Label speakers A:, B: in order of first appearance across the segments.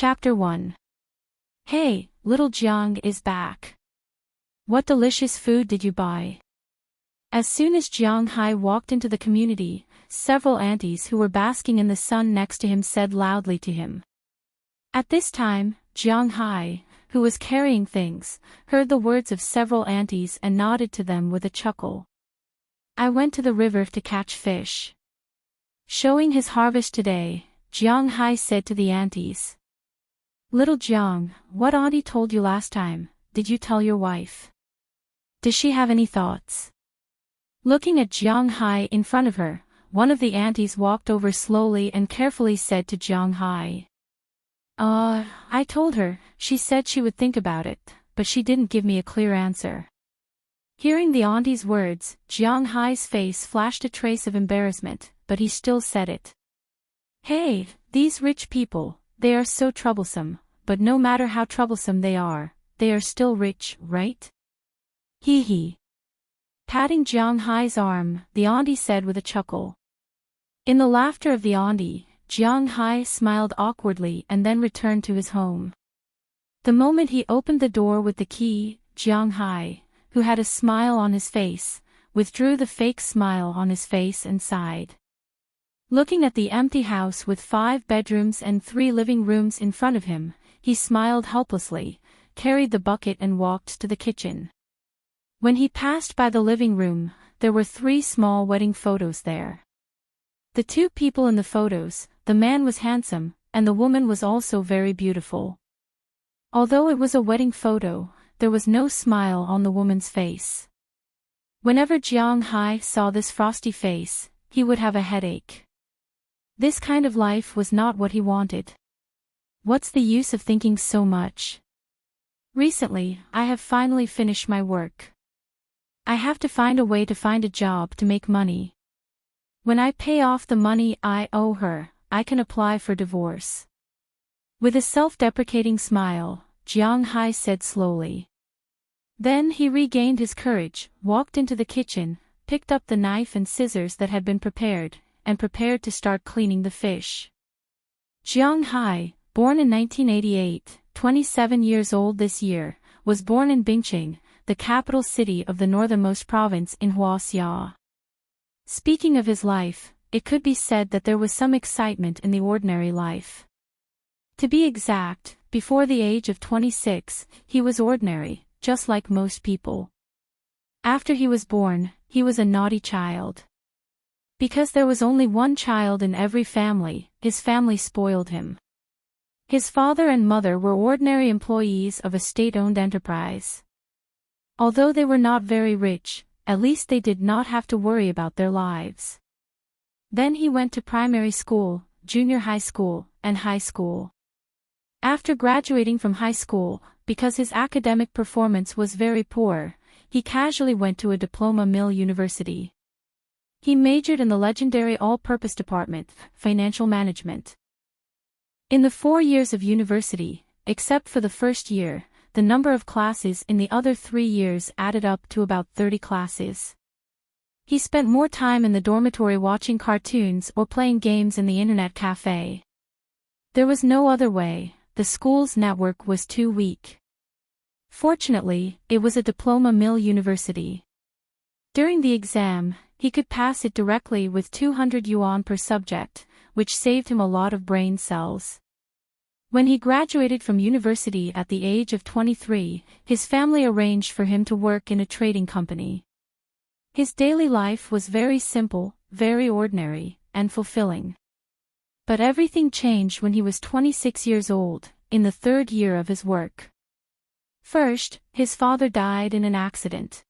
A: Chapter 1. Hey, little Jiang is back. What delicious food did you buy? As soon as Jiang Hai walked into the community, several aunties who were basking in the sun next to him said loudly to him. At this time, Jiang Hai, who was carrying things, heard the words of several aunties and nodded to them with a chuckle. I went to the river to catch fish. Showing his harvest today, Jiang Hai said to the aunties. Little Jiang, what auntie told you last time, did you tell your wife? Does she have any thoughts? Looking at Jiang Hai in front of her, one of the aunties walked over slowly and carefully said to Jiang Hai. I told her, she said she would think about it, but she didn't give me a clear answer. Hearing the auntie's words, Jiang Hai's face flashed a trace of embarrassment, but he still said it. Hey, these rich people, they are so troublesome, but no matter how troublesome they are still rich, right? Hee hee. Patting Jiang Hai's arm, the auntie said with a chuckle. In the laughter of the auntie, Jiang Hai smiled awkwardly and then returned to his home. The moment he opened the door with the key, Jiang Hai, who had a smile on his face, withdrew the fake smile on his face and sighed. Looking at the empty house with 5 bedrooms and 3 living rooms in front of him, he smiled helplessly, carried the bucket and walked to the kitchen. When he passed by the living room, there were 3 small wedding photos there. The 2 people in the photos, the man was handsome, and the woman was also very beautiful. Although it was a wedding photo, there was no smile on the woman's face. Whenever Jiang Hai saw this frosty face, he would have a headache. This kind of life was not what he wanted. What's the use of thinking so much? Recently, I have finally finished my work. I have to find a way to find a job to make money. When I pay off the money I owe her, I can apply for divorce. With a self-deprecating smile, Jiang Hai said slowly. Then he regained his courage, walked into the kitchen, picked up the knife and scissors that had been prepared, and prepared to start cleaning the fish. Jiang Hai, born in 1988, 27 years old this year, was born in Bingqing, the capital city of the northernmost province in Huaxia. Speaking of his life, it could be said that there was some excitement in the ordinary life. To be exact, before the age of 26, he was ordinary, just like most people. After he was born, he was a naughty child. Because there was only one child in every family, his family spoiled him. His father and mother were ordinary employees of a state-owned enterprise. Although they were not very rich, at least they did not have to worry about their lives. Then he went to primary school, junior high school, and high school. After graduating from high school, because his academic performance was very poor, he casually went to a diploma mill university. He majored in the legendary all-purpose department, financial management. In the 4 years of university, except for the first year, the number of classes in the other 3 years added up to about 30 classes. He spent more time in the dormitory watching cartoons or playing games in the internet cafe. There was no other way, the school's network was too weak. Fortunately, it was a diploma mill university. During the exam, he could pass it directly with 200 yuan per subject, which saved him a lot of brain cells. When he graduated from university at the age of 23, his family arranged for him to work in a trading company. His daily life was very simple, very ordinary, and fulfilling. But everything changed when he was 26 years old, in the 3rd year of his work. First, his father died in an accident.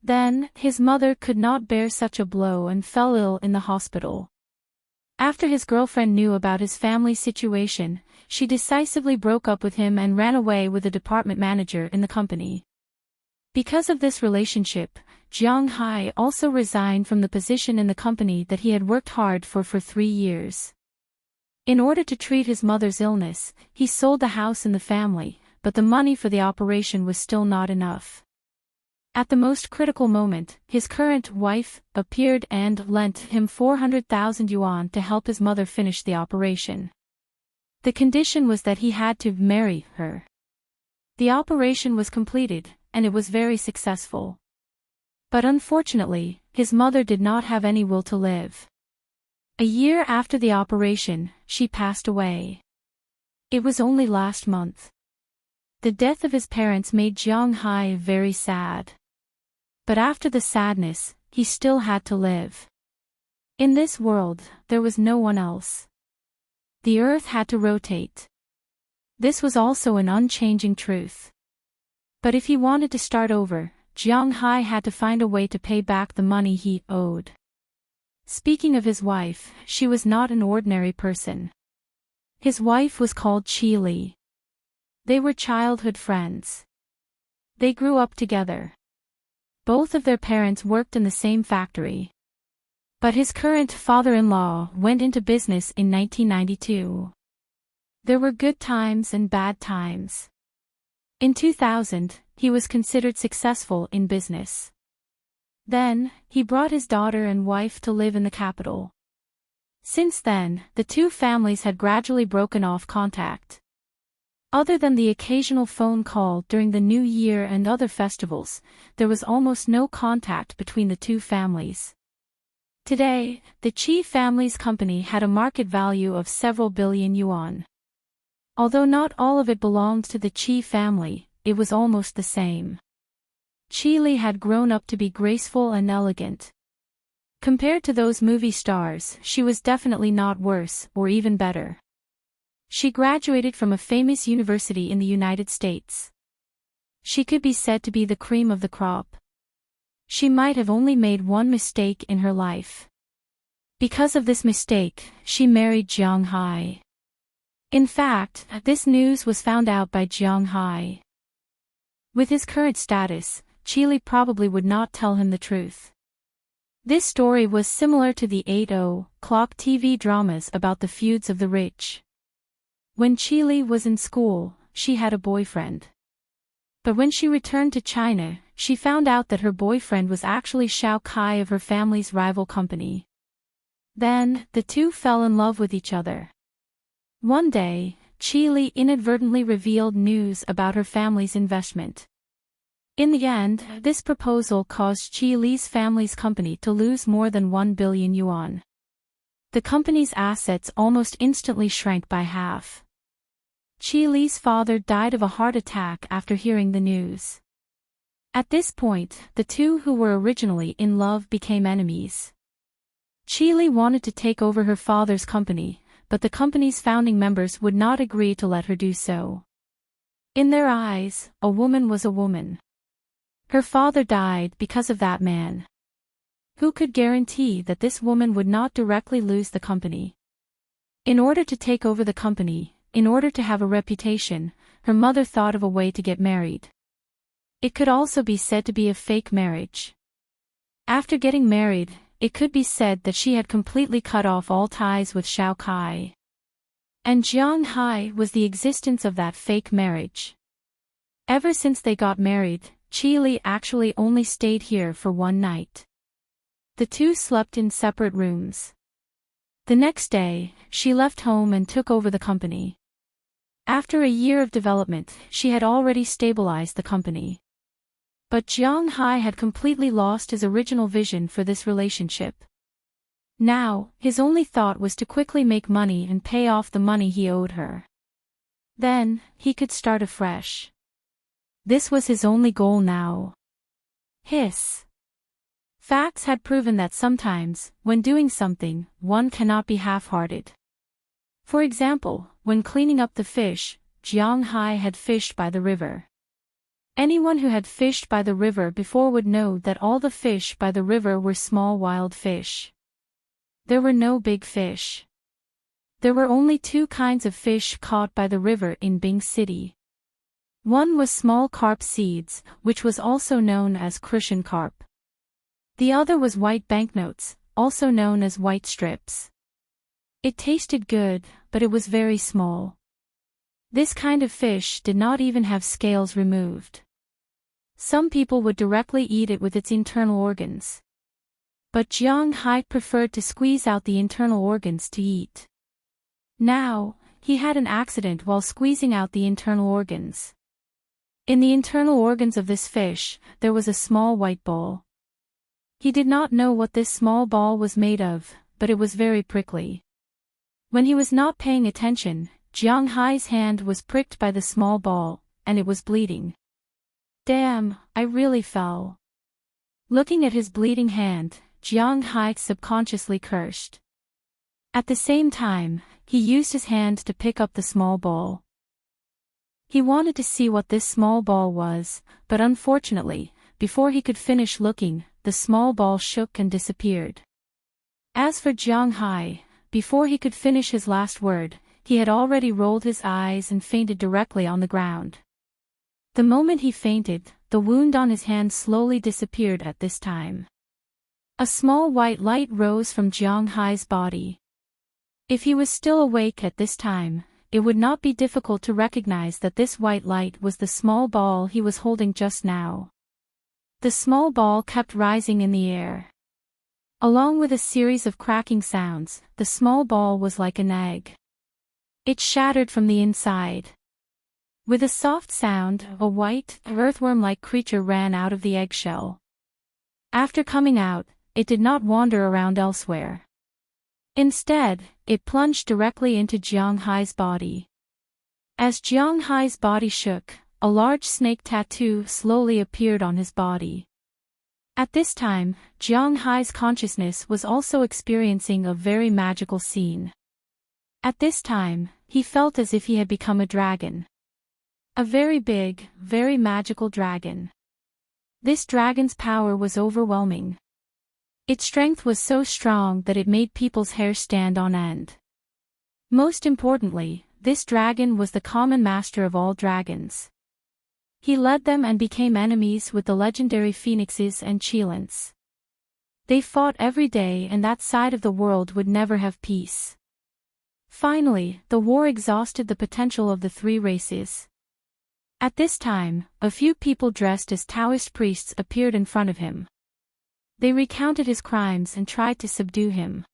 A: Then, his mother could not bear such a blow and fell ill in the hospital. After his girlfriend knew about his family situation, she decisively broke up with him and ran away with a department manager in the company. Because of this relationship, Jiang Hai also resigned from the position in the company that he had worked hard for 3 years. In order to treat his mother's illness, he sold the house in the family, but the money for the operation was still not enough. At the most critical moment, his current wife appeared and lent him 400,000 yuan to help his mother finish the operation. The condition was that he had to marry her. The operation was completed, and it was very successful. But unfortunately, his mother did not have any will to live. A year after the operation, she passed away. It was only last month. The death of his parents made Jiang Hai very sad. But after the sadness, he still had to live. In this world, there was no one else. The earth had to rotate. This was also an unchanging truth. But if he wanted to start over, Jiang Hai had to find a way to pay back the money he owed. Speaking of his wife, she was not an ordinary person. His wife was called Qi Li. They were childhood friends. They grew up together. Both of their parents worked in the same factory. But his current father-in-law went into business in 1992. There were good times and bad times. In 2000, he was considered successful in business. Then, he brought his daughter and wife to live in the capital. Since then, the two families had gradually broken off contact. Other than the occasional phone call during the New Year and other festivals, there was almost no contact between the two families. Today, the Qi family's company had a market value of several billion yuan. Although not all of it belonged to the Qi family, it was almost the same. Qi Li had grown up to be graceful and elegant. Compared to those movie stars, she was definitely not worse, or even better. She graduated from a famous university in the United States. She could be said to be the cream of the crop. She might have only made one mistake in her life. Because of this mistake, she married Jiang Hai. In fact, this news was found out by Jiang Hai. With his current status, Qi Li probably would not tell him the truth. This story was similar to the 8 o'clock TV dramas about the feuds of the rich. When Qi Li was in school, she had a boyfriend. But when she returned to China, she found out that her boyfriend was actually Shao Kai of her family's rival company. Then, the two fell in love with each other. One day, Qi Li inadvertently revealed news about her family's investment. In the end, this proposal caused Qi Li's family's company to lose more than 1 billion yuan. The company's assets almost instantly shrank by half. Qi Li's father died of a heart attack after hearing the news. At this point, the two who were originally in love became enemies. Qi Li wanted to take over her father's company, but the company's founding members would not agree to let her do so. In their eyes, a woman was a woman. Her father died because of that man. Who could guarantee that this woman would not directly lose the company? In order to take over the company, in order to have a reputation, her mother thought of a way to get married. It could also be said to be a fake marriage. After getting married, it could be said that she had completely cut off all ties with Shao Kai. And Jiang Hai was the existence of that fake marriage. Ever since they got married, Qi Li actually only stayed here for one night. The two slept in separate rooms. The next day, she left home and took over the company. After a year of development, she had already stabilized the company. But Jiang Hai had completely lost his original vision for this relationship. Now, his only thought was to quickly make money and pay off the money he owed her. Then, he could start afresh. This was his only goal now. Hiss. Facts had proven that sometimes, when doing something, one cannot be half-hearted. For example, when cleaning up the fish, Jiang Hai had fished by the river. Anyone who had fished by the river before would know that all the fish by the river were small wild fish. There were no big fish. There were only two kinds of fish caught by the river in Bing City. One was small carp seeds, which was also known as crucian carp. The other was white banknotes, also known as white strips. It tasted good, but it was very small. This kind of fish did not even have scales removed. Some people would directly eat it with its internal organs. But Jiang Hai preferred to squeeze out the internal organs to eat. Now, he had an accident while squeezing out the internal organs. In the internal organs of this fish, there was a small white ball. He did not know what this small ball was made of, but it was very prickly. When he was not paying attention, Jiang Hai's hand was pricked by the small ball, and it was bleeding. Damn, I really fell. Looking at his bleeding hand, Jiang Hai subconsciously cursed. At the same time, he used his hand to pick up the small ball. He wanted to see what this small ball was, but unfortunately, before he could finish looking, the small ball shook and disappeared. As for Jiang Hai, before he could finish his last word, he had already rolled his eyes and fainted directly on the ground. The moment he fainted, the wound on his hand slowly disappeared at this time. A small white light rose from Jiang Hai's body. If he was still awake at this time, it would not be difficult to recognize that this white light was the small ball he was holding just now. The small ball kept rising in the air. Along with a series of cracking sounds, the small ball was like an egg. It shattered from the inside. With a soft sound, a white, earthworm-like creature ran out of the eggshell. After coming out, it did not wander around elsewhere. Instead, it plunged directly into Jiang Hai's body. As Jiang Hai's body shook, a large snake tattoo slowly appeared on his body. At this time, Jiang Hai's consciousness was also experiencing a very magical scene. At this time, he felt as if he had become a dragon. A very big, very magical dragon. This dragon's power was overwhelming. Its strength was so strong that it made people's hair stand on end. Most importantly, this dragon was the common master of all dragons. He led them and became enemies with the legendary phoenixes and cheilants. They fought every day and that side of the world would never have peace. Finally, the war exhausted the potential of the three races. At this time, a few people dressed as Taoist priests appeared in front of him. They recounted his crimes and tried to subdue him.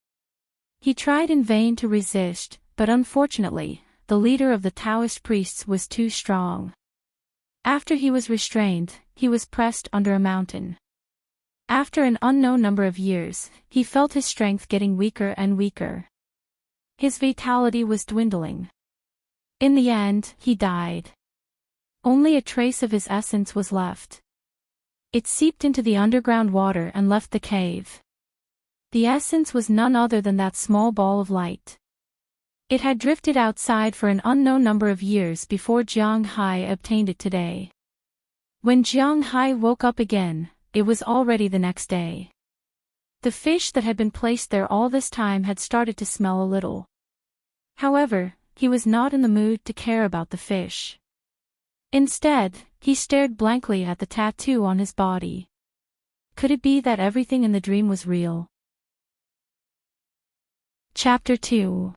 A: He tried in vain to resist, but unfortunately, the leader of the Taoist priests was too strong. After he was restrained, he was pressed under a mountain. After an unknown number of years, he felt his strength getting weaker and weaker. His vitality was dwindling. In the end, he died. Only a trace of his essence was left. It seeped into the underground water and left the cave. The essence was none other than that small ball of light. It had drifted outside for an unknown number of years before Jiang Hai obtained it today. When Jiang Hai woke up again, it was already the next day. The fish that had been placed there all this time had started to smell a little. However, he was not in the mood to care about the fish. Instead, he stared blankly at the tattoo on his body. Could it be that everything in the dream was real? Chapter 2.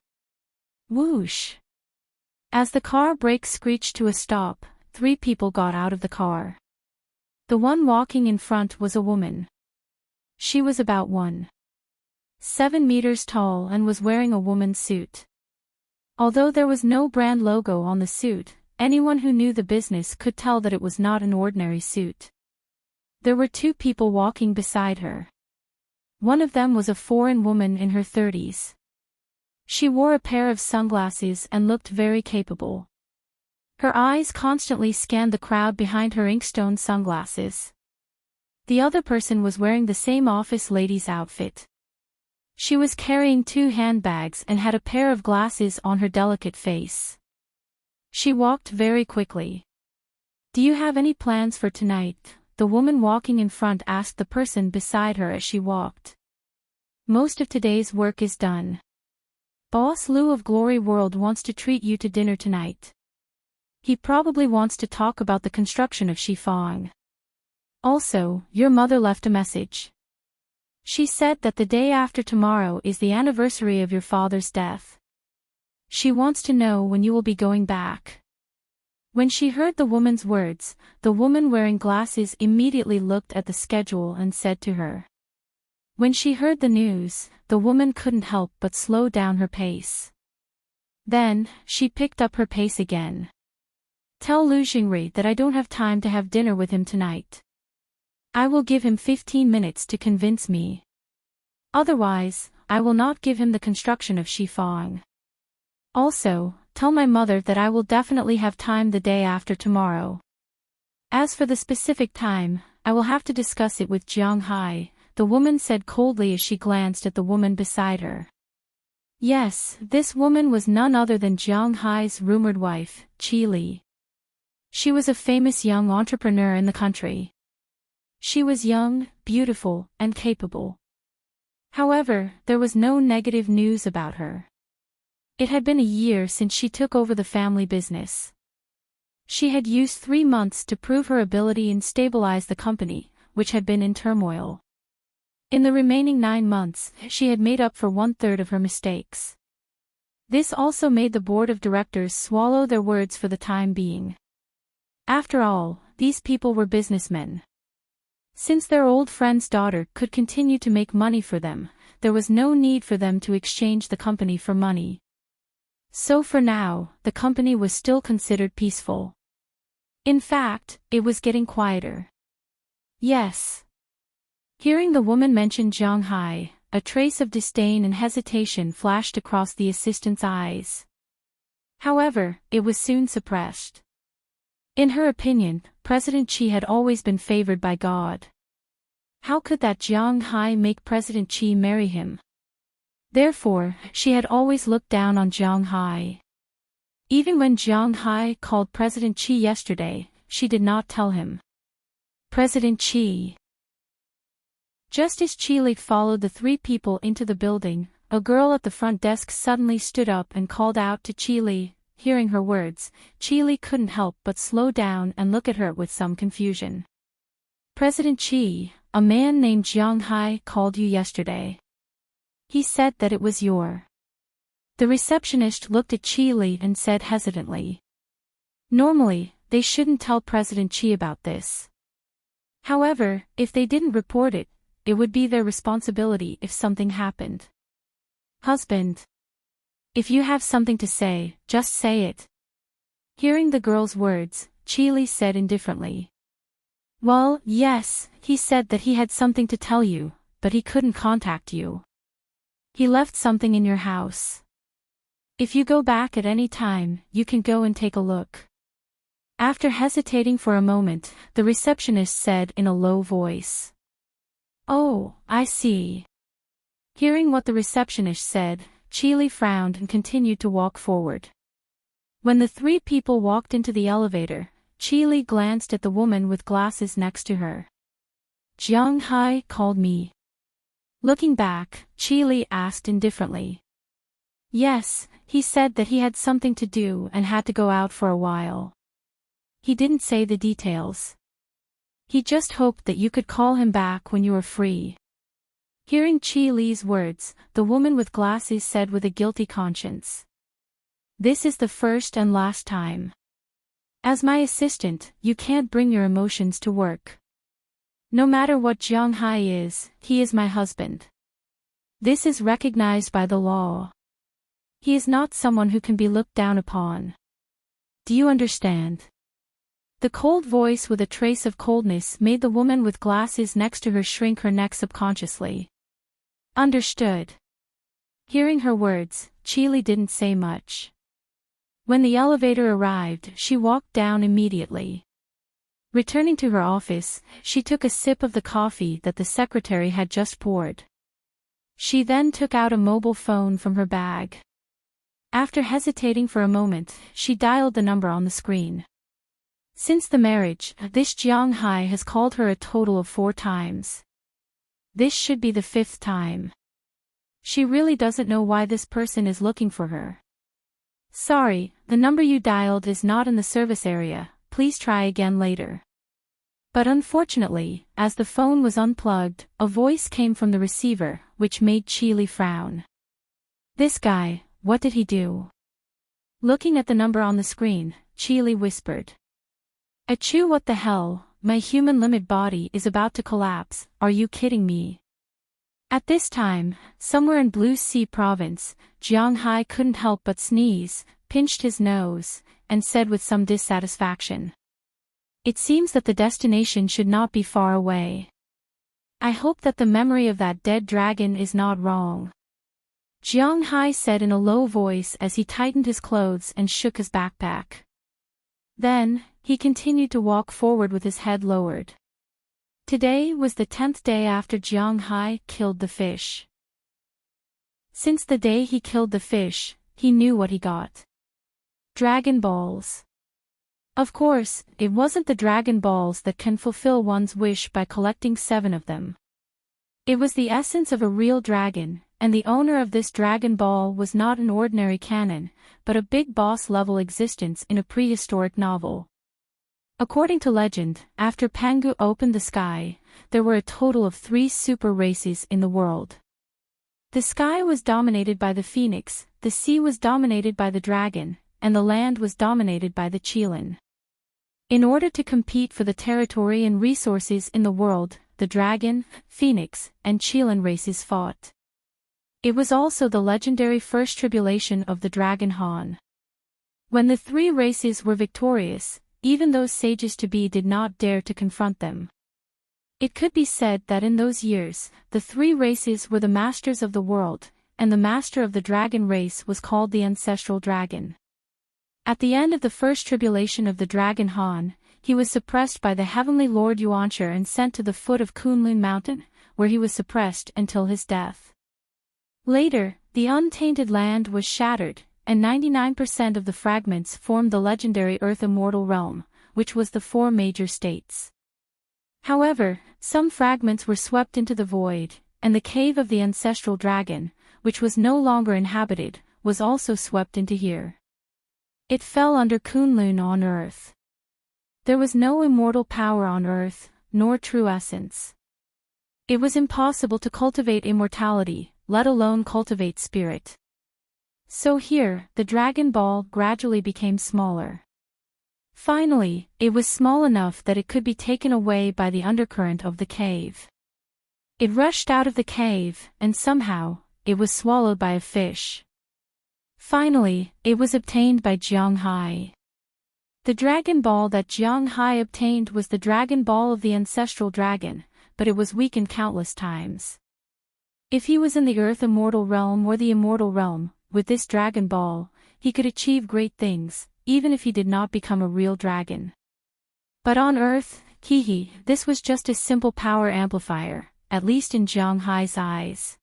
A: Whoosh! As the car brakes screeched to a stop, 3 people got out of the car. The one walking in front was a woman. She was about 1.7 meters tall and was wearing a woman's suit. Although there was no brand logo on the suit, anyone who knew the business could tell that it was not an ordinary suit. There were 2 people walking beside her. One of them was a foreign woman in her 30s. She wore a pair of sunglasses and looked very capable. Her eyes constantly scanned the crowd behind her inkstone sunglasses. The other person was wearing the same office lady's outfit. She was carrying 2 handbags and had a pair of glasses on her delicate face. She walked very quickly. "Do you have any plans for tonight?" the woman walking in front asked the person beside her as she walked. "Most of today's work is done. Boss Lu of Glory World wants to treat you to dinner tonight. He probably wants to talk about the construction of Shifang. Also, your mother left a message. She said that the day after tomorrow is the anniversary of your father's death. She wants to know when you will be going back." When she heard the woman's words, the woman wearing glasses immediately looked at the schedule and said to her. When she heard the news, the woman couldn't help but slow down her pace. Then, she picked up her pace again. Tell Lu Xingri that I don't have time to have dinner with him tonight. I will give him 15 minutes to convince me. Otherwise, I will not give him the construction of Shifang. Also, tell my mother that I will definitely have time the day after tomorrow. As for the specific time, I will have to discuss it with Jiang Hai, the woman said coldly as she glanced at the woman beside her. Yes, this woman was none other than Jiang Hai's rumored wife, Qi Li. She was a famous young entrepreneur in the country. She was young, beautiful, and capable. However, there was no negative news about her. It had been a year since she took over the family business. She had used 3 months to prove her ability and stabilize the company, which had been in turmoil. In the remaining 9 months, she had made up for 1/3 of her mistakes. This also made the board of directors swallow their words for the time being. After all, these people were businessmen. Since their old friend's daughter could continue to make money for them, there was no need for them to exchange the company for money. So for now, the company was still considered peaceful. In fact, it was getting quieter. Yes. Hearing the woman mention Jiang Hai, a trace of disdain and hesitation flashed across the assistant's eyes. However, it was soon suppressed. In her opinion, President Qi had always been favored by God. How could that Jiang Hai make President Qi marry him? Therefore, she had always looked down on Jiang Hai. Even when Jiang Hai called President Qi yesterday, she did not tell him. President Qi. Just as Qi Li followed the 3 people into the building, a girl at the front desk suddenly stood up and called out to Qi Li. Hearing her words, Qi Li couldn't help but slow down and look at her with some confusion. President Qi, a man named Jiang Hai called you yesterday. He said that it was your. The receptionist looked at Qi Li and said hesitantly. Normally, they shouldn't tell President Qi about this. However, if they didn't report it, it would be their responsibility if something happened. Husband. If you have something to say, just say it. Hearing the girl's words, Qi Li said indifferently. Well, yes, he said that he had something to tell you, but he couldn't contact you. He left something in your house. If you go back at any time, you can go and take a look. After hesitating for a moment, the receptionist said in a low voice. Oh, I see. Hearing what the receptionist said, Qi Li frowned and continued to walk forward. When the 3 people walked into the elevator, Qi Li glanced at the woman with glasses next to her. Jiang Hai called me. Looking back, Qi Li asked indifferently. Yes, he said that he had something to do and had to go out for a while. He didn't say the details. He just hoped that you could call him back when you were free. Hearing Qi Li's words, the woman with glasses said with a guilty conscience. This is the first and last time. As my assistant, you can't bring your emotions to work. No matter what Jiang Hai is, he is my husband. This is recognized by the law. He is not someone who can be looked down upon. Do you understand? The cold voice with a trace of coldness made the woman with glasses next to her shrink her neck subconsciously. Understood. Hearing her words, Qi Li didn't say much. When the elevator arrived, she walked down immediately. Returning to her office, she took a sip of the coffee that the secretary had just poured. She then took out a mobile phone from her bag. After hesitating for a moment, she dialed the number on the screen. Since the marriage, this Jiang Hai has called her a total of 4 times. This should be the 5th time. She really doesn't know why this person is looking for her. Sorry, the number you dialed is not in the service area, please try again later. But unfortunately, as the phone was unplugged, a voice came from the receiver, which made Qi Li frown. This guy, what did he do? Looking at the number on the screen, Qi Li whispered. Achoo, what the hell, my human limit body is about to collapse, are you kidding me? At this time, somewhere in Blue Sea Province, Jiang Hai couldn't help but sneeze, pinched his nose, and said with some dissatisfaction. It seems that the destination should not be far away. I hope that the memory of that dead dragon is not wrong. Jiang Hai said in a low voice as he tightened his clothes and shook his backpack. Then, he continued to walk forward with his head lowered. Today was the 10th day after Jiang Hai killed the fish. Since the day he killed the fish, he knew what he got. Dragon Balls. Of course, it wasn't the Dragon Balls that can fulfill one's wish by collecting 7 of them. It was the essence of a real dragon, and the owner of this Dragon Ball was not an ordinary canon, but a big boss-level existence in a prehistoric novel. According to legend, after Pangu opened the sky, there were a total of 3 super races in the world. The sky was dominated by the phoenix, the sea was dominated by the dragon, and the land was dominated by the Qilin. In order to compete for the territory and resources in the world, the dragon, phoenix, and Qilin races fought. It was also the legendary first tribulation of the Dragon Han. When the 3 races were victorious, even those sages-to-be did not dare to confront them. It could be said that in those years, the 3 races were the masters of the world, and the master of the dragon race was called the ancestral dragon. At the end of the first tribulation of the Dragon Han, he was suppressed by the heavenly Lord Yuanshi and sent to the foot of Kunlun Mountain, where he was suppressed until his death. Later, the untainted land was shattered, and 99% of the fragments formed the legendary Earth Immortal Realm, which was the 4 major states. However, some fragments were swept into the void, and the cave of the ancestral dragon, which was no longer inhabited, was also swept into here. It fell under Kunlun on Earth. There was no immortal power on Earth, nor true essence. It was impossible to cultivate immortality, let alone cultivate spirit. So here, the Dragon Ball gradually became smaller. Finally, it was small enough that it could be taken away by the undercurrent of the cave. It rushed out of the cave, and somehow, it was swallowed by a fish. Finally, it was obtained by Jiang Hai. The Dragon Ball that Jiang Hai obtained was the Dragon Ball of the ancestral dragon, but it was weakened countless times. If he was in the Earth Immortal Realm or the Immortal Realm, with this Dragon Ball, he could achieve great things, even if he did not become a real dragon. But on Earth, this was just a simple power amplifier, at least in Jiang Hai's eyes.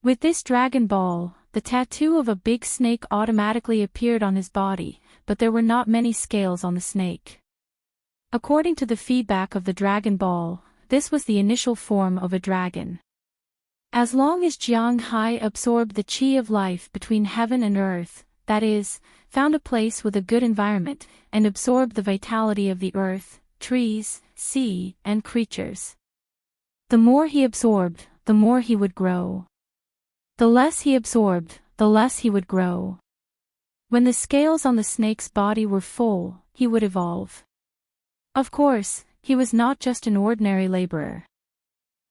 A: With this Dragon Ball, the tattoo of a big snake automatically appeared on his body, but there were not many scales on the snake. According to the feedback of the Dragon Ball, this was the initial form of a dragon. As long as Jiang Hai absorbed the qi of life between heaven and earth, that is, found a place with a good environment, and absorbed the vitality of the earth, trees, sea, and creatures. The more he absorbed, the more he would grow. The less he absorbed, the less he would grow. When the scales on the snake's body were full, he would evolve. Of course, he was not just an ordinary laborer.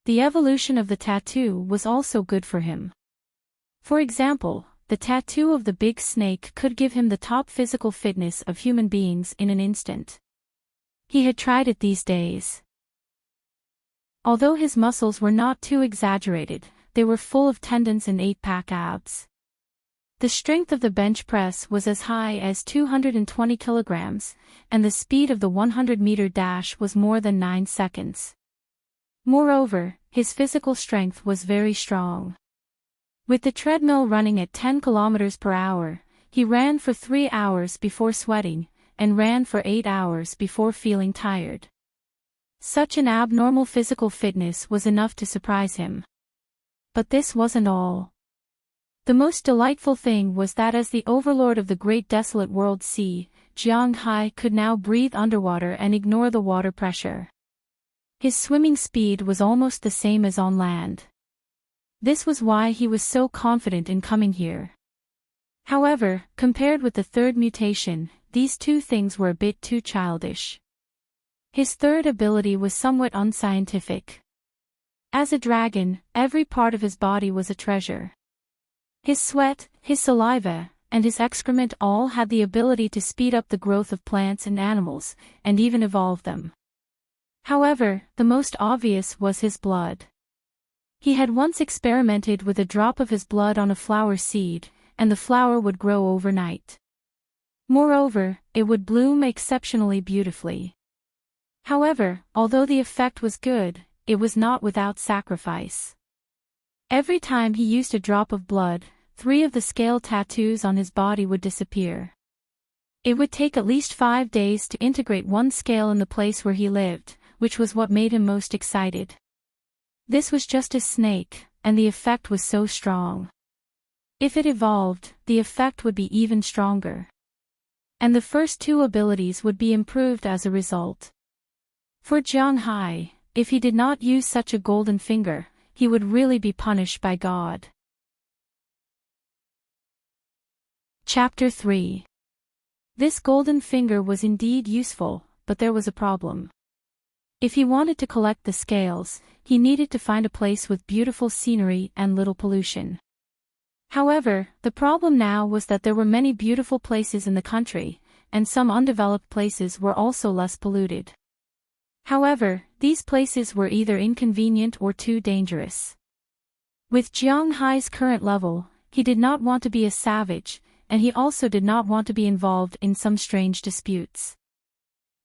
A: The evolution of the tattoo was also good for him. For example, the tattoo of the big snake could give him the top physical fitness of human beings in an instant. He had tried it these days. Although his muscles were not too exaggerated, they were full of tendons and 8-pack abs. The strength of the bench press was as high as 220 kilograms, and the speed of the 100-meter dash was more than 9 seconds. Moreover, his physical strength was very strong. With the treadmill running at 10 kilometers per hour, he ran for 3 hours before sweating, and ran for 8 hours before feeling tired. Such an abnormal physical fitness was enough to surprise him. But this wasn't all. The most delightful thing was that as the overlord of the great desolate world sea, Jiang Hai could now breathe underwater and ignore the water pressure. His swimming speed was almost the same as on land. This was why he was so confident in coming here. However, compared with the 3rd mutation, these 2 things were a bit too childish. His 3rd ability was somewhat unscientific. As a dragon, every part of his body was a treasure. His sweat, his saliva, and his excrement all had the ability to speed up the growth of plants and animals, and even evolve them. However, the most obvious was his blood. He had once experimented with a drop of his blood on a flower seed, and the flower would grow overnight. Moreover, it would bloom exceptionally beautifully. However, although the effect was good, it was not without sacrifice. Every time he used a drop of blood, 3 of the scale tattoos on his body would disappear. It would take at least 5 days to integrate one scale in the place where he lived, which was what made him most excited. This was just a snake, and the effect was so strong. If it evolved, the effect would be even stronger. And the first 2 abilities would be improved as a result. For Jiang Hai, if he did not use such a golden finger, he would really be punished by God. Chapter 3. This golden finger was indeed useful, but there was a problem. If he wanted to collect the scales, he needed to find a place with beautiful scenery and little pollution. However, the problem now was that there were many beautiful places in the country, and some undeveloped places were also less polluted. However, these places were either inconvenient or too dangerous. With Jiang Hai's current level, he did not want to be a savage, and he also did not want to be involved in some strange disputes.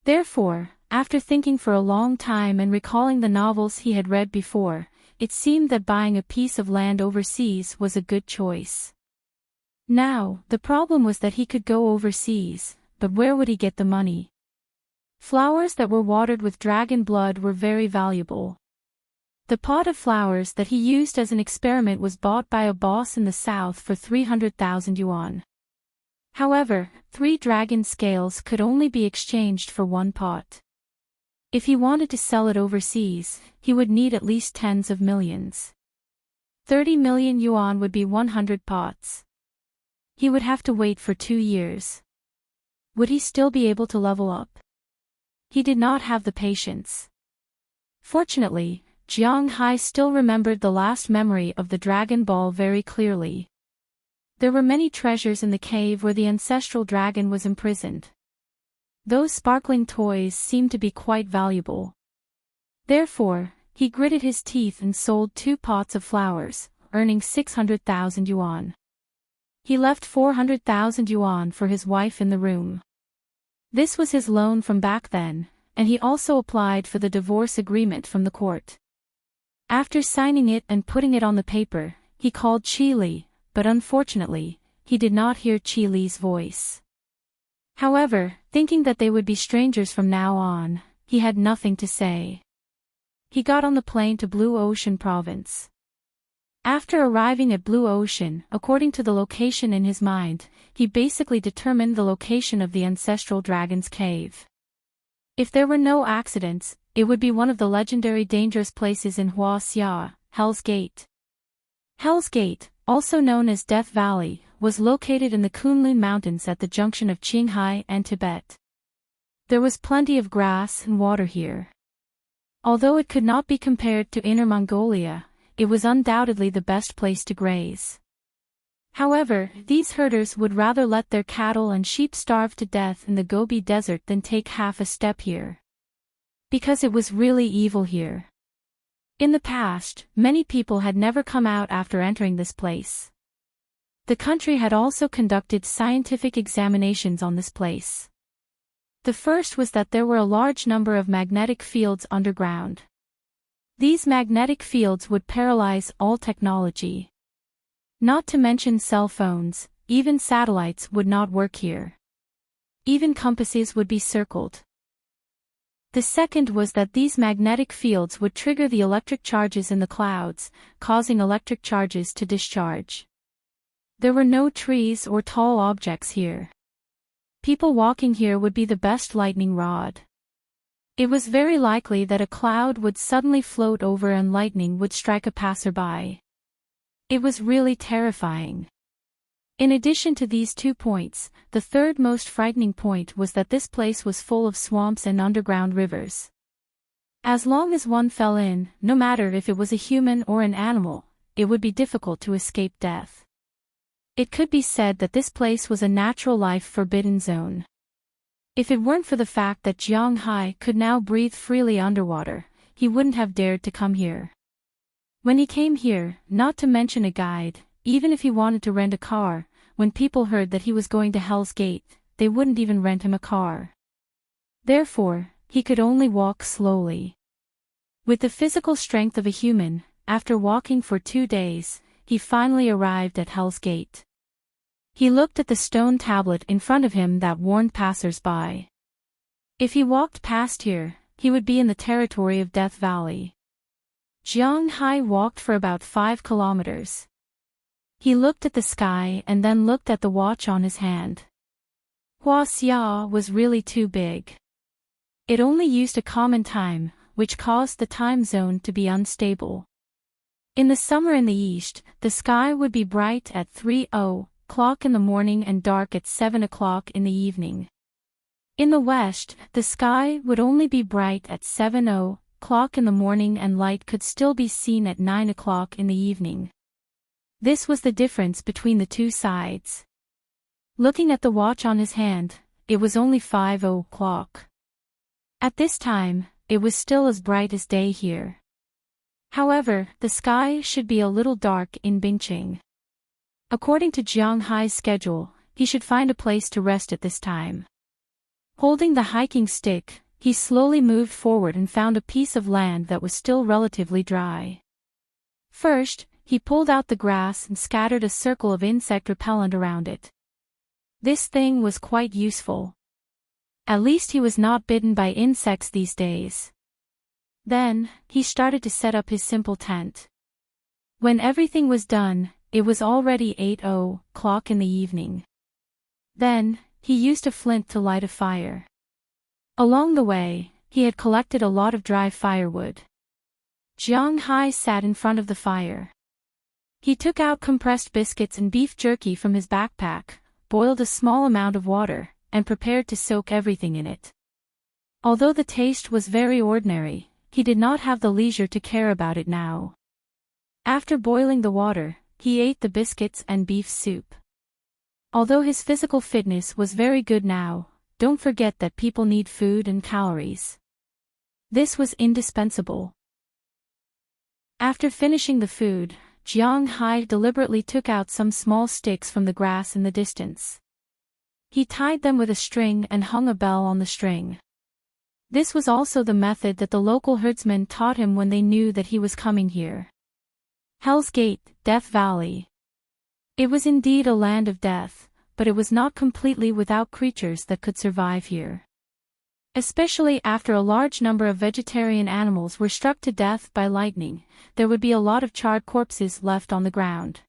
A: Therefore, after thinking for a long time and recalling the novels he had read before, it seemed that buying a piece of land overseas was a good choice. Now, the problem was that he could go overseas, but where would he get the money? Flowers that were watered with dragon blood were very valuable. The pot of flowers that he used as an experiment was bought by a boss in the south for 300,000 yuan. However, 3 dragon scales could only be exchanged for 1 pot. If he wanted to sell it overseas, he would need at least tens of millions. 30 million yuan would be 100 pots. He would have to wait for 2 years. Would he still be able to level up? He did not have the patience. Fortunately, Jiang Hai still remembered the last memory of the Dragon Ball very clearly. There were many treasures in the cave where the ancestral dragon was imprisoned. Those sparkling toys seemed to be quite valuable. Therefore, he gritted his teeth and sold 2 pots of flowers, earning 600,000 yuan. He left 400,000 yuan for his wife in the room. This was his loan from back then, and he also applied for the divorce agreement from the court. After signing it and putting it on the paper, he called Qi Li, but unfortunately, he did not hear Qi Li's voice. However, thinking that they would be strangers from now on, he had nothing to say. He got on the plane to Blue Ocean Province. After arriving at Blue Ocean, according to the location in his mind, he basically determined the location of the ancestral dragon's cave. If there were no accidents, it would be one of the legendary dangerous places in Huaxia, Hell's Gate. Hell's Gate, also known as Death Valley, was located in the Kunlun Mountains at the junction of Qinghai and Tibet. There was plenty of grass and water here. Although it could not be compared to Inner Mongolia, it was undoubtedly the best place to graze. However, these herders would rather let their cattle and sheep starve to death in the Gobi Desert than take half a step here. Because it was really evil here. In the past, many people had never come out after entering this place. The country had also conducted scientific examinations on this place. The first was that there were a large number of magnetic fields underground. These magnetic fields would paralyze all technology. Not to mention cell phones, even satellites would not work here. Even compasses would be circled. The second was that these magnetic fields would trigger the electric charges in the clouds, causing electric charges to discharge. There were no trees or tall objects here. People walking here would be the best lightning rod. It was very likely that a cloud would suddenly float over and lightning would strike a passerby. It was really terrifying. In addition to these 2 points, the third most frightening point was that this place was full of swamps and underground rivers. As long as one fell in, no matter if it was a human or an animal, it would be difficult to escape death. It could be said that this place was a natural life forbidden zone. If it weren't for the fact that Jiang Hai could now breathe freely underwater, he wouldn't have dared to come here. When he came here, not to mention a guide, even if he wanted to rent a car, when people heard that he was going to Hell's Gate, they wouldn't even rent him a car. Therefore, he could only walk slowly. With the physical strength of a human, after walking for 2 days, he finally arrived at Hell's Gate. He looked at the stone tablet in front of him that warned passers-by. If he walked past here, he would be in the territory of Death Valley. Jiang Hai walked for about 5 kilometers. He looked at the sky and then looked at the watch on his hand. Hua Xia was really too big. It only used a common time, which caused the time zone to be unstable. In the summer in the east, the sky would be bright at 3:00 in the morning and dark at 7:00 in the evening. In the west, the sky would only be bright at 7:00 in the morning and light could still be seen at 9:00 in the evening. This was the difference between the two sides. Looking at the watch on his hand, it was only 5:00. At this time, it was still as bright as day here. However, the sky should be a little dark in Bingqing. According to Jiang Hai's schedule, he should find a place to rest at this time. Holding the hiking stick, he slowly moved forward and found a piece of land that was still relatively dry. First, he pulled out the grass and scattered a circle of insect repellent around it. This thing was quite useful. At least he was not bitten by insects these days. Then, he started to set up his simple tent. When everything was done, it was already 8:00 in the evening. Then, he used a flint to light a fire. Along the way, he had collected a lot of dry firewood. Jiang Hai sat in front of the fire. He took out compressed biscuits and beef jerky from his backpack, boiled a small amount of water, and prepared to soak everything in it. Although the taste was very ordinary, he did not have the leisure to care about it now. After boiling the water, he ate the biscuits and beef soup. Although his physical fitness was very good now, don't forget that people need food and calories. This was indispensable. After finishing the food, Jiang Hai deliberately took out some small sticks from the grass in the distance. He tied them with a string and hung a bell on the string. This was also the method that the local herdsmen taught him when they knew that he was coming here. Hell's Gate, Death Valley. It was indeed a land of death, but it was not completely without creatures that could survive here. Especially after a large number of vegetarian animals were struck to death by lightning, there would be a lot of charred corpses left on the ground.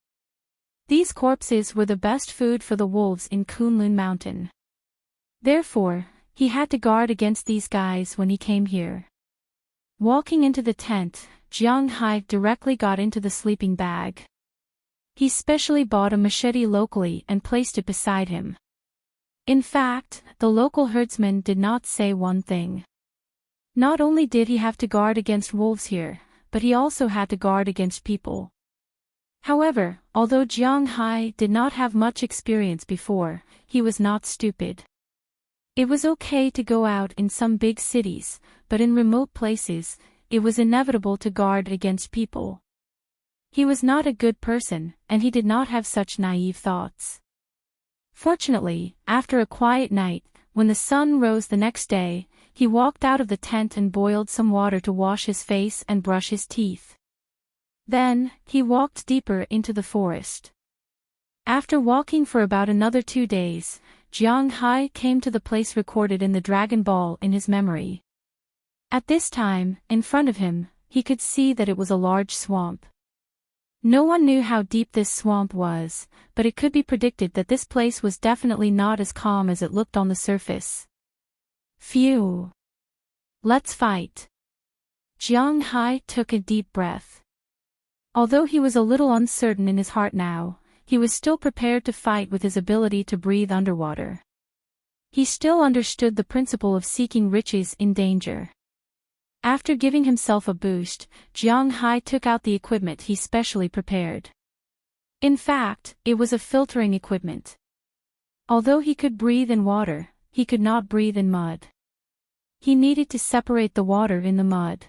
A: These corpses were the best food for the wolves in Kunlun Mountain. Therefore, he had to guard against these guys when he came here. Walking into the tent, Jiang Hai directly got into the sleeping bag. He specially bought a machete locally and placed it beside him. In fact, the local herdsman did not say one thing. Not only did he have to guard against wolves here, but he also had to guard against people. However, although Jiang Hai did not have much experience before, he was not stupid. It was okay to go out in some big cities, but in remote places, it was inevitable to guard against people. He was not a good person, and he did not have such naive thoughts. Fortunately, after a quiet night, when the sun rose the next day, he walked out of the tent and boiled some water to wash his face and brush his teeth. Then, he walked deeper into the forest. After walking for about another 2 days, Jiang Hai came to the place recorded in the Dragon Ball in his memory. At this time, in front of him, he could see that it was a large swamp. No one knew how deep this swamp was, but it could be predicted that this place was definitely not as calm as it looked on the surface. Phew! Let's fight! Jiang Hai took a deep breath. Although he was a little uncertain in his heart now, he was still prepared to fight with his ability to breathe underwater. He still understood the principle of seeking riches in danger. After giving himself a boost, Jiang Hai took out the equipment he specially prepared. In fact, it was a filtering equipment. Although he could breathe in water, he could not breathe in mud. He needed to separate the water in the mud.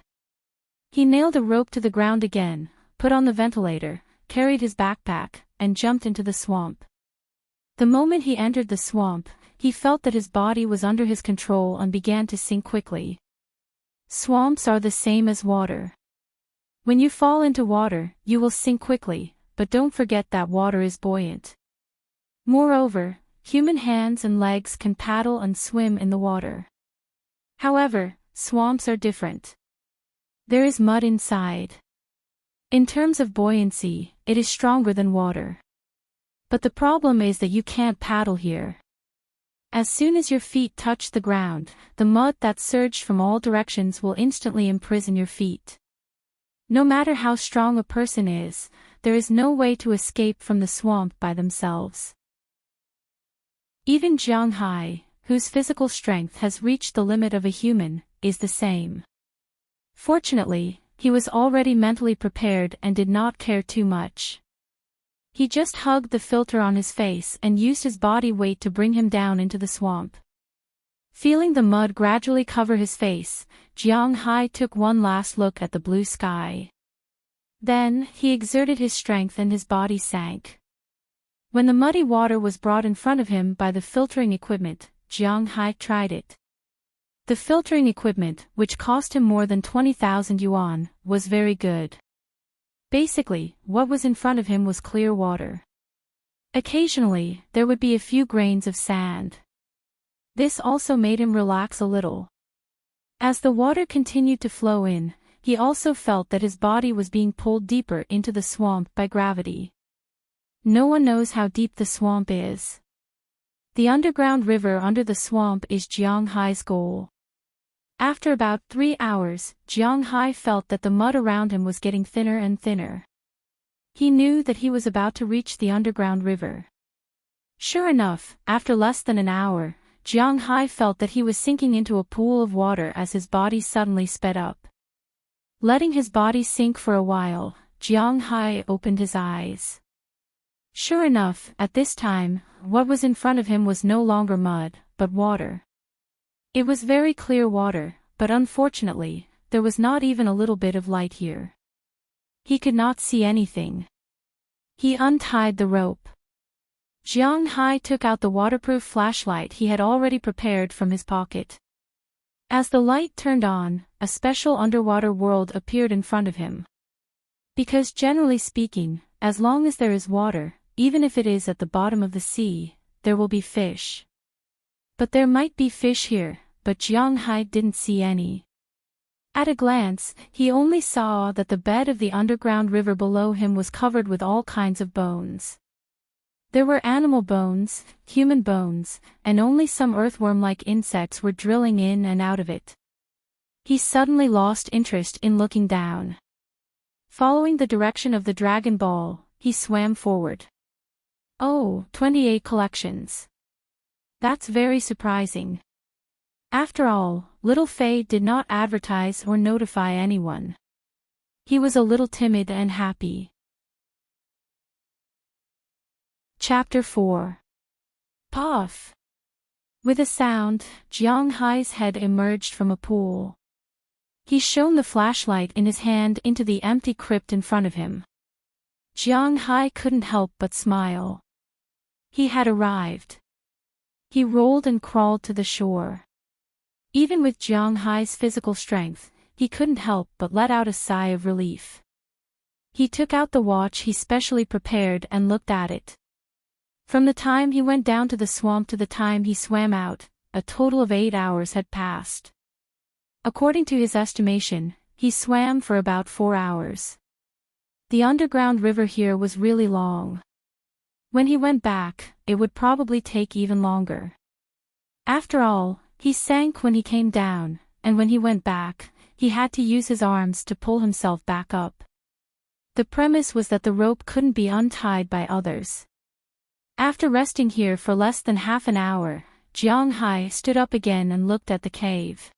A: He nailed a rope to the ground again, put on the ventilator, carried his backpack, and jumped into the swamp. The moment he entered the swamp, he felt that his body was under his control and began to sink quickly. Swamps are the same as water. When you fall into water, you will sink quickly, but don't forget that water is buoyant. Moreover, human hands and legs can paddle and swim in the water. However, swamps are different. There is mud inside. In terms of buoyancy, it is stronger than water. But the problem is that you can't paddle here. As soon as your feet touch the ground, the mud that surged from all directions will instantly imprison your feet. No matter how strong a person is, there is no way to escape from the swamp by themselves. Even Jiang Hai, whose physical strength has reached the limit of a human, is the same. Fortunately, he was already mentally prepared and did not care too much. He just hugged the filter on his face and used his body weight to bring him down into the swamp. Feeling the mud gradually cover his face, Jiang Hai took one last look at the blue sky. Then, he exerted his strength and his body sank. When the muddy water was brought in front of him by the filtering equipment, Jiang Hai tried it. The filtering equipment, which cost him more than 20,000 yuan, was very good. Basically, what was in front of him was clear water. Occasionally, there would be a few grains of sand. This also made him relax a little. As the water continued to flow in, he also felt that his body was being pulled deeper into the swamp by gravity. No one knows how deep the swamp is. The underground river under the swamp is Jiang Hai's goal. After about 3 hours, Jiang Hai felt that the mud around him was getting thinner and thinner. He knew that he was about to reach the underground river. Sure enough, after less than an hour, Jiang Hai felt that he was sinking into a pool of water as his body suddenly sped up. Letting his body sink for a while, Jiang Hai opened his eyes. Sure enough, at this time, what was in front of him was no longer mud, but water. It was very clear water, but unfortunately, there was not even a little bit of light here. He could not see anything. He untied the rope. Jiang Hai took out the waterproof flashlight he had already prepared from his pocket. As the light turned on, a special underwater world appeared in front of him. Because generally speaking, as long as there is water, even if it is at the bottom of the sea, there will be fish. But there might be fish here, but Jiang Hai didn't see any. At a glance, he only saw that the bed of the underground river below him was covered with all kinds of bones. There were animal bones, human bones, and only some earthworm-like insects were drilling in and out of it. He suddenly lost interest in looking down. Following the direction of the Dragon Ball, he swam forward. Oh, 28 collections. That's very surprising. After all, Little Fei did not advertise or notify anyone. He was a little timid and happy. Chapter 4. Puff! With a sound, Jiang Hai's head emerged from a pool. He shone the flashlight in his hand into the empty crypt in front of him. Jiang Hai couldn't help but smile. He had arrived. He rolled and crawled to the shore. Even with Jiang Hai's physical strength, he couldn't help but let out a sigh of relief. He took out the watch he specially prepared and looked at it. From the time he went down to the swamp to the time he swam out, a total of 8 hours had passed. According to his estimation, he swam for about 4 hours. The underground river here was really long. When he went back, it would probably take even longer. After all, he sank when he came down, and when he went back, he had to use his arms to pull himself back up. The premise was that the rope couldn't be untied by others. After resting here for less than half an hour, Jiang Hai stood up again and looked at the cave.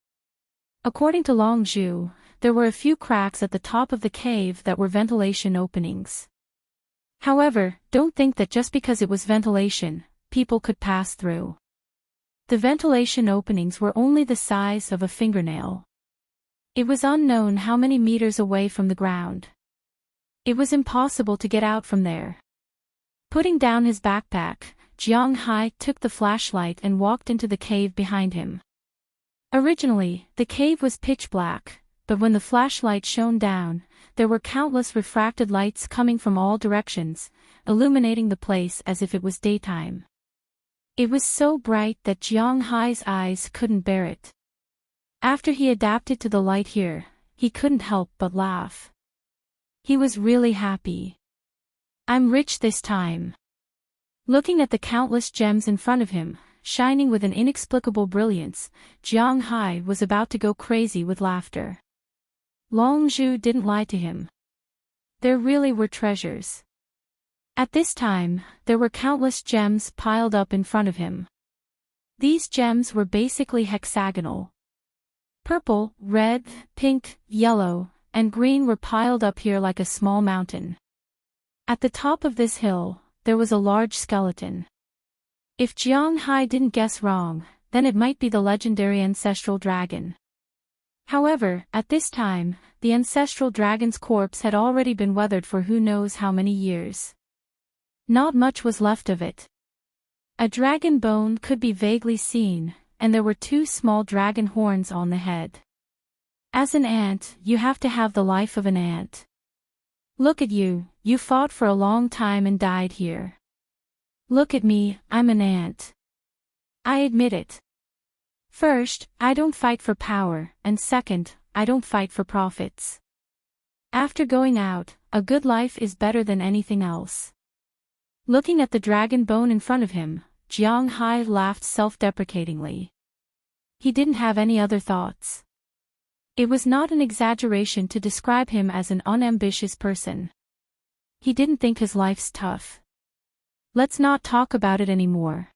A: According to Long Zhu, there were a few cracks at the top of the cave that were ventilation openings. However, don't think that just because it was ventilation, people could pass through. The ventilation openings were only the size of a fingernail. It was unknown how many meters away from the ground. It was impossible to get out from there. Putting down his backpack, Jiang Hai took the flashlight and walked into the cave behind him. Originally, the cave was pitch black, but when the flashlight shone down, there were countless refracted lights coming from all directions, illuminating the place as if it was daytime. It was so bright that Jiang Hai's eyes couldn't bear it. After he adapted to the light here, he couldn't help but laugh. He was really happy. I'm rich this time. Looking at the countless gems in front of him, shining with an inexplicable brilliance, Jiang Hai was about to go crazy with laughter. Long Zhu didn't lie to him. There really were treasures. At this time, there were countless gems piled up in front of him. These gems were basically hexagonal. Purple, red, pink, yellow, and green were piled up here like a small mountain. At the top of this hill, there was a large skeleton. If Jiang Hai didn't guess wrong, then it might be the legendary ancestral dragon. However, at this time, the ancestral dragon's corpse had already been weathered for who knows how many years. Not much was left of it. A dragon bone could be vaguely seen, and there were two small dragon horns on the head. As an ant, you have to have the life of an ant. Look at you, you fought for a long time and died here. Look at me, I'm an ant. I admit it. First, I don't fight for power, and second, I don't fight for profits. After going out, a good life is better than anything else. Looking at the dragon bone in front of him, Jiang Hai laughed self-deprecatingly. He didn't have any other thoughts. It was not an exaggeration to describe him as an unambitious person. He didn't think his life's tough. Let's not talk about it anymore.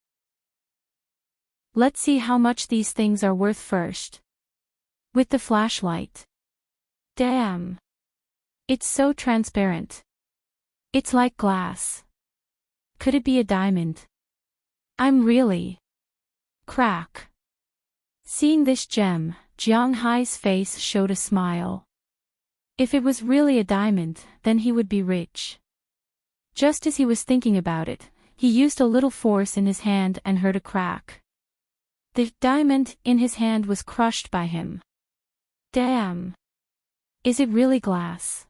A: Let's see how much these things are worth first. With the flashlight. Damn. It's so transparent. It's like glass. Could it be a diamond? I'm really... Crack. Seeing this gem, Jiang Hai's face showed a smile. If it was really a diamond, then he would be rich. Just as he was thinking about it, he used a little force in his hand and heard a crack. The diamond in his hand was crushed by him. Damn. Is it really glass?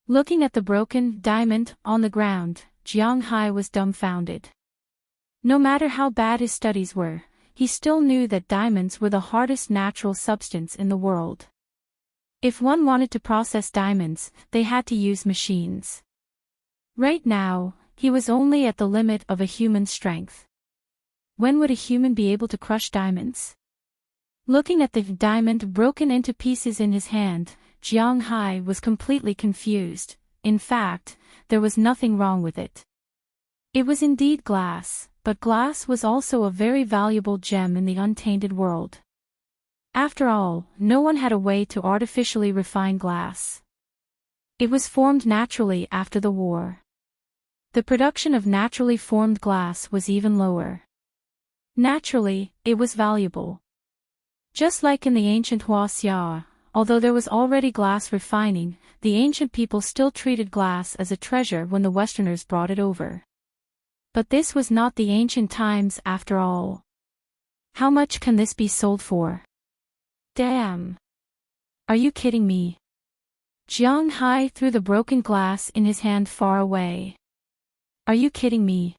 A: Looking at the broken diamond on the ground, Jiang Hai was dumbfounded. No matter how bad his studies were, he still knew that diamonds were the hardest natural substance in the world. If one wanted to process diamonds, they had to use machines. Right now, he was only at the limit of a human's strength. When would a human be able to crush diamonds? Looking at the diamond broken into pieces in his hand, Jiang Hai was completely confused. In fact, there was nothing wrong with it. It was indeed glass, but glass was also a very valuable gem in the untainted world. After all, no one had a way to artificially refine glass. It was formed naturally after the war. The production of naturally formed glass was even lower. Naturally, it was valuable. Just like in the ancient Huaxia, although there was already glass refining, the ancient people still treated glass as a treasure when the Westerners brought it over. But this was not the ancient times after all. How much can this be sold for? Damn. Are you kidding me? Jiang Hai threw the broken glass in his hand far away. Are you kidding me?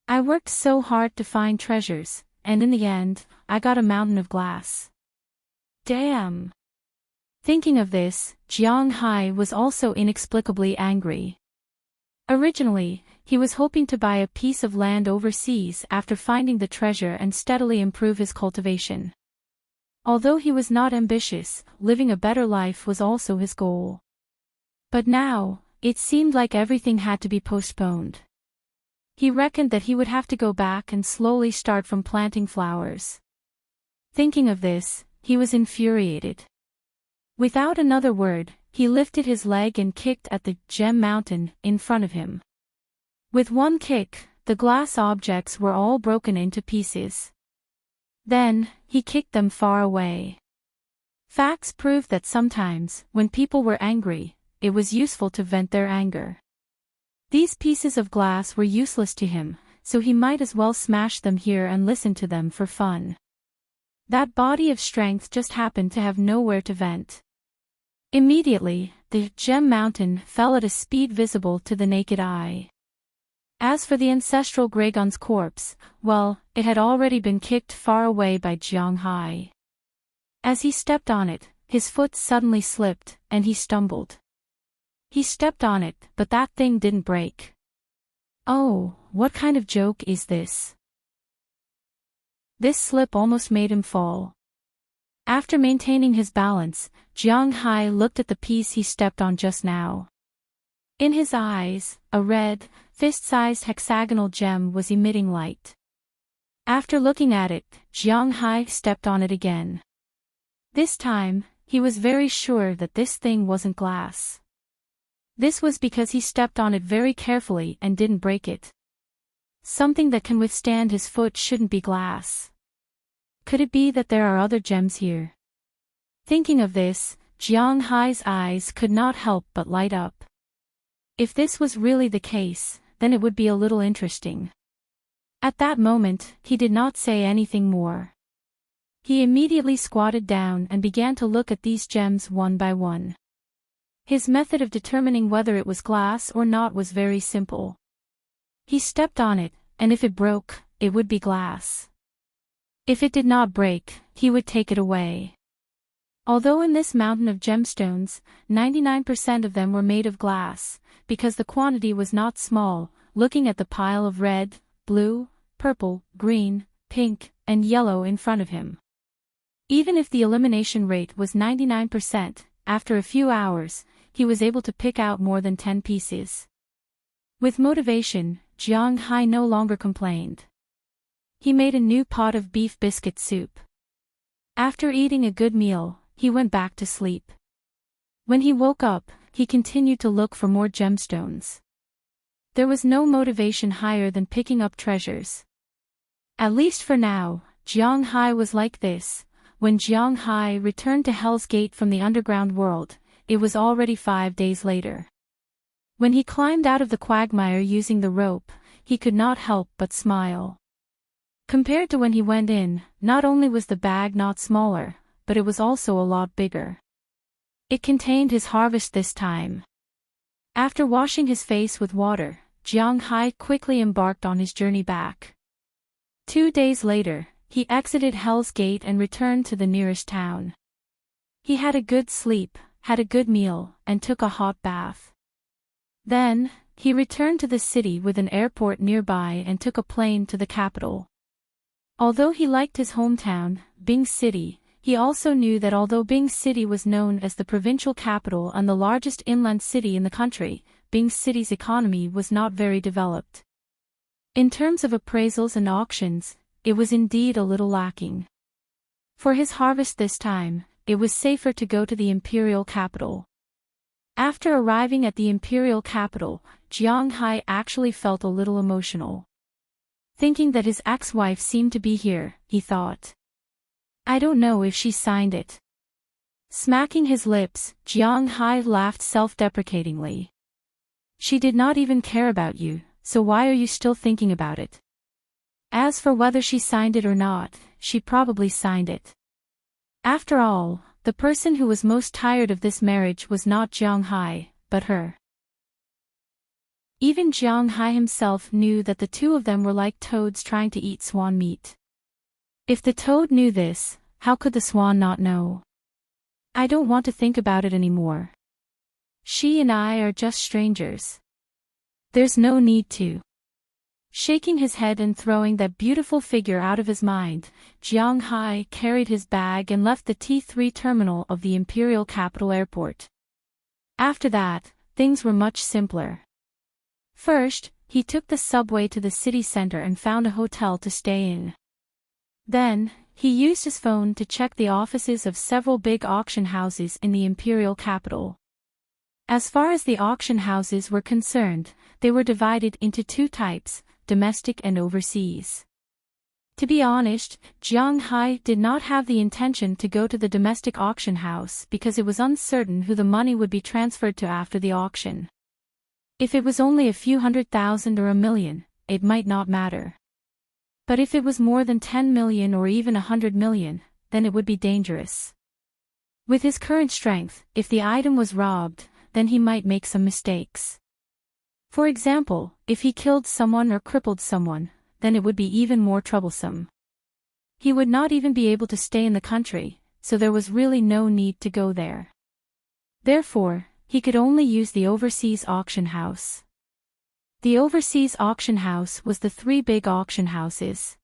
A: I worked so hard to find treasures, and in the end, I got a mountain of glass. Damn. Thinking of this, Jiang Hai was also inexplicably angry. Originally, he was hoping to buy a piece of land overseas after finding the treasure and steadily improve his cultivation. Although he was not ambitious, living a better life was also his goal. But now, it seemed like everything had to be postponed. He reckoned that he would have to go back and slowly start from planting flowers. Thinking of this, he was infuriated. Without another word, he lifted his leg and kicked at the gem mountain in front of him. With one kick, the glass objects were all broken into pieces. Then, he kicked them far away. Facts proved that sometimes, when people were angry, it was useful to vent their anger. These pieces of glass were useless to him, so he might as well smash them here and listen to them for fun. That body of strength just happened to have nowhere to vent. Immediately, the gem mountain fell at a speed visible to the naked eye. As for the ancestral Gragon's corpse, well, it had already been kicked far away by Jiang Hai. As he stepped on it, his foot suddenly slipped, and he stumbled. He stepped on it, but that thing didn't break. Oh, what kind of joke is this? This slip almost made him fall. After maintaining his balance, Jiang Hai looked at the piece he stepped on just now. In his eyes, a red, fist-sized hexagonal gem was emitting light. After looking at it, Jiang Hai stepped on it again. This time, he was very sure that this thing wasn't glass. This was because he stepped on it very carefully and didn't break it. Something that can withstand his foot shouldn't be glass. Could it be that there are other gems here? Thinking of this, Jiang Hai's eyes could not help but light up. If this was really the case, then it would be a little interesting. At that moment, he did not say anything more. He immediately squatted down and began to look at these gems one by one. His method of determining whether it was glass or not was very simple. He stepped on it, and if it broke, it would be glass. If it did not break, he would take it away. Although in this mountain of gemstones, 99% of them were made of glass, because the quantity was not small, looking at the pile of red, blue, purple, green, pink, and yellow in front of him. Even if the elimination rate was 99%, after a few hours, he was able to pick out more than 10 pieces. With motivation, Jiang Hai no longer complained. He made a new pot of beef biscuit soup. After eating a good meal, he went back to sleep. When he woke up, he continued to look for more gemstones. There was no motivation higher than picking up treasures. At least for now, Jiang Hai was like this. When Jiang Hai returned to Hell's Gate from the underground world, it was already 5 days later. When he climbed out of the quagmire using the rope, he could not help but smile. Compared to when he went in, not only was the bag not smaller, but it was also a lot bigger. It contained his harvest this time. After washing his face with water, Jiang Hai quickly embarked on his journey back. 2 days later, he exited Hell's Gate and returned to the nearest town. He had a good sleep, had a good meal, and took a hot bath. Then, he returned to the city with an airport nearby and took a plane to the capital. Although he liked his hometown, Bing City, he also knew that although Bing City was known as the provincial capital and the largest inland city in the country, Bing City's economy was not very developed. In terms of appraisals and auctions, it was indeed a little lacking. For his harvest this time, it was safer to go to the imperial capital. After arriving at the imperial capital, Jiang Hai actually felt a little emotional. Thinking that his ex-wife seemed to be here, he thought. I don't know if she signed it. Smacking his lips, Jiang Hai laughed self-deprecatingly. She did not even care about you, so why are you still thinking about it? As for whether she signed it or not, she probably signed it. After all, the person who was most tired of this marriage was not Jiang Hai, but her. Even Jiang Hai himself knew that the two of them were like toads trying to eat swan meat. If the toad knew this, how could the swan not know? I don't want to think about it anymore. She and I are just strangers. There's no need to. Shaking his head and throwing that beautiful figure out of his mind, Jiang Hai carried his bag and left the T3 terminal of the Imperial Capital Airport. After that, things were much simpler. First, he took the subway to the city center and found a hotel to stay in. Then, he used his phone to check the offices of several big auction houses in the imperial capital. As far as the auction houses were concerned, they were divided into two types, domestic and overseas. To be honest, Jiang Hai did not have the intention to go to the domestic auction house because it was uncertain who the money would be transferred to after the auction. If it was only a few 100,000 or 1 million, it might not matter. But if it was more than 10 million or even 100 million, then it would be dangerous. With his current strength, if the item was robbed, then he might make some mistakes. For example, if he killed someone or crippled someone, then it would be even more troublesome. He would not even be able to stay in the country, so there was really no need to go there. Therefore, he could only use the overseas auction house. The overseas auction house was the three big auction houses.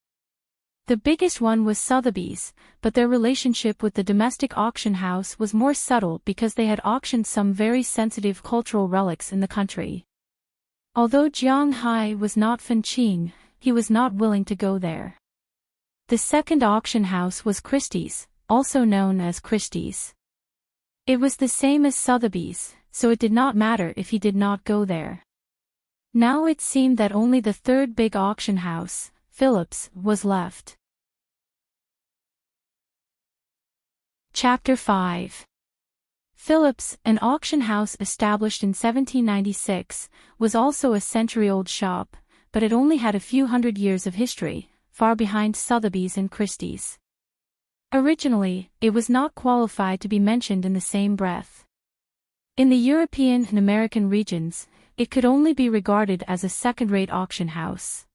A: The biggest one was Sotheby's, but their relationship with the domestic auction house was more subtle because they had auctioned some very sensitive cultural relics in the country. Although Jiang Hai was not Fanqing, he was not willing to go there. The second auction house was Christie's, also known as Christie's. It was the same as Sotheby's, so it did not matter if he did not go there. Now it seemed that only the third big auction house, Phillips, was left. Chapter 5. Phillips, an auction house established in 1796, was also a century-old shop, but it only had a few hundred years of history, far behind Sotheby's and Christie's. Originally, it was not qualified to be mentioned in the same breath. In the European and American regions, it could only be regarded as a second-rate auction house.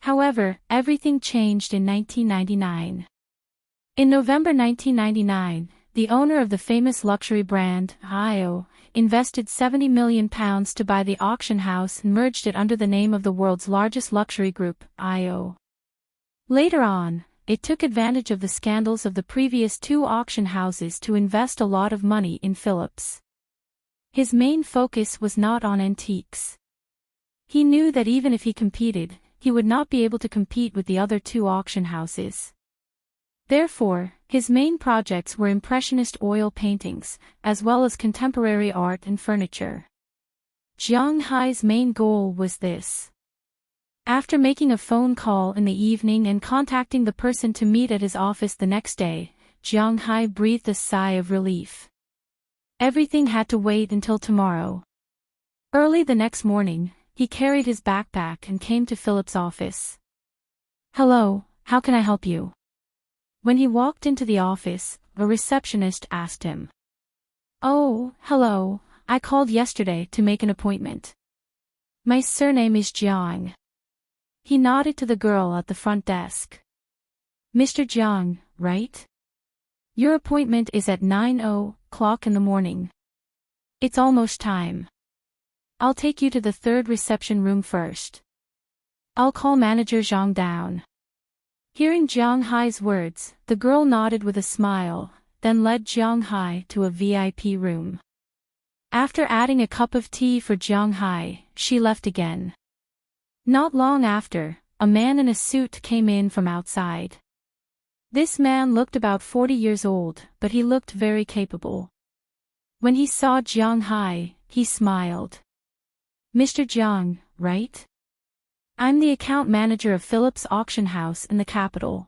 A: However, everything changed in 1999. In November 1999, the owner of the famous luxury brand, IO, invested £70 million to buy the auction house and merged it under the name of the world's largest luxury group, IO. Later on, it took advantage of the scandals of the previous two auction houses to invest a lot of money in Phillips. His main focus was not on antiques. He knew that even if he competed, he would not be able to compete with the other two auction houses. Therefore, his main projects were Impressionist oil paintings, as well as contemporary art and furniture. Jiang Hai's main goal was this. After making a phone call in the evening and contacting the person to meet at his office the next day, Jiang Hai breathed a sigh of relief. Everything had to wait until tomorrow. Early the next morning, he carried his backpack and came to Philip's office. "Hello, how can I help you?" When he walked into the office, a receptionist asked him. "Oh, hello, I called yesterday to make an appointment. My surname is Jiang." He nodded to the girl at the front desk. "Mr. Jiang, right? Your appointment is at 9:00 in the morning. It's almost time. I'll take you to the third reception room first. I'll call Manager Zhang down." Hearing Jiang Hai's words, the girl nodded with a smile, then led Jiang Hai to a VIP room. After adding a cup of tea for Jiang Hai, she left again. Not long after, a man in a suit came in from outside. This man looked about 40 years old, but he looked very capable. When he saw Jiang Hai, he smiled. "Mr. Jiang, right? I'm the account manager of Phillips Auction House in the capital.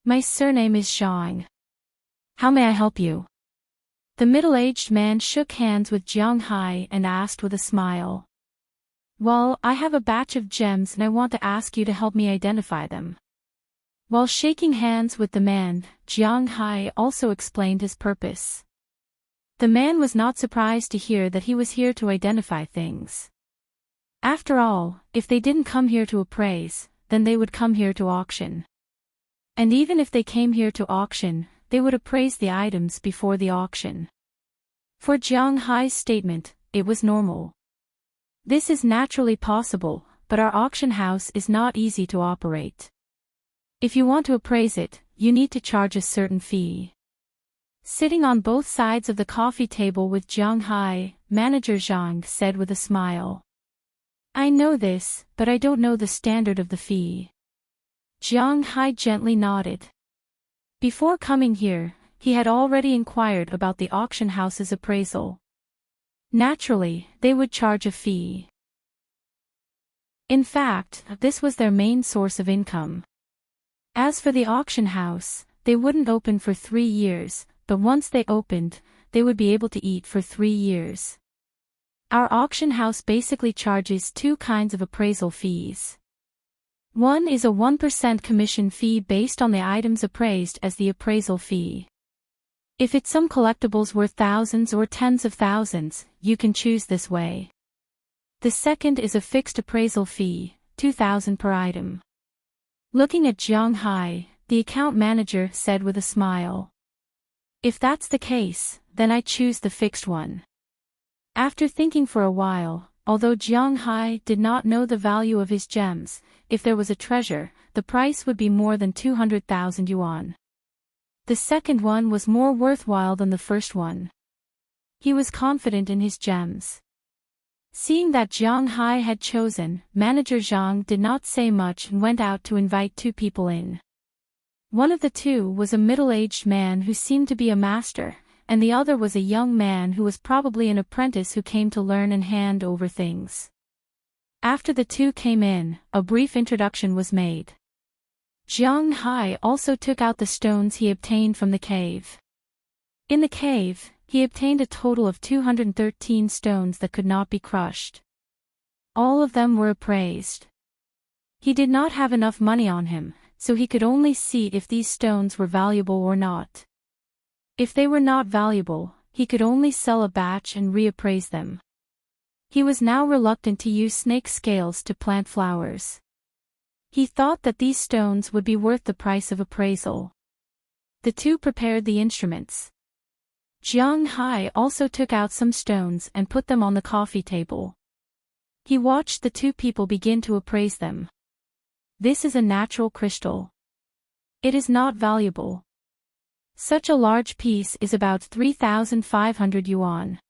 A: My surname is Zhang. How may I help you?" The middle-aged man shook hands with Jiang Hai and asked with a smile. "Well, I have a batch of gems and I want to ask you to help me identify them." While shaking hands with the man, Jiang Hai also explained his purpose. The man was not surprised to hear that he was here to identify things. After all, if they didn't come here to appraise, then they would come here to auction. And even if they came here to auction, they would appraise the items before the auction. For Jiang Hai's statement, it was normal. This is naturally possible, but our auction house is not easy to operate. If you want to appraise it, you need to charge a certain fee. Sitting on both sides of the coffee table with Jiang Hai, Manager Zhang said with a smile. "I know this, but I don't know the standard of the fee." Jiang Hai gently nodded. Before coming here, he had already inquired about the auction house's appraisal. Naturally, they would charge a fee. In fact, this was their main source of income. As for the auction house, they wouldn't open for 3 years, but once they opened, they would be able to eat for 3 years. Our auction house basically charges 2 kinds of appraisal fees. One is a 1% commission fee based on the items appraised as the appraisal fee. If it's some collectibles worth thousands or tens of thousands, you can choose this way. The second is a fixed appraisal fee, 2,000 per item. Looking at Jiang Hai, the account manager said with a smile. If that's the case, then I choose the fixed one. After thinking for a while, although Jiang Hai did not know the value of his gems, if there was a treasure, the price would be more than 200,000 yuan. The second one was more worthwhile than the first one. He was confident in his gems. Seeing that Jiang Hai had chosen, Manager Zhang did not say much and went out to invite 2 people in. One of the 2 was a middle-aged man who seemed to be a master, and the other was a young man who was probably an apprentice who came to learn and hand over things. After the 2 came in, a brief introduction was made. Jiang Hai also took out the stones he obtained from the cave. In the cave, he obtained a total of 213 stones that could not be crushed. All of them were appraised. He did not have enough money on him, so he could only see if these stones were valuable or not. If they were not valuable, he could only sell a batch and reappraise them. He was now reluctant to use snake scales to plant flowers. He thought that these stones would be worth the price of appraisal. The 2 prepared the instruments. Jiang Hai also took out some stones and put them on the coffee table. He watched the 2 people begin to appraise them. This is a natural crystal. It is not valuable. Such a large piece is about 3,500 yuan.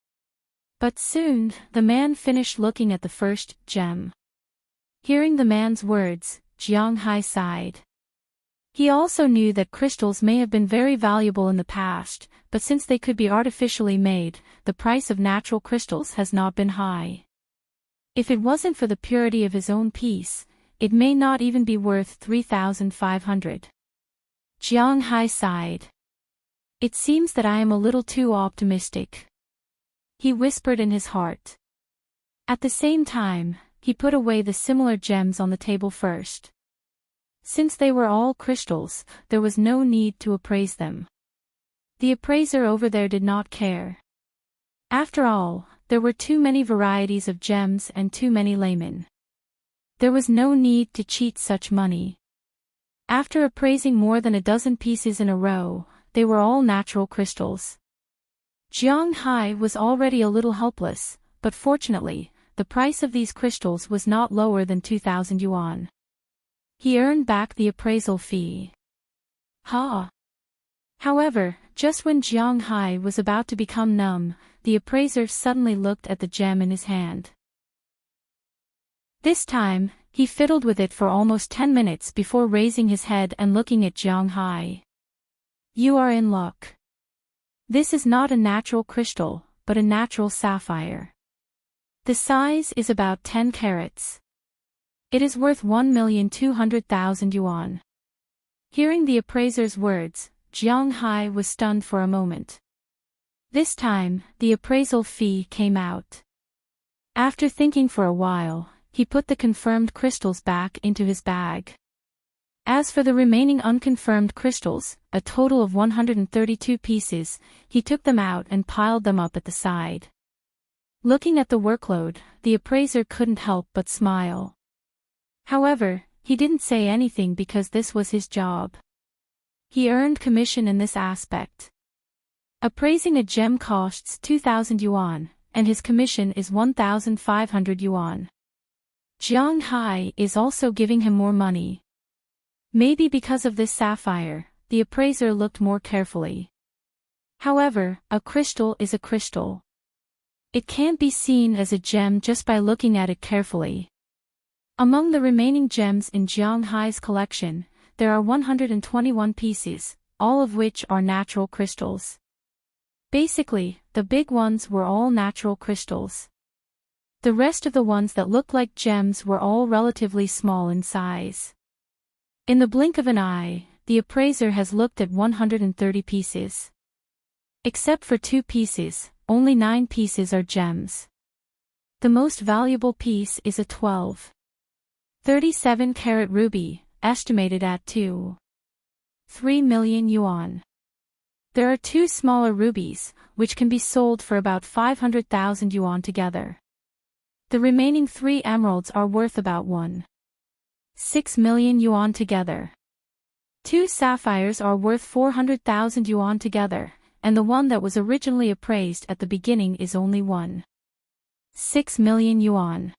A: But soon, the man finished looking at the first gem. Hearing the man's words, Jiang Hai sighed. He also knew that crystals may have been very valuable in the past, but since they could be artificially made, the price of natural crystals has not been high. If it wasn't for the purity of his own piece, it may not even be worth 3,500. Jiang Hai sighed. It seems that I am a little too optimistic. He whispered in his heart. At the same time, he put away the similar gems on the table first. Since they were all crystals, there was no need to appraise them. The appraiser over there did not care. After all, there were too many varieties of gems and too many laymen. There was no need to cheat such money. After appraising more than a dozen pieces in a row, they were all natural crystals. Jiang Hai was already a little helpless, but fortunately, the price of these crystals was not lower than 2,000 yuan. He earned back the appraisal fee. However, just when Jiang Hai was about to become numb, the appraiser suddenly looked at the gem in his hand. This time, he fiddled with it for almost 10 minutes before raising his head and looking at Jiang Hai. You are in luck. This is not a natural crystal, but a natural sapphire. The size is about 10 carats. It is worth 1,200,000 yuan. Hearing the appraiser's words, Jiang Hai was stunned for a moment. This time, the appraisal fee came out. After thinking for a while, he put the confirmed crystals back into his bag. As for the remaining unconfirmed crystals, a total of 132 pieces, he took them out and piled them up at the side. Looking at the workload, the appraiser couldn't help but smile. However, he didn't say anything because this was his job. He earned commission in this aspect. Appraising a gem costs 2,000 yuan, and his commission is 1,500 yuan. Jiang Hai is also giving him more money. Maybe because of this sapphire, the appraiser looked more carefully. However, a crystal is a crystal. It can't be seen as a gem just by looking at it carefully. Among the remaining gems in Jiang Hai's collection, there are 121 pieces, all of which are natural crystals. Basically, the big ones were all natural crystals. The rest of the ones that looked like gems were all relatively small in size. In the blink of an eye, the appraiser has looked at 130 pieces. Except for 2 pieces, only 9 pieces are gems. The most valuable piece is a 37-carat ruby, estimated at 2.3 million yuan. There are 2 smaller rubies, which can be sold for about 500,000 yuan together. The remaining 3 emeralds are worth about 1.6 million yuan together. 2 sapphires are worth 400,000 yuan together, and the one that was originally appraised at the beginning is only 1.6 million yuan.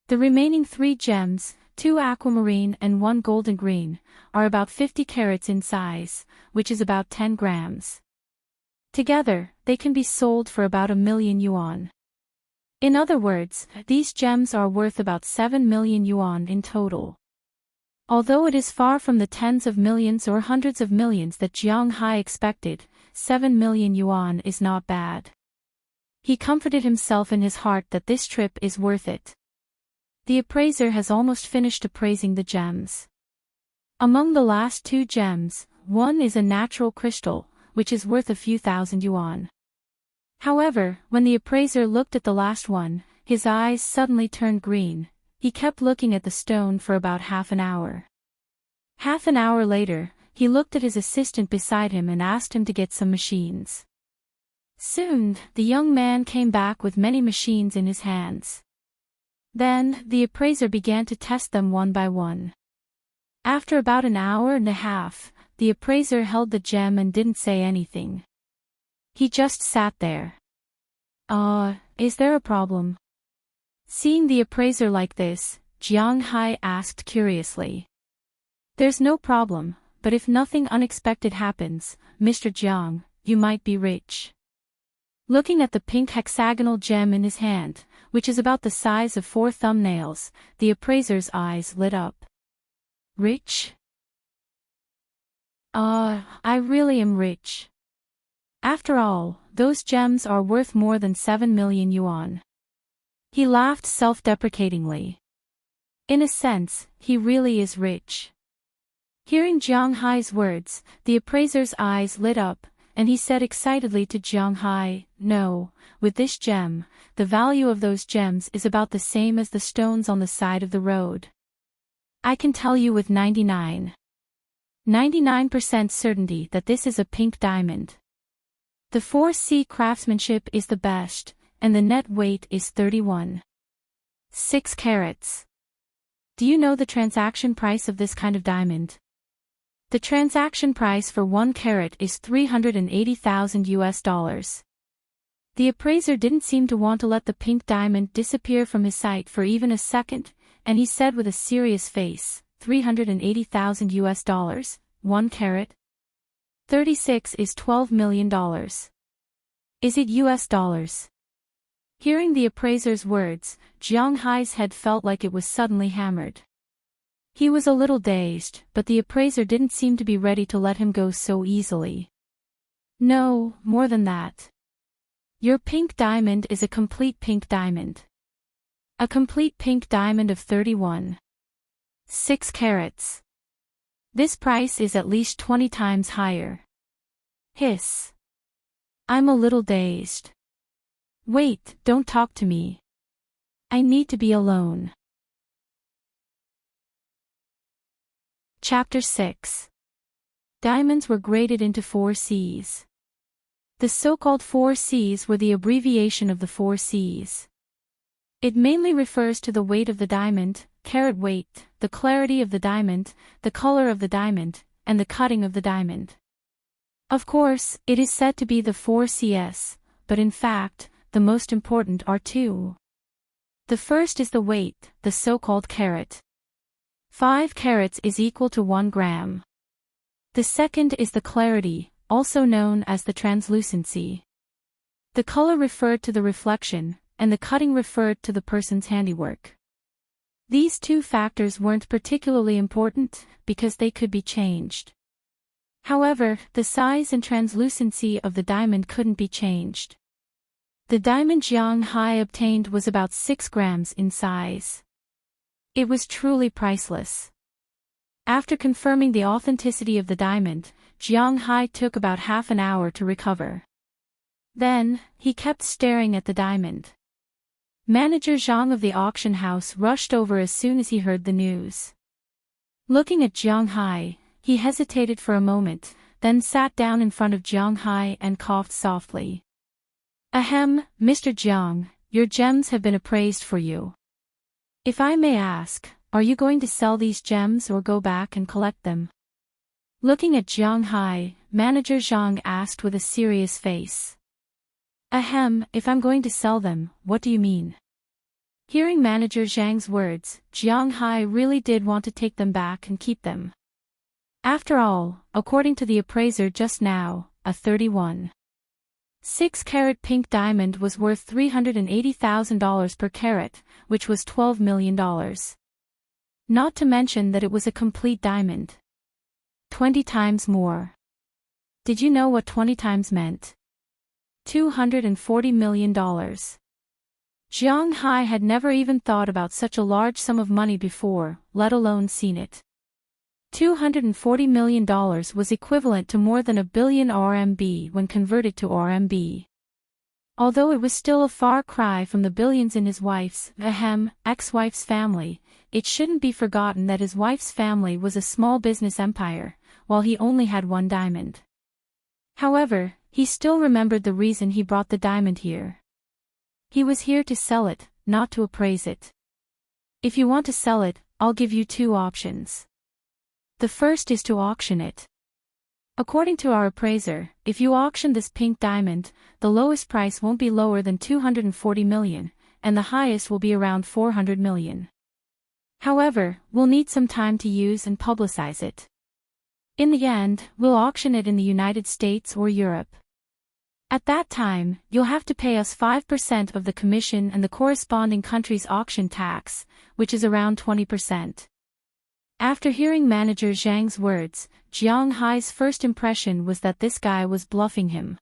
A: The remaining 3 gems, 2 aquamarine and 1 golden green, are about 50 carats in size, which is about 10 grams. Together, they can be sold for about 1 million yuan. In other words, these gems are worth about 7 million yuan in total. Although it is far from the tens of millions or hundreds of millions that Jiang Hai expected, 7 million yuan is not bad. He comforted himself in his heart that this trip is worth it. The appraiser has almost finished appraising the gems. Among the last 2 gems, one is a natural crystal, which is worth a few thousand yuan. However, when the appraiser looked at the last one, his eyes suddenly turned green. He kept looking at the stone for about half an hour. Half an hour later, he looked at his assistant beside him and asked him to get some machines. Soon, the young man came back with many machines in his hands. Then, the appraiser began to test them one by one. After about an hour and a half, the appraiser held the gem and didn't say anything. He just sat there. Is there a problem? Seeing the appraiser like this, Jiang Hai asked curiously. There's no problem, but if nothing unexpected happens, Mr. Jiang, you might be rich. Looking at the pink hexagonal gem in his hand, which is about the size of 4 thumbnails, the appraiser's eyes lit up. Rich? I really am rich. After all, those gems are worth more than 7 million yuan. He laughed self-deprecatingly. In a sense, he really is rich. Hearing Jiang Hai's words, the appraiser's eyes lit up, and he said excitedly to Jiang Hai, "No, with this gem, the value of those gems is about the same as the stones on the side of the road. I can tell you with 99% certainty that this is a pink diamond. The 4C craftsmanship is the best, and the net weight is 31.6 carats. Do you know the transaction price of this kind of diamond? The transaction price for 1 carat is 380,000 US dollars. The appraiser didn't seem to want to let the pink diamond disappear from his sight for even a second, and he said with a serious face, 380,000 US dollars, 1 carat? 36 is $12 million. Is it US dollars? Hearing the appraiser's words, Jiang Hai's head felt like it was suddenly hammered. He was a little dazed, but the appraiser didn't seem to be ready to let him go so easily. No, more than that. Your pink diamond is a complete pink diamond. A complete pink diamond of 31.6 carats. This price is at least 20 times higher. Hiss. I'm a little dazed. Wait, don't talk to me. I need to be alone. Chapter 6. Diamonds were graded into 4 Cs. The so-called 4 Cs were the abbreviation of the 4 Cs. It mainly refers to the weight of the diamond, carat weight, the clarity of the diamond, the color of the diamond, and the cutting of the diamond. Of course, it is said to be the 4 Cs, but in fact, the most important are 2. The first is the weight, the so-called carat. 5 carats is equal to 1 gram. The second is the clarity, also known as the translucency. The color referred to the reflection, and the cutting referred to the person's handiwork. These 2 factors weren't particularly important, because they could be changed. However, the size and translucency of the diamond couldn't be changed. The diamond Jiang Hai obtained was about 6 grams in size. It was truly priceless. After confirming the authenticity of the diamond, Jiang Hai took about half an hour to recover. Then, he kept staring at the diamond. Manager Zhang of the auction house rushed over as soon as he heard the news. Looking at Jiang Hai, he hesitated for a moment, then sat down in front of Jiang Hai and coughed softly. Ahem, Mr. Jiang, your gems have been appraised for you. If I may ask, are you going to sell these gems or go back and collect them? Looking at Jiang Hai, Manager Zhang asked with a serious face. Ahem, if I'm going to sell them, what do you mean? Hearing Manager Zhang's words, Jiang Hai really did want to take them back and keep them. After all, according to the appraiser just now, a 31.6-carat pink diamond was worth $380,000 per carat, which was $12 million. Not to mention that it was a complete diamond. 20 times more. Did you know what 20 times meant? $240 million. Jiang Hai had never even thought about such a large sum of money before, let alone seen it. $240 million was equivalent to more than 1 billion RMB when converted to RMB. Although it was still a far cry from the billions in his ex-wife's family, it shouldn't be forgotten that his wife's family was a small business empire, while he only had one diamond. However, he still remembered the reason he brought the diamond here. He was here to sell it, not to appraise it. If you want to sell it, I'll give you 2 options. The first is to auction it. According to our appraiser, if you auction this pink diamond, the lowest price won't be lower than 240 million, and the highest will be around 400 million. However, we'll need some time to use and publicize it. In the end, we'll auction it in the United States or Europe. At that time, you'll have to pay us 5% of the commission and the corresponding country's auction tax, which is around 20%. After hearing Manager Zhang's words, Jiang Hai's first impression was that this guy was bluffing him.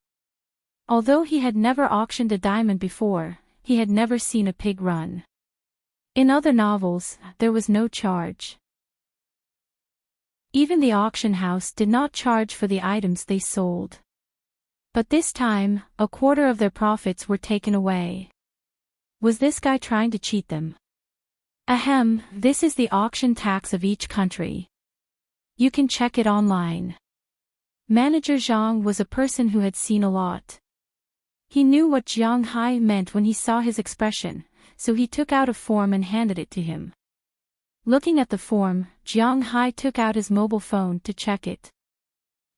A: Although he had never auctioned a diamond before, he had never seen a pig run. In other novels, there was no charge. Even the auction house did not charge for the items they sold. But this time, a quarter of their profits were taken away. Was this guy trying to cheat them? Ahem, this is the auction tax of each country. You can check it online. Manager Zhang was a person who had seen a lot. He knew what Jiang Hai meant when he saw his expression, so he took out a form and handed it to him. Looking at the form, Jiang Hai took out his mobile phone to check it.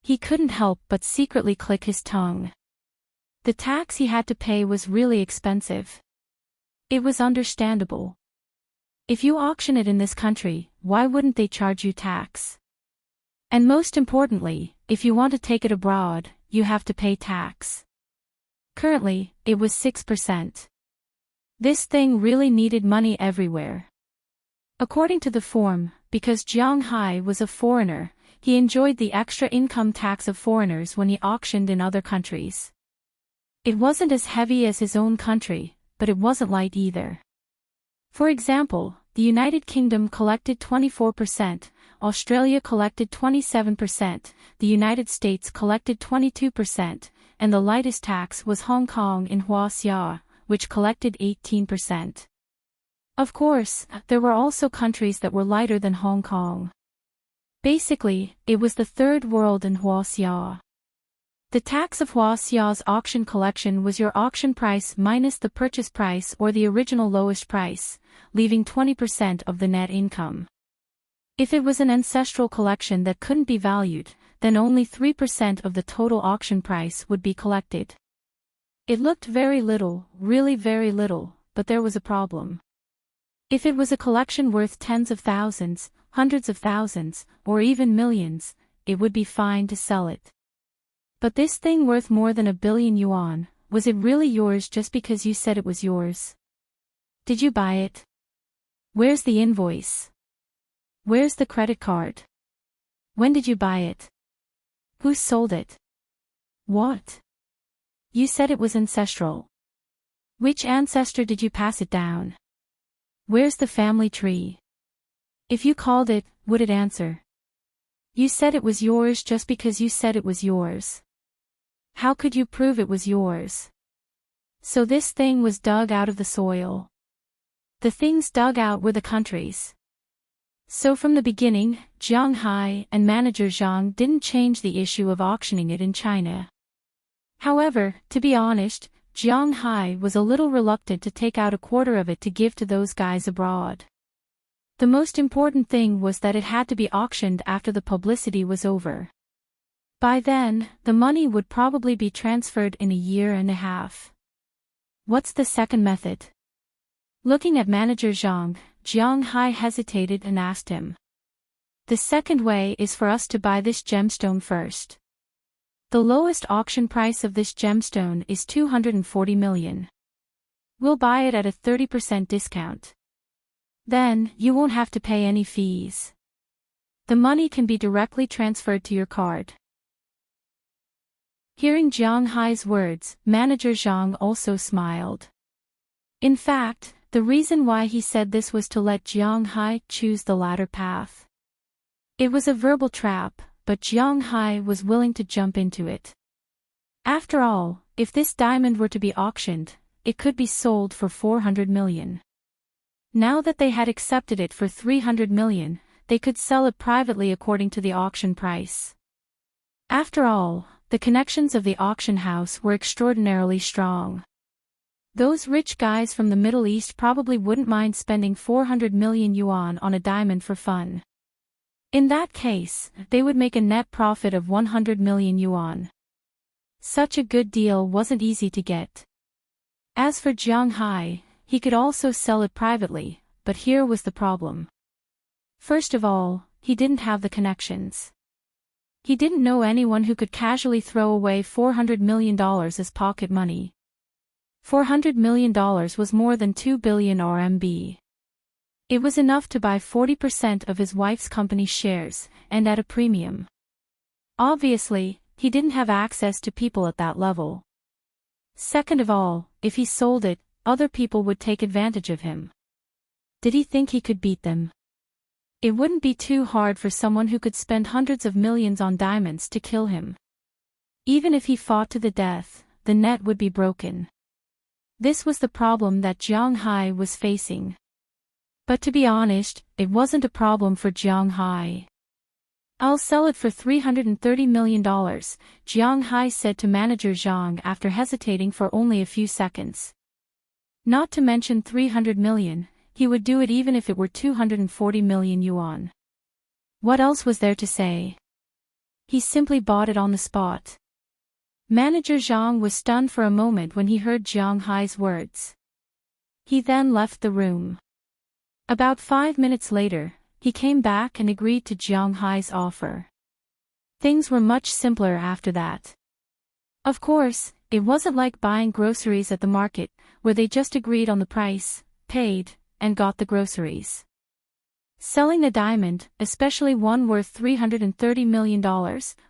A: He couldn't help but secretly click his tongue. The tax he had to pay was really expensive. It was understandable. If you auction it in this country, why wouldn't they charge you tax? And most importantly, if you want to take it abroad, you have to pay tax. Currently, it was 6%. This thing really needed money everywhere. According to the form, because Jiang Hai was a foreigner, he enjoyed the extra income tax of foreigners when he auctioned in other countries. It wasn't as heavy as his own country, but it wasn't light either. For example, the United Kingdom collected 24%, Australia collected 27%, the United States collected 22%, and the lightest tax was Hong Kong in Huaxia, which collected 18%. Of course, there were also countries that were lighter than Hong Kong. Basically, it was the third world in Huaxia. The tax of Huaxia's auction collection was your auction price minus the purchase price or the original lowest price, leaving 20% of the net income. If it was an ancestral collection that couldn't be valued, then only 3% of the total auction price would be collected. It looked very little, really very little, but there was a problem. If it was a collection worth tens of thousands, hundreds of thousands, or even millions, it would be fine to sell it. But this thing worth more than 1 billion yuan, was it really yours just because you said it was yours? Did you buy it? Where's the invoice? Where's the credit card? When did you buy it? Who sold it? What? You said it was ancestral. Which ancestor did you pass it down? Where's the family tree? If you called it, would it answer? You said it was yours just because you said it was yours. How could you prove it was yours? So this thing was dug out of the soil. The things dug out were the countries. So from the beginning, Jiang Hai and manager Zhang didn't change the issue of auctioning it in China. However, to be honest, Jiang Hai was a little reluctant to take out a quarter of it to give to those guys abroad. The most important thing was that it had to be auctioned after the publicity was over. By then, the money would probably be transferred in a year and a half. What's the second method? Looking at manager Zhang, Jiang Hai hesitated and asked him. The second way is for us to buy this gemstone first. The lowest auction price of this gemstone is 240 million. We'll buy it at a 30% discount. Then, you won't have to pay any fees. The money can be directly transferred to your card. Hearing Jiang Hai's words, manager Zhang also smiled. In fact, the reason why he said this was to let Jiang Hai choose the latter path. It was a verbal trap, but Jiang Hai was willing to jump into it. After all, if this diamond were to be auctioned, it could be sold for 400 million. Now that they had accepted it for 300 million, they could sell it privately according to the auction price. After all, the connections of the auction house were extraordinarily strong. Those rich guys from the Middle East probably wouldn't mind spending 400 million yuan on a diamond for fun. In that case, they would make a net profit of 100 million yuan. Such a good deal wasn't easy to get. As for Jiang Hai, he could also sell it privately, but here was the problem. First of all, he didn't have the connections. He didn't know anyone who could casually throw away $400 million as pocket money. $400 million was more than 2 billion RMB. It was enough to buy 40% of his wife's company shares, and at a premium. Obviously, he didn't have access to people at that level. Second of all, if he sold it, other people would take advantage of him. Did he think he could beat them? It wouldn't be too hard for someone who could spend hundreds of millions on diamonds to kill him. Even if he fought to the death, the net would be broken. This was the problem that Jiang Hai was facing. But to be honest, it wasn't a problem for Jiang Hai. I'll sell it for $330 million, Jiang Hai said to manager Zhang after hesitating for only a few seconds. Not to mention 300 million, he would do it even if it were 240 million yuan. What else was there to say? He simply bought it on the spot. Manager Zhang was stunned for a moment when he heard Jiang Hai's words. He then left the room. About 5 minutes later, he came back and agreed to Jiang Hai's offer. Things were much simpler after that. Of course, it wasn't like buying groceries at the market, where they just agreed on the price, paid, and got the groceries. Selling a diamond, especially one worth $330 million,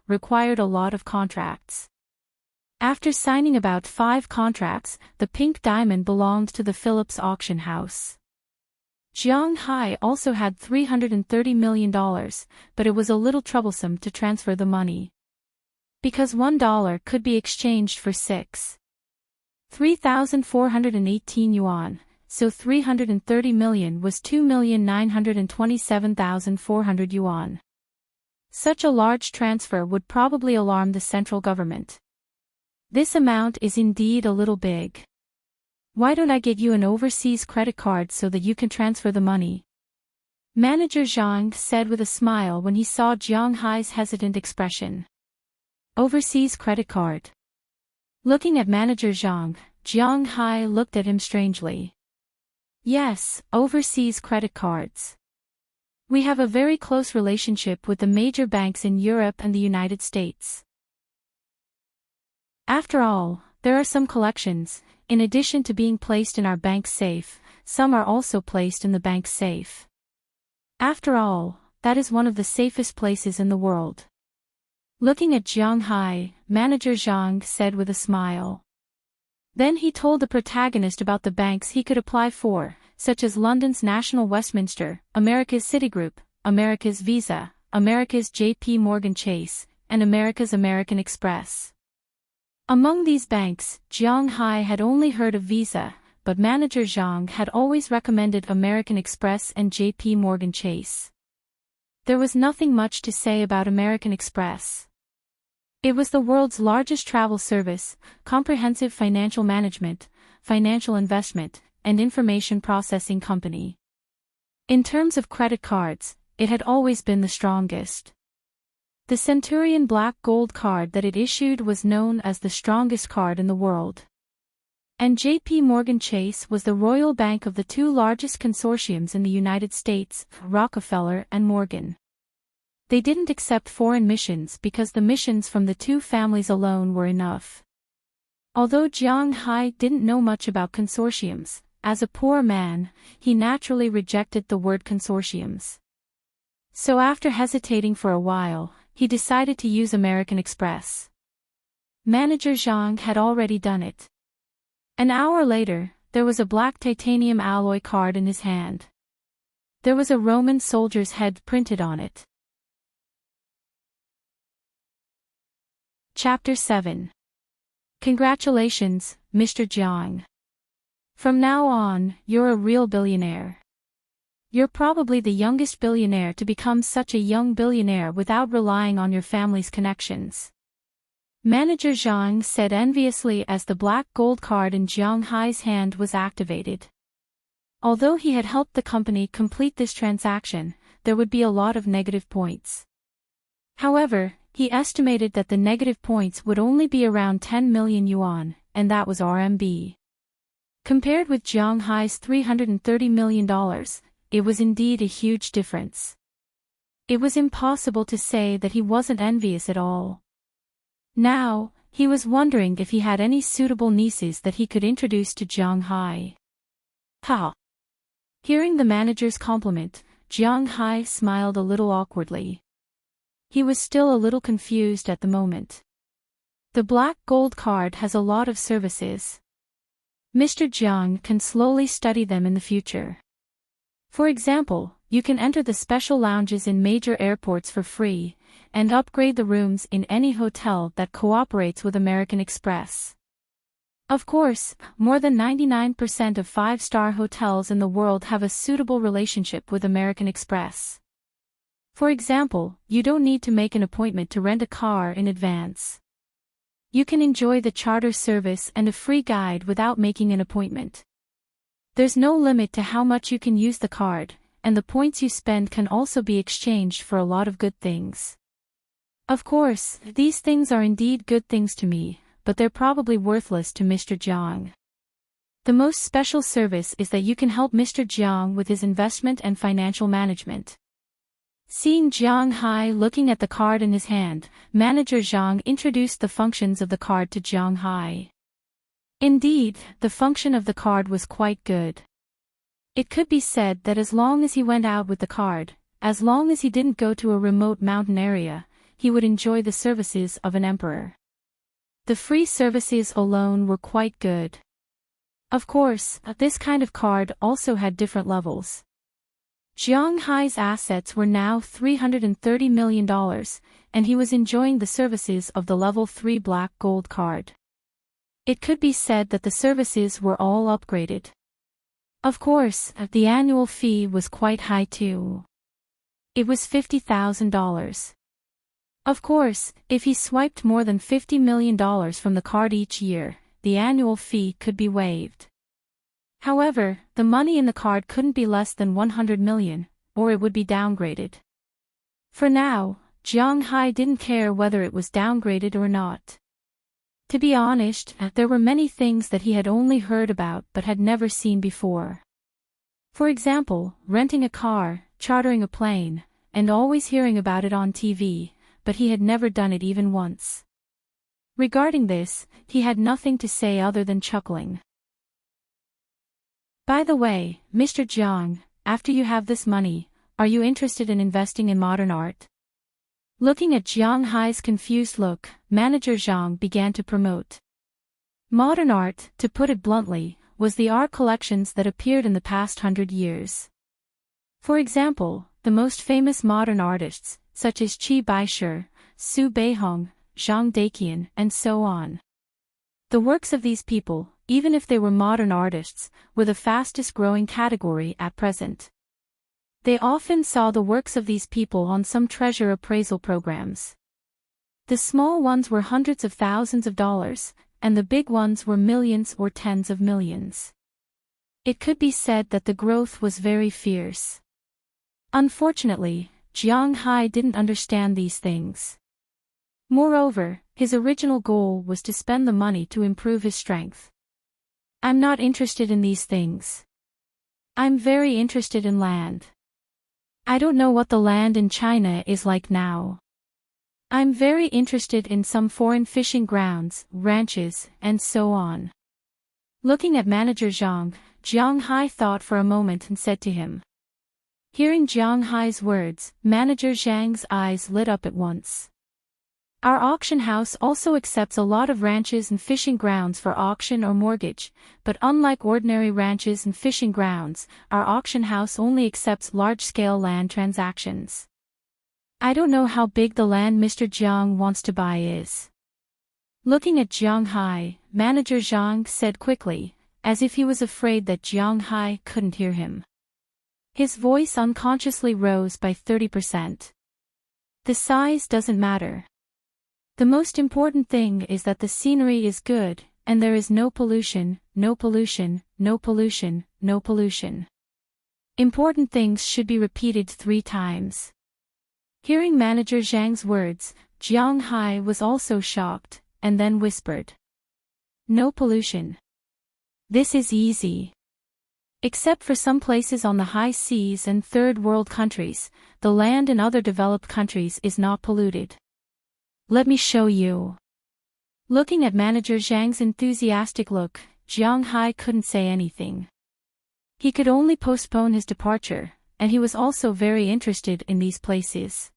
A: required a lot of contracts. After signing about 5 contracts, the pink diamond belonged to the Phillips auction house. Jiang Hai also had $330 million, but it was a little troublesome to transfer the money. Because $1 could be exchanged for 3,418 yuan, so 330 million was 2,927,400 yuan. Such a large transfer would probably alarm the central government. This amount is indeed a little big. Why don't I get you an overseas credit card so that you can transfer the money? Manager Zhang said with a smile when he saw Jiang Hai's hesitant expression. Overseas credit card. Looking at manager Zhang, Jiang Hai looked at him strangely. Yes, overseas credit cards. We have a very close relationship with the major banks in Europe and the United States. After all, there are some collections, in addition to being placed in our bank safe, some are also placed in the bank safe. After all, that is one of the safest places in the world. Looking at Jiang Hai, Manager Zhang said with a smile. Then he told the protagonist about the banks he could apply for, such as London's National Westminster, America's Citigroup, America's Visa, America's JP Morgan Chase, and America's American Express. Among these banks, Jiang Hai had only heard of Visa, but Manager Zhang had always recommended American Express and JP Morgan Chase. There was nothing much to say about American Express. It was the world's largest travel service, comprehensive financial management, financial investment, and information processing company. In terms of credit cards, it had always been the strongest. The Centurion Black Gold card that it issued was known as the strongest card in the world. And JP Morgan Chase was the royal bank of the two largest consortiums in the United States, Rockefeller and Morgan. They didn't accept foreign missions because the missions from the two families alone were enough. Although Jiang Hai didn't know much about consortiums, as a poor man, he naturally rejected the word consortiums. So after hesitating for a while, he decided to use American Express. Manager Zhang had already done it. An hour later, there was a black titanium alloy card in his hand. There was a Roman soldier's head printed on it. Chapter 7. Congratulations, Mr. Jiang. From now on, you're a real billionaire. You're probably the youngest billionaire to become such a young billionaire without relying on your family's connections. Manager Zhang said enviously as the black gold card in Jiang Hai's hand was activated. Although he had helped the company complete this transaction, there would be a lot of negative points. However, he estimated that the negative points would only be around 10 million yuan, and that was RMB. Compared with Jiang Hai's $330 million, it was indeed a huge difference. It was impossible to say that he wasn't envious at all. Now, he was wondering if he had any suitable nieces that he could introduce to Jiang Hai. Ha! Hearing the manager's compliment, Jiang Hai smiled a little awkwardly. He was still a little confused at the moment. The black gold card has a lot of services. Mr. Jiang can slowly study them in the future. For example, you can enter the special lounges in major airports for free, and upgrade the rooms in any hotel that cooperates with American Express. Of course, more than 99% of five-star hotels in the world have a suitable relationship with American Express. For example, you don't need to make an appointment to rent a car in advance. You can enjoy the charter service and a free guide without making an appointment. There's no limit to how much you can use the card, and the points you spend can also be exchanged for a lot of good things. Of course, these things are indeed good things to me, but they're probably worthless to Mr. Jiang. The most special service is that you can help Mr. Jiang with his investment and financial management. Seeing Jiang Hai looking at the card in his hand, Manager Zhang introduced the functions of the card to Jiang Hai. Indeed, the function of the card was quite good. It could be said that as long as he went out with the card, as long as he didn't go to a remote mountain area, he would enjoy the services of an emperor. The free services alone were quite good. Of course, this kind of card also had different levels. Jiang Hai's assets were now $330 million, and he was enjoying the services of the level 3 black gold card. It could be said that the services were all upgraded. Of course, the annual fee was quite high too. It was $50,000. Of course, if he swiped more than $50 million from the card each year, the annual fee could be waived. However, the money in the card couldn't be less than 100 million, or it would be downgraded. For now, Jiang Hai didn't care whether it was downgraded or not. To be honest, there were many things that he had only heard about but had never seen before. For example, renting a car, chartering a plane, and always hearing about it on TV, but he had never done it even once. Regarding this, he had nothing to say other than chuckling. By the way, Mr. Jiang, after you have this money, are you interested in investing in modern art? Looking at Jiang Hai's confused look, manager Zhang began to promote. Modern art, to put it bluntly, was the art collections that appeared in the past 100 years. For example, the most famous modern artists, such as Qi Baishi, Su Beihong, Zhang Daqian, and so on. The works of these people, even if they were modern artists, were the fastest growing category at present. They often saw the works of these people on some treasure appraisal programs. The small ones were hundreds of thousands of dollars, and the big ones were millions or tens of millions. It could be said that the growth was very fierce. Unfortunately, Jiang Hai didn't understand these things. Moreover, his original goal was to spend the money to improve his strength. I'm not interested in these things. I'm very interested in land. I don't know what the land in China is like now. I'm very interested in some foreign fishing grounds, ranches, and so on. Looking at manager Zhang, Jiang Hai thought for a moment and said to him. Hearing Jiang Hai's words, manager Zhang's eyes lit up at once. Our auction house also accepts a lot of ranches and fishing grounds for auction or mortgage, but unlike ordinary ranches and fishing grounds, our auction house only accepts large-scale land transactions. I don't know how big the land Mr. Jiang wants to buy is. Looking at Jiang Hai, manager Zhang said quickly, as if he was afraid that Jiang Hai couldn't hear him. His voice unconsciously rose by 30%. The size doesn't matter. The most important thing is that the scenery is good, and there is no pollution, no pollution, no pollution, no pollution. Important things should be repeated 3 times. Hearing manager Zhang's words, Jiang Hai was also shocked, and then whispered. No pollution. This is easy. Except for some places on the high seas and third world countries, the land in other developed countries is not polluted. Let me show you. Looking at manager Zhang's enthusiastic look, Jiang Hai couldn't say anything. He could only postpone his departure, and he was also very interested in these places.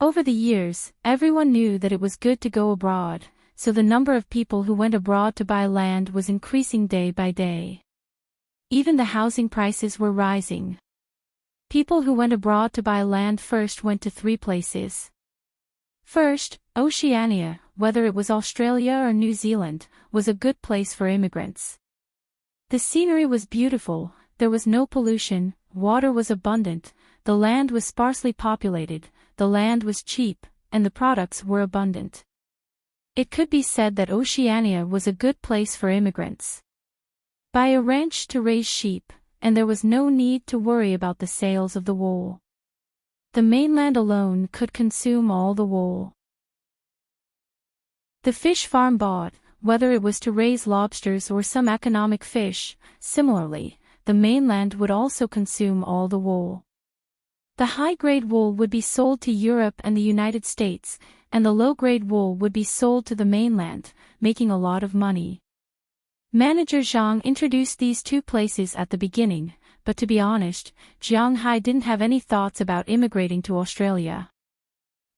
A: Over the years, everyone knew that it was good to go abroad, so the number of people who went abroad to buy land was increasing day by day. Even the housing prices were rising. People who went abroad to buy land first went to 3 places. First, Oceania, whether it was Australia or New Zealand, was a good place for immigrants. The scenery was beautiful, there was no pollution, water was abundant, the land was sparsely populated, the land was cheap, and the products were abundant. It could be said that Oceania was a good place for immigrants. Buy a ranch to raise sheep, and there was no need to worry about the sales of the wool. The mainland alone could consume all the wool. The fish farm bought, whether it was to raise lobsters or some economic fish, similarly, the mainland would also consume all the wool. The high-grade wool would be sold to Europe and the United States, and the low-grade wool would be sold to the mainland, making a lot of money. Manager Zhang introduced these 2 places at the beginning, but to be honest, Jiang Hai didn't have any thoughts about immigrating to Australia.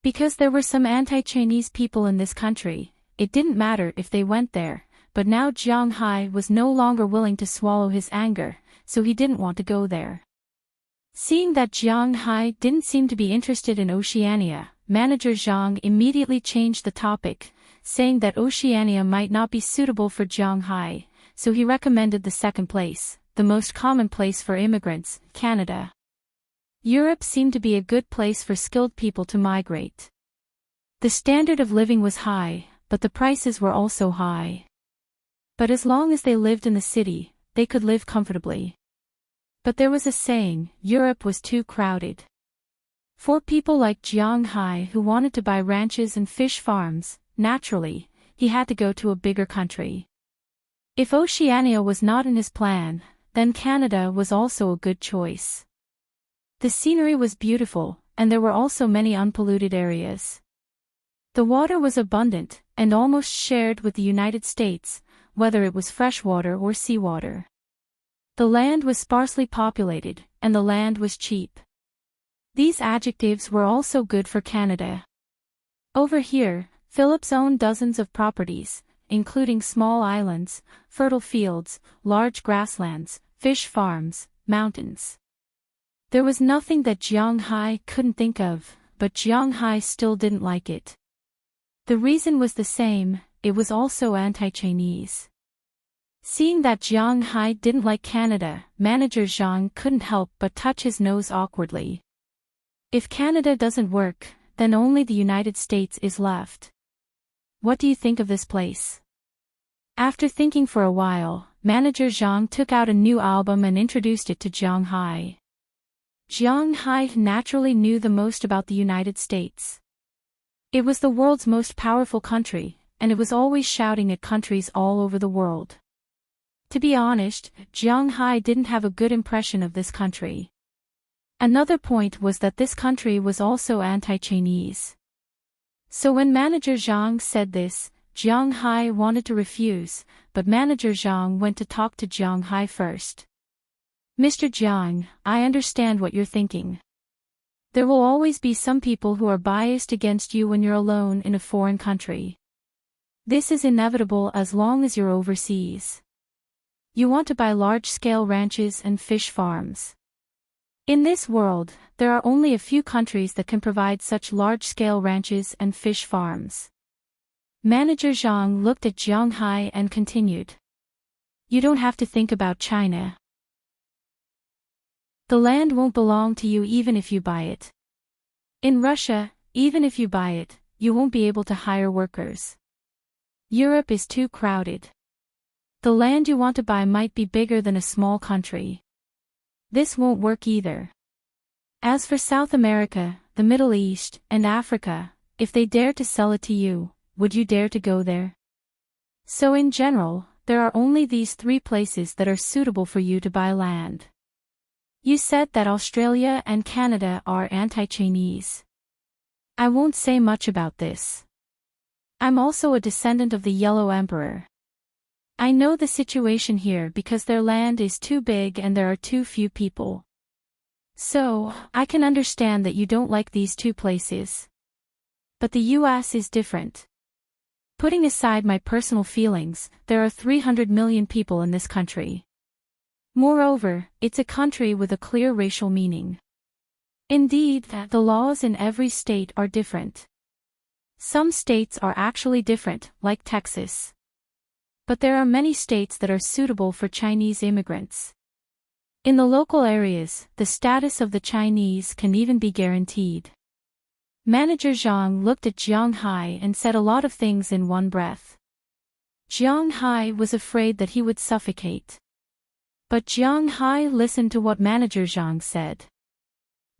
A: Because there were some anti-Chinese people in this country, it didn't matter if they went there, but now Jiang Hai was no longer willing to swallow his anger, so he didn't want to go there. Seeing that Jiang Hai didn't seem to be interested in Oceania, manager Zhang immediately changed the topic, saying that Oceania might not be suitable for Jiang Hai, so he recommended the second place, the most common place for immigrants, Canada. Europe seemed to be a good place for skilled people to migrate. The standard of living was high, but the prices were also high. But as long as they lived in the city, they could live comfortably. But there was a saying, Europe was too crowded. For people like Jiang Hai who wanted to buy ranches and fish farms, naturally, he had to go to a bigger country. If Oceania was not in his plan, then Canada was also a good choice. The scenery was beautiful, and there were also many unpolluted areas. The water was abundant, and almost shared with the United States, whether it was freshwater or seawater. The land was sparsely populated, and the land was cheap. These adjectives were also good for Canada. Over here, Phillips owned dozens of properties, including small islands, fertile fields, large grasslands, fish farms, mountains. There was nothing that Jiang Hai couldn't think of, but Jiang Hai still didn't like it. The reason was the same, it was also anti-Chinese. Seeing that Jiang Hai didn't like Canada, Manager Zhang couldn't help but touch his nose awkwardly. If Canada doesn't work, then only the United States is left. What do you think of this place? After thinking for a while, Manager Zhang took out a new album and introduced it to Jiang Hai. Jiang Hai naturally knew the most about the United States. It was the world's most powerful country, and it was always shouting at countries all over the world. To be honest, Jiang Hai didn't have a good impression of this country. Another point was that this country was also anti-Chinese. So when Manager Zhang said this, Jiang Hai wanted to refuse, but Manager Zhang went to talk to Jiang Hai first. Mr. Jiang, I understand what you're thinking. There will always be some people who are biased against you when you're alone in a foreign country. This is inevitable as long as you're overseas. You want to buy large-scale ranches and fish farms. In this world, there are only a few countries that can provide such large-scale ranches and fish farms. Manager Zhang looked at Jiang Hai and continued. You don't have to think about China. The land won't belong to you even if you buy it. In Russia, even if you buy it, you won't be able to hire workers. Europe is too crowded. The land you want to buy might be bigger than a small country. This won't work either. As for South America, the Middle East, and Africa, if they dare to sell it to you, would you dare to go there? So in general, there are only these three places that are suitable for you to buy land. You said that Australia and Canada are anti-Chinese. I won't say much about this. I'm also a descendant of the Yellow Emperor. I know the situation here because their land is too big and there are too few people. So, I can understand that you don't like these two places. But the US is different. Putting aside my personal feelings, there are 300 million people in this country. Moreover, it's a country with a clear racial meaning. Indeed, the laws in every state are different. Some states are actually different, like Texas. But there are many states that are suitable for Chinese immigrants. In the local areas, the status of the Chinese can even be guaranteed. Manager Zhang looked at Jiang Hai and said a lot of things in one breath. Jiang Hai was afraid that he would suffocate. But Jiang Hai listened to what Manager Zhang said.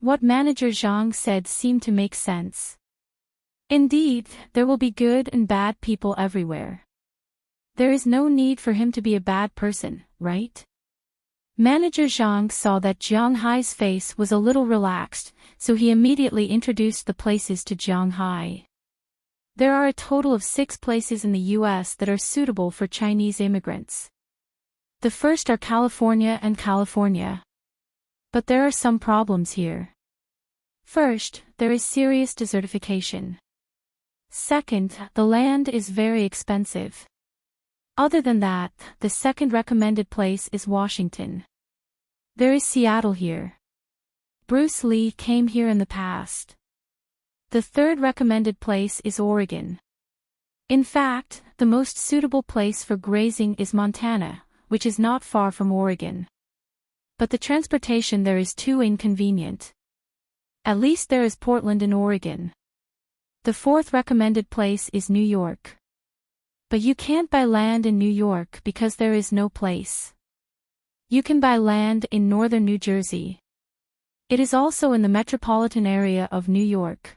A: What Manager Zhang said seemed to make sense. Indeed, there will be good and bad people everywhere. There is no need for him to be a bad person, right? Manager Zhang saw that Jiang Hai's face was a little relaxed, so he immediately introduced the places to Jiang Hai. There are a total of 6 places in the US that are suitable for Chinese immigrants. The first are California and California. But there are some problems here. First, there is serious desertification. Second, the land is very expensive. Other than that, the second recommended place is Washington. There is Seattle here. Bruce Lee came here in the past. The third recommended place is Oregon. In fact, the most suitable place for grazing is Montana, which is not far from Oregon. But the transportation there is too inconvenient. At least there is Portland in Oregon. The fourth recommended place is New York. But you can't buy land in New York because there is no place. You can buy land in northern New Jersey. It is also in the metropolitan area of New York.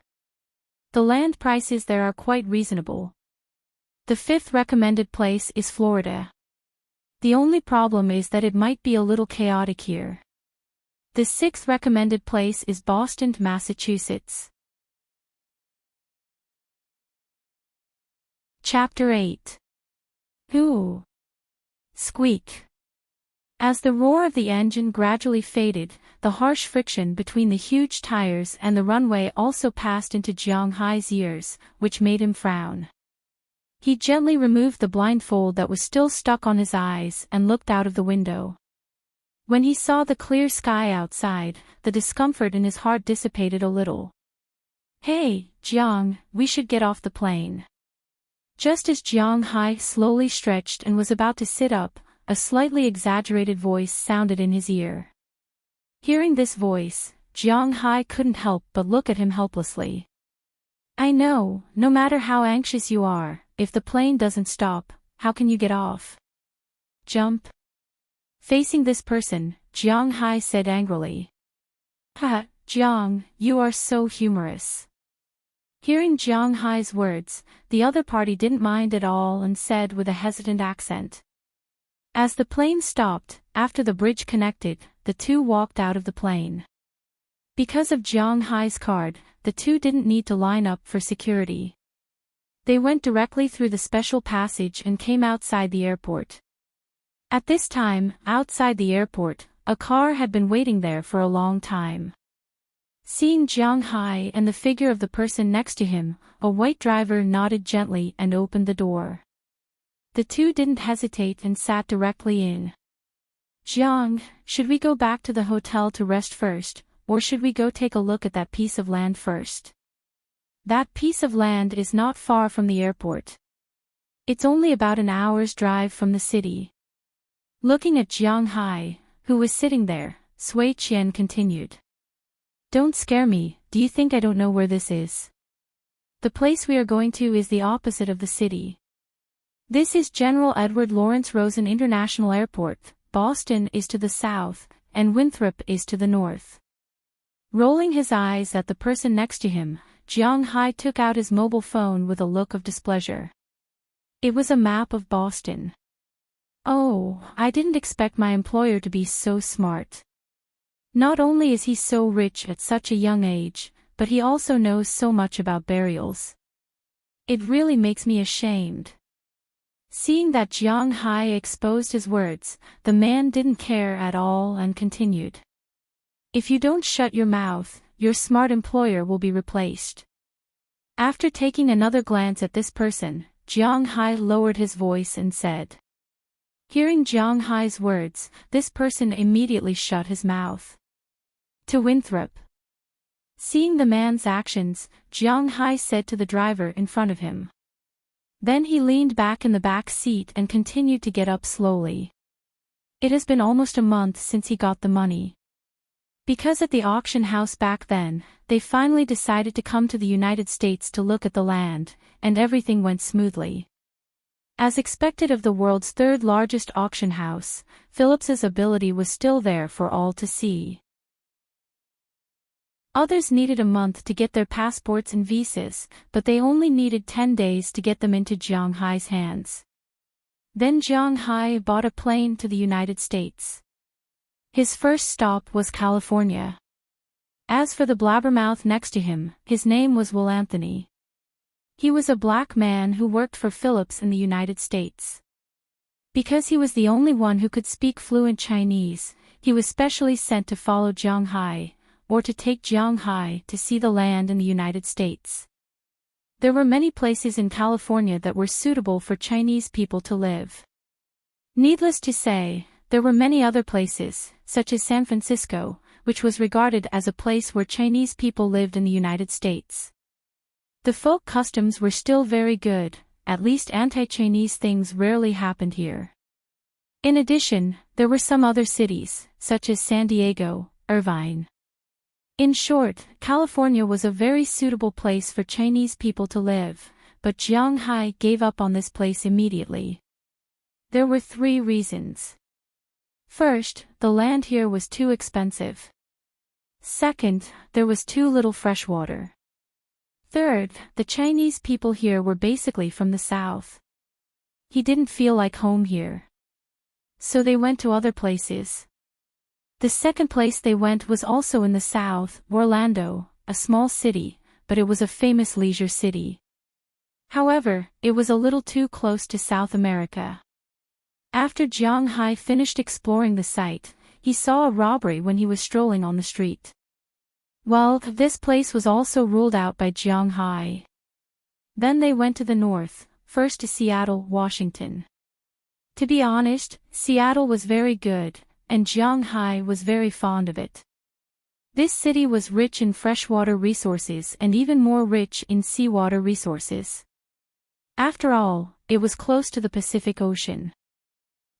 A: The land prices there are quite reasonable. The fifth recommended place is Florida. The only problem is that it might be a little chaotic here. The sixth recommended place is Boston, Massachusetts. Chapter 8. Ooh. Squeak. As the roar of the engine gradually faded, the harsh friction between the huge tires and the runway also passed into Jiang Hai's ears, which made him frown. He gently removed the blindfold that was still stuck on his eyes and looked out of the window. When he saw the clear sky outside, the discomfort in his heart dissipated a little. "Hey, Jiang, we should get off the plane." Just as Jiang Hai slowly stretched and was about to sit up, a slightly exaggerated voice sounded in his ear. Hearing this voice, Jiang Hai couldn't help but look at him helplessly. "I know, no matter how anxious you are, if the plane doesn't stop, how can you get off? Jump." Facing this person, Jiang Hai said angrily. "Ha, Jiang, you are so humorous." Hearing Jiang Hai's words, the other party didn't mind at all and said with a hesitant accent. As the plane stopped, after the bridge connected, the two walked out of the plane. Because of Jiang Hai's card, the two didn't need to line up for security. They went directly through the special passage and came outside the airport. At this time, outside the airport, a car had been waiting there for a long time. Seeing Jiang Hai and the figure of the person next to him, a white driver nodded gently and opened the door. The two didn't hesitate and sat directly in. "Jiang, should we go back to the hotel to rest first, or should we go take a look at that piece of land first?" "That piece of land is not far from the airport. It's only about an hour's drive from the city." Looking at Jiang Hai, who was sitting there, Sui Qian continued. "Don't scare me, do you think I don't know where this is? The place we are going to is the opposite of the city. This is General Edward Lawrence Rosen International Airport, Boston is to the south, and Winthrop is to the north." Rolling his eyes at the person next to him, Jiang Hai took out his mobile phone with a look of displeasure. It was a map of Boston. "Oh, I didn't expect my employer to be so smart. Not only is he so rich at such a young age, but he also knows so much about burials. It really makes me ashamed." Seeing that Jiang Hai exposed his words, the man didn't care at all and continued. "If you don't shut your mouth, your smart employer will be replaced." After taking another glance at this person, Jiang Hai lowered his voice and said. Hearing Jiang Hai's words, this person immediately shut his mouth. "To Winthrop." Seeing the man's actions, Jiang Hai said to the driver in front of him. Then he leaned back in the back seat and continued to get up slowly. It has been almost a month since he got the money. Because at the auction house back then, they finally decided to come to the United States to look at the land, and everything went smoothly. As expected of the world's third largest auction house, Phillips's ability was still there for all to see. Others needed a month to get their passports and visas, but they only needed 10 days to get them into Jiang Hai's hands. Then Jiang Hai bought a plane to the United States. His first stop was California. As for the blabbermouth next to him, his name was Will Anthony. He was a black man who worked for Phillips in the United States. Because he was the only one who could speak fluent Chinese, he was specially sent to follow Jiang Hai, or to take Jiang Hai to see the land in the United States. There were many places in California that were suitable for Chinese people to live. Needless to say, there were many other places, such as San Francisco, which was regarded as a place where Chinese people lived in the United States. The folk customs were still very good, at least anti-Chinese things rarely happened here. In addition, there were some other cities, such as San Diego, Irvine. In short, California was a very suitable place for Chinese people to live, but Jiang Hai gave up on this place immediately. There were 3 reasons. First, the land here was too expensive. Second, there was too little fresh water. Third, the Chinese people here were basically from the south. He didn't feel like home here. So they went to other places. The second place they went was also in the south, Orlando, a small city, but it was a famous leisure city. However, it was a little too close to South America. After Jiang Hai finished exploring the site, he saw a robbery when he was strolling on the street. Well, this place was also ruled out by Jiang Hai. Then they went to the north, first to Seattle, Washington. To be honest, Seattle was very good, and Jiang Hai was very fond of it. This city was rich in freshwater resources and even more rich in seawater resources. After all, it was close to the Pacific Ocean.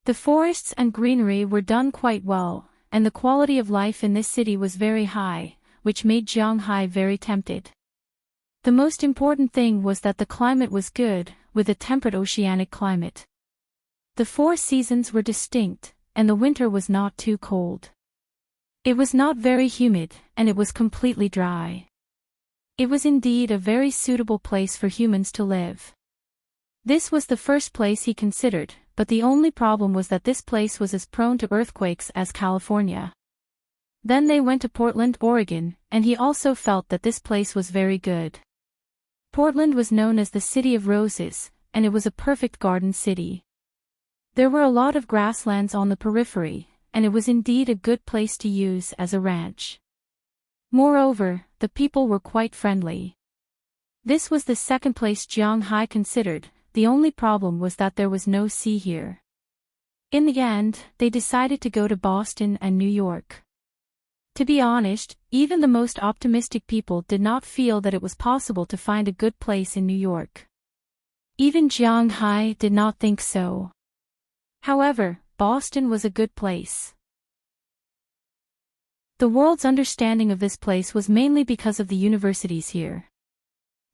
A: The forests and greenery were done quite well, and the quality of life in this city was very high, which made Jiang Hai very tempted. The most important thing was that the climate was good, with a temperate oceanic climate. The 4 seasons were distinct, and the winter was not too cold. It was not very humid, and it was completely dry. It was indeed a very suitable place for humans to live. This was the first place he considered, but the only problem was that this place was as prone to earthquakes as California. Then they went to Portland, Oregon, and he also felt that this place was very good. Portland was known as the City of Roses, and it was a perfect garden city. There were a lot of grasslands on the periphery, and it was indeed a good place to use as a ranch. Moreover, the people were quite friendly. This was the second place Jiang Hai considered. The only problem was that there was no sea here. In the end, they decided to go to Boston and New York. To be honest, even the most optimistic people did not feel that it was possible to find a good place in New York. Even Jiang Hai did not think so. However, Boston was a good place. The world's understanding of this place was mainly because of the universities here.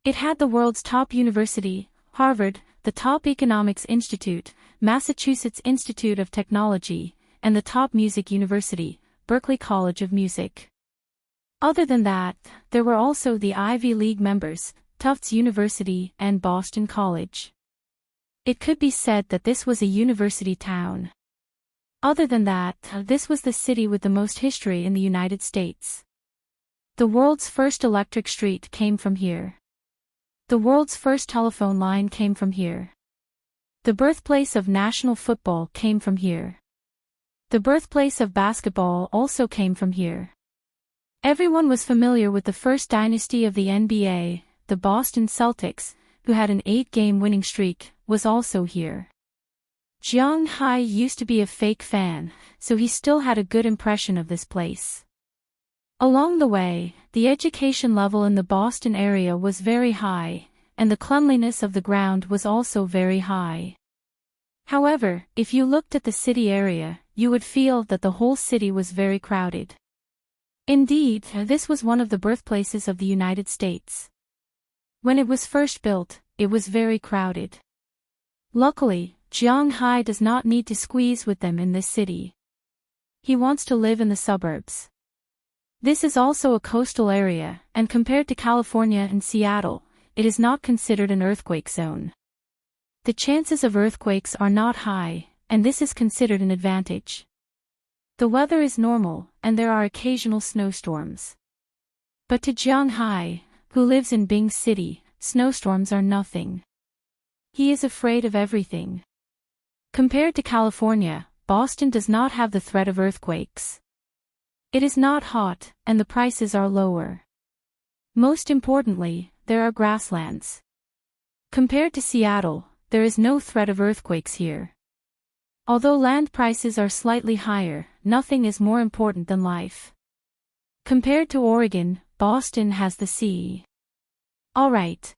A: It had the world's top university, Harvard, the top economics institute, Massachusetts Institute of Technology, and the top music university, Berklee College of Music. Other than that, there were also the Ivy League members, Tufts University and Boston College. It could be said that this was a university town. Other than that, this was the city with the most history in the United States. The world's first electric street came from here. The world's first telephone line came from here. The birthplace of national football came from here. The birthplace of basketball also came from here. Everyone was familiar with the first dynasty of the NBA, the Boston Celtics, who had an 8-game winning streak, was also here. Jiang Hai used to be a fake fan, so he still had a good impression of this place. Along the way, the education level in the Boston area was very high, and the cleanliness of the ground was also very high. However, if you looked at the city area, you would feel that the whole city was very crowded. Indeed, this was one of the birthplaces of the United States. When it was first built, it was very crowded. Luckily, Jiang Hai does not need to squeeze with them in this city. He wants to live in the suburbs. This is also a coastal area, and compared to California and Seattle, it is not considered an earthquake zone. The chances of earthquakes are not high, and this is considered an advantage. The weather is normal, and there are occasional snowstorms. But to Jiang Hai, who lives in Bing City, snowstorms are nothing. He is afraid of everything. Compared to California, Boston does not have the threat of earthquakes. It is not hot, and the prices are lower. Most importantly, there are grasslands. Compared to Seattle, there is no threat of earthquakes here. Although land prices are slightly higher, nothing is more important than life. Compared to Oregon, Boston has the sea. Alright.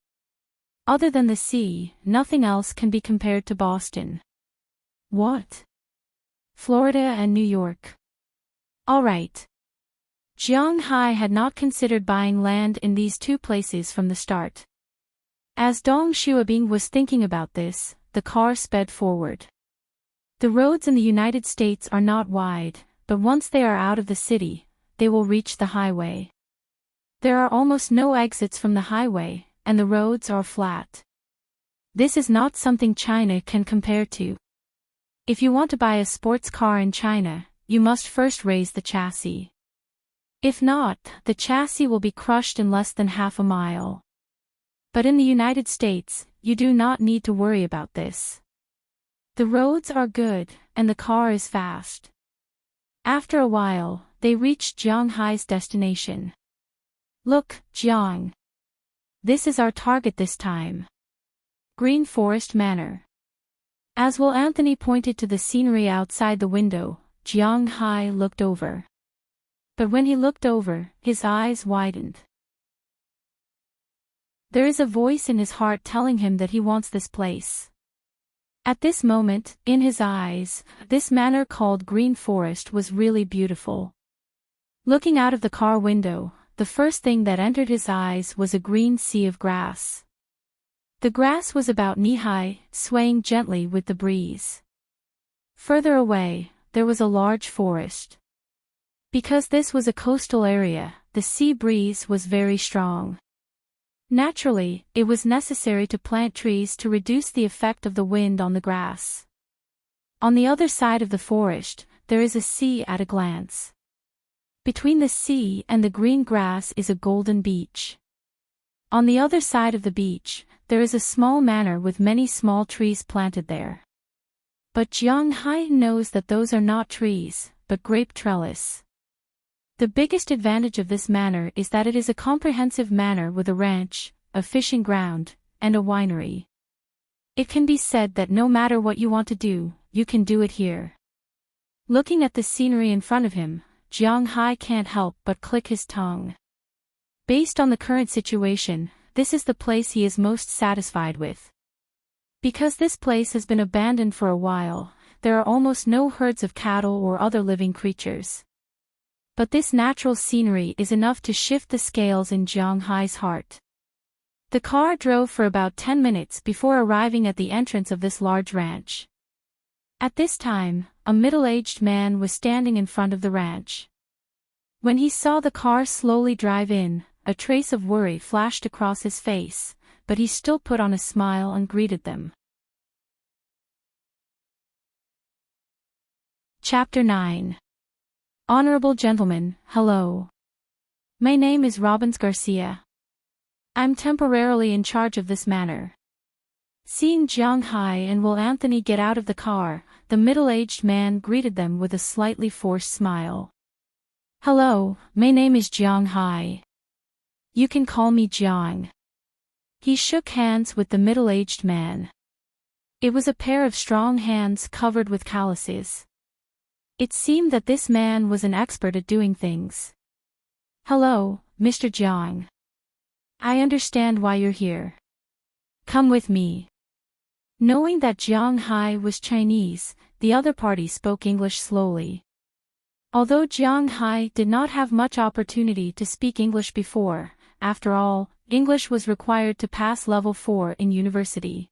A: Other than the sea, nothing else can be compared to Boston. What? Florida and New York. Alright. Jiang Hai had not considered buying land in these two places from the start. As Dong Xiaobing was thinking about this, the car sped forward. The roads in the United States are not wide, but once they are out of the city, they will reach the highway. There are almost no exits from the highway, and the roads are flat. This is not something China can compare to. If you want to buy a sports car in China, you must first raise the chassis. If not, the chassis will be crushed in less than half a mile. But in the United States, you do not need to worry about this. The roads are good, and the car is fast. After a while, they reached Jiang Hai's destination. "Look, Jiang. This is our target this time. Green Forest Manor." As Will Anthony pointed to the scenery outside the window, Jiang Hai looked over. But when he looked over, his eyes widened. There is a voice in his heart telling him that he wants this place. At this moment, in his eyes, this manor called Green Forest was really beautiful. Looking out of the car window, the first thing that entered his eyes was a green sea of grass. The grass was about knee-high, swaying gently with the breeze. Further away, there was a large forest. Because this was a coastal area, the sea breeze was very strong. Naturally, it was necessary to plant trees to reduce the effect of the wind on the grass. On the other side of the forest, there is a sea at a glance. Between the sea and the green grass is a golden beach. On the other side of the beach, there is a small manor with many small trees planted there. But Jiang Hai knows that those are not trees, but grape trellis. The biggest advantage of this manor is that it is a comprehensive manor with a ranch, a fishing ground, and a winery. It can be said that no matter what you want to do, you can do it here. Looking at the scenery in front of him, Jiang Hai can't help but click his tongue. Based on the current situation, this is the place he is most satisfied with. Because this place has been abandoned for a while, there are almost no herds of cattle or other living creatures. But this natural scenery is enough to shift the scales in Jiang Hai's heart. The car drove for about 10 minutes before arriving at the entrance of this large ranch. At this time, a middle-aged man was standing in front of the ranch. When he saw the car slowly drive in, a trace of worry flashed across his face, but he still put on a smile and greeted them. Chapter 9. Honorable gentlemen, hello. My name is Robbins Garcia. I'm temporarily in charge of this manor. Seeing Jiang Hai and Will Anthony get out of the car, the middle-aged man greeted them with a slightly forced smile. Hello, my name is Jiang Hai. You can call me Jiang. He shook hands with the middle-aged man. It was a pair of strong hands covered with calluses. It seemed that this man was an expert at doing things. Hello, Mr. Jiang. I understand why you're here. Come with me. Knowing that Jiang Hai was Chinese, the other party spoke English slowly. Although Jiang Hai did not have much opportunity to speak English before, after all, English was required to pass level 4 in university.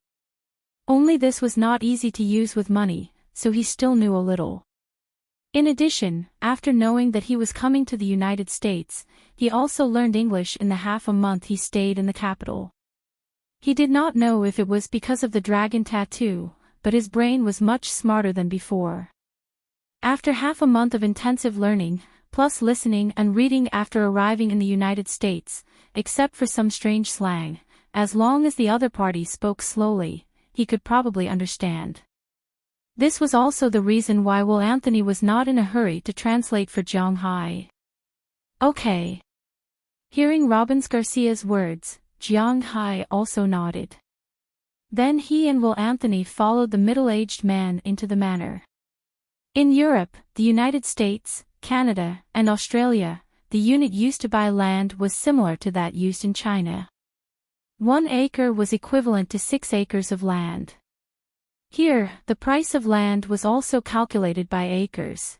A: Only this was not easy to use with money, so he still knew a little. In addition, after knowing that he was coming to the United States, he also learned English in the half a month he stayed in the capital. He did not know if it was because of the dragon tattoo, but his brain was much smarter than before. After half a month of intensive learning, plus listening and reading after arriving in the United States, except for some strange slang, as long as the other party spoke slowly, he could probably understand. This was also the reason why Will Anthony was not in a hurry to translate for Jiang Hai. Okay. Hearing Robbins Garcia's words, Jiang Hai also nodded. Then he and Will Anthony followed the middle-aged man into the manor. In Europe, the United States, Canada, and Australia, the unit used to buy land was similar to that used in China. 1 acre was equivalent to 6 acres of land. Here, the price of land was also calculated by acres.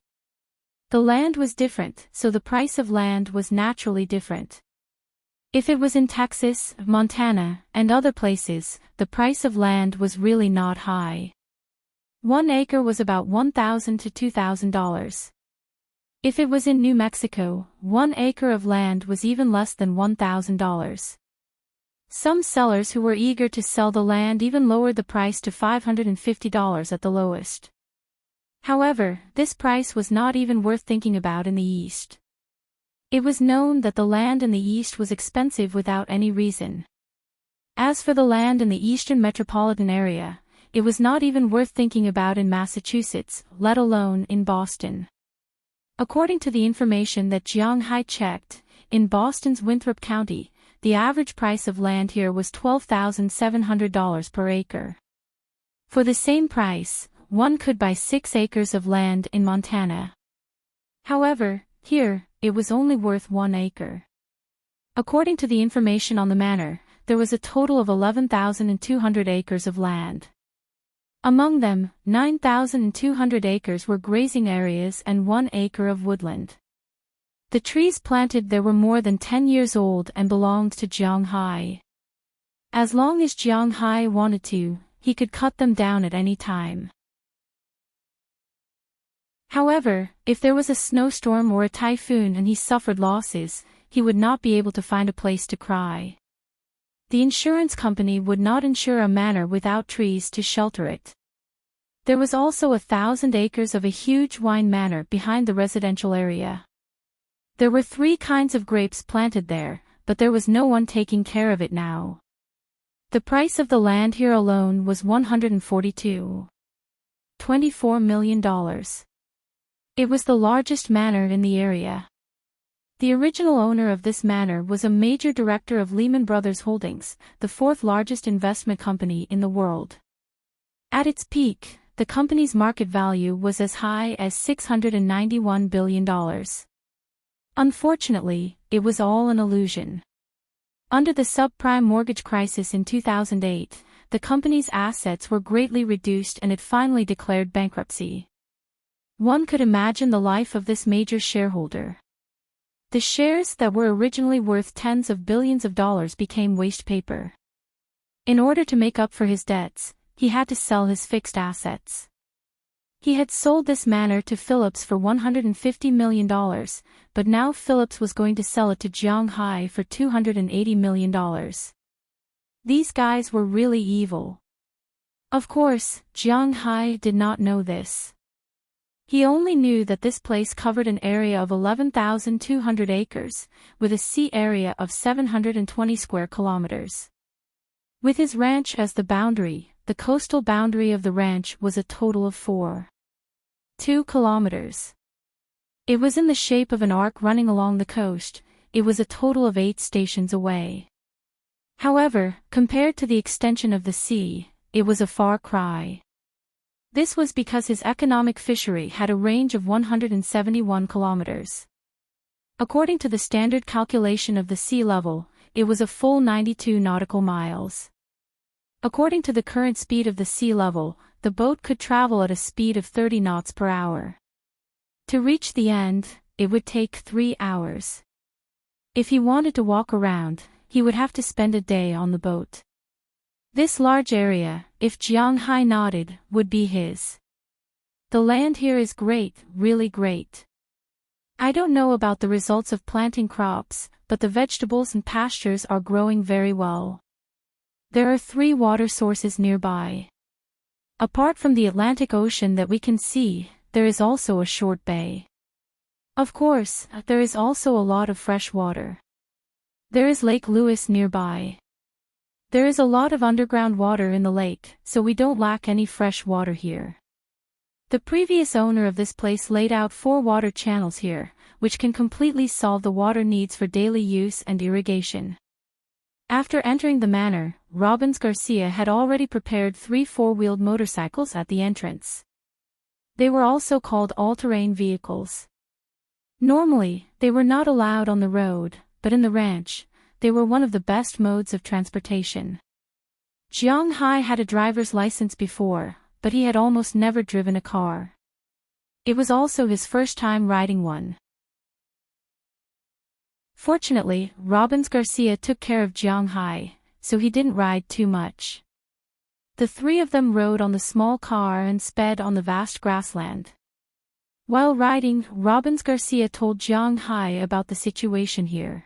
A: The land was different, so the price of land was naturally different. If it was in Texas, Montana, and other places, the price of land was really not high. 1 acre was about $1,000 to $2,000. If it was in New Mexico, 1 acre of land was even less than $1,000. Some sellers who were eager to sell the land even lowered the price to $550 at the lowest. However, this price was not even worth thinking about in the East. It was known that the land in the East was expensive without any reason. As for the land in the eastern metropolitan area, it was not even worth thinking about in Massachusetts, let alone in Boston. According to the information that Jiang Hai checked, in Boston's Winthrop County, the average price of land here was $12,700 per acre. For the same price, one could buy 6 acres of land in Montana. However, here, it was only worth 1 acre. According to the information on the manor, there was a total of 11,200 acres of land. Among them, 9,200 acres were grazing areas and 1 acre of woodland. The trees planted there were more than 10 years old and belonged to Jiang Hai. As long as Jiang Hai wanted to, he could cut them down at any time. However, if there was a snowstorm or a typhoon and he suffered losses, he would not be able to find a place to cry. The insurance company would not insure a manor without trees to shelter it. There was also 1,000 acres of a huge wine manor behind the residential area. There were 3 kinds of grapes planted there, but there was no one taking care of it now. The price of the land here alone was $142.24 million. It was the largest manor in the area. The original owner of this manor was a major director of Lehman Brothers Holdings, the 4th largest investment company in the world. At its peak, the company's market value was as high as $691 billion. Unfortunately, it was all an illusion. Under the subprime mortgage crisis in 2008, the company's assets were greatly reduced and it finally declared bankruptcy. One could imagine the life of this major shareholder. The shares that were originally worth tens of billions of dollars became waste paper. In order to make up for his debts, he had to sell his fixed assets. He had sold this manor to Phillips for $150 million, but now Phillips was going to sell it to Jiang Hai for $280 million. These guys were really evil. Of course, Jiang Hai did not know this. He only knew that this place covered an area of 11,200 acres, with a sea area of 720 square kilometers. With his ranch as the boundary, the coastal boundary of the ranch was a total of 4.2 kilometers. It was in the shape of an arc running along the coast. It was a total of 8 stations away. However, compared to the extension of the sea, it was a far cry. This was because his economic fishery had a range of 171 kilometers. According to the standard calculation of the sea level, it was a full 92 nautical miles. According to the current speed of the sea level, the boat could travel at a speed of 30 knots per hour. To reach the end, it would take 3 hours. If he wanted to walk around, he would have to spend a day on the boat. This large area, if Jiang Hai nodded, would be his. The land here is great, really great. I don't know about the results of planting crops, but the vegetables and pastures are growing very well. There are 3 water sources nearby. Apart from the Atlantic Ocean that we can see, there is also a short bay. Of course, there is also a lot of fresh water. There is Lake Lewis nearby. There is a lot of underground water in the lake, so we don't lack any fresh water here. The previous owner of this place laid out 4 water channels here, which can completely solve the water needs for daily use and irrigation. After entering the manor, Robbins Garcia had already prepared 3 4-wheeled motorcycles at the entrance. They were also called all-terrain vehicles. Normally, they were not allowed on the road, but in the ranch, they were one of the best modes of transportation. Jiang Hai had a driver's license before, but he had almost never driven a car. It was also his first time riding one. Fortunately, Robbins Garcia took care of Jiang Hai, so he didn't ride too much. The 3 of them rode on the small car and sped on the vast grassland. While riding, Robbins Garcia told Jiang Hai about the situation here.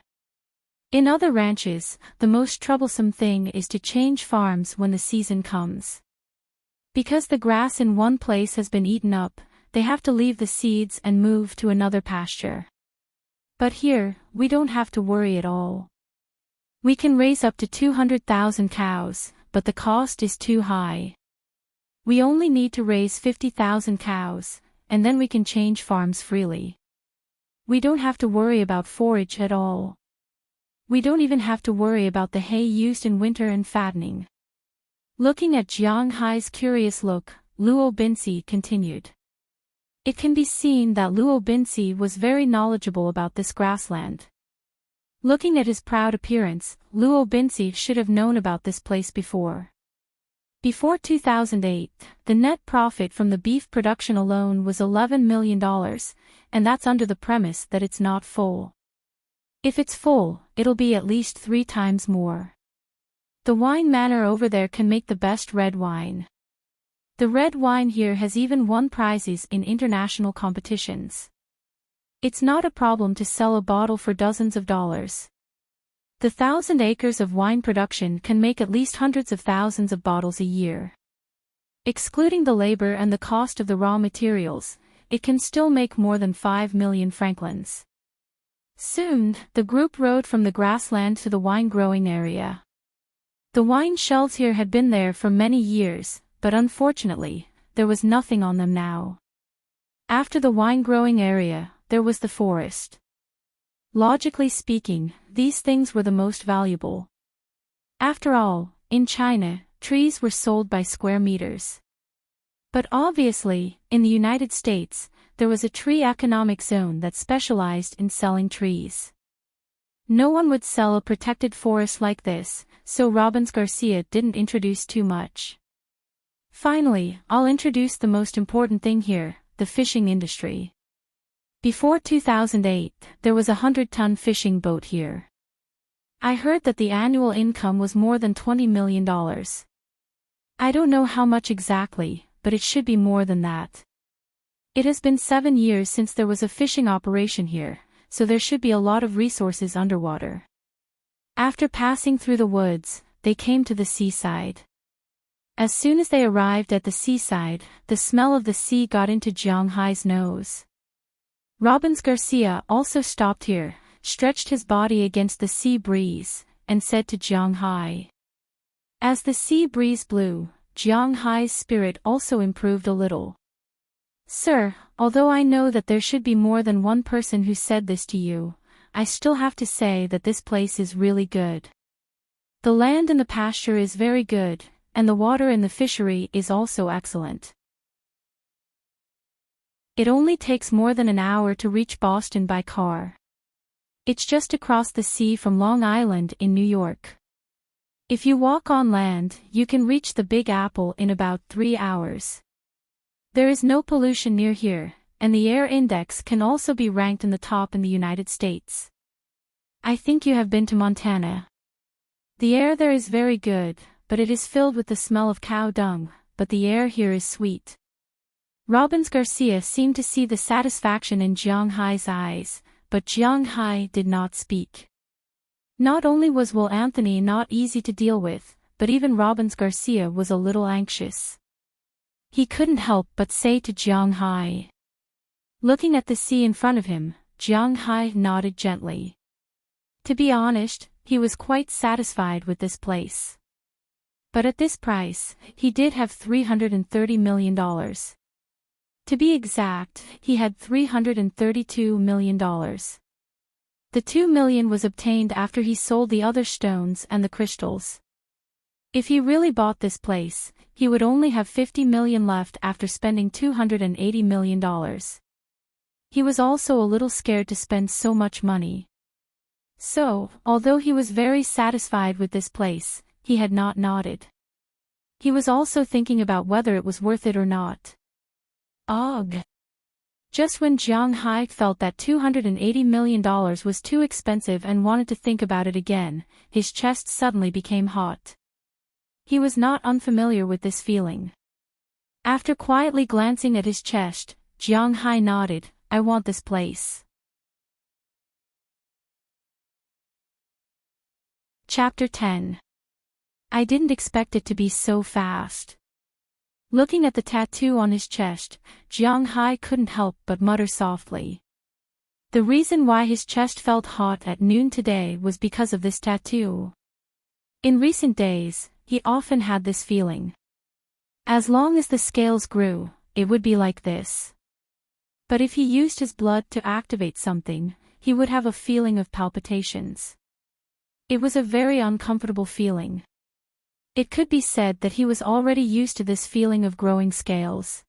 A: In other ranches, the most troublesome thing is to change farms when the season comes. Because the grass in one place has been eaten up, they have to leave the seeds and move to another pasture. But here, we don't have to worry at all. We can raise up to 200,000 cows, but the cost is too high. We only need to raise 50,000 cows, and then we can change farms freely. We don't have to worry about forage at all. We don't even have to worry about the hay used in winter and fattening. Looking at Jiang Hai's curious look, Luo Binsi continued. It can be seen that Luo Binsi was very knowledgeable about this grassland. Looking at his proud appearance, Luo Binsi should have known about this place before. Before 2008, the net profit from the beef production alone was $11 million, and that's under the premise that it's not full. If it's full, it'll be at least 3 times more. The wine manor over there can make the best red wine. The red wine here has even won prizes in international competitions. It's not a problem to sell a bottle for dozens of dollars. The 1,000 acres of wine production can make at least hundreds of thousands of bottles a year. Excluding the labor and the cost of the raw materials, it can still make more than 5 million francs. Soon, the group rode from the grassland to the wine-growing area. The wine shelves here had been there for many years, but unfortunately, there was nothing on them now. After the wine-growing area, there was the forest. Logically speaking, these things were the most valuable. After all, in China, trees were sold by square meters. But obviously, in the United States, there was a tree economic zone that specialized in selling trees. No one would sell a protected forest like this, so Robbins Garcia didn't introduce too much. Finally, I'll introduce the most important thing here, the fishing industry. Before 2008, there was a 100-ton fishing boat here. I heard that the annual income was more than $20 million. I don't know how much exactly, but it should be more than that. It has been 7 years since there was a fishing operation here, so there should be a lot of resources underwater. After passing through the woods, they came to the seaside. As soon as they arrived at the seaside, the smell of the sea got into Jiang Hai's nose. Robbins Garcia also stopped here, stretched his body against the sea breeze, and said to Jiang Hai. As the sea breeze blew, Jiang Hai's spirit also improved a little. Sir, although I know that there should be more than one person who said this to you, I still have to say that this place is really good. The land and the pasture is very good, and the water in the fishery is also excellent. It only takes more than an hour to reach Boston by car. It's just across the sea from Long Island in New York. If you walk on land, you can reach the Big Apple in about 3 hours. There is no pollution near here, and the air index can also be ranked in the top in the United States. I think you have been to Montana. The air there is very good, but it is filled with the smell of cow dung, but the air here is sweet. Robbins Garcia seemed to see the satisfaction in Jiang Hai's eyes, but Jiang Hai did not speak. Not only was Will Anthony not easy to deal with, but even Robbins Garcia was a little anxious. He couldn't help but say to Jiang Hai. Looking at the sea in front of him, Jiang Hai nodded gently. To be honest, he was quite satisfied with this place. But at this price, he did have $330 million. To be exact, he had $332 million. The $2 million was obtained after he sold the other stones and the crystals. If he really bought this place, he would only have $50 million left after spending $280 million. He was also a little scared to spend so much money. So, although he was very satisfied with this place, he had not nodded. He was also thinking about whether it was worth it or not. Ugh! Just when Jiang Hai felt that $280 million was too expensive and wanted to think about it again, his chest suddenly became hot. He was not unfamiliar with this feeling. After quietly glancing at his chest, Jiang Hai nodded, I want this place. Chapter 10. I didn't expect it to be so fast. Looking at the tattoo on his chest, Jiang Hai couldn't help but mutter softly. The reason why his chest felt hot at noon today was because of this tattoo. In recent days, he often had this feeling. As long as the scales grew, it would be like this. But if he used his blood to activate something, he would have a feeling of palpitations. It was a very uncomfortable feeling. It could be said that he was already used to this feeling of growing scales.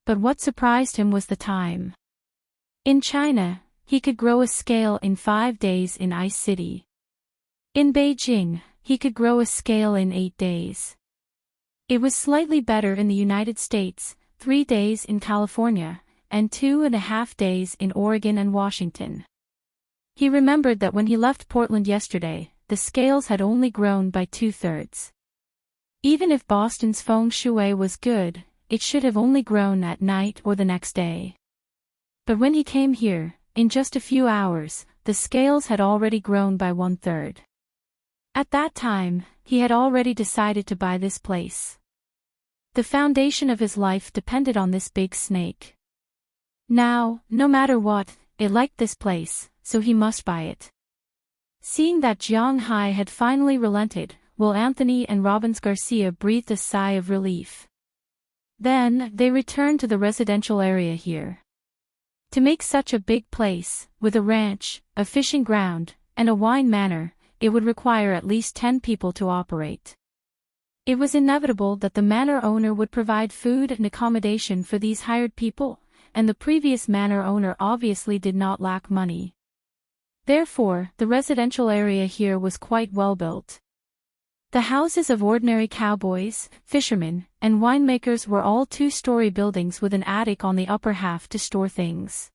A: But what surprised him was the time. In China, he could grow a scale in 5 days in Ice City. In Beijing, he could grow a scale in 8 days. It was slightly better in the United States, 3 days in California, and 2.5 days in Oregon and Washington. He remembered that when he left Portland yesterday, the scales had only grown by 2/3. Even if Boston's feng shui was good, it should have only grown at night or the next day. But when he came here, in just a few hours, the scales had already grown by 1/3. At that time, he had already decided to buy this place. The foundation of his life depended on this big snake. Now, no matter what, it liked this place, so he must buy it. Seeing that Jiang Hai had finally relented, Will Anthony and Robbins Garcia breathed a sigh of relief. Then, they returned to the residential area here. To make such a big place, with a ranch, a fishing ground, and a wine manor, it would require at least 10 people to operate. It was inevitable that the manor owner would provide food and accommodation for these hired people, and the previous manor owner obviously did not lack money. Therefore, the residential area here was quite well built. The houses of ordinary cowboys, fishermen, and winemakers were all 2-story buildings with an attic on the upper half to store things.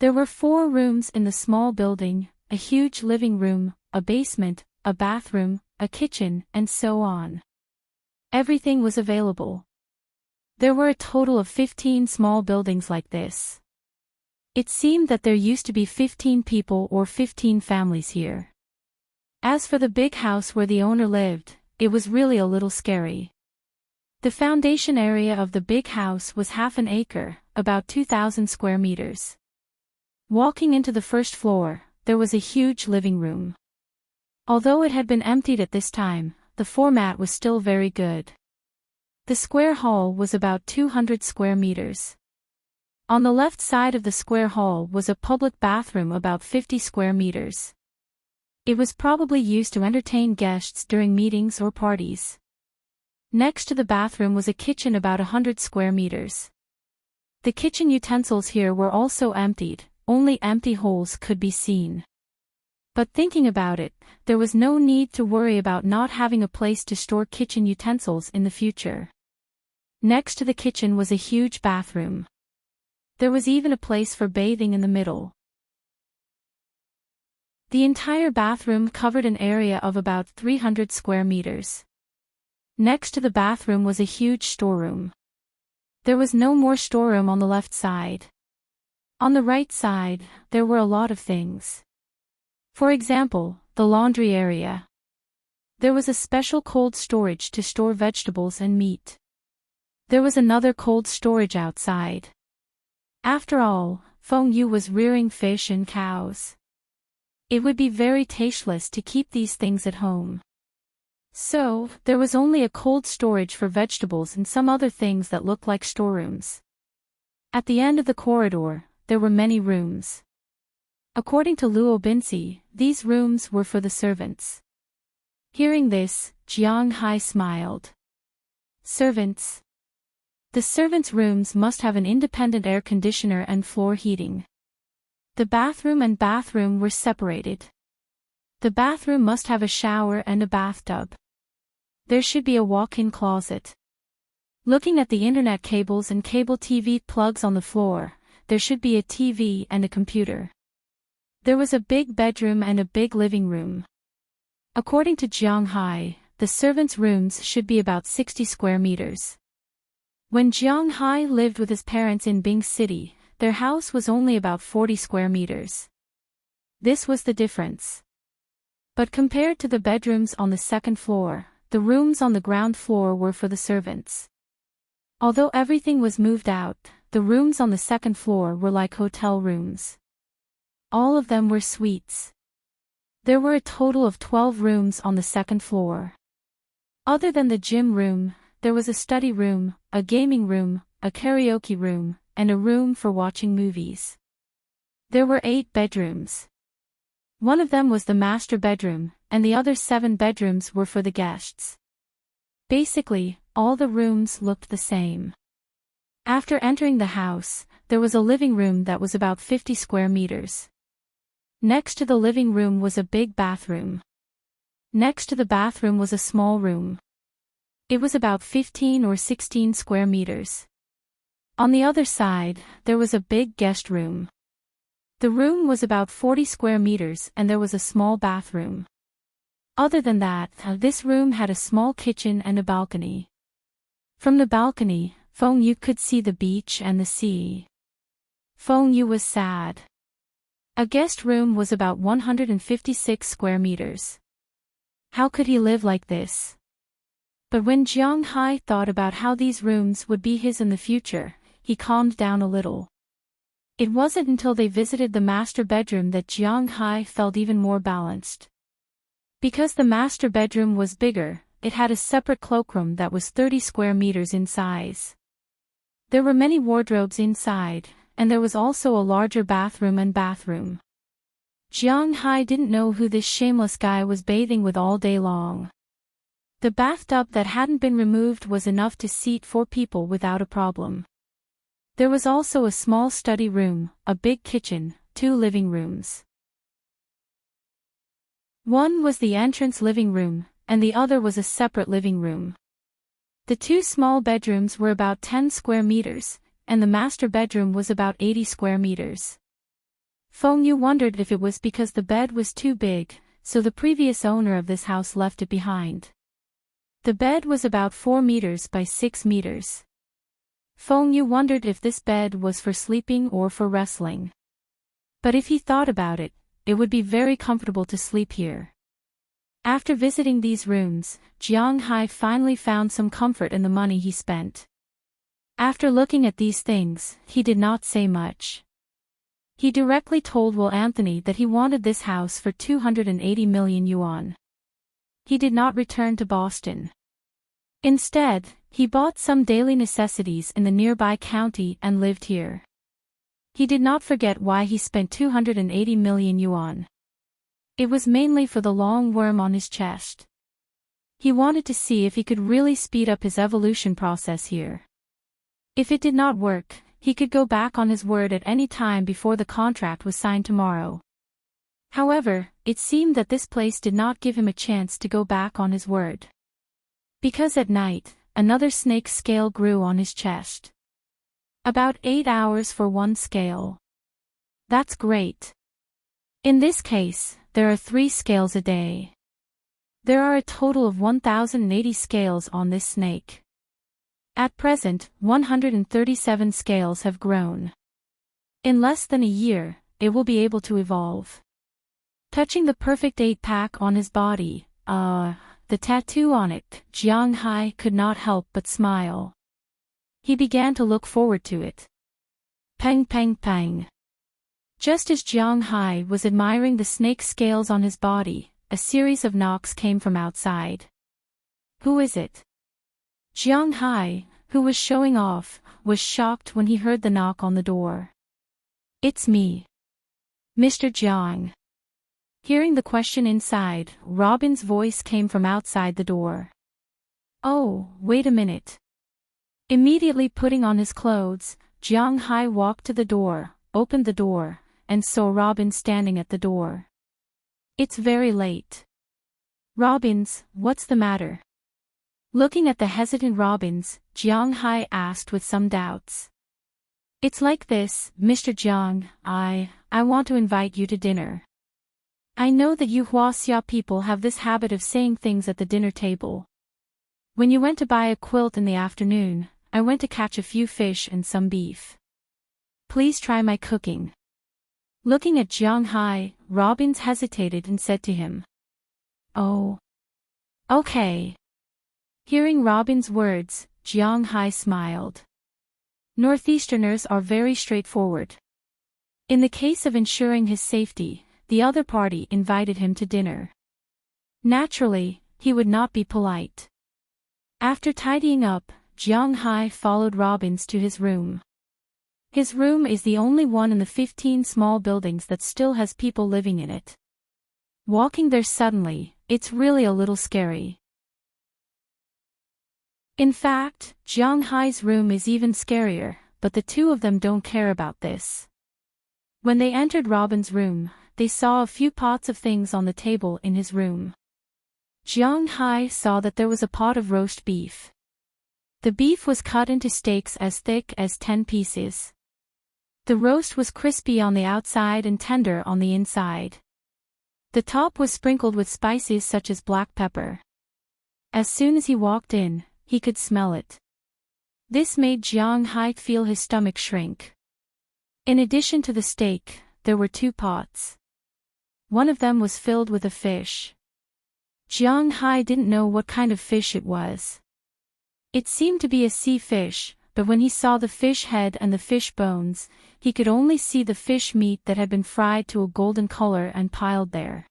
A: There were 4 rooms in the small building, a huge living room, a basement, a bathroom, a kitchen, and so on. Everything was available. There were a total of 15 small buildings like this. It seemed that there used to be 15 people or 15 families here. As for the big house where the owner lived, it was really a little scary. The foundation area of the big house was half an acre, about 2,000 square meters. Walking into the first floor, there was a huge living room. Although it had been emptied at this time, the format was still very good. The square hall was about 200 square meters. On the left side of the square hall was a public bathroom about 50 square meters. It was probably used to entertain guests during meetings or parties. Next to the bathroom was a kitchen about 100 square meters. The kitchen utensils here were also emptied, only empty holes could be seen. But thinking about it, there was no need to worry about not having a place to store kitchen utensils in the future. Next to the kitchen was a huge bathroom. There was even a place for bathing in the middle. The entire bathroom covered an area of about 300 square meters. Next to the bathroom was a huge storeroom. There was no more storeroom on the left side. On the right side, there were a lot of things. For example, the laundry area. There was a special cold storage to store vegetables and meat. There was another cold storage outside. After all, Feng Yu was rearing fish and cows. It would be very tasteless to keep these things at home. So, there was only a cold storage for vegetables and some other things that looked like storerooms. At the end of the corridor, there were many rooms. According to Luo Binci, these rooms were for the servants. Hearing this, Jiang Hai smiled. Servants. The servants' rooms must have an independent air conditioner and floor heating. The bathroom and bathroom were separated. The bathroom must have a shower and a bathtub. There should be a walk-in closet. Looking at the internet cables and cable TV plugs on the floor, there should be a TV and a computer. There was a big bedroom and a big living room. According to Jiang Hai, the servants' rooms should be about 60 square meters. When Jiang Hai lived with his parents in Bing City, their house was only about 40 square meters. This was the difference. But compared to the bedrooms on the second floor, the rooms on the ground floor were for the servants. Although everything was moved out, the rooms on the second floor were like hotel rooms. All of them were suites. There were a total of 12 rooms on the second floor. Other than the gym room, there was a study room, a gaming room, a karaoke room, and a room for watching movies. There were 8 bedrooms. One of them was the master bedroom, and the other 7 bedrooms were for the guests. Basically, all the rooms looked the same. After entering the house, there was a living room that was about 50 square meters. Next to the living room was a big bathroom. Next to the bathroom was a small room. It was about 15 or 16 square meters. On the other side, there was a big guest room. The room was about 40 square meters and there was a small bathroom. Other than that, this room had a small kitchen and a balcony. From the balcony, Feng Yu could see the beach and the sea. Feng Yu was sad. A guest room was about 156 square meters. How could he live like this? But when Jiang Hai thought about how these rooms would be his in the future, he calmed down a little. It wasn't until they visited the master bedroom that Jiang Hai felt even more balanced. Because the master bedroom was bigger, it had a separate cloakroom that was 30 square meters in size. There were many wardrobes inside, and there was also a larger bathroom and bathroom. Jiang Hai didn't know who this shameless guy was bathing with all day long. The bathtub that hadn't been removed was enough to seat 4 people without a problem. There was also a small study room, a big kitchen, 2 living rooms. One was the entrance living room, and the other was a separate living room. The 2 small bedrooms were about 10 square meters, and the master bedroom was about 80 square meters. Feng Yu wondered if it was because the bed was too big, so the previous owner of this house left it behind. The bed was about 4 meters by 6 meters. Feng Yu wondered if this bed was for sleeping or for wrestling. But if he thought about it, it would be very comfortable to sleep here. After visiting these rooms, Jiang Hai finally found some comfort in the money he spent. After looking at these things, he did not say much. He directly told Will Anthony that he wanted this house for 280 million yuan. He did not return to Boston. Instead, he bought some daily necessities in the nearby county and lived here. He did not forget why he spent 280 million yuan. It was mainly for the long worm on his chest. He wanted to see if he could really speed up his evolution process here. If it did not work, he could go back on his word at any time before the contract was signed tomorrow. However, it seemed that this place did not give him a chance to go back on his word. Because at night, another snake scale grew on his chest. About 8 hours for one scale. That's great. In this case, there are 3 scales a day. There are a total of 1,080 scales on this snake. At present, 137 scales have grown. In less than a year, it will be able to evolve. Touching the perfect 8-pack on his body, the tattoo on it, Jiang Hai could not help but smile. He began to look forward to it. Pang pang pang. Just as Jiang Hai was admiring the snake scales on his body, a series of knocks came from outside. Who is it? Jiang Hai, who was showing off, was shocked when he heard the knock on the door. It's me. Mr. Jiang. Hearing the question inside, Robin's voice came from outside the door. Oh, wait a minute. Immediately putting on his clothes, Jiang Hai walked to the door, opened the door, and saw Robin standing at the door. It's very late. Robins, what's the matter? Looking at the hesitant Robins, Jiang Hai asked with some doubts. It's like this, Mr. Jiang, I want to invite you to dinner. I know that you Huaxia people have this habit of saying things at the dinner table. When you went to buy a quilt in the afternoon, I went to catch a few fish and some beef. Please try my cooking. Looking at Jiang Hai, Robins hesitated and said to him. Oh. Okay. Hearing Robin's words, Jiang Hai smiled. Northeasterners are very straightforward. In the case of ensuring his safety, the other party invited him to dinner. Naturally, he would not be polite. After tidying up, Jiang Hai followed Robbins to his room. His room is the only one in the 15 small buildings that still has people living in it. Walking there suddenly, it's really a little scary. In fact, Jiang Hai's room is even scarier, but the two of them don't care about this. When they entered Robin's room, they saw a few pots of things on the table in his room. Jiang Hai saw that there was a pot of roast beef. The beef was cut into steaks as thick as 10 pieces. The roast was crispy on the outside and tender on the inside. The top was sprinkled with spices such as black pepper. As soon as he walked in, he could smell it. This made Jiang Hai feel his stomach shrink. In addition to the steak, there were 2 pots. One of them was filled with a fish. Jiang Hai didn't know what kind of fish it was. It seemed to be a sea fish, but when he saw the fish head and the fish bones, he could only see the fish meat that had been fried to a golden color and piled there.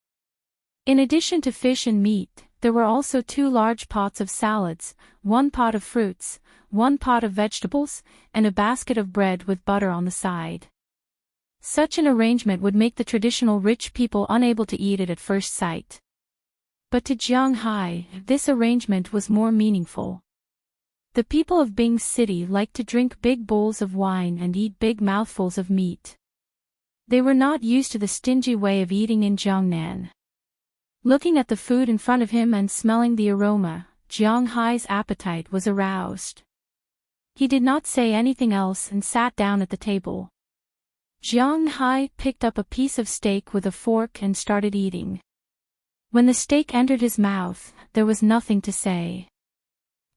A: In addition to fish and meat, there were also 2 large pots of salads, 1 pot of fruits, 1 pot of vegetables, and a basket of bread with butter on the side. Such an arrangement would make the traditional rich people unable to eat it at first sight. But to Jiang Hai, this arrangement was more meaningful. The people of Bing City liked to drink big bowls of wine and eat big mouthfuls of meat. They were not used to the stingy way of eating in Jiangnan. Looking at the food in front of him and smelling the aroma, Jiang Hai's appetite was aroused. He did not say anything else and sat down at the table. Jiang Hai picked up a piece of steak with a fork and started eating. When the steak entered his mouth, there was nothing to say.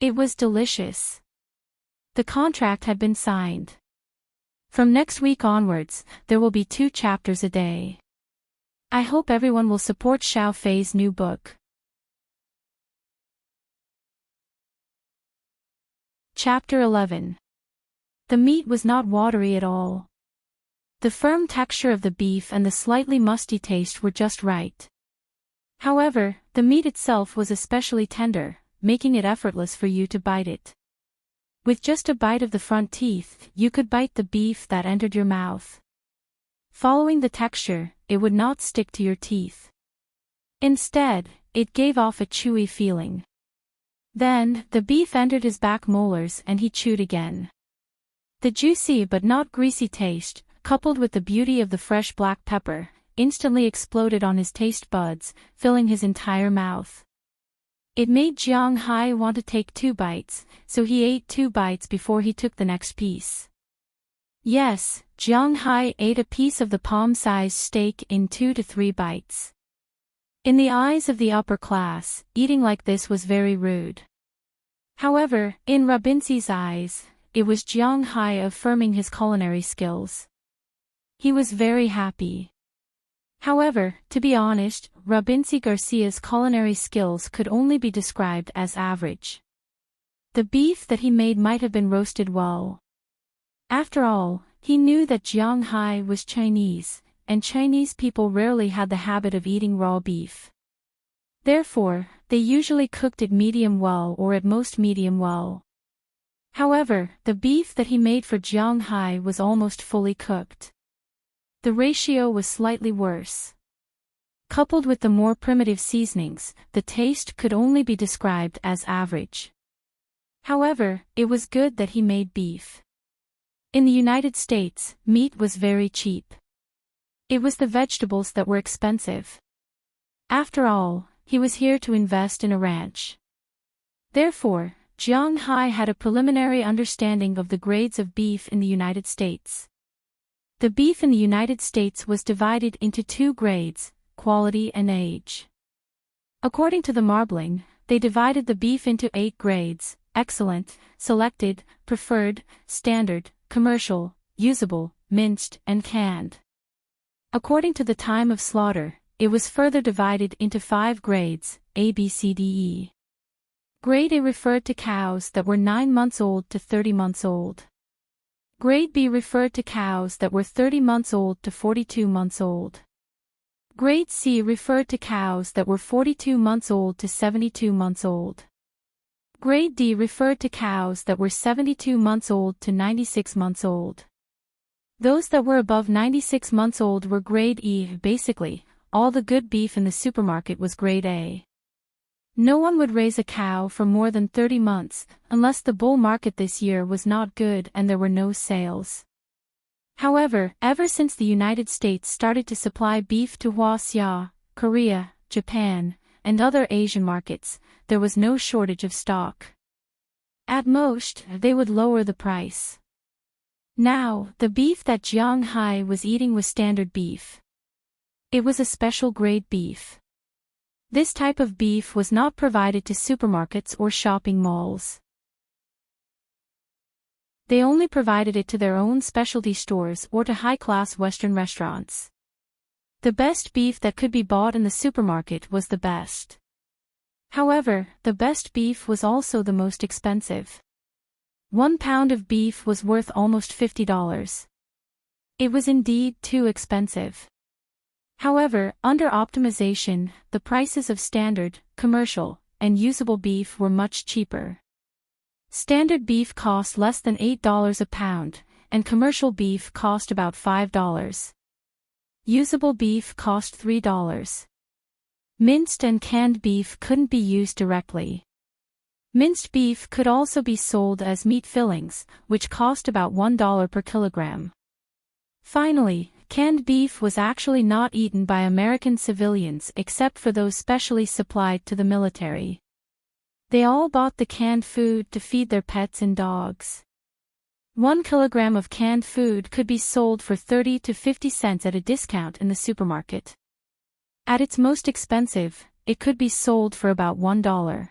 A: It was delicious. The contract had been signed. From next week onwards, there will be 2 chapters a day. I hope everyone will support Xiao Fei's new book. Chapter 11. The meat was not watery at all. The firm texture of the beef and the slightly musty taste were just right. However, the meat itself was especially tender, making it effortless for you to bite it. With just a bite of the front teeth, you could bite the beef that entered your mouth. Following the texture, it would not stick to your teeth. Instead, it gave off a chewy feeling. Then, the beef entered his back molars and he chewed again. The juicy but not greasy taste, coupled with the beauty of the fresh black pepper, instantly exploded on his taste buds, filling his entire mouth. It made Jiang Hai want to take 2 bites, so he ate 2 bites before he took the next piece. Yes, Jiang Hai ate a piece of the palm-sized steak in 2 to 3 bites. In the eyes of the upper class, eating like this was very rude. However, in Robinsi's eyes, it was Jiang Hai affirming his culinary skills. He was very happy. However, to be honest, Robinsi Garcia's culinary skills could only be described as average. The beef that he made might have been roasted well. After all, he knew that Jiang Hai was Chinese, and Chinese people rarely had the habit of eating raw beef. Therefore, they usually cooked it medium well or at most medium well. However, the beef that he made for Jiang Hai was almost fully cooked. The ratio was slightly worse. Coupled with the more primitive seasonings, the taste could only be described as average. However, it was good that he made beef. In the United States, meat was very cheap. It was the vegetables that were expensive. After all, he was here to invest in a ranch. Therefore, Jiang Hai had a preliminary understanding of the grades of beef in the United States. The beef in the United States was divided into 2 grades, quality and age. According to the marbling, they divided the beef into 8 grades: excellent, selected, preferred, standard, commercial, usable, minced, and canned. According to the time of slaughter, it was further divided into 5 grades, A, B, C, D, E. Grade A referred to cows that were 9 months old to 30 months old. Grade B referred to cows that were 30 months old to 42 months old. Grade C referred to cows that were 42 months old to 72 months old. Grade D referred to cows that were 72 months old to 96 months old. Those that were above 96 months old were Grade E. Basically, all the good beef in the supermarket was Grade A. No one would raise a cow for more than 30 months, unless the bull market this year was not good and there were no sales. However, ever since the United States started to supply beef to Asia, Korea, Japan, and other Asian markets, there was no shortage of stock. At most, they would lower the price. Now, the beef that Jiang Hai was eating was standard beef. It was a special grade beef. This type of beef was not provided to supermarkets or shopping malls. They only provided it to their own specialty stores or to high-class Western restaurants. The best beef that could be bought in the supermarket was the best. However, the best beef was also the most expensive. 1 pound of beef was worth almost $50. It was indeed too expensive. However, under optimization, the prices of standard, commercial, and usable beef were much cheaper. Standard beef cost less than $8 a pound, and commercial beef cost about $5. Usable beef cost $3. Minced and canned beef couldn't be used directly. Minced beef could also be sold as meat fillings, which cost about $1 per kilogram. Finally, canned beef was actually not eaten by American civilians except for those specially supplied to the military. They all bought the canned food to feed their pets and dogs. 1 kilogram of canned food could be sold for 30 to 50 cents at a discount in the supermarket. At its most expensive, it could be sold for about $1.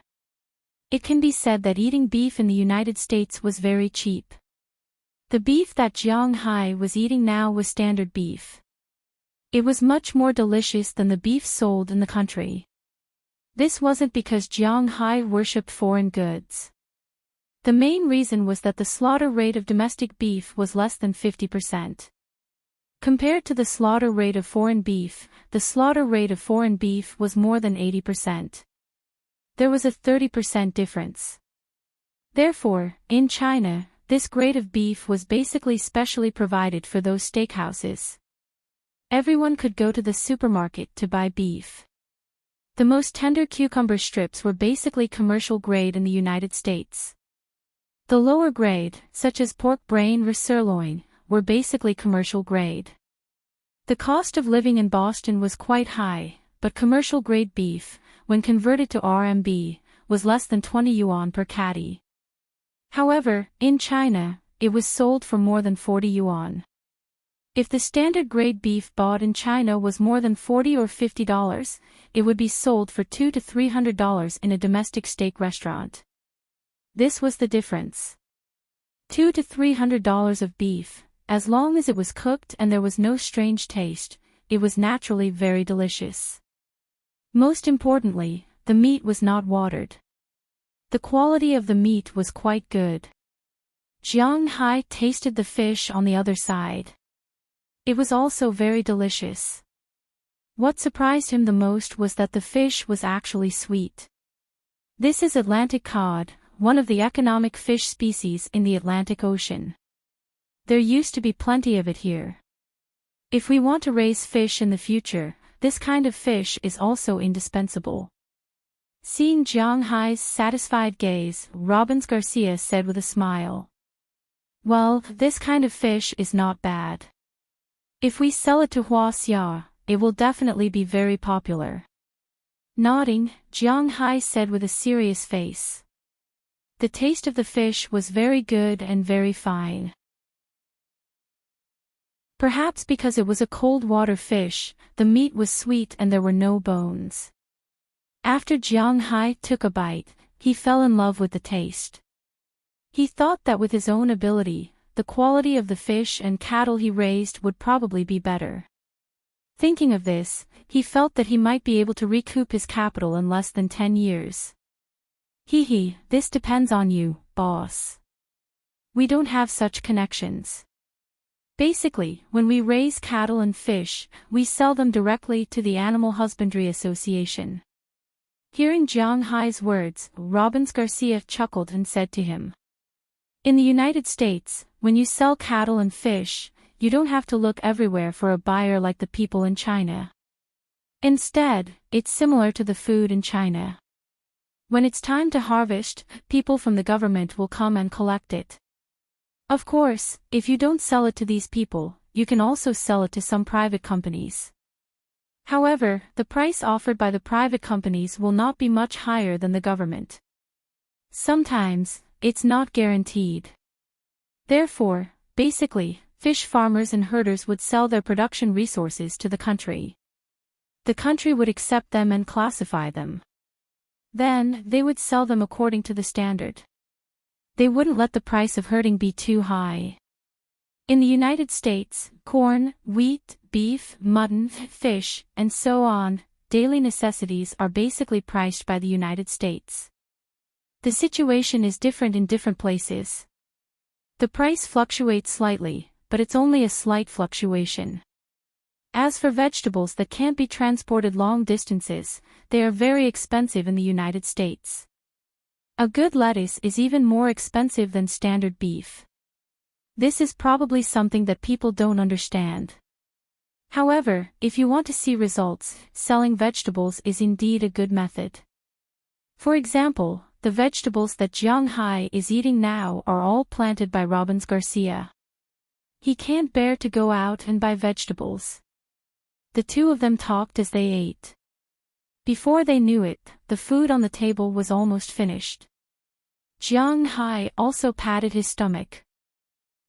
A: It can be said that eating beef in the United States was very cheap. The beef that Jiang Hai was eating now was standard beef. It was much more delicious than the beef sold in the country. This wasn't because Jiang Hai worshipped foreign goods. The main reason was that the slaughter rate of domestic beef was less than 50%. Compared to the slaughter rate of foreign beef, the slaughter rate of foreign beef was more than 80%. There was a 30% difference. Therefore, in China, this grade of beef was basically specially provided for those steakhouses. Everyone could go to the supermarket to buy beef. The most tender cucumber strips were basically commercial grade in the United States. The lower grade, such as pork brain or sirloin, were basically commercial grade. The cost of living in Boston was quite high, but commercial grade beef, when converted to RMB, was less than 20 yuan per catty. However, in China, it was sold for more than 40 yuan. If the standard grade beef bought in China was more than $40 or $50, it would be sold for $200 to $300 in a domestic steak restaurant. This was the difference. $200 to $300 of beef, as long as it was cooked and there was no strange taste, it was naturally very delicious. Most importantly, the meat was not watered. The quality of the meat was quite good. Jiang Hai tasted the fish on the other side. It was also very delicious. What surprised him the most was that the fish was actually sweet. This is Atlantic cod, one of the economic fish species in the Atlantic Ocean. There used to be plenty of it here. If we want to raise fish in the future, this kind of fish is also indispensable. Seeing Jiang Hai's satisfied gaze, Robbins Garcia said with a smile. Well, this kind of fish is not bad. If we sell it to Asia, it will definitely be very popular. Nodding, Jiang Hai said with a serious face. The taste of the fish was very good and very fine. Perhaps because it was a cold water fish, the meat was sweet and there were no bones. After Jiang Hai took a bite, he fell in love with the taste. He thought that with his own ability, the quality of the fish and cattle he raised would probably be better. Thinking of this, he felt that he might be able to recoup his capital in less than 10 years. This depends on you, boss. We don't have such connections. Basically, when we raise cattle and fish, we sell them directly to the Animal Husbandry Association. Hearing Jiang Hai's words, Robbins Garcia chuckled and said to him, "In the United States, when you sell cattle and fish, you don't have to look everywhere for a buyer like the people in China. Instead, it's similar to the food in China. When it's time to harvest, people from the government will come and collect it. Of course, if you don't sell it to these people, you can also sell it to some private companies. However, the price offered by the private companies will not be much higher than the government. Sometimes, it's not guaranteed. Therefore, basically, fish farmers and herders would sell their production resources to the country. The country would accept them and classify them. Then, they would sell them according to the standard. They wouldn't let the price of herding be too high. In the United States, corn, wheat, beef, mutton, fish, and so on, daily necessities are basically priced by the United States. The situation is different in different places. The price fluctuates slightly, but it's only a slight fluctuation. As for vegetables that can't be transported long distances, they are very expensive in the United States. A good lettuce is even more expensive than standard beef. This is probably something that people don't understand. However, if you want to see results, selling vegetables is indeed a good method. For example, the vegetables that Jiang Hai is eating now are all planted by Robbins Garcia. He can't bear to go out and buy vegetables. The two of them talked as they ate. Before they knew it, the food on the table was almost finished. Jiang Hai also patted his stomach.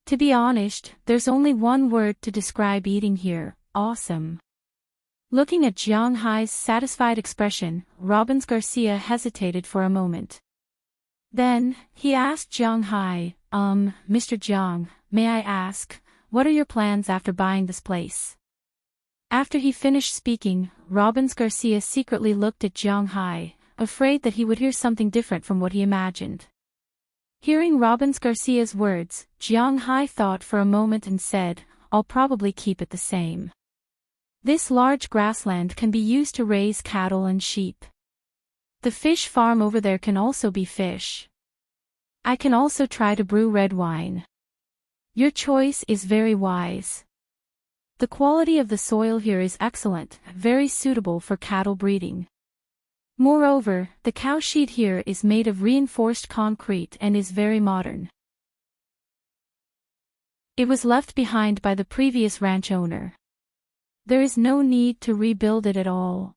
A: To be honest, there's only one word to describe eating here: awesome. Looking at Jiang Hai's satisfied expression, Robbins Garcia hesitated for a moment. Then, he asked Jiang Hai, Mr. Jiang, may I ask, what are your plans after buying this place? After he finished speaking, Robbins Garcia secretly looked at Jiang Hai, afraid that he would hear something different from what he imagined. Hearing Robbins Garcia's words, Jiang Hai thought for a moment and said, I'll probably keep it the same. This large grassland can be used to raise cattle and sheep. The fish farm over there can also be fish. I can also try to brew red wine. Your choice is very wise. The quality of the soil here is excellent, very suitable for cattle breeding. Moreover, the cow shed here is made of reinforced concrete and is very modern. It was left behind by the previous ranch owner. There is no need to rebuild it at all.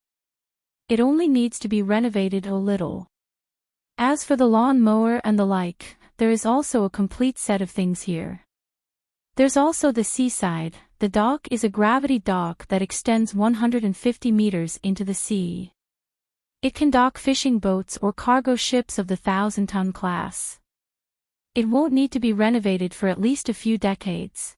A: It only needs to be renovated a little. As for the lawn mower and the like, there is also a complete set of things here. There's also the seaside. The dock is a gravity dock that extends 150 meters into the sea. It can dock fishing boats or cargo ships of the 1,000-ton class. It won't need to be renovated for at least a few decades.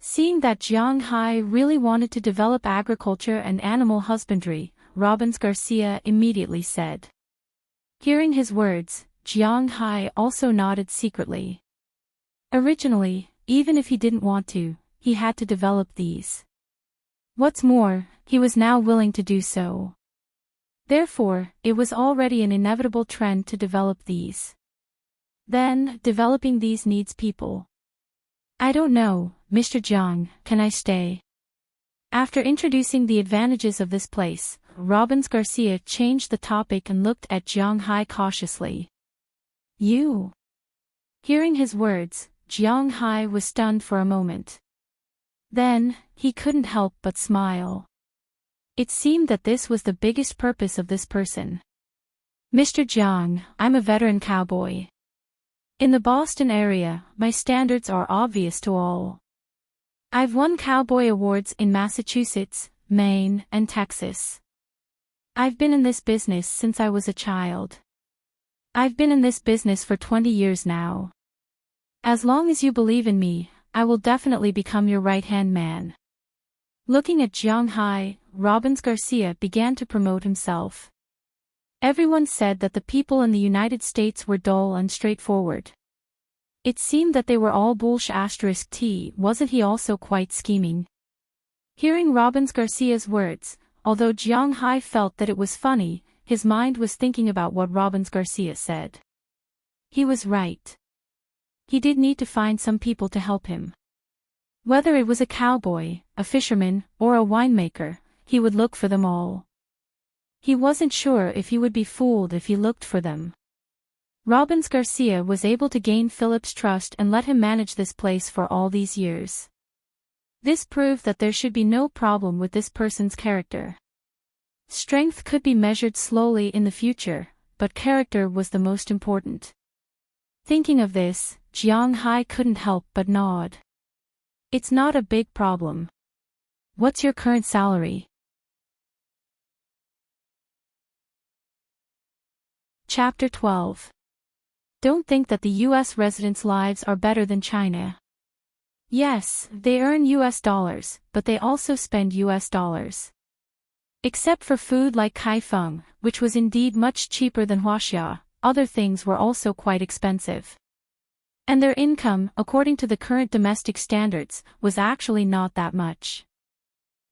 A: Seeing that Jiang Hai really wanted to develop agriculture and animal husbandry, Robbins Garcia immediately said. Hearing his words, Jiang Hai also nodded secretly. Originally, even if he didn't want to, he had to develop these. What's more, he was now willing to do so. Therefore, it was already an inevitable trend to develop these. Then, developing these needs people. I don't know, Mr. Jiang, can I stay? After introducing the advantages of this place, Robbins Garcia changed the topic and looked at Jiang Hai cautiously. You? Hearing his words, Jiang Hai was stunned for a moment. Then, he couldn't help but smile. It seemed that this was the biggest purpose of this person. Mr. Jiang, I'm a veteran cowboy. In the Boston area, my standards are obvious to all. I've won cowboy awards in Massachusetts, Maine, and Texas. I've been in this business since I was a child. I've been in this business for 20 years now. As long as you believe in me, I will definitely become your right-hand man. Looking at Jiang Hai, Robbins Garcia began to promote himself. Everyone said that the people in the United States were dull and straightforward. It seemed that they were all bullsh*t, wasn't he also quite scheming? Hearing Robbins Garcia's words, although Jiang Hai felt that it was funny, his mind was thinking about what Robbins Garcia said. He was right. He did need to find some people to help him. Whether it was a cowboy, a fisherman, or a winemaker, he would look for them all. He wasn't sure if he would be fooled if he looked for them. Robbins Garcia was able to gain Philip's trust and let him manage this place for all these years. This proved that there should be no problem with this person's character. Strength could be measured slowly in the future, but character was the most important. Thinking of this, Jiang Hai couldn't help but nod. It's not a big problem. What's your current salary? Chapter 12. Don't think that the US residents' lives are better than China. Yes, they earn US dollars, but they also spend US dollars. Except for food like kaifeng, which was indeed much cheaper than huaxia, other things were also quite expensive. And their income, according to the current domestic standards, was actually not that much.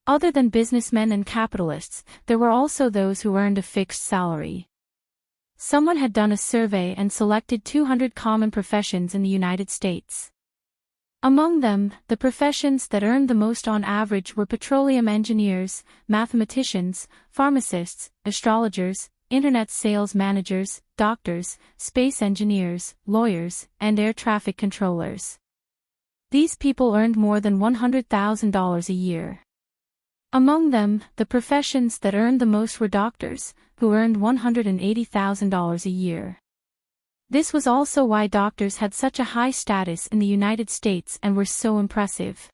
A: Other than businessmen and capitalists, there were also those who earned a fixed salary. Someone had done a survey and selected 200 common professions in the United States. Among them, the professions that earned the most on average were petroleum engineers, mathematicians, pharmacists, astrologers, internet sales managers, doctors, space engineers, lawyers, and air traffic controllers. These people earned more than $100,000 a year. Among them, the professions that earned the most were doctors, who earned $180,000 a year. This was also why doctors had such a high status in the United States and were so impressive.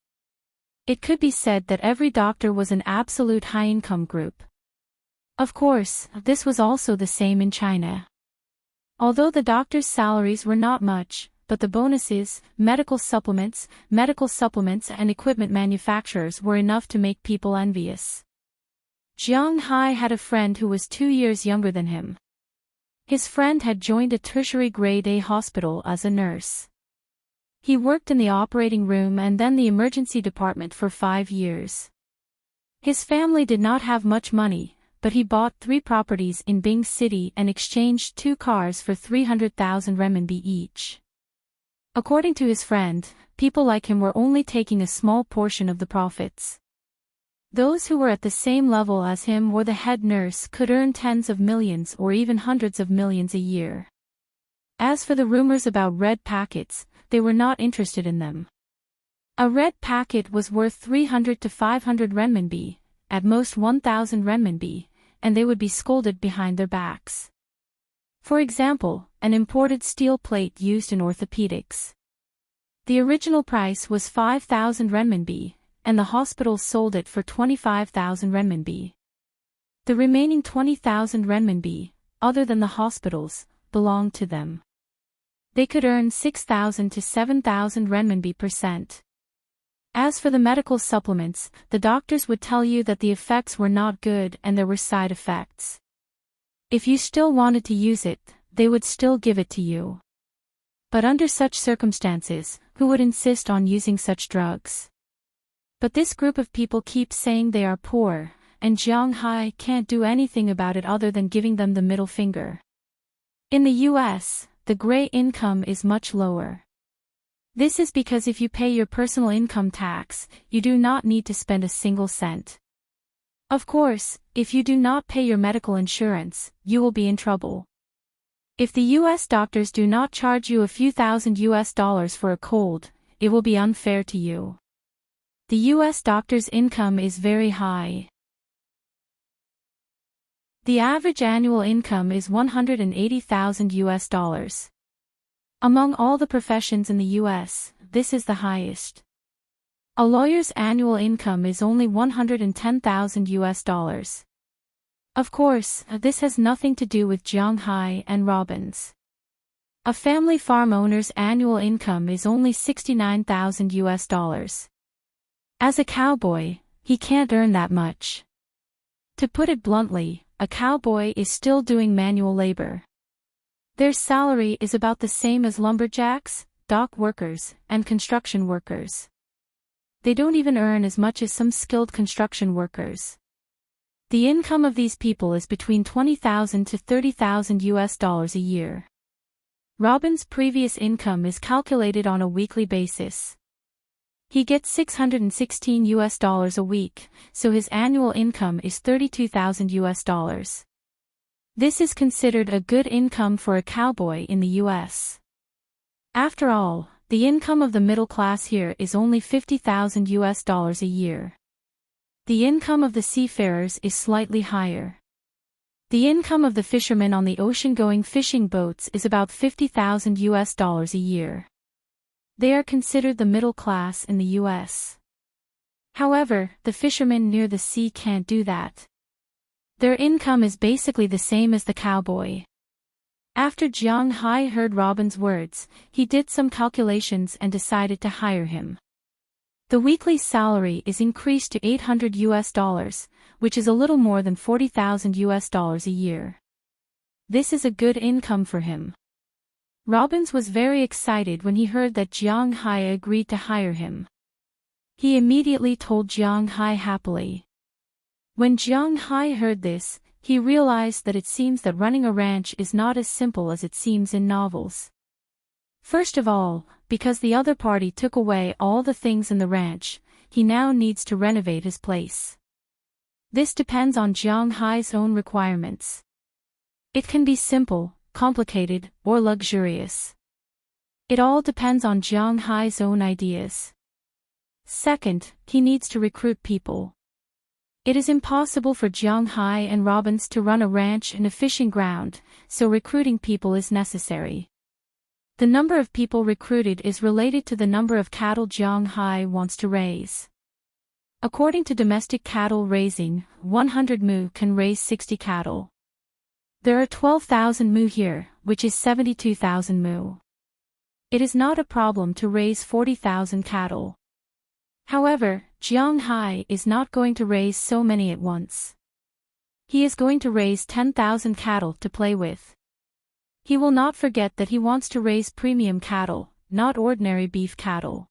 A: It could be said that every doctor was an absolute high-income group. Of course, this was also the same in China. Although the doctors' salaries were not much, but the bonuses, medical supplements and equipment manufacturers were enough to make people envious. Jiang Hai had a friend who was 2 years younger than him. His friend had joined a tertiary grade A hospital as a nurse. He worked in the operating room and then the emergency department for 5 years. His family did not have much money, but he bought 3 properties in Bing City and exchanged 2 cars for 300,000 renminbi each. According to his friend, people like him were only taking a small portion of the profits. Those who were at the same level as him or the head nurse could earn tens of millions or even hundreds of millions a year. As for the rumors about red packets, they were not interested in them. A red packet was worth 300 to 500 renminbi, at most 1,000 renminbi, and they would be scolded behind their backs. For example, an imported steel plate used in orthopedics. The original price was 5,000 renminbi, and the hospital sold it for 25,000 renminbi. The remaining 20,000 renminbi, other than the hospitals, belonged to them. They could earn 6,000 to 7,000 renminbi per cent. As for the medical supplements, the doctors would tell you that the effects were not good and there were side effects. If you still wanted to use it, they would still give it to you. But under such circumstances, who would insist on using such drugs? But this group of people keep saying they are poor, and Jiang Hai can't do anything about it other than giving them the middle finger. In the US, the gray income is much lower. This is because if you pay your personal income tax, you do not need to spend a single cent. Of course, if you do not pay your medical insurance, you will be in trouble. If the US doctors do not charge you a few thousand US dollars for a cold, it will be unfair to you. The US doctor's income is very high. The average annual income is 180,000 US dollars. Among all the professions in the US, this is the highest. A lawyer's annual income is only 110,000 US dollars. Of course, this has nothing to do with Jiang Hai and Robbins. A family farm owner's annual income is only 69,000 US dollars. As a cowboy, he can't earn that much. To put it bluntly, a cowboy is still doing manual labor. Their salary is about the same as lumberjacks, dock workers, and construction workers. They don't even earn as much as some skilled construction workers. The income of these people is between $20,000 to $30,000 US a year. Robin's previous income is calculated on a weekly basis. He gets $616 US a week, so his annual income is $32,000 US. This is considered a good income for a cowboy in the US. After all, the income of the middle class here is only $50,000 US a year. The income of the seafarers is slightly higher. The income of the fishermen on the ocean-going fishing boats is about $50,000 US a year. They are considered the middle class in the US. However, the fishermen near the sea can't do that. Their income is basically the same as the cowboy. After Jiang Hai heard Robin's words, he did some calculations and decided to hire him. The weekly salary is increased to $800 US, which is a little more than $40,000 US a year. This is a good income for him. Robbins was very excited when he heard that Jiang Hai agreed to hire him. He immediately told Jiang Hai happily. When Jiang Hai heard this, he realized that it seems that running a ranch is not as simple as it seems in novels. First of all, because the other party took away all the things in the ranch, he now needs to renovate his place. This depends on Jiang Hai's own requirements. It can be simple, complicated, or luxurious. It all depends on Jiang Hai's own ideas. Second, he needs to recruit people. It is impossible for Jiang Hai and Robbins to run a ranch and a fishing ground, so recruiting people is necessary. The number of people recruited is related to the number of cattle Jiang Hai wants to raise. According to domestic cattle raising, 100 mu can raise 60 cattle. There are 12,000 mu here, which is 72,000 mu. It is not a problem to raise 40,000 cattle. However, Jiang Hai is not going to raise so many at once. He is going to raise 10,000 cattle to play with. He will not forget that he wants to raise premium cattle, not ordinary beef cattle.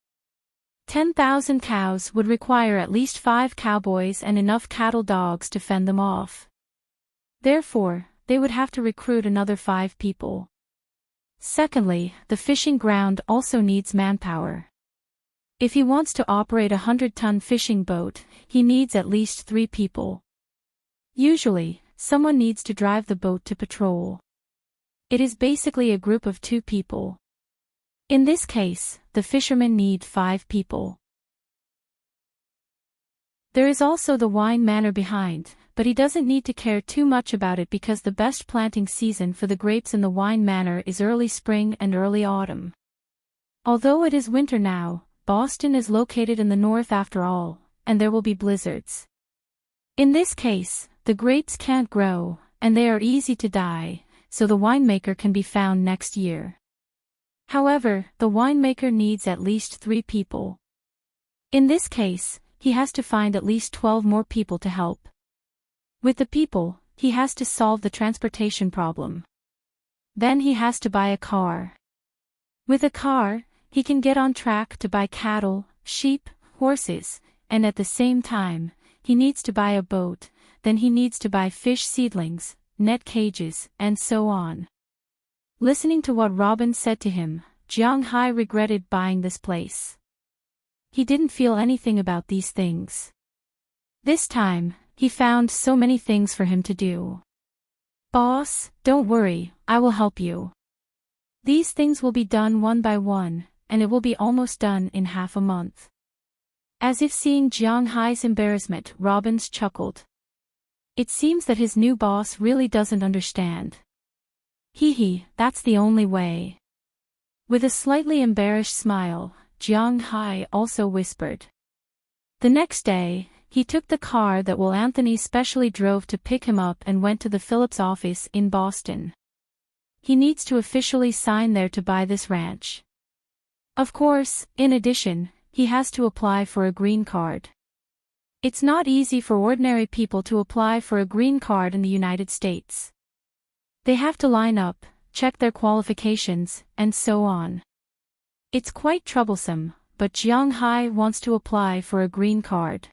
A: 10,000 cows would require at least 5 cowboys and enough cattle dogs to fend them off. Therefore, they would have to recruit another 5 people. Secondly, the fishing ground also needs manpower. If he wants to operate a 100-ton fishing boat, he needs at least 3 people. Usually, someone needs to drive the boat to patrol. It is basically a group of 2 people. In this case, the fishermen need 5 people. There is also the wine manor behind, but he doesn't need to care too much about it because the best planting season for the grapes in the wine manor is early spring and early autumn. Although it is winter now, Boston is located in the north after all, and there will be blizzards. In this case, the grapes can't grow, and they are easy to die, so the winemaker can be found next year. However, the winemaker needs at least 3 people. In this case, he has to find at least 12 more people to help. With the people, he has to solve the transportation problem. Then he has to buy a car. With a car, he can get on track to buy cattle, sheep, horses, and at the same time, he needs to buy a boat, then he needs to buy fish seedlings, net cages, and so on. Listening to what Robin said to him, Jiang Hai regretted buying this place. He didn't feel anything about these things. This time, he found so many things for him to do. Boss, don't worry, I will help you. These things will be done one by one, and it will be almost done in half a month. As if seeing Jiang Hai's embarrassment, Robbins chuckled. It seems that his new boss really doesn't understand. Hee, that's the only way. With a slightly embarrassed smile, Jiang Hai also whispered. The next day, he took the car that Will Anthony specially drove to pick him up and went to the Phillips office in Boston. He needs to officially sign there to buy this ranch. Of course, in addition, he has to apply for a green card. It's not easy for ordinary people to apply for a green card in the United States. They have to line up, check their qualifications, and so on. It's quite troublesome, but Jiang Hai wants to apply for a green card.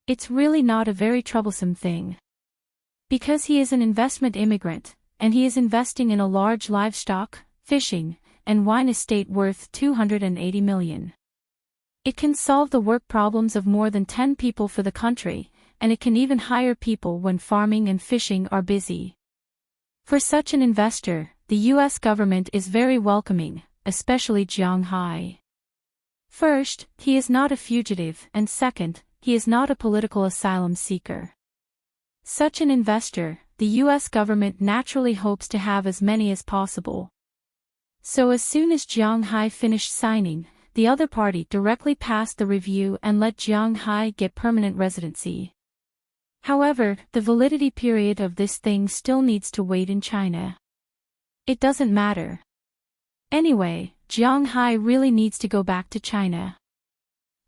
A: It's really not a very troublesome thing. Because he is an investment immigrant, and he is investing in a large livestock, fishing, and wine estate worth $280 million. It can solve the work problems of more than 10 people for the country, and it can even hire people when farming and fishing are busy. For such an investor, the U.S. government is very welcoming, especially Jiang Hai. First, he is not a fugitive, and second, he is not a political asylum seeker. Such an investor, the U.S. government naturally hopes to have as many as possible. So as soon as Jiang Hai finished signing, the other party directly passed the review and let Jiang Hai get permanent residency. However, the validity period of this thing still needs to wait in China. It doesn't matter. Anyway, Jiang Hai really needs to go back to China.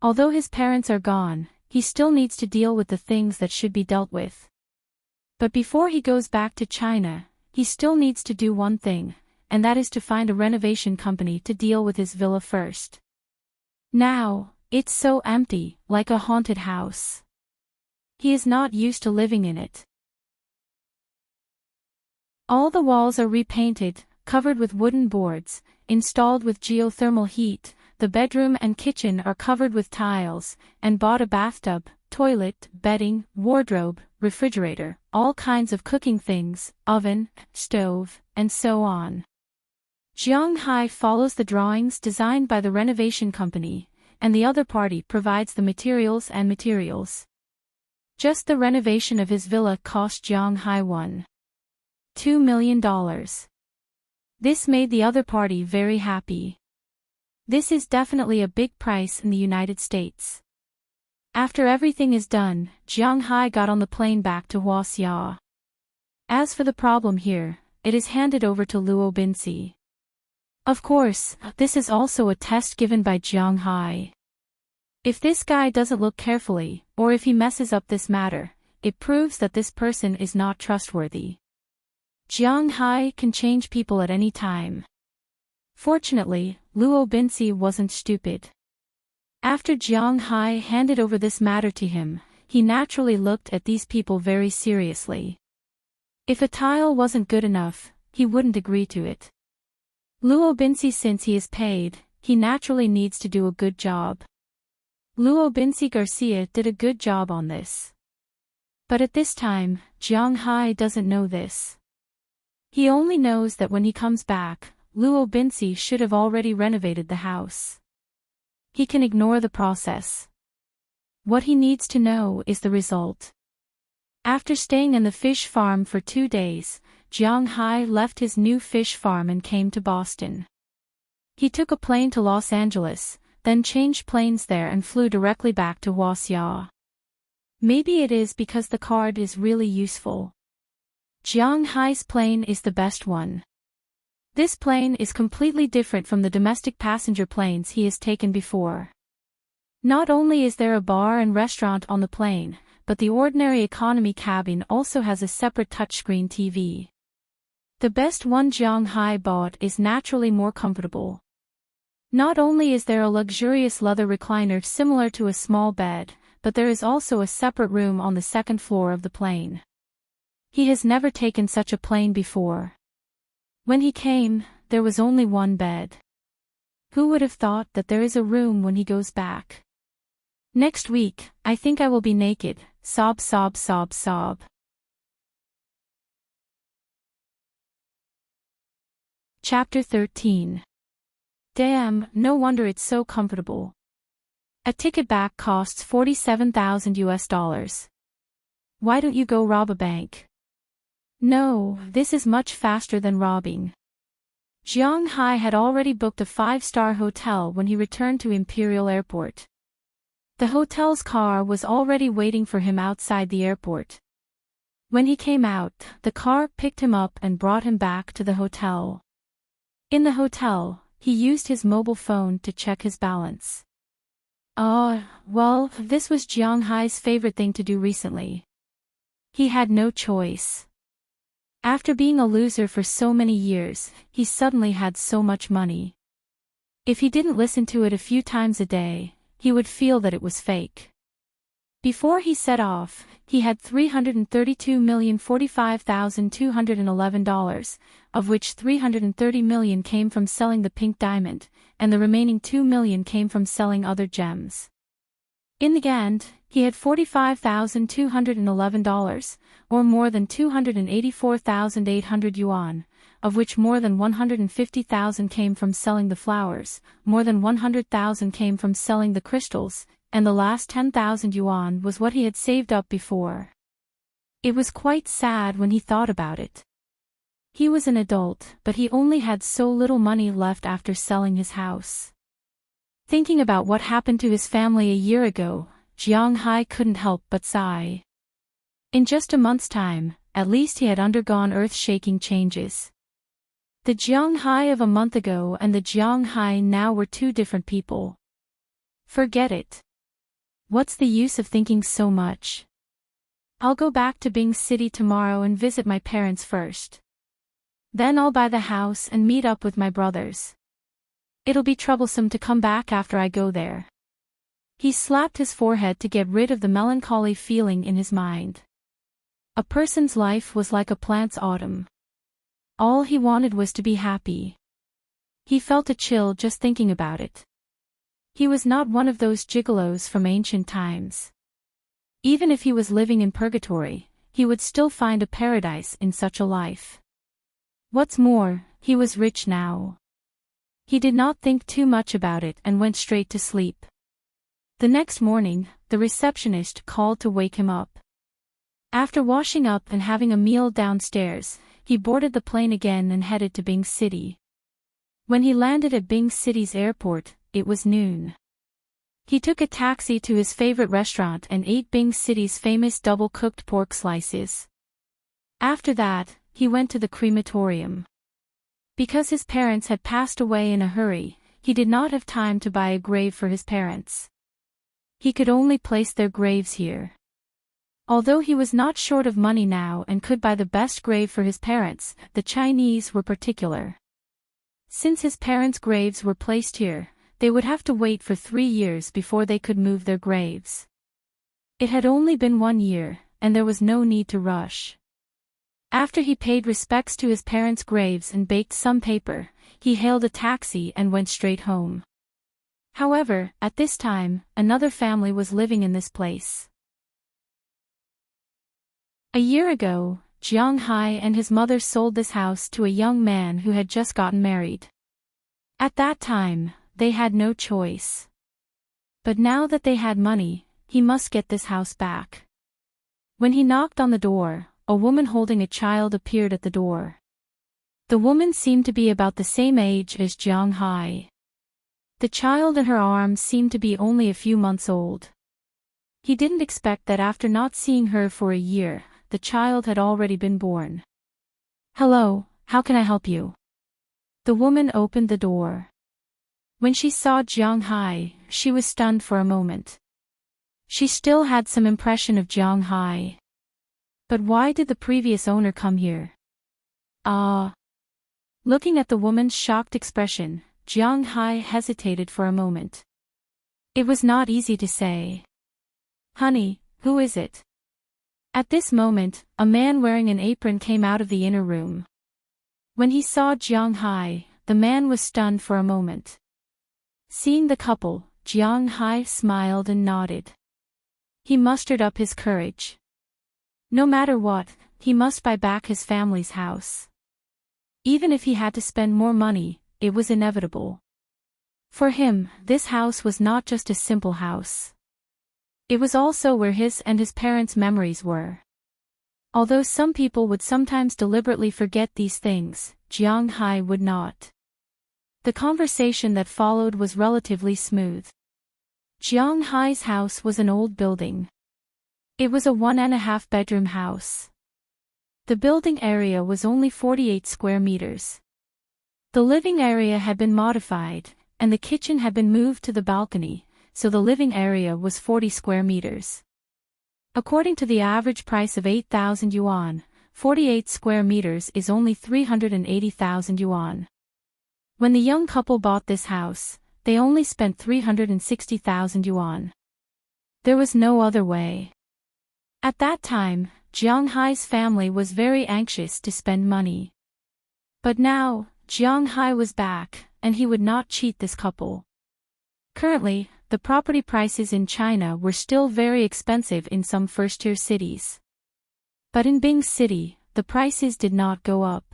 A: Although his parents are gone, he still needs to deal with the things that should be dealt with. But before he goes back to China, he still needs to do one thing, and that is to find a renovation company to deal with his villa first. Now, it's so empty, like a haunted house. He is not used to living in it. All the walls are repainted, covered with wooden boards, installed with geothermal heat, the bedroom and kitchen are covered with tiles, and bought a bathtub, toilet, bedding, wardrobe, refrigerator, all kinds of cooking things, oven, stove, and so on. Jiang Hai follows the drawings designed by the renovation company, and the other party provides the materials and materials. Just the renovation of his villa cost Jiang Hai $1.2 million. This made the other party very happy. This is definitely a big price in the United States. After everything is done, Jiang Hai got on the plane back to Huaxia. As for the problem here, it is handed over to Luo Binci. Of course, this is also a test given by Jiang Hai. If this guy doesn't look carefully, or if he messes up this matter, it proves that this person is not trustworthy. Jiang Hai can change people at any time. Fortunately, Luo Binci wasn't stupid. After Jiang Hai handed over this matter to him, he naturally looked at these people very seriously. If a tile wasn't good enough, he wouldn't agree to it. Luo Binci, since he is paid, he naturally needs to do a good job. Luo Binci Garcia did a good job on this. But at this time, Jiang Hai doesn't know this. He only knows that when he comes back, Luo Binci should have already renovated the house. He can ignore the process. What he needs to know is the result. After staying in the fish farm for 2 days, Jiang Hai left his new fish farm and came to Boston. He took a plane to Los Angeles, then changed planes there and flew directly back to Huaxia. Maybe it is because the card is really useful. Jiang Hai's plane is the best one. This plane is completely different from the domestic passenger planes he has taken before. Not only is there a bar and restaurant on the plane, but the ordinary economy cabin also has a separate touchscreen TV. The best one Jiang Hai bought is naturally more comfortable. Not only is there a luxurious leather recliner similar to a small bed, but there is also a separate room on the second floor of the plane. He has never taken such a plane before. When he came, there was only one bed. Who would have thought that there is a room when he goes back? Next week, I think I will be naked, sob sob sob sob. Chapter 13. Damn, no wonder it's so comfortable. A ticket back costs $47,000. Why don't you go rob a bank? No, this is much faster than robbing. Jiang Hai had already booked a 5-star hotel when he returned to Imperial Airport. The hotel's car was already waiting for him outside the airport. When he came out, the car picked him up and brought him back to the hotel. In the hotel, he used his mobile phone to check his balance. Well, this was Jiang Hai's favorite thing to do recently. He had no choice. After being a loser for so many years, he suddenly had so much money. If he didn't listen to it a few times a day, he would feel that it was fake. Before he set off, he had $332,045,211, of which $330 million came from selling the pink diamond, and the remaining $2 million came from selling other gems. In the end, he had $45,211, or more than 284,800 yuan, of which more than 150,000 came from selling the flowers, more than 100,000 came from selling the crystals, and the last 10,000 yuan was what he had saved up before. It was quite sad when he thought about it. He was an adult, but he only had so little money left after selling his house. Thinking about what happened to his family a year ago, Jiang Hai couldn't help but sigh. In just a month's time, at least he had undergone earth-shaking changes. The Jiang Hai of a month ago and the Jiang Hai now were two different people. Forget it. What's the use of thinking so much? I'll go back to Bing City tomorrow and visit my parents first. Then I'll buy the house and meet up with my brothers. It'll be troublesome to come back after I go there. He slapped his forehead to get rid of the melancholy feeling in his mind. A person's life was like a plant's autumn. All he wanted was to be happy. He felt a chill just thinking about it. He was not one of those gigolos from ancient times. Even if he was living in purgatory, he would still find a paradise in such a life. What's more, he was rich now. He did not think too much about it and went straight to sleep. The next morning, the receptionist called to wake him up. After washing up and having a meal downstairs, he boarded the plane again and headed to Bing City. When he landed at Bing City's airport, it was noon. He took a taxi to his favorite restaurant and ate Bing City's famous double-cooked pork slices. After that, he went to the crematorium. Because his parents had passed away in a hurry, he did not have time to buy a grave for his parents. He could only place their graves here. Although he was not short of money now and could buy the best grave for his parents, the Chinese were particular. Since his parents' graves were placed here, they would have to wait for 3 years before they could move their graves. It had only been 1 year, and there was no need to rush. After he paid respects to his parents' graves and baked some paper, he hailed a taxi and went straight home. However, at this time, another family was living in this place. A year ago, Jiang Hai and his mother sold this house to a young man who had just gotten married. At that time, they had no choice. But now that they had money, he must get this house back. When he knocked on the door, a woman holding a child appeared at the door. The woman seemed to be about the same age as Jiang Hai. The child in her arms seemed to be only a few months old. He didn't expect that after not seeing her for a year, the child had already been born. "Hello, how can I help you?" The woman opened the door. When she saw Jiang Hai, she was stunned for a moment. She still had some impression of Jiang Hai. But why did the previous owner come here? Looking at the woman's shocked expression, Jiang Hai hesitated for a moment. It was not easy to say. "Honey, who is it?" At this moment, a man wearing an apron came out of the inner room. When he saw Jiang Hai, the man was stunned for a moment. Seeing the couple, Jiang Hai smiled and nodded. He mustered up his courage. No matter what, he must buy back his family's house. Even if he had to spend more money, it was inevitable. For him, this house was not just a simple house. It was also where his and his parents' memories were. Although some people would sometimes deliberately forget these things, Jiang Hai would not. The conversation that followed was relatively smooth. Jiang Hai's house was an old building. It was a 1.5 bedroom house. The building area was only 48 square meters. The living area had been modified, and the kitchen had been moved to the balcony, so the living area was 40 square meters. According to the average price of 8,000 yuan, 48 square meters is only 380,000 yuan. When the young couple bought this house, they only spent 360,000 yuan. There was no other way. At that time, Jiang Hai's family was very anxious to spend money. But now, Jiang Hai was back, and he would not cheat this couple. Currently, the property prices in China were still very expensive in some first-tier cities. But in Bing City, the prices did not go up.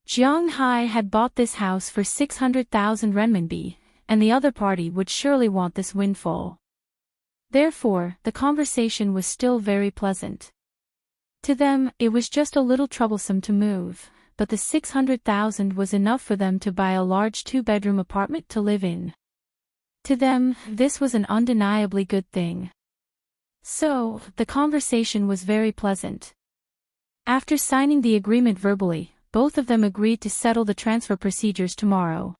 A: Jiang Hai had bought this house for 600,000 renminbi, and the other party would surely want this windfall. Therefore, the conversation was still very pleasant. To them, it was just a little troublesome to move, but the 600,000 was enough for them to buy a large 2-bedroom apartment to live in. To them, this was an undeniably good thing. So, the conversation was very pleasant. After signing the agreement verbally, both of them agreed to settle the transfer procedures tomorrow.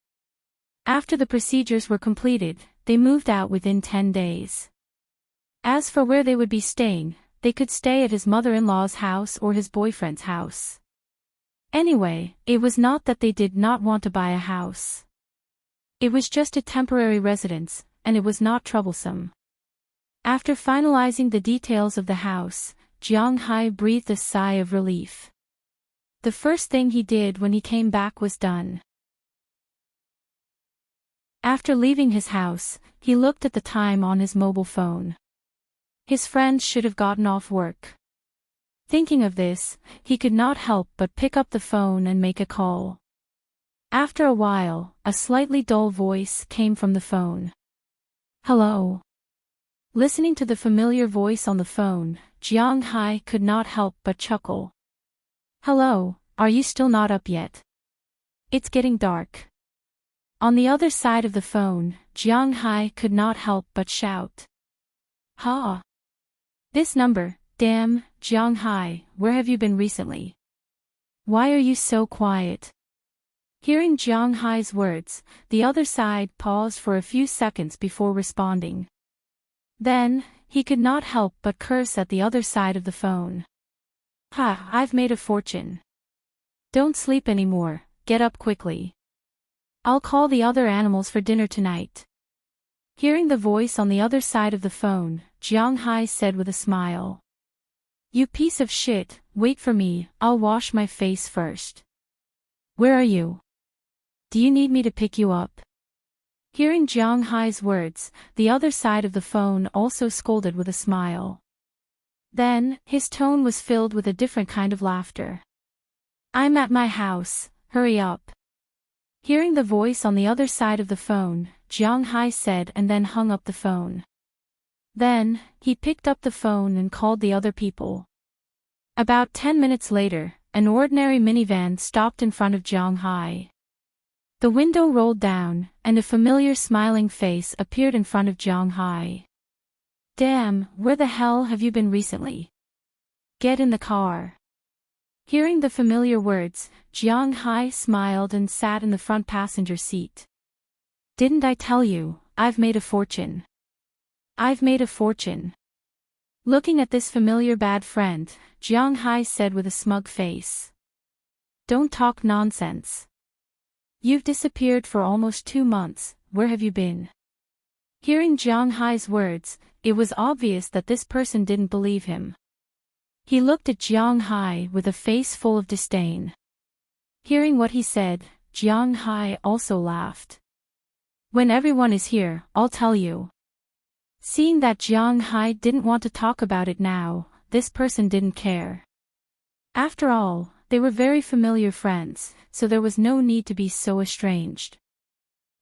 A: After the procedures were completed, they moved out within 10 days. As for where they would be staying, they could stay at his mother-in-law's house or his boyfriend's house. Anyway, it was not that they did not want to buy a house. It was just a temporary residence, and it was not troublesome. After finalizing the details of the house, Jiang Hai breathed a sigh of relief. The first thing he did when he came back was done. After leaving his house, he looked at the time on his mobile phone. His friends should have gotten off work. Thinking of this, he could not help but pick up the phone and make a call. After a while, a slightly dull voice came from the phone. Hello. Listening to the familiar voice on the phone, Jiang Hai could not help but chuckle. Hello, are you still not up yet? It's getting dark. On the other side of the phone, Jiang Hai could not help but shout. Ha! This number, damn, Jiang Hai, where have you been recently? Why are you so quiet? Hearing Jiang Hai's words, the other side paused for a few seconds before responding. Then, he could not help but curse at the other side of the phone. Ha, I've made a fortune. Don't sleep anymore, get up quickly. I'll call the other animals for dinner tonight. Hearing the voice on the other side of the phone, Jiang Hai said with a smile. You piece of shit, wait for me, I'll wash my face first. Where are you? Do you need me to pick you up? Hearing Jiang Hai's words, the other side of the phone also scolded with a smile. Then, his tone was filled with a different kind of laughter. I'm at my house, hurry up. Hearing the voice on the other side of the phone, Jiang Hai said and then hung up the phone. Then, he picked up the phone and called the other people. About 10 minutes later, an ordinary minivan stopped in front of Jiang Hai. The window rolled down, and a familiar smiling face appeared in front of Jiang Hai. Damn, where the hell have you been recently? Get in the car. Hearing the familiar words, Jiang Hai smiled and sat in the front passenger seat. Didn't I tell you, I've made a fortune. I've made a fortune. Looking at this familiar bad friend, Jiang Hai said with a smug face. Don't talk nonsense. You've disappeared for almost 2 months, where have you been? Hearing Jiang Hai's words, it was obvious that this person didn't believe him. He looked at Jiang Hai with a face full of disdain. Hearing what he said, Jiang Hai also laughed. When everyone is here, I'll tell you. Seeing that Jiang Hai didn't want to talk about it now, this person didn't care. After all, they were very familiar friends, so there was no need to be so estranged.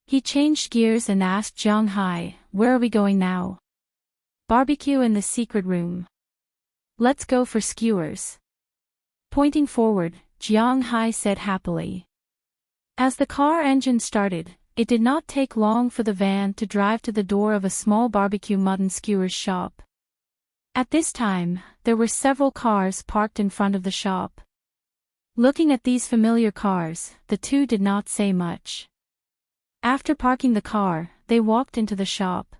A: He changed gears and asked Jiang Hai, where are we going now? Barbecue in the secret room. Let's go for skewers. Pointing forward, Jiang Hai said happily. As the car engine started, it did not take long for the van to drive to the door of a small barbecue mutton skewers shop. At this time, there were several cars parked in front of the shop. Looking at these familiar cars, the two did not say much. After parking the car, they walked into the shop.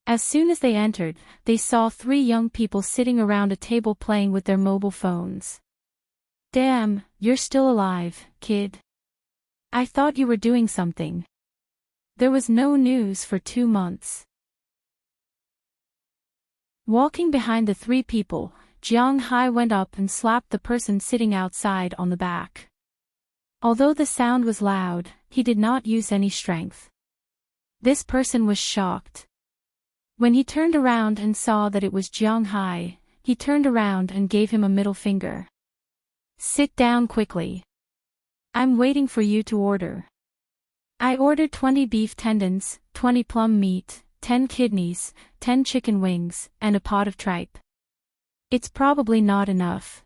A: As soon as they entered, they saw 3 young people sitting around a table playing with their mobile phones. Damn, you're still alive, kid. I thought you were doing something. There was no news for 2 months. Walking behind the three people, Jiang Hai went up and slapped the person sitting outside on the back. Although the sound was loud, he did not use any strength. This person was shocked. When he turned around and saw that it was Jiang Hai, he turned around and gave him a middle finger. Sit down quickly. I'm waiting for you to order. I ordered 20 beef tendons, 20 plum meat, 10 kidneys, 10 chicken wings, and a pot of tripe. It's probably not enough.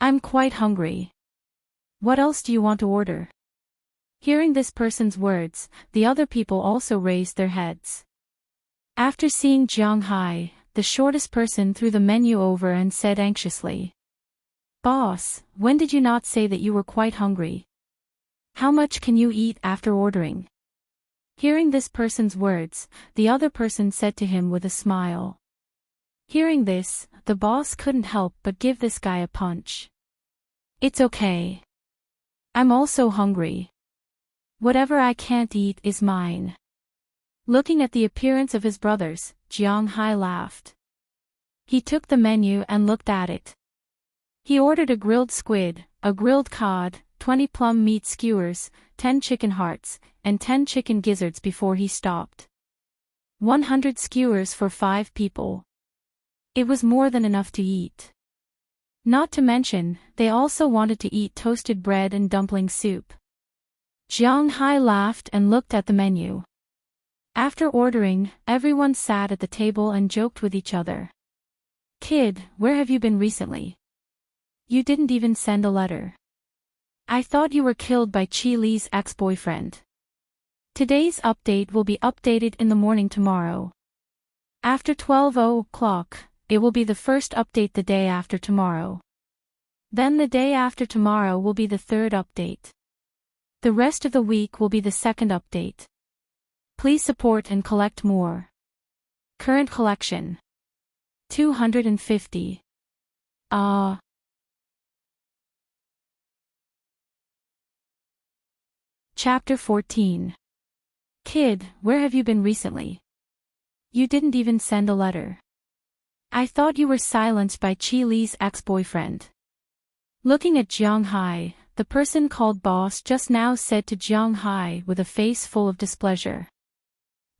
A: I'm quite hungry. What else do you want to order? Hearing this person's words, the other people also raised their heads. After seeing Jiang Hai, the shortest person threw the menu over and said anxiously, "Boss, when did you not say that you were quite hungry? How much can you eat after ordering?" Hearing this person's words, the other person said to him with a smile. Hearing this, the boss couldn't help but give this guy a punch. It's okay. I'm also hungry. Whatever I can't eat is mine. Looking at the appearance of his brothers, Jiang Hai laughed. He took the menu and looked at it. He ordered a grilled squid, a grilled cod, 20 plum meat skewers, 10 chicken hearts, and 10 chicken gizzards before he stopped. 100 skewers for 5 people. It was more than enough to eat. Not to mention, they also wanted to eat toasted bread and dumpling soup. Jiang Hai laughed and looked at the menu. After ordering, everyone sat at the table and joked with each other. Kid, where have you been recently? You didn't even send a letter. I thought you were killed by Qi Li's ex-boyfriend. Today's update will be updated in the morning tomorrow. After 12 o'clock, it will be the first update the day after tomorrow. Then the day after tomorrow will be the third update. The rest of the week will be the second update. Please support and collect more. Current collection. 250. Chapter 14. Kid, where have you been recently? You didn't even send a letter. I thought you were silenced by Qi Li's ex-boyfriend. Looking at Jiang Hai, the person called boss just now said to Jiang Hai with a face full of displeasure.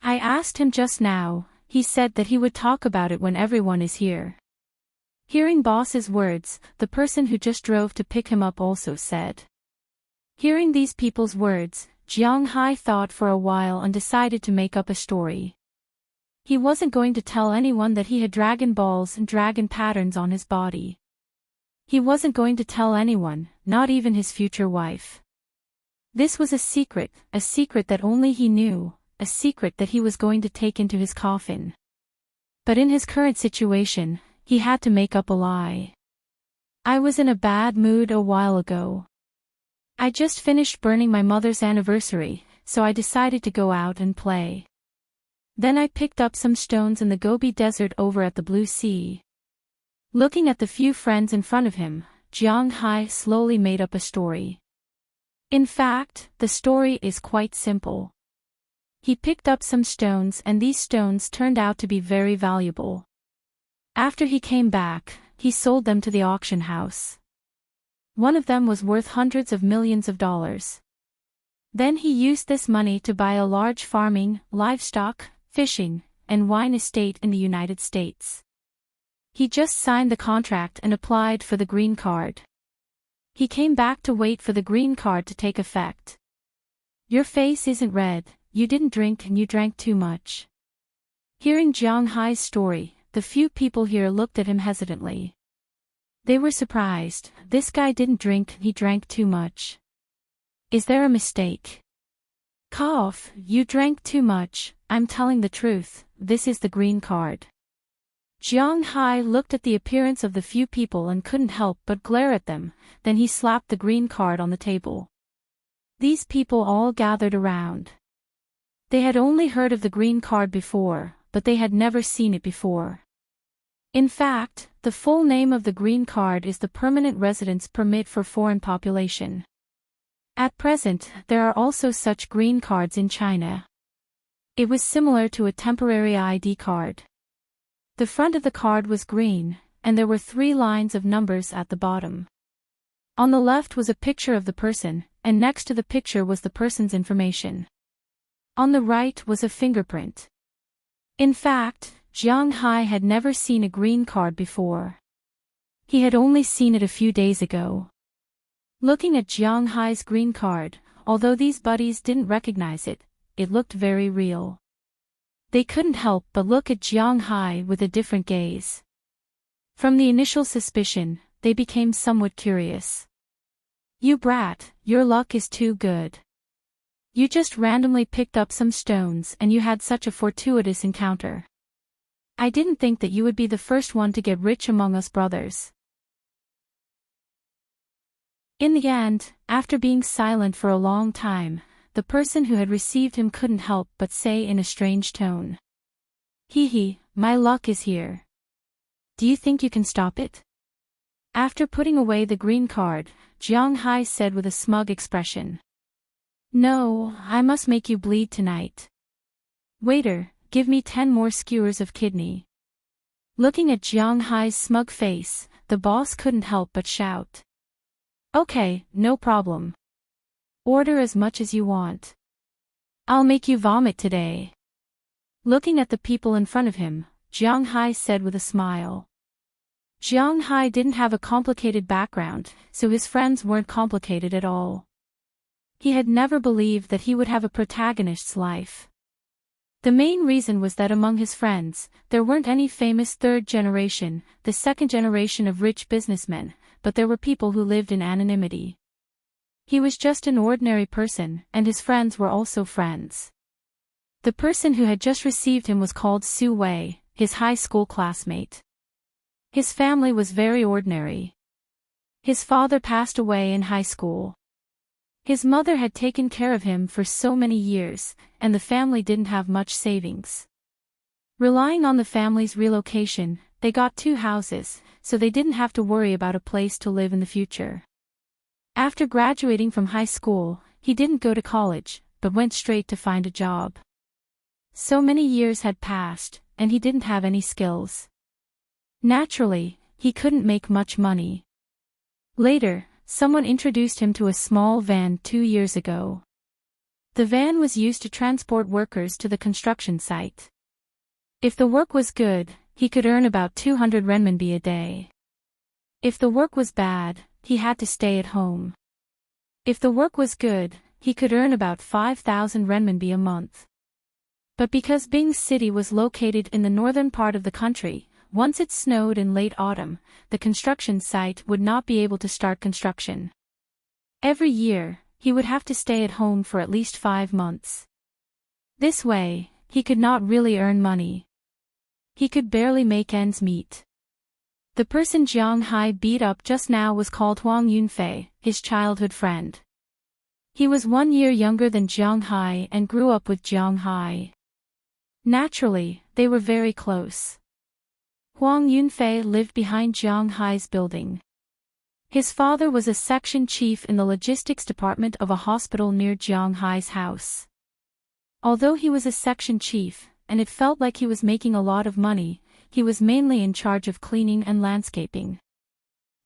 A: I asked him just now, he said that he would talk about it when everyone is here. Hearing boss's words, the person who just drove to pick him up also said. Hearing these people's words, Jiang Hai thought for a while and decided to make up a story. He wasn't going to tell anyone that he had dragon balls and dragon patterns on his body. He wasn't going to tell anyone, not even his future wife. This was a secret that only he knew, a secret that he was going to take into his coffin. But in his current situation, he had to make up a lie. I was in a bad mood a while ago. I just finished burning my mother's anniversary, so I decided to go out and play. Then I picked up some stones in the Gobi Desert over at the Blue Sea. Looking at the few friends in front of him, Jiang Hai slowly made up a story. In fact, the story is quite simple. He picked up some stones and these stones turned out to be very valuable. After he came back, he sold them to the auction house. One of them was worth hundreds of millions of dollars. Then he used this money to buy a large farming, livestock, fishing, and wine estate in the United States. He just signed the contract and applied for the green card. He came back to wait for the green card to take effect. Your face isn't red, you didn't drink and you drank too much. Hearing Jiang Hai's story, the few people here looked at him hesitantly. They were surprised, this guy didn't drink, he drank too much. Is there a mistake? Cough, you drank too much, I'm telling the truth, this is the green card. Jiang Hai looked at the appearance of the few people and couldn't help but glare at them, then he slapped the green card on the table. These people all gathered around. They had only heard of the green card before, but they had never seen it before. In fact, the full name of the green card is the Permanent Residence Permit for Foreign Population. At present, there are also such green cards in China. It was similar to a temporary ID card. The front of the card was green, and there were 3 lines of numbers at the bottom. On the left was a picture of the person, and next to the picture was the person's information. On the right was a fingerprint. In fact, Jiang Hai had never seen a green card before. He had only seen it a few days ago. Looking at Jiang Hai's green card, although these buddies didn't recognize it, it looked very real. They couldn't help but look at Jiang Hai with a different gaze. From the initial suspicion, they became somewhat curious. "You brat, your luck is too good. You just randomly picked up some stones and you had such a fortuitous encounter. I didn't think that you would be the first one to get rich among us brothers." In the end, after being silent for a long time, the person who had received him couldn't help but say in a strange tone, "Hee hee, my luck is here. Do you think you can stop it?" After putting away the green card, Jiang Hai said with a smug expression, "No, I must make you bleed tonight. Waiter, give me 10 more skewers of kidney." Looking at Jiang Hai's smug face, the boss couldn't help but shout, "Okay, no problem. Order as much as you want. I'll make you vomit today." Looking at the people in front of him, Jiang Hai said with a smile. Jiang Hai didn't have a complicated background, so his friends weren't complicated at all. He had never believed that he would have a protagonist's life. The main reason was that among his friends, there weren't any famous third generation, the second generation of rich businessmen, but there were people who lived in anonymity. He was just an ordinary person, and his friends were also friends. The person who had just received him was called Su Wei, his high school classmate. His family was very ordinary. His father passed away in high school. His mother had taken care of him for so many years, and the family didn't have much savings. Relying on the family's relocation, they got 2 houses, so they didn't have to worry about a place to live in the future. After graduating from high school, he didn't go to college, but went straight to find a job. So many years had passed, and he didn't have any skills. Naturally, he couldn't make much money. Later, someone introduced him to a small van 2 years ago. The van was used to transport workers to the construction site. If the work was good, he could earn about 200 renminbi a day. If the work was bad, he had to stay at home. If the work was good, he could earn about 5,000 renminbi a month. But because Bing City was located in the northern part of the country, once it snowed in late autumn, the construction site would not be able to start construction. Every year, he would have to stay at home for at least 5 months. This way, he could not really earn money. He could barely make ends meet. The person Jiang Hai beat up just now was called Huang Yunfei, his childhood friend. He was 1 year younger than Jiang Hai and grew up with Jiang Hai. Naturally, they were very close. Huang Yunfei lived behind Jiang Hai's building. His father was a section chief in the logistics department of a hospital near Jiang Hai's house. Although he was a section chief, and it felt like he was making a lot of money, he was mainly in charge of cleaning and landscaping.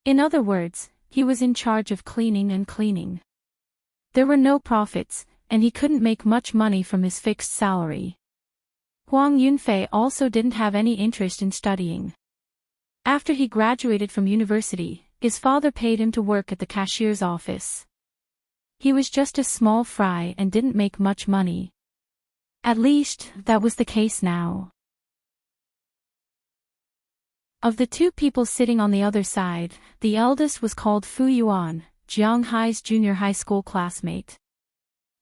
A: In other words, he was in charge of cleaning and cleaning. There were no profits, and he couldn't make much money from his fixed salary. Huang Yunfei also didn't have any interest in studying. After he graduated from university, his father paid him to work at the cashier's office. He was just a small fry and didn't make much money. At least, that was the case now. Of the 2 people sitting on the other side, the eldest was called Fu Yuan, Jiang Hai's junior high school classmate.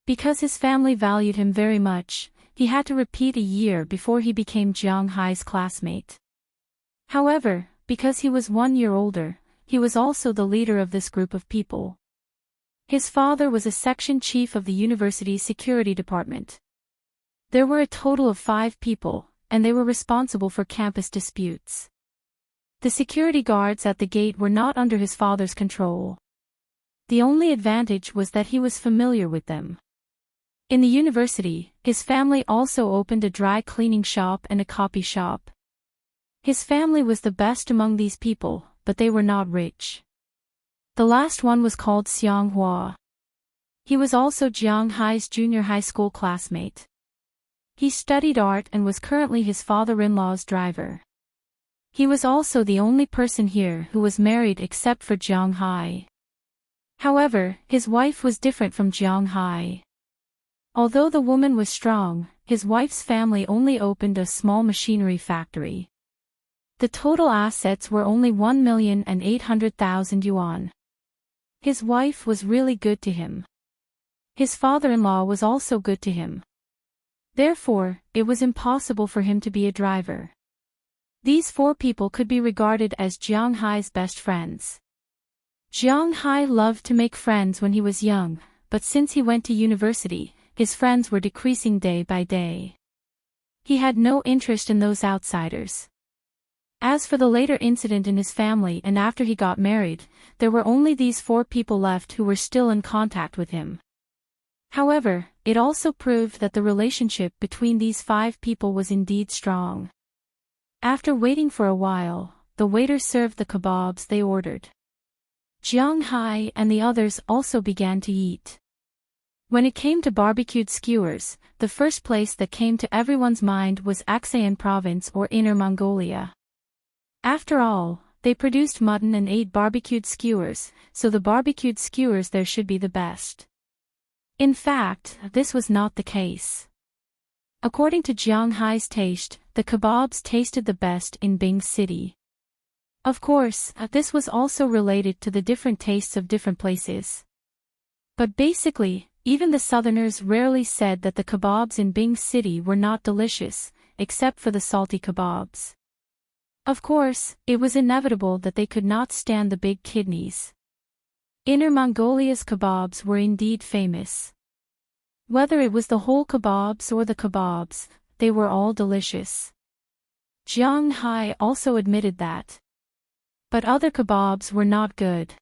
A: Because his family valued him very much, he had to repeat a year before he became Jiang Hai's classmate. However, because he was 1 year older, he was also the leader of this group of people. His father was a section chief of the university's security department. There were a total of 5 people, and they were responsible for campus disputes. The security guards at the gate were not under his father's control. The only advantage was that he was familiar with them. In the university, his family also opened a dry cleaning shop and a copy shop. His family was the best among these people, but they were not rich. The last one was called Xiang Hua. He was also Jiang Hai's junior high school classmate. He studied art and was currently his father-in-law's driver. He was also the only person here who was married except for Jiang Hai. However, his wife was different from Jiang Hai. Although the woman was strong, his wife's family only opened a small machinery factory. The total assets were only 1,800,000 yuan. His wife was really good to him. His father-in-law was also good to him. Therefore, it was impossible for him to be a driver. These four people could be regarded as Jiang Hai's best friends. Jiang Hai loved to make friends when he was young, but since he went to university, his friends were decreasing day by day. He had no interest in those outsiders. As for the later incident in his family and after he got married, there were only these four people left who were still in contact with him. However, it also proved that the relationship between these five people was indeed strong. After waiting for a while, the waiter served the kebabs they ordered. Jiang Hai and the others also began to eat. When it came to barbecued skewers, the first place that came to everyone's mind was Aksai Province or Inner Mongolia. After all, they produced mutton and ate barbecued skewers, so the barbecued skewers there should be the best. In fact, this was not the case. According to Jiang Hai's taste, the kebabs tasted the best in Bing City. Of course, this was also related to the different tastes of different places. But basically, even the southerners rarely said that the kebabs in Bing City were not delicious, except for the salty kebabs. Of course, it was inevitable that they could not stand the big kidneys. Inner Mongolia's kebabs were indeed famous. Whether it was the whole kebabs or the kebabs, they were all delicious. Jiang Hai also admitted that. But other kebabs were not good.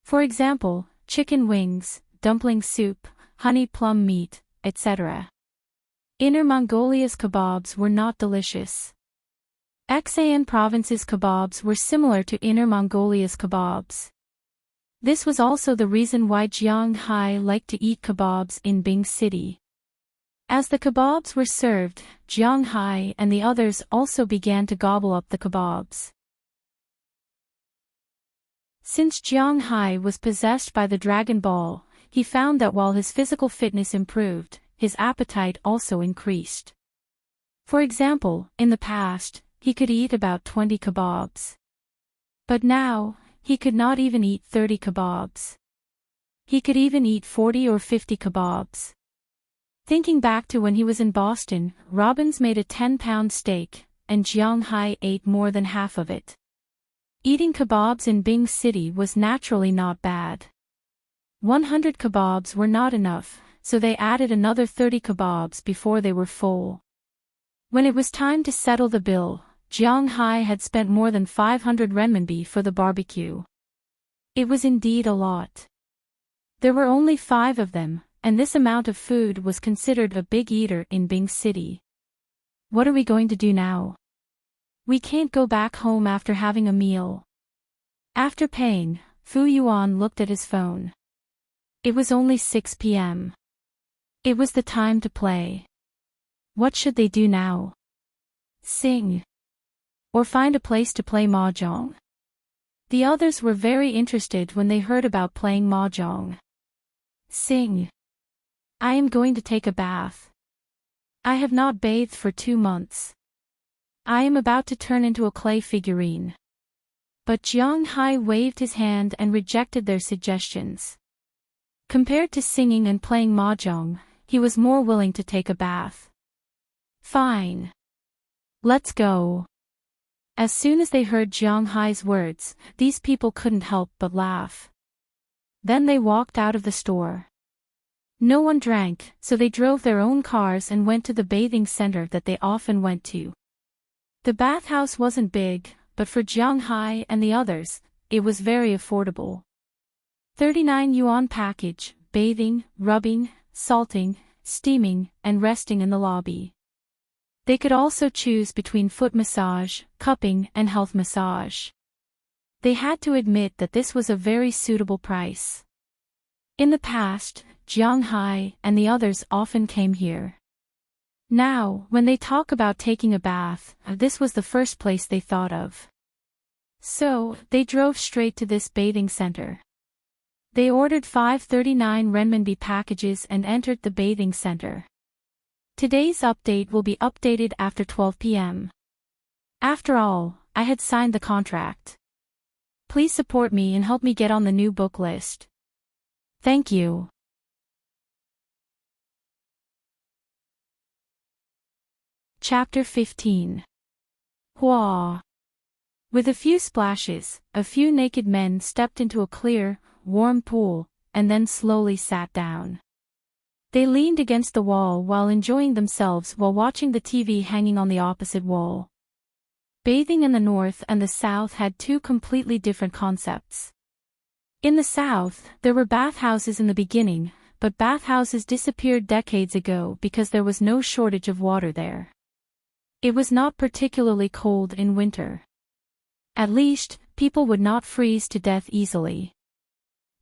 A: For example, chicken wings, dumpling soup, honey plum meat, etc. Inner Mongolia's kebabs were not delicious. Aksai Province's kebabs were similar to Inner Mongolia's kebabs. This was also the reason why Jiang Hai liked to eat kebabs in Bing City. As the kebabs were served, Jiang Hai and the others also began to gobble up the kebabs. Since Jiang Hai was possessed by the Dragon Ball, he found that while his physical fitness improved, his appetite also increased. For example, in the past, he could eat about 20 kebabs. But now, he could not even eat 30 kebabs. He could even eat 40 or 50 kebabs. Thinking back to when he was in Boston, Robbins made a 10-pound steak, and Jiang Hai ate more than half of it. Eating kebabs in Bing City was naturally not bad. 100 kebabs were not enough, so they added another 30 kebabs before they were full. When it was time to settle the bill, Jiang Hai had spent more than 500 renminbi for the barbecue. It was indeed a lot. There were only 5 of them, and this amount of food was considered a big eater in Bing City. What are we going to do now? We can't go back home after having a meal. After paying, Fu Yuan looked at his phone. It was only 6 p.m. It was the time to play. What should they do now? Sing. Or find a place to play mahjong? The others were very interested when they heard about playing mahjong. Sing. I am going to take a bath. I have not bathed for 2 months. I am about to turn into a clay figurine. But Jiang Hai waved his hand and rejected their suggestions. Compared to singing and playing mahjong, he was more willing to take a bath. Fine. Let's go. As soon as they heard Jiang Hai's words, these people couldn't help but laugh. Then they walked out of the store. No one drank, so they drove their own cars and went to the bathing center that they often went to. The bathhouse wasn't big, but for Jiang Hai and the others, it was very affordable. 39 yuan package, bathing, rubbing, salting, steaming, and resting in the lobby. They could also choose between foot massage, cupping, and health massage. They had to admit that this was a very suitable price. In the past, Jiang Hai and the others often came here. Now, when they talk about taking a bath, this was the first place they thought of. So, they drove straight to this bathing center. They ordered 539 renminbi packages and entered the bathing center. Today's update will be updated after 12 p.m. After all, I had signed the contract. Please support me and help me get on the new book list. Thank you. Chapter 15. Hua. With a few splashes, a few naked men stepped into a clear, warm pool, and then slowly sat down. They leaned against the wall while enjoying themselves while watching the TV hanging on the opposite wall. Bathing in the north and the south had two completely different concepts. In the south, there were bathhouses in the beginning, but bathhouses disappeared decades ago because there was no shortage of water there. It was not particularly cold in winter. At least, people would not freeze to death easily.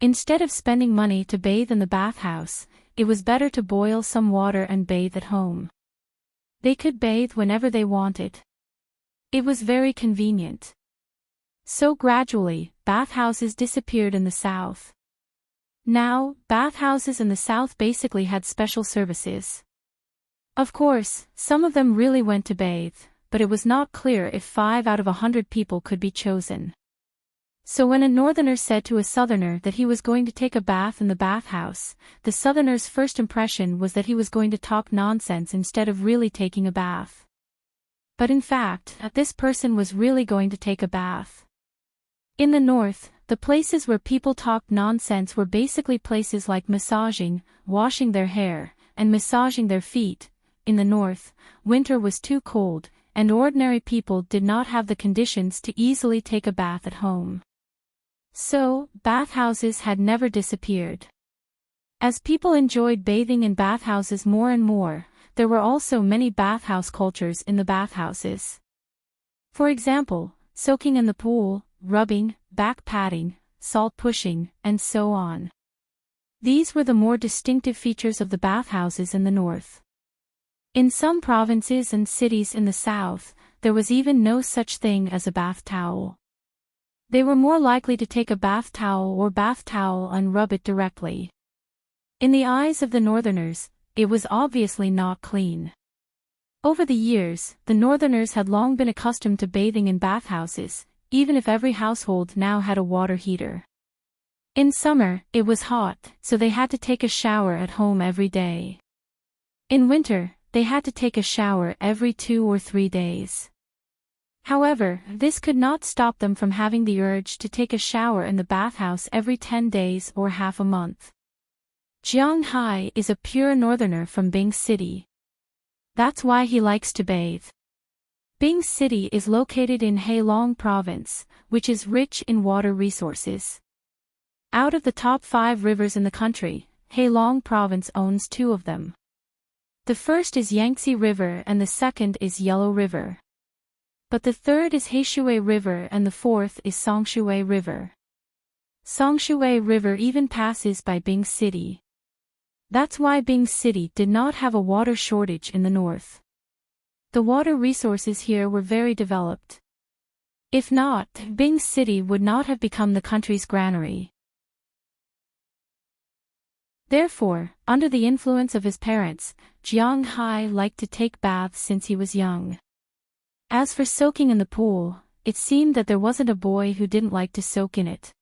A: Instead of spending money to bathe in the bathhouse, it was better to boil some water and bathe at home. They could bathe whenever they wanted. It was very convenient. So gradually, bathhouses disappeared in the south. Now, bathhouses in the south basically had special services. Of course, some of them really went to bathe, but it was not clear if 5 out of 100 people could be chosen. So when a northerner said to a southerner that he was going to take a bath in the bathhouse, the southerner's first impression was that he was going to talk nonsense instead of really taking a bath. But in fact, this person was really going to take a bath. In the north, the places where people talked nonsense were basically places like massaging, washing their hair, and massaging their feet. In the north, winter was too cold, and ordinary people did not have the conditions to easily take a bath at home. So, bathhouses had never disappeared. As people enjoyed bathing in bathhouses more and more, there were also many bathhouse cultures in the bathhouses. For example, soaking in the pool, rubbing, back patting, salt pushing, and so on. These were the more distinctive features of the bathhouses in the north. In some provinces and cities in the south, there was even no such thing as a bath towel. They were more likely to take a bath towel and rub it directly. In the eyes of the northerners, it was obviously not clean. Over the years, the northerners had long been accustomed to bathing in bathhouses, even if every household now had a water heater. In summer, it was hot, so they had to take a shower at home every day. In winter, they had to take a shower every 2 or 3 days. However, this could not stop them from having the urge to take a shower in the bathhouse every 10 days or half a month. Jiang Hai is a pure northerner from Bing City. That's why he likes to bathe. Bing City is located in Heilong Province, which is rich in water resources. Out of the top 5 rivers in the country, Heilong Province owns 2 of them. The first is Yangtze River and the second is Yellow River. But the third is Heishui River and the fourth is Songshui River. Songshui River even passes by Bing City. That's why Bing City did not have a water shortage in the north. The water resources here were very developed. If not, Bing City would not have become the country's granary. Therefore, under the influence of his parents, Jiang Hai liked to take baths since he was young. As for soaking in the pool, it seemed that there wasn't a boy who didn't like to soak in it.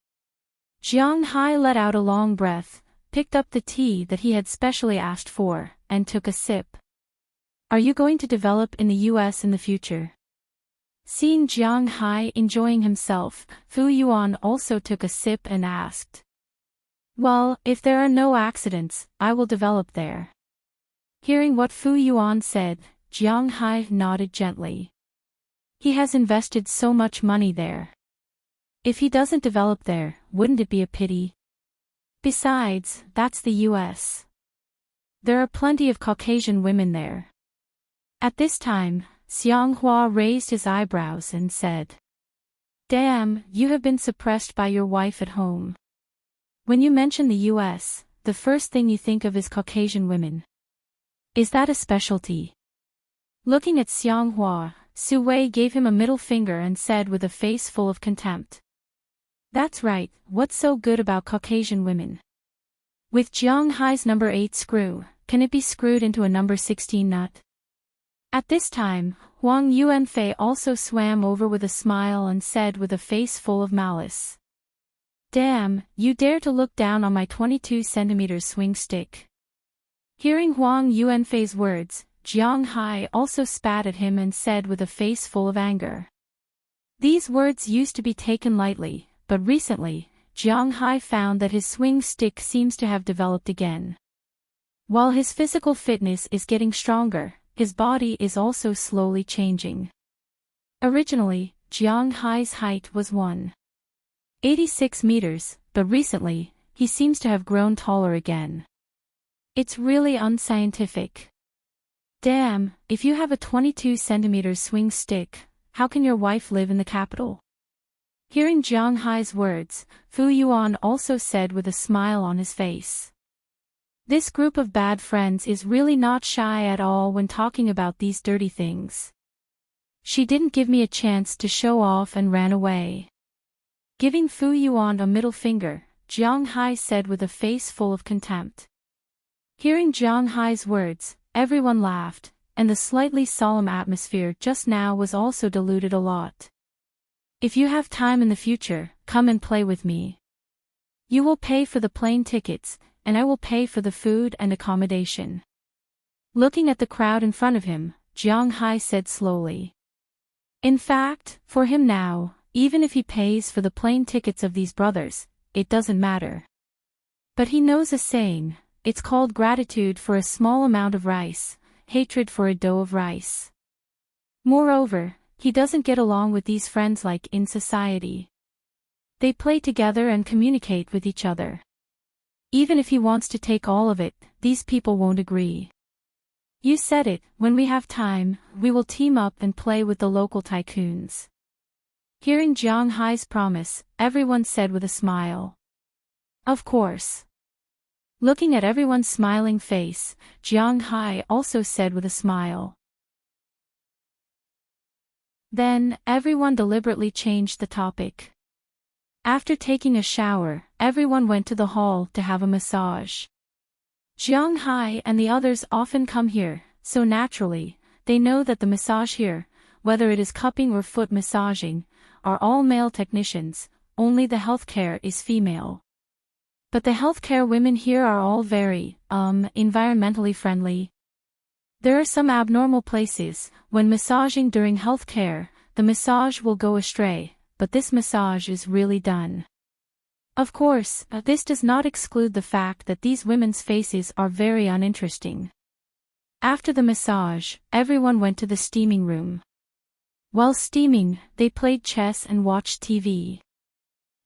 A: Jiang Hai let out a long breath, picked up the tea that he had specially asked for, and took a sip. Are you going to develop in the US in the future? Seeing Jiang Hai enjoying himself, Fu Yuan also took a sip and asked. Well, if there are no accidents, I will develop there. Hearing what Fu Yuan said, Jiang Hai nodded gently. He has invested so much money there. If he doesn't develop there, wouldn't it be a pity? Besides, that's the US. There are plenty of Caucasian women there. At this time, Xianghua raised his eyebrows and said, "Damn, you have been suppressed by your wife at home. When you mention the US, the first thing you think of is Caucasian women. Is that a specialty?" Looking at Xianghua, Su Wei gave him a middle finger and said with a face full of contempt, "That's right, what's so good about Caucasian women? With Jiang Hai's number 8 screw, can it be screwed into a number 16 nut?" At this time, Huang Yuanfei also swam over with a smile and said with a face full of malice, "Damn, you dare to look down on my 22 centimeters swing stick." Hearing Huang Yuanfei's words, Jiang Hai also spat at him and said with a face full of anger. These words used to be taken lightly, but recently, Jiang Hai found that his swing stick seems to have developed again. While his physical fitness is getting stronger, his body is also slowly changing. Originally, Jiang Hai's height was 186 meters, but recently, he seems to have grown taller again. It's really unscientific. Damn, if you have a 22 centimeters swing stick, how can your wife live in the capital? Hearing Jiang Hai's words, Fu Yuan also said with a smile on his face. This group of bad friends is really not shy at all when talking about these dirty things. She didn't give me a chance to show off and ran away. Giving Fu Yuan a middle finger, Jiang Hai said with a face full of contempt. Hearing Jiang Hai's words, everyone laughed, and the slightly solemn atmosphere just now was also diluted a lot. If you have time in the future, come and play with me. You will pay for the plane tickets, and I will pay for the food and accommodation. Looking at the crowd in front of him, Jiang Hai said slowly. In fact, for him now, even if he pays for the plane tickets of these brothers, it doesn't matter. But he knows a saying, it's called gratitude for a small amount of rice, hatred for a dough of rice. Moreover, he doesn't get along with these friends like in society. They play together and communicate with each other. Even if he wants to take all of it, these people won't agree. You said it, when we have time, we will team up and play with the local tycoons. Hearing Jiang Hai's promise, everyone said with a smile. Of course. Looking at everyone's smiling face, Jiang Hai also said with a smile. Then, everyone deliberately changed the topic. After taking a shower, everyone went to the hall to have a massage. Jiang Hai and the others often come here, so naturally, they know that the massage here, whether it is cupping or foot massaging, are all male technicians, only the healthcare is female. But the healthcare women here are all very, environmentally friendly. There are some abnormal places, when massaging during healthcare, the massage will go astray, but this massage is really done. Of course, this does not exclude the fact that these women's faces are very uninteresting. After the massage, everyone went to the steaming room. While steaming, they played chess and watched TV.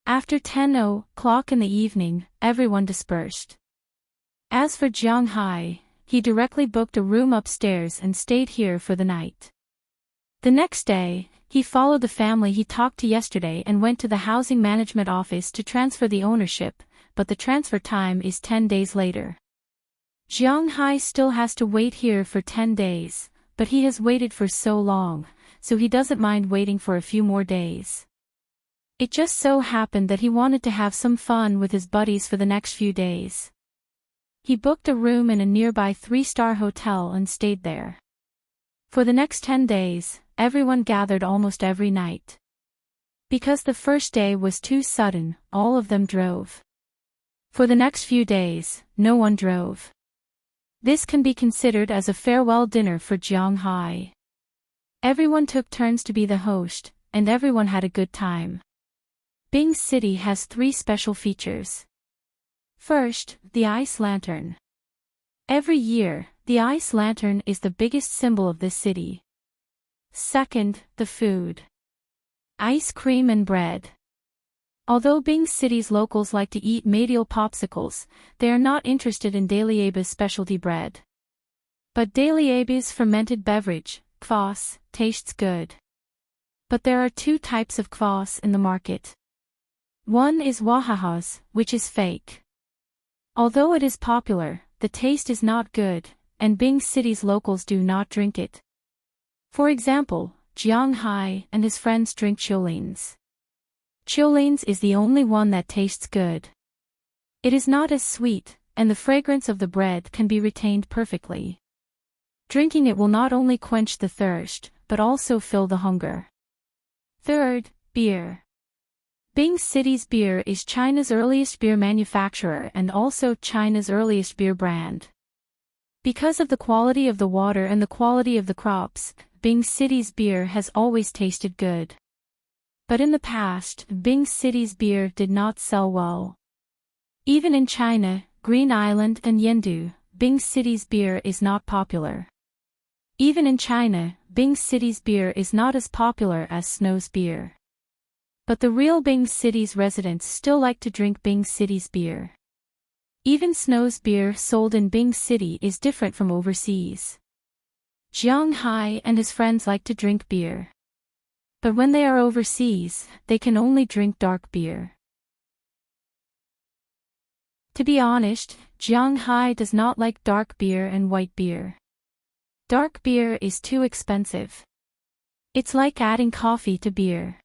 A: After 10 o'clock in the evening, everyone dispersed. As for Jiang Hai, he directly booked a room upstairs and stayed here for the night. The next day, he followed the family he talked to yesterday and went to the housing management office to transfer the ownership, but the transfer time is 10 days later. Jiang Hai still has to wait here for 10 days, but he has waited for so long, so he doesn't mind waiting for a few more days. It just so happened that he wanted to have some fun with his buddies for the next few days. He booked a room in a nearby 3-star hotel and stayed there. For the next 10 days, everyone gathered almost every night. Because the first day was too sudden, all of them drove. For the next few days, no one drove. This can be considered as a farewell dinner for Jiang Hai. Everyone took turns to be the host, and everyone had a good time. Bing City has 3 special features. First, the ice lantern. Every year, the ice lantern is the biggest symbol of this city. Second, the food. Ice cream and bread. Although Bing City's locals like to eat Medial popsicles, they are not interested in Dalieba's specialty bread. But Daily Abe's fermented beverage, kvass, tastes good. But there are two types of kvass in the market. One is Wahaha's, which is fake. Although it is popular, the taste is not good, and Bing City's locals do not drink it. For example, Jiang Hai and his friends drink Chiolins. Chiolins is the only one that tastes good. It is not as sweet, and the fragrance of the bread can be retained perfectly. Drinking it will not only quench the thirst, but also fill the hunger. Third, beer. Bing City's beer is China's earliest beer manufacturer and also China's earliest beer brand. Because of the quality of the water and the quality of the crops, Bing City's beer has always tasted good. But in the past, Bing City's beer did not sell well. Even in China, Green Island and Yendu, Bing City's beer is not popular. Even in China, Bing City's beer is not as popular as Snow's beer. But the real Bing City's residents still like to drink Bing City's beer. Even Snow's beer sold in Bing City is different from overseas. Jiang Hai and his friends like to drink beer. But when they are overseas, they can only drink dark beer. To be honest, Jiang Hai does not like dark beer and white beer. Dark beer is too expensive. It's like adding coffee to beer.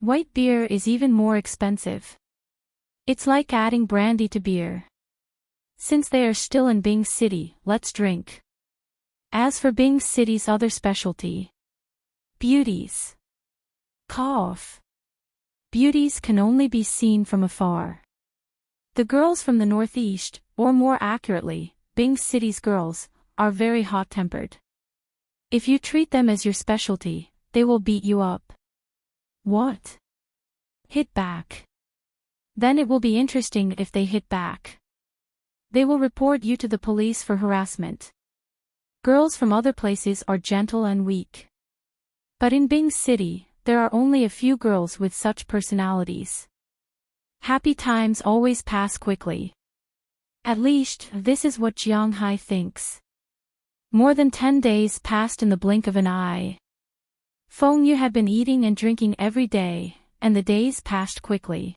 A: White beer is even more expensive. It's like adding brandy to beer. Since they are still in Bing City, let's drink. As for Bing City's other specialty, beauties. Cough. Beauties can only be seen from afar. The girls from the northeast, or more accurately, Bing City's girls, are very hot-tempered. If you treat them as your specialty, they will beat you up. What? Hit back. Then it will be interesting if they hit back. They will report you to the police for harassment. Girls from other places are gentle and weak. But in Bing City, there are only a few girls with such personalities. Happy times always pass quickly. At least, this is what Jiang Hai thinks. More than 10 days passed in the blink of an eye. Feng Yu had been eating and drinking every day, and the days passed quickly.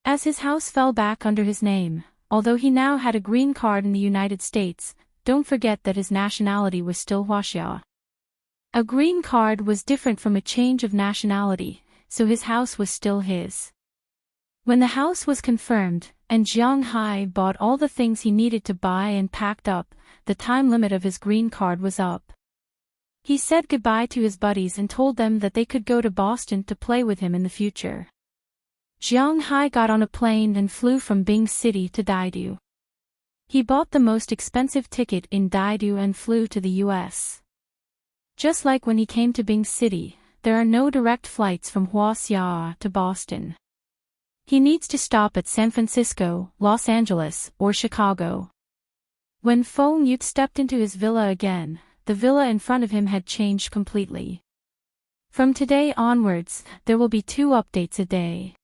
A: As his house fell back under his name, although he now had a green card in the United States, don't forget that his nationality was still Huaxia. A green card was different from a change of nationality, so his house was still his. When the house was confirmed, and Jiang Hai bought all the things he needed to buy and packed up, the time limit of his green card was up. He said goodbye to his buddies and told them that they could go to Boston to play with him in the future. Jiang Hai got on a plane and flew from Bing City to Daidu. He bought the most expensive ticket in Daidu and flew to the US. Just like when he came to Bing City, there are no direct flights from Huaxia to Boston. He needs to stop at San Francisco, Los Angeles, or Chicago. When Feng Yu stepped into his villa again, the villa in front of him had changed completely. From today onwards, there will be 2 updates a day.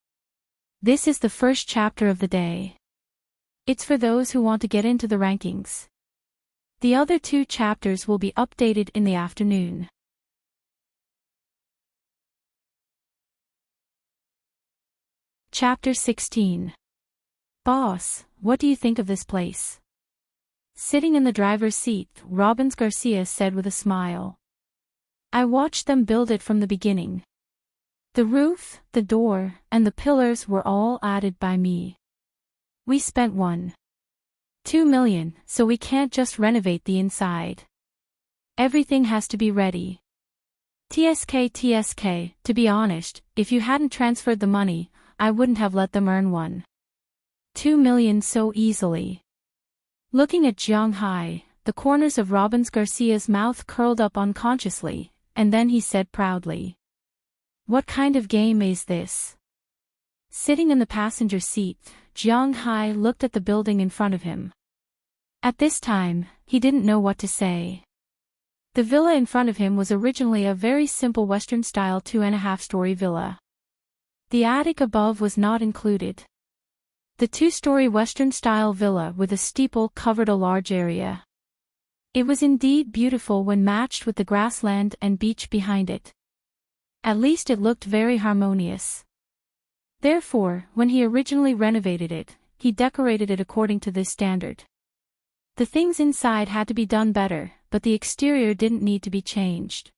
A: This is the first chapter of the day. It's for those who want to get into the rankings. The other 2 chapters will be updated in the afternoon. Chapter 16. Boss, what do you think of this place? Sitting in the driver's seat, Robbins Garcia said with a smile. I watched them build it from the beginning. The roof, the door, and the pillars were all added by me. We spent $1.2 million, so we can't just renovate the inside. Everything has to be ready. TSK, to be honest, if you hadn't transferred the money, I wouldn't have let them earn $1.2 million so easily. Looking at Jiang Hai, the corners of Robbins Garcia's mouth curled up unconsciously, and then he said proudly. What kind of game is this? Sitting in the passenger seat, Jiang Hai looked at the building in front of him. At this time, he didn't know what to say. The villa in front of him was originally a very simple Western-style 2.5-story villa. The attic above was not included. The 2-story Western-style villa with a steeple covered a large area. It was indeed beautiful when matched with the grassland and beach behind it. At least it looked very harmonious. Therefore, when he originally renovated it, he decorated it according to this standard. The things inside had to be done better, but the exterior didn't need to be changed.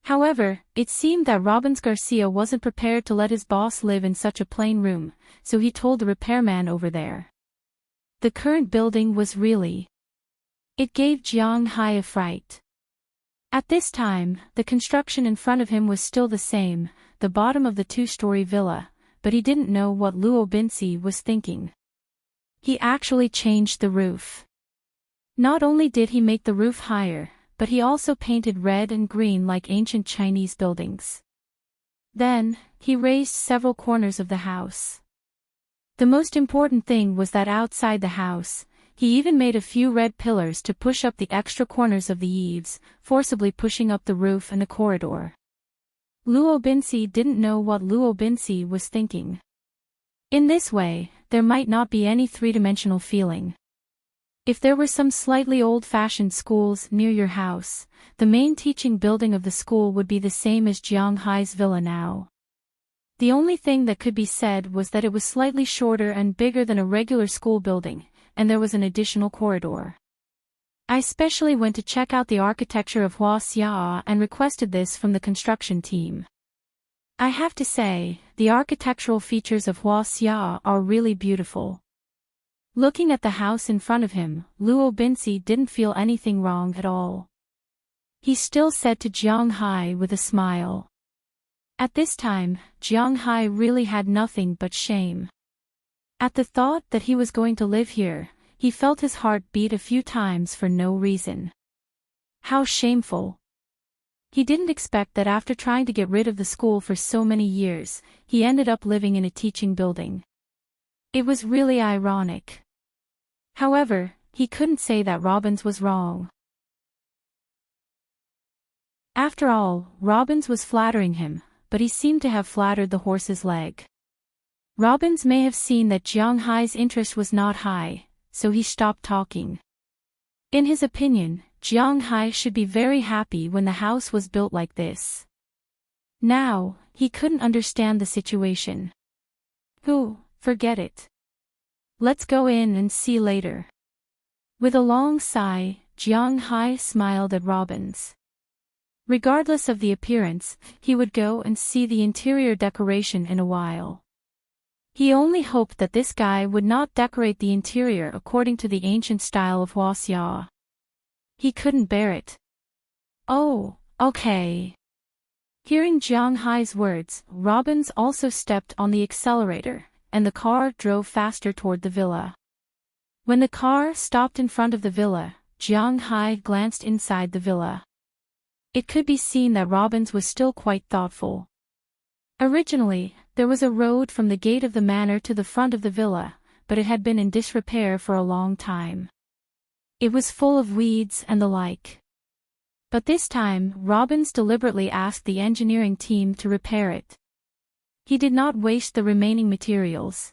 A: However, it seemed that Robbins Garcia wasn't prepared to let his boss live in such a plain room, so he told the repairman over there. The current building was really... It gave Jiang Hai a fright. At this time, the construction in front of him was still the same, the bottom of the two-story villa, but he didn't know what Luo Binci was thinking. He actually changed the roof. Not only did he make the roof higher, but he also painted red and green like ancient Chinese buildings. Then, he raised several corners of the house. The most important thing was that outside the house, he even made a few red pillars to push up the extra corners of the eaves, forcibly pushing up the roof and the corridor. Luo Binci didn't know what Luo Binci was thinking. In this way, there might not be any three-dimensional feeling. If there were some slightly old-fashioned schools near your house, the main teaching building of the school would be the same as Jiang Hai's villa now. The only thing that could be said was that it was slightly shorter and bigger than a regular school building, and there was an additional corridor. I specially went to check out the architecture of Hua Xia and requested this from the construction team. I have to say, the architectural features of Hua Xia are really beautiful. Looking at the house in front of him, Luo Binci didn't feel anything wrong at all. He still said to Jiang Hai with a smile. At this time, Jiang Hai really had nothing but shame. At the thought that he was going to live here, he felt his heart beat a few times for no reason. How shameful. He didn't expect that after trying to get rid of the school for so many years, he ended up living in a teaching building. It was really ironic. However, he couldn't say that Robbins was wrong. After all, Robbins was flattering him, but he seemed to have flattered the horse's leg. Robbins may have seen that Jiang Hai's interest was not high, so he stopped talking. In his opinion, Jiang Hai should be very happy when the house was built like this. Now, he couldn't understand the situation. Forget it. Let's go in and see later. With a long sigh, Jiang Hai smiled at Robbins. Regardless of the appearance, he would go and see the interior decoration in a while. He only hoped that this guy would not decorate the interior according to the ancient style of Hua Xia. He couldn't bear it. Oh, okay. Hearing Jiang Hai's words, Robbins also stepped on the accelerator, and the car drove faster toward the villa. When the car stopped in front of the villa, Jiang Hai glanced inside the villa. It could be seen that Robbins was still quite thoughtful. Originally, there was a road from the gate of the manor to the front of the villa, but it had been in disrepair for a long time. It was full of weeds and the like. But this time, Robbins deliberately asked the engineering team to repair it. He did not waste the remaining materials.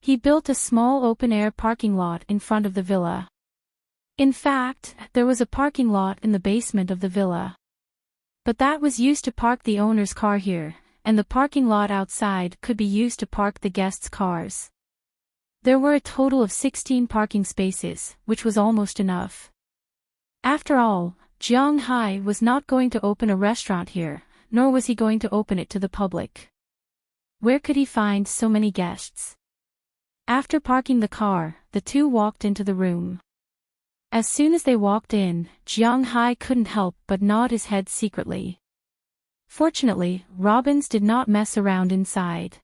A: He built a small open-air parking lot in front of the villa. In fact, there was a parking lot in the basement of the villa. But that was used to park the owner's car here, and the parking lot outside could be used to park the guests' cars. There were a total of 16 parking spaces, which was almost enough. After all, Jiang Hai was not going to open a restaurant here, nor was he going to open it to the public. Where could he find so many guests? After parking the car, the two walked into the room. As soon as they walked in, Jiang Hai couldn't help but nod his head secretly. Fortunately, Robbins did not mess around inside.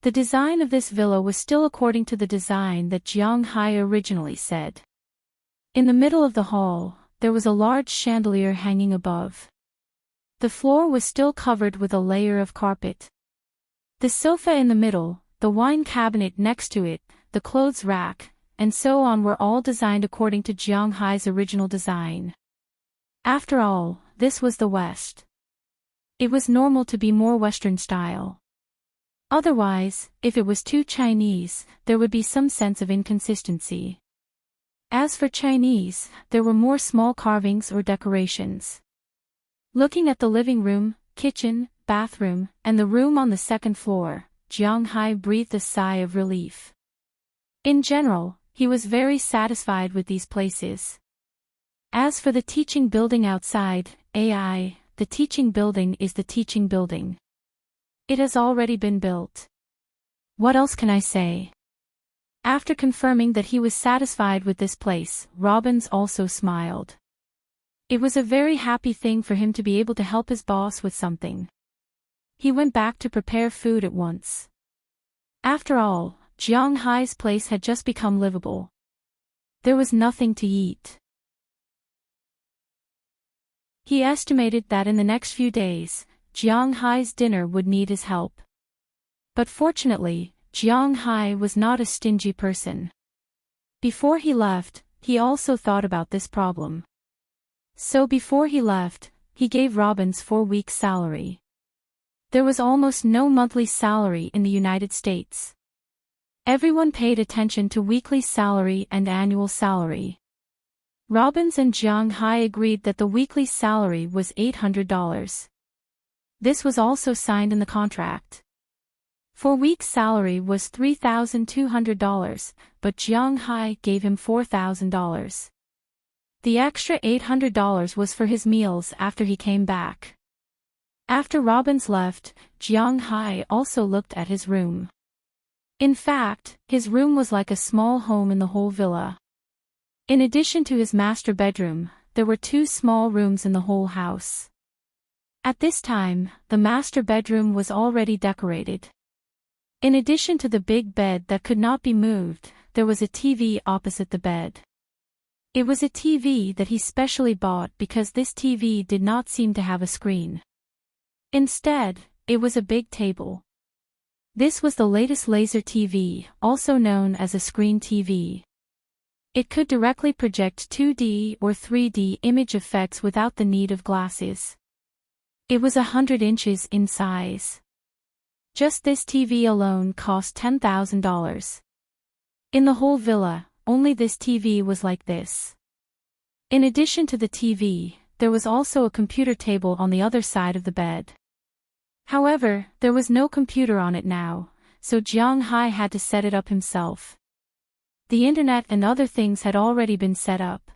A: The design of this villa was still according to the design that Jiang Hai originally said. In the middle of the hall, there was a large chandelier hanging above. The floor was still covered with a layer of carpet. The sofa in the middle, the wine cabinet next to it, the clothes rack, and so on were all designed according to Jiang Hai's original design. After all, this was the West. It was normal to be more Western style. Otherwise, if it was too Chinese, there would be some sense of inconsistency. As for Chinese, there were more small carvings or decorations. Looking at the living room, kitchen, bathroom, and the room on the second floor, Jiang Hai breathed a sigh of relief. In general, he was very satisfied with these places. As for the teaching building outside, the teaching building is the teaching building. It has already been built. What else can I say? After confirming that he was satisfied with this place, Robbins also smiled. It was a very happy thing for him to be able to help his boss with something. He went back to prepare food at once. After all, Jiang Hai's place had just become livable. There was nothing to eat. He estimated that in the next few days, Jiang Hai's dinner would need his help. But fortunately, Jiang Hai was not a stingy person. Before he left, he also thought about this problem. So before he left, he gave Robbins 4 weeks' salary. There was almost no monthly salary in the United States. Everyone paid attention to weekly salary and annual salary. Robbins and Jiang Hai agreed that the weekly salary was $800. This was also signed in the contract. 4 weeks' salary was $3,200, but Jiang Hai gave him $4,000. The extra $800 was for his meals after he came back. After Robbins left, Jiang Hai also looked at his room. In fact, his room was like a small home in the whole villa. In addition to his master bedroom, there were 2 small rooms in the whole house. At this time, the master bedroom was already decorated. In addition to the big bed that could not be moved, there was a TV opposite the bed. It was a TV that he specially bought because this TV did not seem to have a screen. Instead, it was a big table. This was the latest laser TV, also known as a screen TV. It could directly project 2D or 3D image effects without the need of glasses. It was 100 inches in size. Just this TV alone cost $10,000. In the whole villa, only this TV was like this. In addition to the TV, there was also a computer table on the other side of the bed. However, there was no computer on it now, so Jiang Hai had to set it up himself. The internet and other things had already been set up.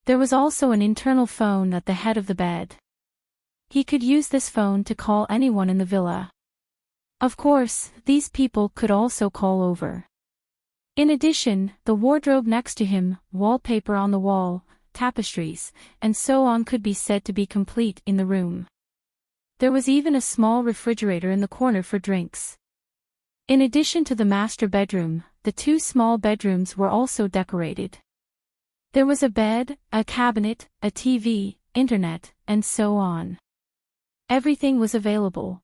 A: There was also an internal phone at the head of the bed. He could use this phone to call anyone in the villa. Of course, these people could also call over. In addition, the wardrobe next to him, wallpaper on the wall, tapestries, and so on could be said to be complete in the room. There was even a small refrigerator in the corner for drinks. In addition to the master bedroom, the 2 small bedrooms were also decorated. There was a bed, a cabinet, a TV, internet, and so on. Everything was available.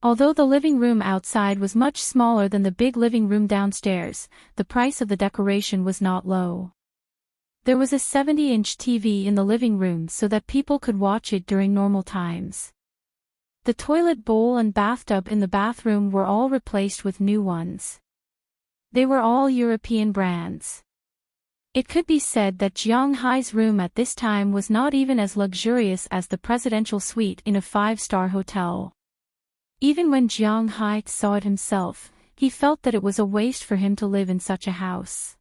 A: Although the living room outside was much smaller than the big living room downstairs, the price of the decoration was not low. There was a 70-inch TV in the living room so that people could watch it during normal times. The toilet bowl and bathtub in the bathroom were all replaced with new ones. They were all European brands. It could be said that Jiang Hai's room at this time was not even as luxurious as the presidential suite in a 5-star hotel. Even when Jiang Hai saw it himself, he felt that it was a waste for him to live in such a house.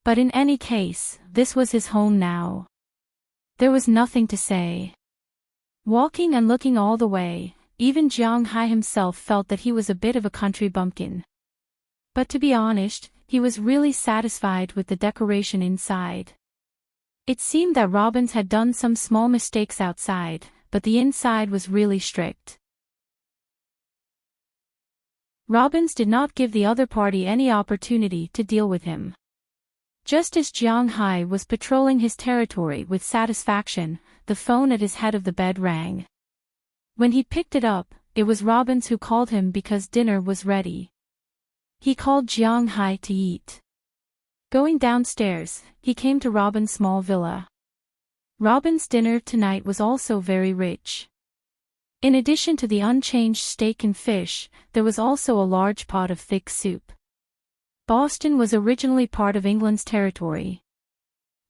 A: But in any case, this was his home now. There was nothing to say. Walking and looking all the way, even Jiang Hai himself felt that he was a bit of a country bumpkin. But to be honest, he was really satisfied with the decoration inside. It seemed that Robbins had done some small mistakes outside, but the inside was really strict. Robbins did not give the other party any opportunity to deal with him. Just as Jiang Hai was patrolling his territory with satisfaction, the phone at his head of the bed rang. When he picked it up, it was Robbins who called him because dinner was ready. He called Jiang Hai to eat. Going downstairs, he came to Robbins' small villa. Robbins' dinner tonight was also very rich. In addition to the unchanged steak and fish, there was also a large pot of thick soup. Boston was originally part of England's territory.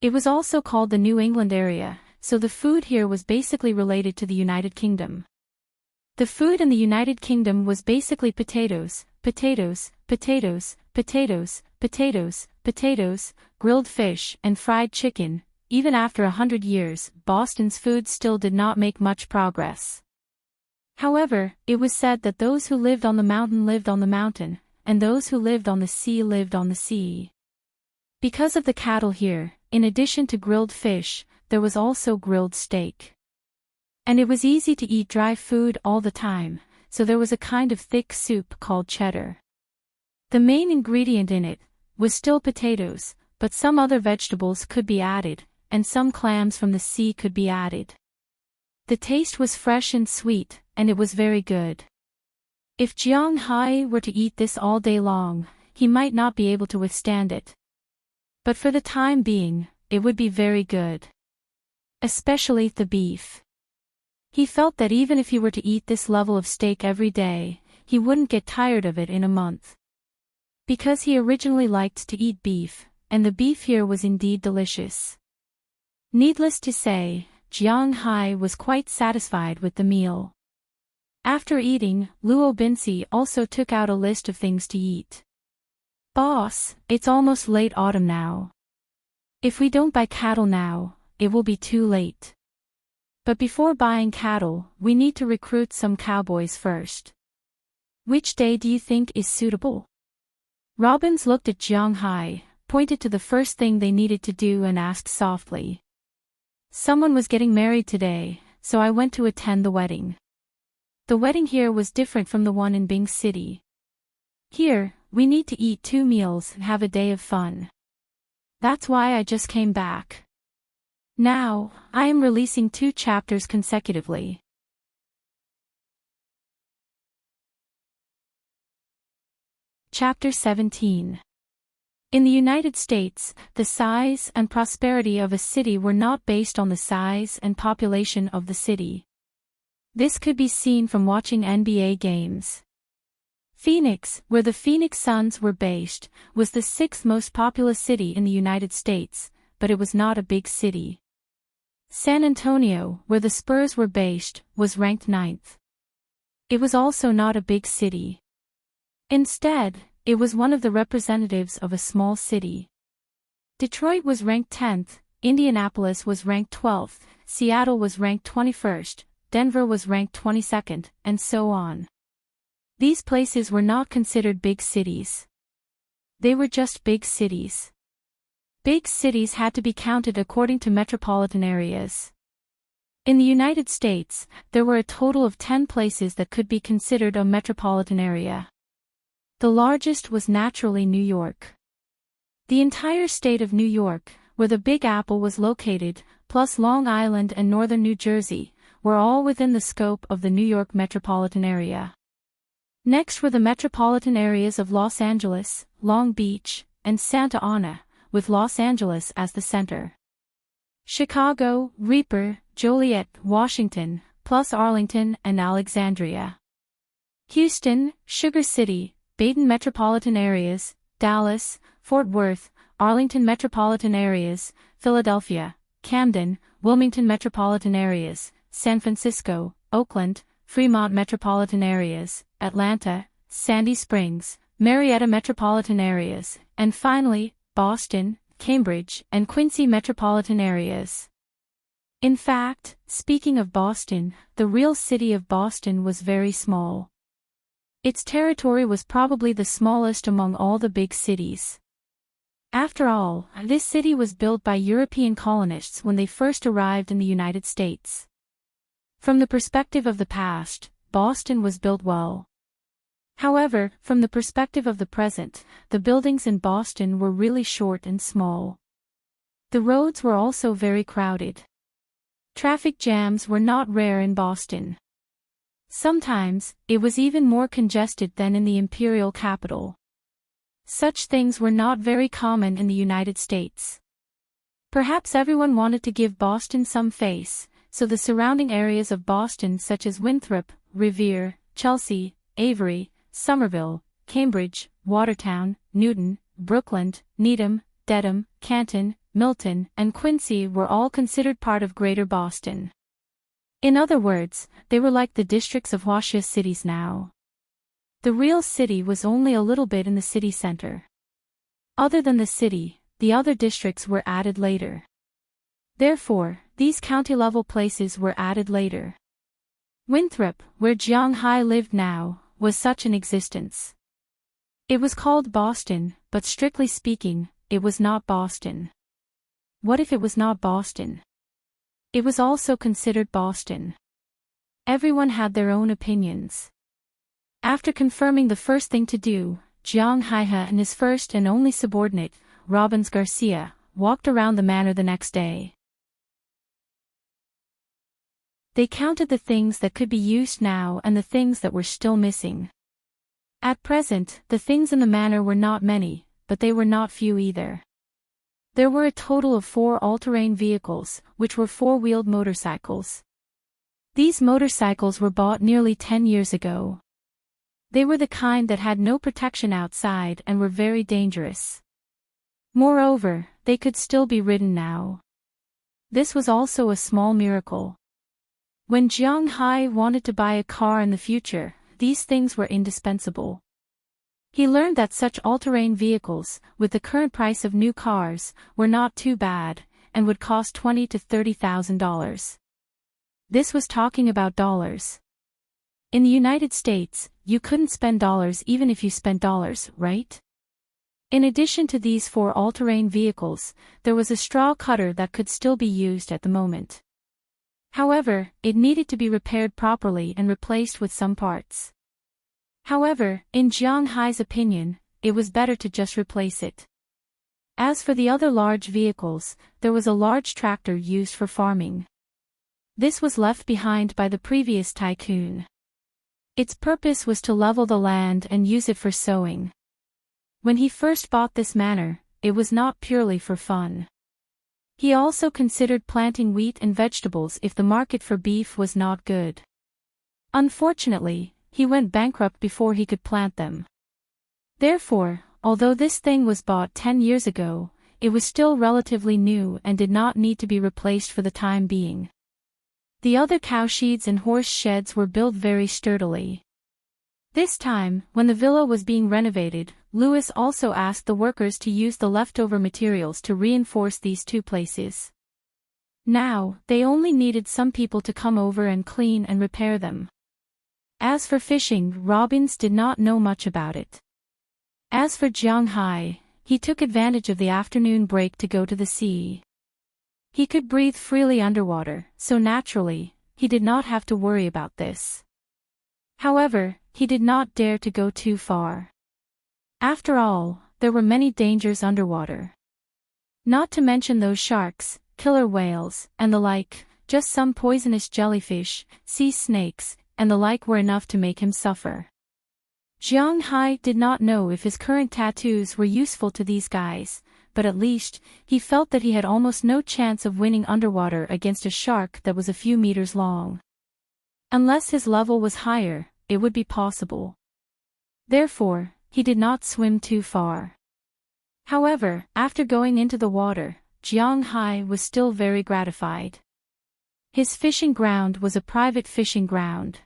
A: It was also called the New England area, so the food here was basically related to the United Kingdom. The food in the United Kingdom was basically potatoes, potatoes, potatoes, potatoes, potatoes, potatoes, grilled fish, and fried chicken. Even after 100 years, Boston's food still did not make much progress. However, it was said that those who lived on the mountain lived on the mountain, and those who lived on the sea lived on the sea. Because of the cattle here, in addition to grilled fish, there was also grilled steak. And it was easy to eat dry food all the time, so there was a kind of thick soup called cheddar. The main ingredient in it was still potatoes, but some other vegetables could be added, and some clams from the sea could be added. The taste was fresh and sweet, and it was very good. If Jiang Hai were to eat this all day long, he might not be able to withstand it. But for the time being, it would be very good. Especially the beef. He felt that even if he were to eat this level of steak every day, he wouldn't get tired of it in a month. Because he originally liked to eat beef, and the beef here was indeed delicious. Needless to say, Jiang Hai was quite satisfied with the meal. After eating, Luo Binsi also took out a list of things to eat. "Boss, it's almost late autumn now. If we don't buy cattle now, it will be too late. But before buying cattle, we need to recruit some cowboys first. Which day do you think is suitable?" Robbins looked at Jiang Hai, pointed to the first thing they needed to do and asked softly. "Someone was getting married today, so I went to attend the wedding. The wedding here was different from the one in Bing City. Here, we need to eat 2 meals and have a day of fun. That's why I just came back. Now, I am releasing 2 chapters consecutively." Chapter 17. In the United States, the size and prosperity of a city were not based on the size and population of the city. This could be seen from watching NBA games. Phoenix, where the Phoenix Suns were based, was the 6th most populous city in the United States, but it was not a big city. San Antonio, where the Spurs were based, was ranked 9th. It was also not a big city. Instead, it was one of the representatives of a small city. Detroit was ranked 10th, Indianapolis was ranked 12th, Seattle was ranked 21st, Denver was ranked 22nd, and so on. These places were not considered big cities. They were just big cities. Big cities had to be counted according to metropolitan areas. In the United States, there were a total of 10 places that could be considered a metropolitan area. The largest was naturally New York. The entire state of New York, where the Big Apple was located, plus Long Island and northern New Jersey, were all within the scope of the New York metropolitan area. Next were the metropolitan areas of Los Angeles, Long Beach, and Santa Ana, with Los Angeles as the center. Chicago, Reaper, Joliet, Washington, plus Arlington and Alexandria. Houston, Sugar City, Baden metropolitan areas, Dallas, Fort Worth, Arlington metropolitan areas, Philadelphia, Camden, Wilmington metropolitan areas, San Francisco, Oakland, Fremont metropolitan areas, Atlanta, Sandy Springs, Marietta metropolitan areas, and finally, Boston, Cambridge, and Quincy metropolitan areas. In fact, speaking of Boston, the real city of Boston was very small. Its territory was probably the smallest among all the big cities. After all, this city was built by European colonists when they first arrived in the United States. From the perspective of the past, Boston was built well. However, from the perspective of the present, the buildings in Boston were really short and small. The roads were also very crowded. Traffic jams were not rare in Boston. Sometimes, it was even more congested than in the imperial capital. Such things were not very common in the United States. Perhaps everyone wanted to give Boston some face, so the surrounding areas of Boston such as Winthrop, Revere, Chelsea, Avery, Somerville, Cambridge, Watertown, Newton, Brooklyn, Needham, Dedham, Canton, Milton, and Quincy were all considered part of Greater Boston. In other words, they were like the districts of Washoe cities now. The real city was only a little bit in the city center. Other than the city, the other districts were added later. Therefore, these county-level places were added later. Winthrop, where Jiang Hai lived now, was such an existence. It was called Boston, but strictly speaking, it was not Boston. What if it was not Boston? It was also considered Boston. Everyone had their own opinions. After confirming the first thing to do, Jiang Hai and his first and only subordinate, Robbins Garcia, walked around the manor the next day. They counted the things that could be used now and the things that were still missing. At present, the things in the manor were not many, but they were not few either. There were a total of 4 all-terrain vehicles, which were 4-wheeled motorcycles. These motorcycles were bought nearly 10 years ago. They were the kind that had no protection outside and were very dangerous. Moreover, they could still be ridden now. This was also a small miracle. When Jiang Hai wanted to buy a car in the future, these things were indispensable. He learned that such all-terrain vehicles, with the current price of new cars, were not too bad, and would cost $20,000 to $30,000. This was talking about dollars. In the United States, you couldn't spend dollars even if you spent dollars, right? In addition to these 4 all-terrain vehicles, there was a straw cutter that could still be used at the moment. However, it needed to be repaired properly and replaced with some parts. However, in Jiang Hai's opinion, it was better to just replace it. As for the other large vehicles, there was a large tractor used for farming. This was left behind by the previous tycoon. Its purpose was to level the land and use it for sowing. When he first bought this manor, it was not purely for fun. He also considered planting wheat and vegetables if the market for beef was not good. Unfortunately, he went bankrupt before he could plant them. Therefore, although this thing was bought 10 years ago, it was still relatively new and did not need to be replaced for the time being. The other cowsheds and horse sheds were built very sturdily. This time, when the villa was being renovated, Lewis also asked the workers to use the leftover materials to reinforce these 2 places. Now, they only needed some people to come over and clean and repair them. As for fishing, Robbins did not know much about it. As for Jiang Hai, he took advantage of the afternoon break to go to the sea. He could breathe freely underwater, so naturally, he did not have to worry about this. However, he did not dare to go too far. After all, there were many dangers underwater. Not to mention those sharks, killer whales, and the like, just some poisonous jellyfish, sea snakes, and the like were enough to make him suffer. Jiang Hai did not know if his current tattoos were useful to these guys, but at least, he felt that he had almost no chance of winning underwater against a shark that was a few meters long. Unless his level was higher, it would be possible. Therefore, he did not swim too far. However, after going into the water, Jiang Hai was still very gratified. His fishing ground was a private fishing ground.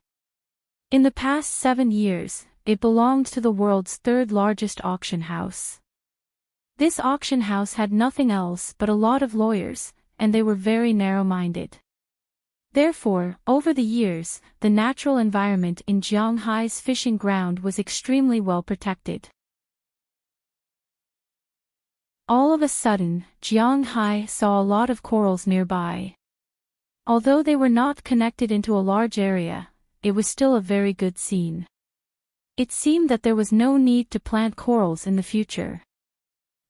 A: In the past 7 years, it belonged to the world's 3rd largest auction house. This auction house had nothing else but a lot of lawyers, and they were very narrow-minded. Therefore, over the years, the natural environment in Jiang Hai's fishing ground was extremely well protected. All of a sudden, Jiang Hai saw a lot of corals nearby. Although they were not connected into a large area, it was still a very good scene. It seemed that there was no need to plant corals in the future.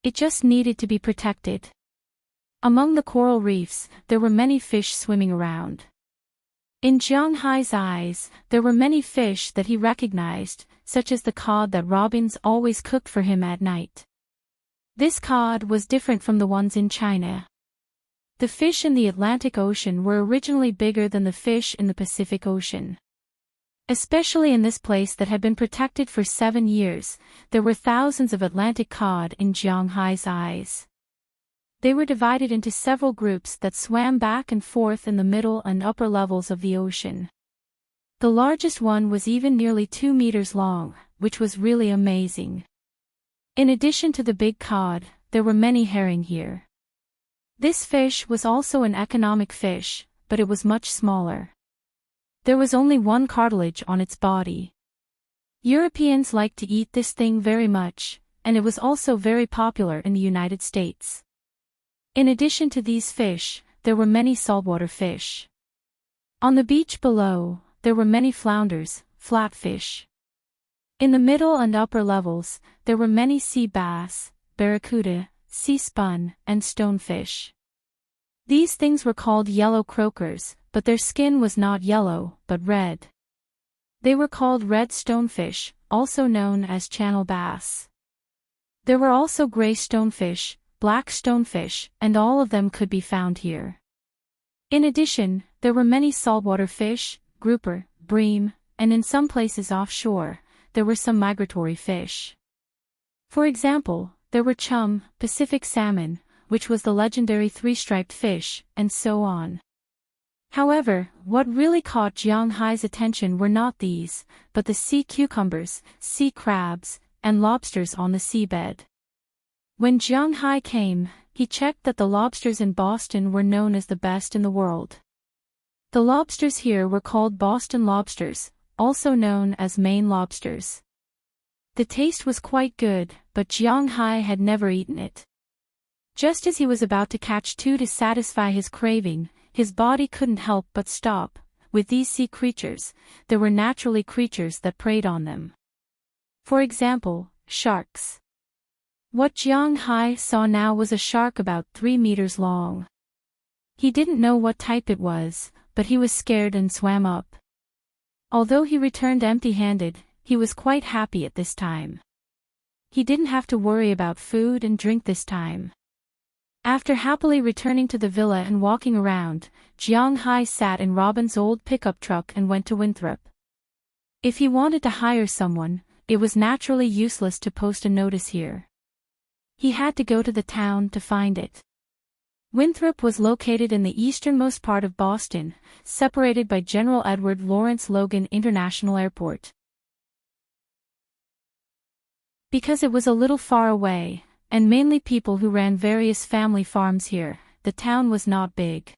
A: It just needed to be protected. Among the coral reefs, there were many fish swimming around. In Jiang Hai's eyes, there were many fish that he recognized, such as the cod that Robbins always cooked for him at night. This cod was different from the ones in China. The fish in the Atlantic Ocean were originally bigger than the fish in the Pacific Ocean. Especially in this place that had been protected for 7 years, there were thousands of Atlantic cod in Jiang Hai's eyes. They were divided into several groups that swam back and forth in the middle and upper levels of the ocean. The largest one was even nearly 2 meters long, which was really amazing. In addition to the big cod, there were many herring here. This fish was also an economic fish, but it was much smaller. There was only one cartilage on its body. Europeans liked to eat this thing very much, and it was also very popular in the United States. In addition to these fish, there were many saltwater fish. On the beach below, there were many flounders, flatfish. In the middle and upper levels, there were many sea bass, barracuda, sea spun, and stonefish. These things were called yellow croakers, but their skin was not yellow, but red. They were called red stonefish, also known as channel bass. There were also gray stonefish, black stonefish, and all of them could be found here. In addition, there were many saltwater fish, grouper, bream, and in some places offshore, there were some migratory fish. For example, there were chum, Pacific salmon, which was the legendary three-striped fish, and so on. However, what really caught Jiang Hai's attention were not these, but the sea cucumbers, sea crabs, and lobsters on the seabed. When Jiang Hai came, he checked that the lobsters in Boston were known as the best in the world. The lobsters here were called Boston lobsters, also known as Maine lobsters. The taste was quite good, but Jiang Hai had never eaten it. Just as he was about to catch two to satisfy his craving, his body couldn't help but stop. With these sea creatures, there were naturally creatures that preyed on them. For example, sharks. What Jiang Hai saw now was a shark about 3 meters long. He didn't know what type it was, but he was scared and swam up. Although he returned empty-handed, he was quite happy at this time. He didn't have to worry about food and drink this time. After happily returning to the villa and walking around, Jiang Hai sat in Robin's old pickup truck and went to Winthrop. If he wanted to hire someone, it was naturally useless to post a notice here. He had to go to the town to find it. Winthrop was located in the easternmost part of Boston, separated by General Edward Lawrence Logan International Airport. Because it was a little far away, and mainly people who ran various family farms here, the town was not big.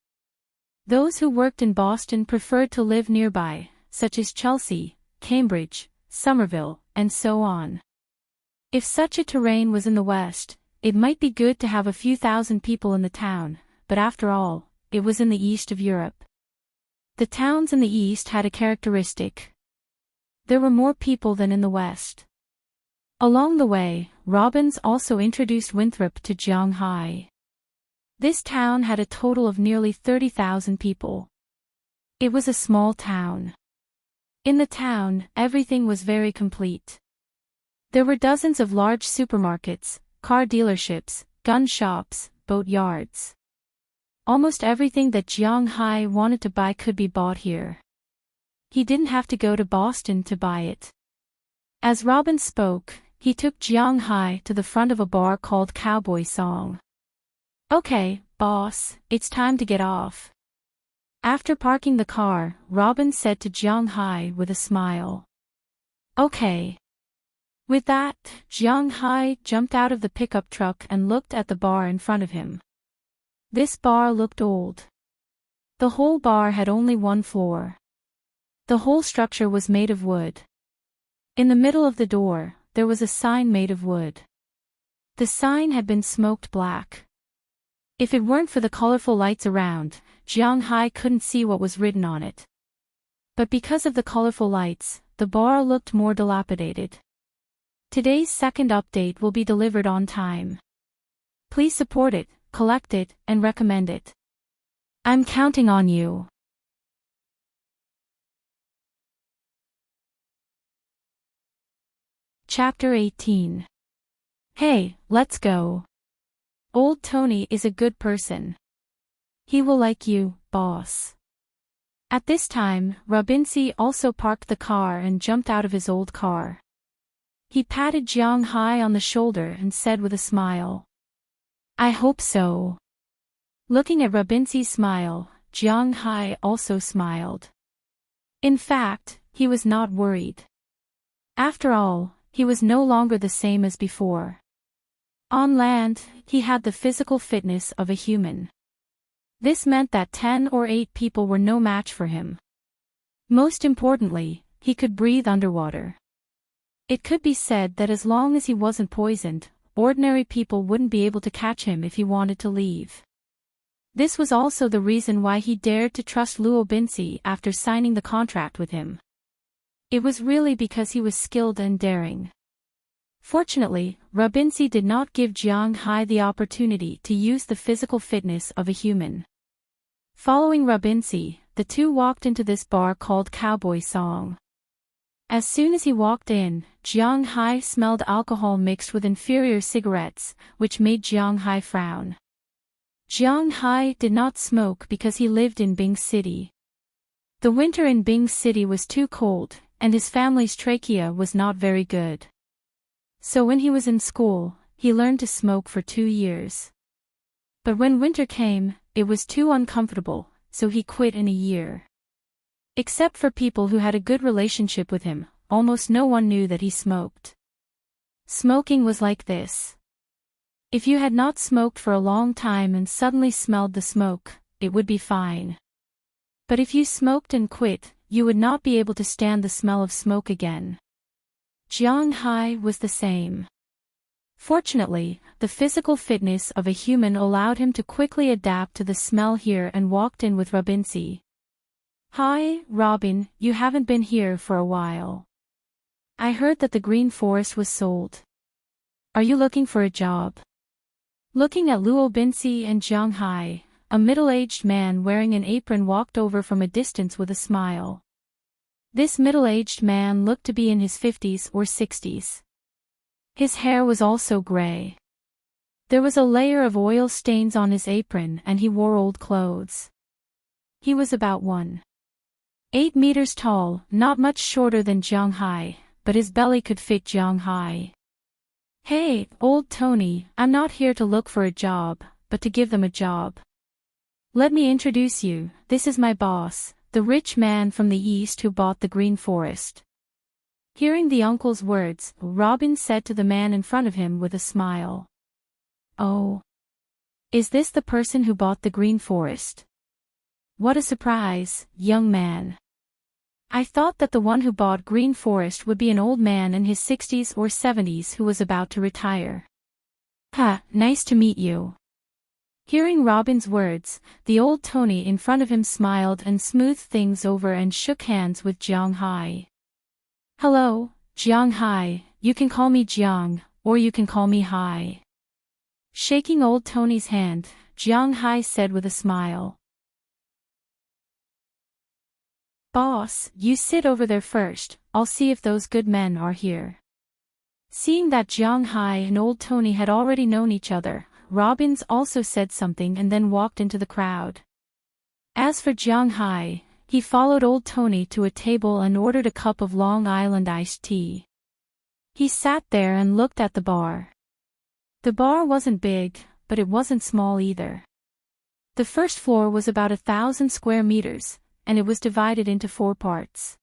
A: Those who worked in Boston preferred to live nearby, such as Chelsea, Cambridge, Somerville, and so on. If such a terrain was in the West, it might be good to have a few thousand people in the town, but after all, it was in the east of Europe. The towns in the east had a characteristic. There were more people than in the West. Along the way, Robbins also introduced Winthrop to Jiang Hai. This town had a total of nearly 30,000 people. It was a small town. In the town, everything was very complete. There were dozens of large supermarkets, car dealerships, gun shops, boat yards. Almost everything that Jiang Hai wanted to buy could be bought here. He didn't have to go to Boston to buy it. As Robin spoke, he took Jiang Hai to the front of a bar called Cowboy Song. "Okay, boss, it's time to get off." After parking the car, Robin said to Jiang Hai with a smile. "Okay." With that, Jiang Hai jumped out of the pickup truck and looked at the bar in front of him. This bar looked old. The whole bar had only one floor. The whole structure was made of wood. In the middle of the door, there was a sign made of wood. The sign had been smoked black. If it weren't for the colorful lights around, Jiang Hai couldn't see what was written on it. But because of the colorful lights, the bar looked more dilapidated. Today's second update will be delivered on time. Please support it, collect it, and recommend it. I'm counting on you. Chapter 18. Hey, let's go. Old Tony is a good person. He will like you, boss. At this time, Robinsi also parked the car and jumped out of his old car. He patted Jiang Hai on the shoulder and said with a smile, "I hope so." Looking at Robinsi's smile, Jiang Hai also smiled. In fact, he was not worried. After all, he was no longer the same as before. On land, he had the physical fitness of a human. This meant that 10 or 8 people were no match for him. Most importantly, he could breathe underwater. It could be said that as long as he wasn't poisoned, ordinary people wouldn't be able to catch him if he wanted to leave. This was also the reason why he dared to trust Luo Binsi after signing the contract with him. It was really because he was skilled and daring. Fortunately, Robinsi did not give Jiang Hai the opportunity to use the physical fitness of a human. Following Robinsi, the two walked into this bar called Cowboy Song. As soon as he walked in, Jiang Hai smelled alcohol mixed with inferior cigarettes, which made Jiang Hai frown. Jiang Hai did not smoke because he lived in Bing City. The winter in Bing City was too cold, and his family's trachea was not very good. So when he was in school, he learned to smoke for 2 years. But when winter came, it was too uncomfortable, so he quit in a year. Except for people who had a good relationship with him, almost no one knew that he smoked. Smoking was like this. If you had not smoked for a long time and suddenly smelled the smoke, it would be fine. But if you smoked and quit, you would not be able to stand the smell of smoke again. Jiang Hai was the same. Fortunately, the physical fitness of a human allowed him to quickly adapt to the smell here and walked in with Robinsi. "Hi, Robin, you haven't been here for a while. I heard that the green forest was sold. Are you looking for a job?" Looking at Luo Binsi and Jiang Hai, a middle-aged man wearing an apron walked over from a distance with a smile. This middle-aged man looked to be in his 50s or 60s. His hair was also gray. There was a layer of oil stains on his apron and he wore old clothes. He was about 1.8 meters tall, not much shorter than Jiang Hai, but his belly could fit Jiang Hai. "Hey, old Tony, I'm not here to look for a job, but to give them a job. Let me introduce you, this is my boss, the rich man from the east who bought the green forest." Hearing the uncle's words, Robin said to the man in front of him with a smile, "Oh. Is this the person who bought the green forest? What a surprise, young man. I thought that the one who bought green forest would be an old man in his 60s or 70s who was about to retire. Ha, nice to meet you." Hearing Robin's words, the old Tony in front of him smiled and smoothed things over and shook hands with Jiang Hai. "Hello, Jiang Hai, you can call me Jiang, or you can call me Hai." Shaking old Tony's hand, Jiang Hai said with a smile, "Boss, you sit over there first, I'll see if those good men are here." Seeing that Jiang Hai and old Tony had already known each other, Robbins also said something and then walked into the crowd. As for Jiang Hai, he followed old Tony to a table and ordered a cup of Long Island iced tea. He sat there and looked at the bar. The bar wasn't big, but it wasn't small either. The first floor was about 1,000 square meters, and it was divided into 4 parts.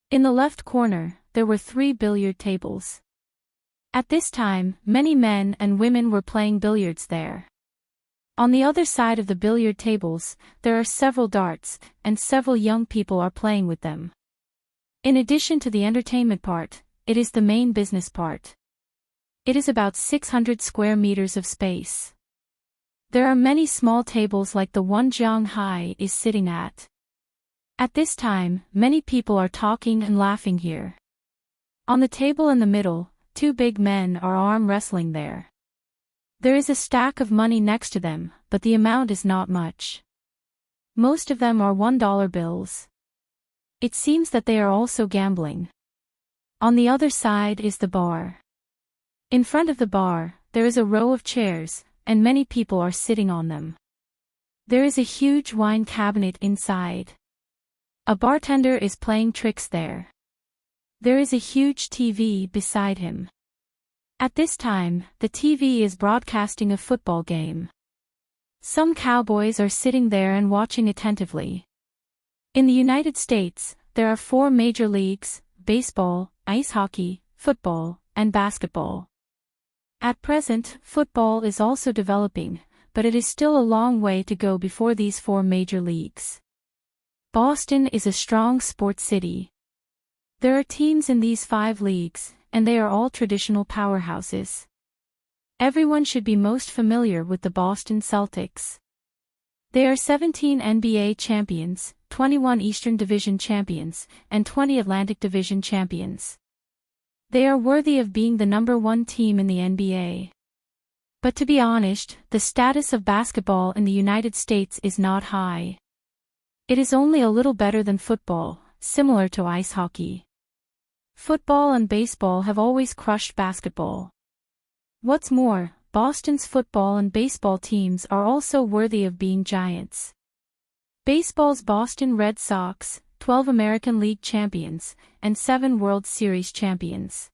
A: In the left corner, there were 3 billiard tables. At this time, many men and women were playing billiards there. On the other side of the billiard tables, there are several darts, and several young people are playing with them. In addition to the entertainment part, it is the main business part. It is about 600 square meters of space. There are many small tables like the one Jiang Hai is sitting at. At this time, many people are talking and laughing here. On the table in the middle, 2 big men are arm wrestling there. There is a stack of money next to them, but the amount is not much. Most of them are $1 bills. It seems that they are also gambling. On the other side is the bar. In front of the bar, there is a row of chairs, and many people are sitting on them. There is a huge wine cabinet inside. A bartender is playing tricks there. There is a huge TV beside him. At this time, the TV is broadcasting a football game. Some cowboys are sitting there and watching attentively. In the United States, there are 4 major leagues: baseball, ice hockey, football, and basketball. At present, football is also developing, but it is still a long way to go before these 4 major leagues. Boston is a strong sports city. There are teams in these 5 leagues, and they are all traditional powerhouses. Everyone should be most familiar with the Boston Celtics. They are 17 NBA champions, 21 Eastern Division champions, and 20 Atlantic Division champions. They are worthy of being the number 1 team in the NBA. But to be honest, the status of basketball in the United States is not high. It is only a little better than football, similar to ice hockey. Football and baseball have always crushed basketball. What's more, Boston's football and baseball teams are also worthy of being giants. Baseball's Boston Red Sox, 12 American League champions, and 7 World Series champions.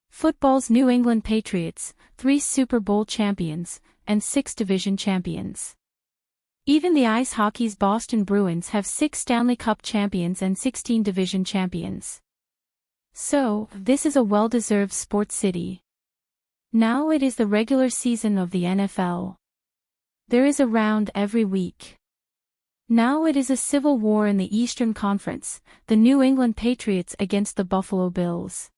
A: Football's New England Patriots, 3 Super Bowl champions, and 6 division champions. Even the ice hockey's Boston Bruins have 6 Stanley Cup champions and 16 division champions. So, this is a well-deserved sports city. Now it is the regular season of the NFL. There is a round every week. Now it is a civil war in the Eastern Conference, the New England Patriots against the Buffalo Bills.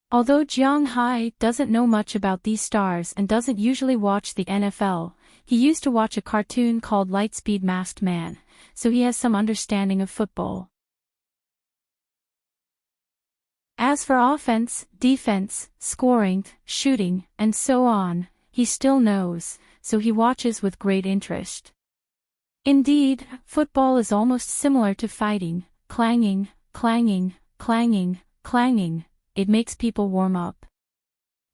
A: Although Jiang Hai doesn't know much about these stars and doesn't usually watch the NFL, he used to watch a cartoon called Lightspeed Masked Man, so he has some understanding of football. As for offense, defense, scoring, shooting, and so on, he still knows, so he watches with great interest. Indeed, football is almost similar to fighting: clanging, clanging, clanging, clanging. It makes people warm up.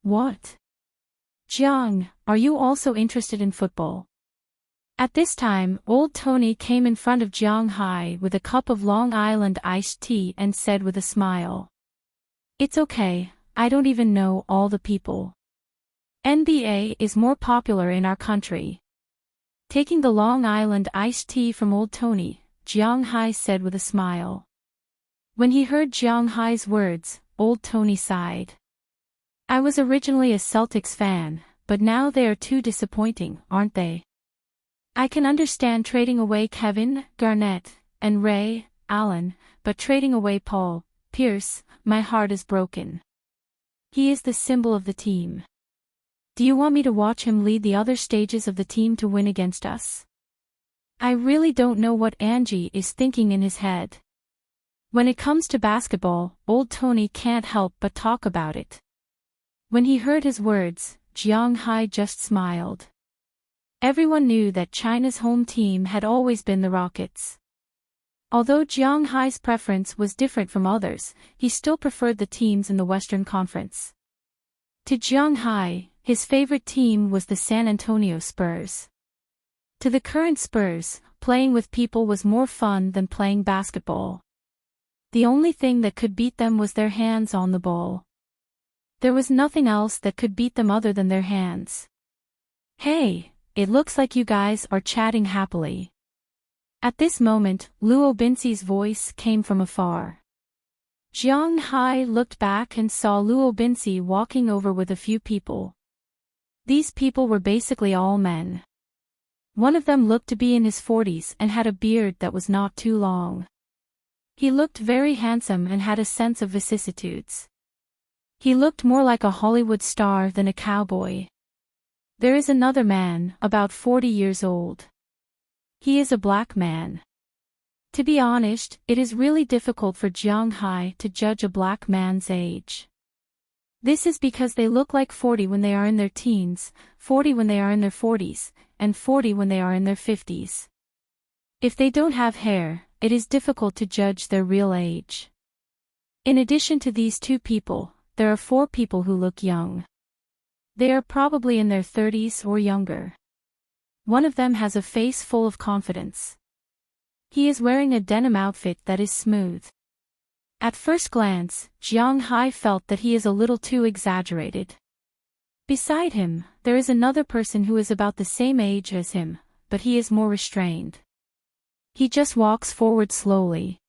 A: What? Jiang, are you also interested in football? At this time, old Tony came in front of Jiang Hai with a cup of Long Island iced tea and said with a smile, "It's okay, I don't even know all the people. NBA is more popular in our country." Taking the Long Island iced tea from old Tony, Jiang Hai said with a smile. When he heard Jiang Hai's words, old Tony sighed. "I was originally a Celtics fan, but now they are too disappointing, aren't they? I can understand trading away Kevin Garnett and Ray Allen, but trading away Paul Pierce, my heart is broken. He is the symbol of the team. Do you want me to watch him lead the other stages of the team to win against us? I really don't know what Angie is thinking in his head." When it comes to basketball, old Tony can't help but talk about it. When he heard his words, Jiang Hai just smiled. Everyone knew that China's home team had always been the Rockets. Although Jiang Hai's preference was different from others, he still preferred the teams in the Western Conference. To Jiang Hai, his favorite team was the San Antonio Spurs. To the current Spurs, playing with people was more fun than playing basketball. The only thing that could beat them was their hands on the ball. There was nothing else that could beat them other than their hands. "Hey, it looks like you guys are chatting happily." At this moment, Luo Binxi's voice came from afar. Jiang Hai looked back and saw Luo Binxi walking over with a few people. These people were basically all men. One of them looked to be in his 40s and had a beard that was not too long. He looked very handsome and had a sense of vicissitudes. He looked more like a Hollywood star than a cowboy. There is another man, about 40 years old. He is a black man. To be honest, it is really difficult for Jiang Hai to judge a black man's age. This is because they look like 40 when they are in their teens, 40 when they are in their 40s, and 40 when they are in their 50s. If they don't have hair, it is difficult to judge their real age. In addition to these two people, there are 4 people who look young. They are probably in their 30s or younger. One of them has a face full of confidence. He is wearing a denim outfit that is smooth. At first glance, Jiang Hai felt that he is a little too exaggerated. Beside him, there is another person who is about the same age as him, but he is more restrained. He just walks forward slowly.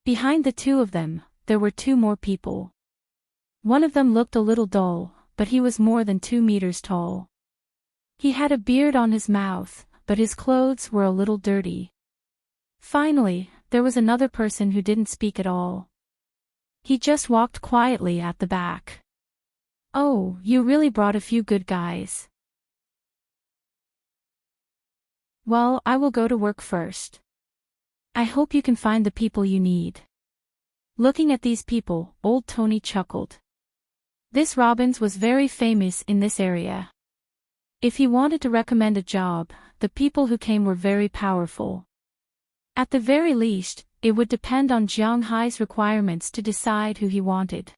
A: Behind the two of them, there were two more people. One of them looked a little dull, but he was more than 2 meters tall. He had a beard on his mouth, but his clothes were a little dirty. Finally, there was another person who didn't speak at all. He just walked quietly at the back. Oh, you really brought a few good guys. Well, I will go to work first. I hope you can find the people you need. Looking at these people, old Tony chuckled. This Robbins was very famous in this area. If he wanted to recommend a job, the people who came were very powerful. At the very least, it would depend on Jiang Hai's requirements to decide who he wanted.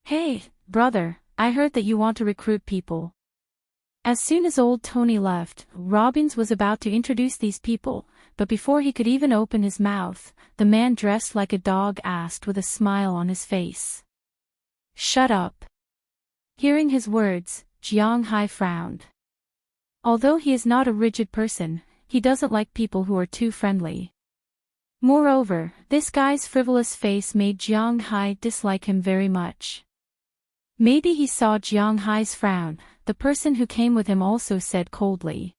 A: Hey, brother, I heard that you want to recruit people. As soon as old Tony left, Robbins was about to introduce these people, but before he could even open his mouth, the man dressed like a dog asked with a smile on his face. Shut up. Hearing his words, Jiang Hai frowned. Although he is not a rigid person, he doesn't like people who are too friendly. Moreover, this guy's frivolous face made Jiang Hai dislike him very much. Maybe he saw Jiang Hai's frown. The person who came with him also said coldly.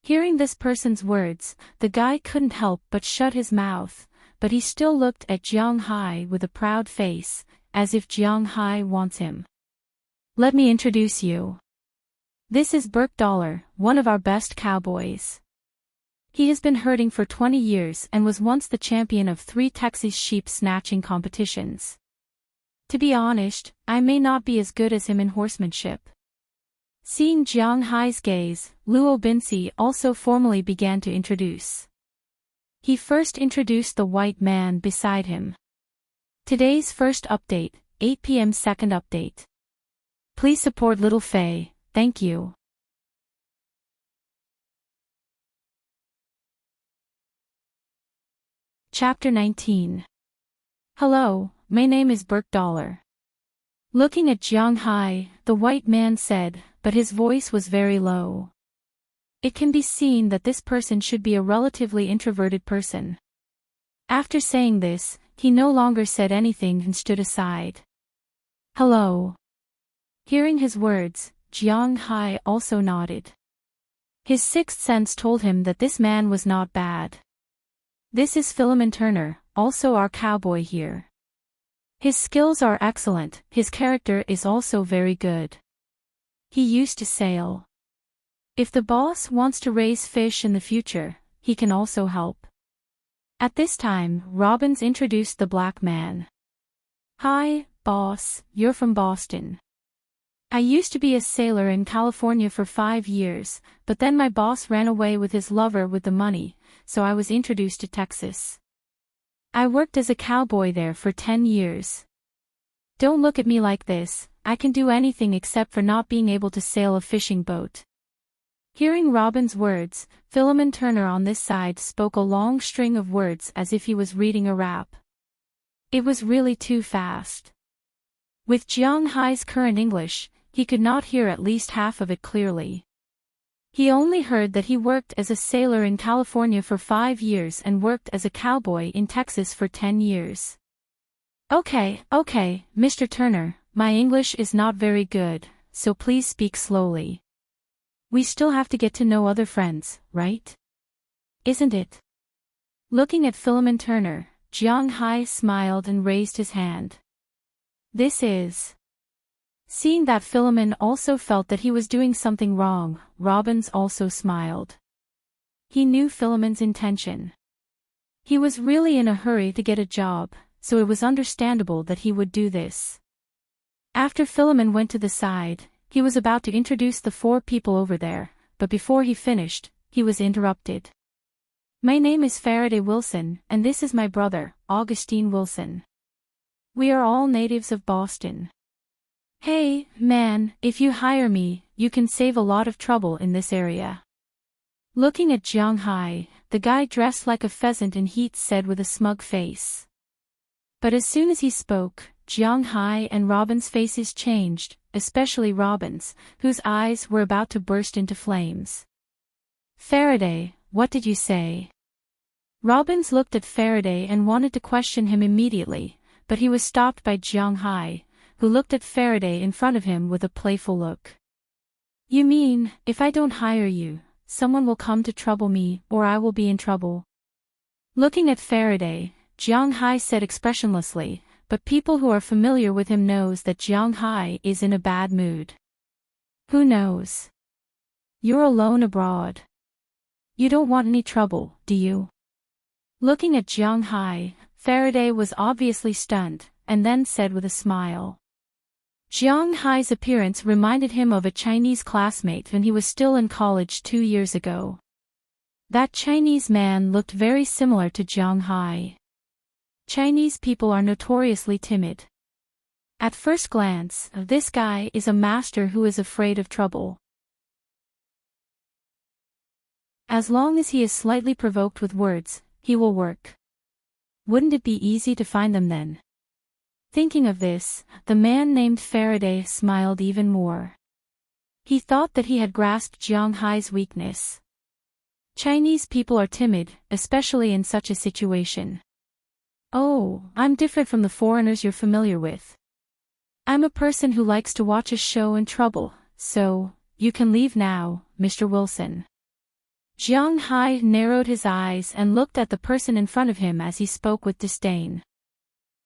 A: Hearing this person's words, the guy couldn't help but shut his mouth, but he still looked at Jiang Hai with a proud face, as if Jiang Hai wants him. Let me introduce you. This is Burke Dollar, one of our best cowboys. He has been herding for 20 years and was once the champion of 3 Texas sheep snatching competitions. To be honest, I may not be as good as him in horsemanship. Seeing Jiang Hai's gaze, Luo Binsi also formally began to introduce. He first introduced the white man beside him. Today's first update, 8 p.m. second update. Please support Little Faye, thank you. Chapter 19. Hello, my name is Burke Dollar. Looking at Jiang Hai, the white man said, but his voice was very low. It can be seen that this person should be a relatively introverted person. After saying this, he no longer said anything and stood aside. Hello. Hearing his words, Jiang Hai also nodded. His sixth sense told him that this man was not bad. This is Philemon Turner, also our cowboy here. His skills are excellent, his character is also very good. He used to sail. If the boss wants to raise fish in the future, he can also help. At this time, Robbins introduced the black man. Hi, boss, you're from Boston. I used to be a sailor in California for 5 years, but then my boss ran away with his lover with the money, so I was introduced to Texas. I worked as a cowboy there for 10 years. Don't look at me like this, I can do anything except for not being able to sail a fishing boat. Hearing Robin's words, Philemon Turner on this side spoke a long string of words as if he was reading a rap. It was really too fast. With Jiang Hai's current English, he could not hear at least half of it clearly. He only heard that he worked as a sailor in California for 5 years and worked as a cowboy in Texas for 10 years. Okay, Mr. Turner, my English is not very good, so please speak slowly. We still have to get to know other friends, right? Isn't it? Looking at Philemon Turner, Jiang Hai smiled and raised his hand. This is... Seeing that Philemon also felt that he was doing something wrong, Robbins also smiled. He knew Philemon's intention. He was really in a hurry to get a job, so it was understandable that he would do this. After Philemon went to the side, he was about to introduce the 4 people over there, but before he finished, he was interrupted. My name is Faraday Wilson, and this is my brother, Augustine Wilson. We are all natives of Boston. Hey, man, if you hire me, you can save a lot of trouble in this area. Looking at Jiang Hai, the guy dressed like a pheasant in heat said with a smug face. But as soon as he spoke, Jiang Hai and Robin's faces changed, especially Robin's, whose eyes were about to burst into flames. Faraday, what did you say? Robins looked at Faraday and wanted to question him immediately, but he was stopped by Jiang Hai, who looked at Faraday in front of him with a playful look. You mean, if I don't hire you, someone will come to trouble me, or I will be in trouble? Looking at Faraday, Jiang Hai said expressionlessly, but people who are familiar with him knows that Jiang Hai is in a bad mood. Who knows? You're alone abroad. You don't want any trouble, do you? Looking at Jiang Hai, Faraday was obviously stunned, and then said with a smile. Jiang Hai's appearance reminded him of a Chinese classmate when he was still in college 2 years ago. That Chinese man looked very similar to Jiang Hai. Chinese people are notoriously timid. At first glance, this guy is a master who is afraid of trouble. As long as he is slightly provoked with words, he will work. Wouldn't it be easy to find them then? Thinking of this, the man named Faraday smiled even more. He thought that he had grasped Jiang Hai's weakness. Chinese people are timid, especially in such a situation. Oh, I'm different from the foreigners you're familiar with. I'm a person who likes to watch a show in trouble, so, you can leave now, Mr. Wilson. Jiang Hai narrowed his eyes and looked at the person in front of him as he spoke with disdain.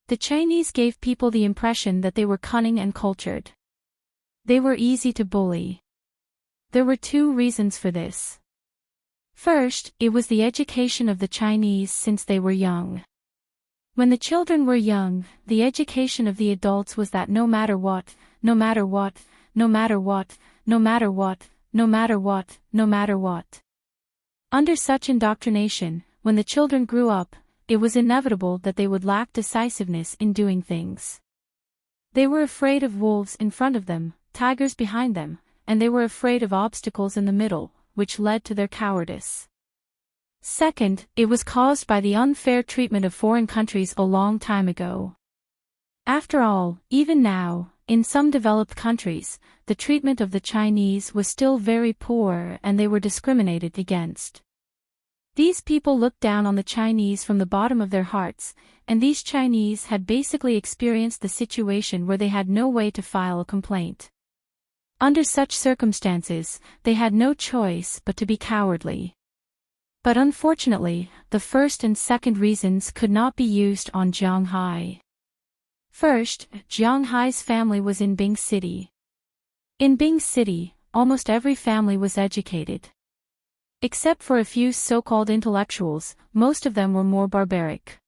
A: The Chinese gave people the impression that they were cunning and cultured. They were easy to bully. There were 2 reasons for this. First, it was the education of the Chinese since they were young. When the children were young, the education of the adults was that no matter what, no matter what, no matter what, no matter what, no matter what, no matter what. Under such indoctrination, when the children grew up, it was inevitable that they would lack decisiveness in doing things. They were afraid of wolves in front of them, tigers behind them, and they were afraid of obstacles in the middle, which led to their cowardice. Second, it was caused by the unfair treatment of foreign countries a long time ago. After all, even now, in some developed countries, the treatment of the Chinese was still very poor and they were discriminated against. These people looked down on the Chinese from the bottom of their hearts, and these Chinese had basically experienced the situation where they had no way to file a complaint. Under such circumstances, they had no choice but to be cowardly. But unfortunately, the first and second reasons could not be used on Jiang Hai. First, Jiang Hai's family was in Bing City. In Bing City, almost every family was educated. Except for a few so-called intellectuals, most of them were more barbaric.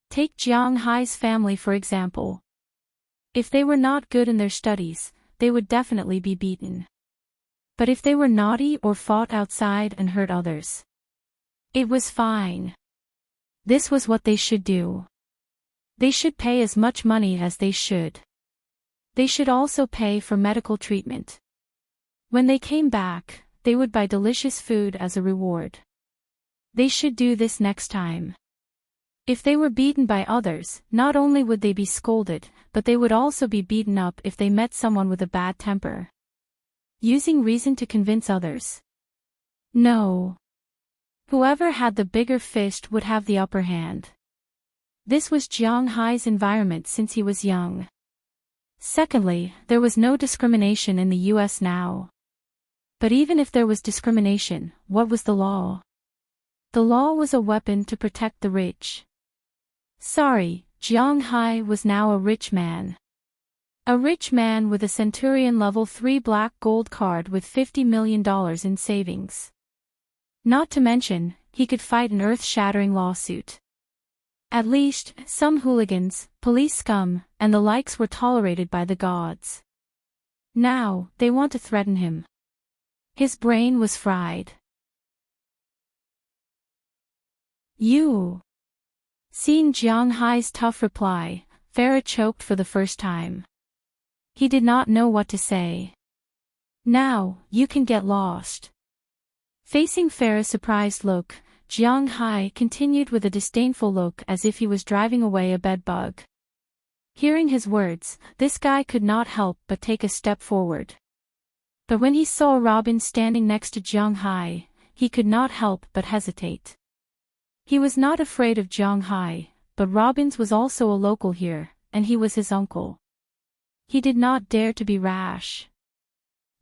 A: Take Jiang Hai's family for example. If they were not good in their studies, they would definitely be beaten. But if they were naughty or fought outside and hurt others, it was fine. This was what they should do. They should pay as much money as they should. They should also pay for medical treatment. When they came back, they would buy delicious food as a reward. They should do this next time. If they were beaten by others, not only would they be scolded, but they would also be beaten up if they met someone with a bad temper. Using reason to convince others. No. Whoever had the bigger fist would have the upper hand. This was Jiang Hai's environment since he was young. Secondly, there was no discrimination in the US now. But even if there was discrimination, what was the law? The law was a weapon to protect the rich. Sorry, Jiang Hai was now a rich man. A rich man with a Centurion Level 3 black gold card with $50 million in savings. Not to mention, he could fight an earth-shattering lawsuit. At least, some hooligans, police scum, and the likes were tolerated by the gods. Now, they want to threaten him. His brain was fried. You. Seeing Jiang Hai's tough reply, Farah choked for the first time. He did not know what to say. Now, you can get lost. Facing Farah's surprised look, Jiang Hai continued with a disdainful look as if he was driving away a bedbug. Hearing his words, this guy could not help but take a step forward. But when he saw Robin standing next to Jiang Hai, he could not help but hesitate. He was not afraid of Jiang Hai, but Robin's was also a local here, and he was his uncle. He did not dare to be rash.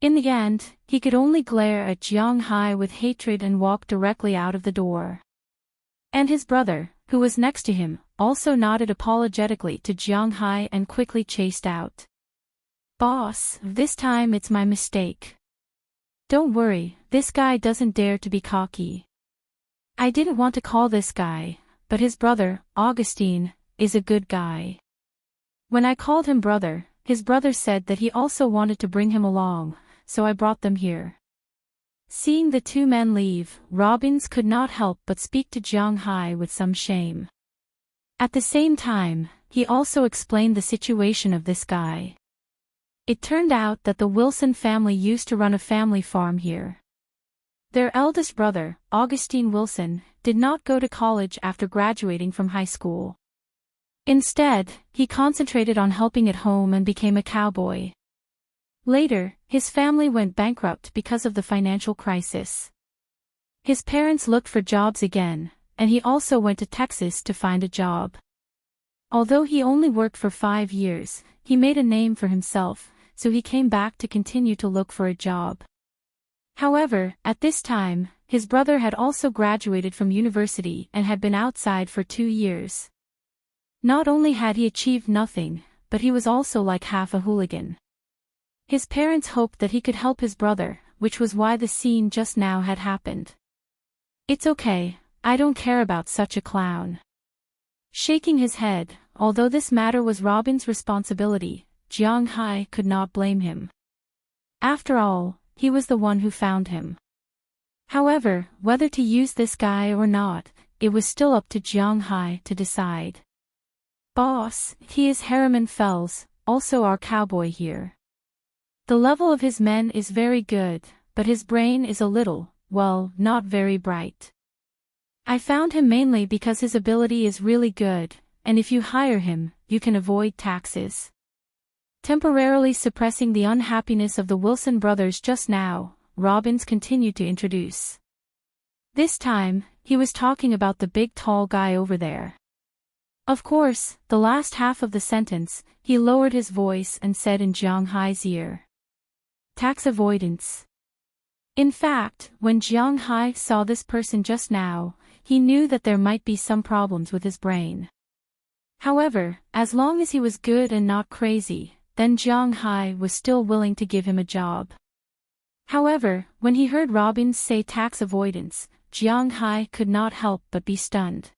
A: In the end, he could only glare at Jiang Hai with hatred and walk directly out of the door. And his brother, who was next to him, also nodded apologetically to Jiang Hai and quickly chased out. "Boss, this time it's my mistake. Don't worry, this guy doesn't dare to be cocky. I didn't want to call this guy, but his brother, Augustine, is a good guy. When I called him brother, his brother said that he also wanted to bring him along, so I brought them here." Seeing the two men leave, Robbins could not help but speak to Jiang Hai with some shame. At the same time, he also explained the situation of this guy. It turned out that the Wilson family used to run a family farm here. Their eldest brother, Augustine Wilson, did not go to college after graduating from high school. Instead, he concentrated on helping at home and became a cowboy. Later, his family went bankrupt because of the financial crisis. His parents looked for jobs again, and he also went to Texas to find a job. Although he only worked for 5 years, he made a name for himself, so he came back to continue to look for a job. However, at this time, his brother had also graduated from university and had been outside for 2 years. Not only had he achieved nothing, but he was also like half a hooligan. His parents hoped that he could help his brother, which was why the scene just now had happened. "It's okay, I don't care about such a clown." Shaking his head, although this matter was Robin's responsibility, Jiang Hai could not blame him. After all, he was the one who found him. However, whether to use this guy or not, it was still up to Jiang Hai to decide. "Boss, he is Harriman Fells, also our cowboy here. The level of his men is very good, but his brain is a little, well, not very bright. I found him mainly because his ability is really good, and if you hire him, you can avoid taxes." Temporarily suppressing the unhappiness of the Wilson brothers just now, Robbins continued to introduce. This time, he was talking about the big tall guy over there. Of course, the last half of the sentence, he lowered his voice and said in Jiang Hai's ear. "Tax avoidance." In fact, when Jiang Hai saw this person just now, he knew that there might be some problems with his brain. However, as long as he was good and not crazy, then Jiang Hai was still willing to give him a job. However, when he heard Robbins say tax avoidance, Jiang Hai could not help but be stunned.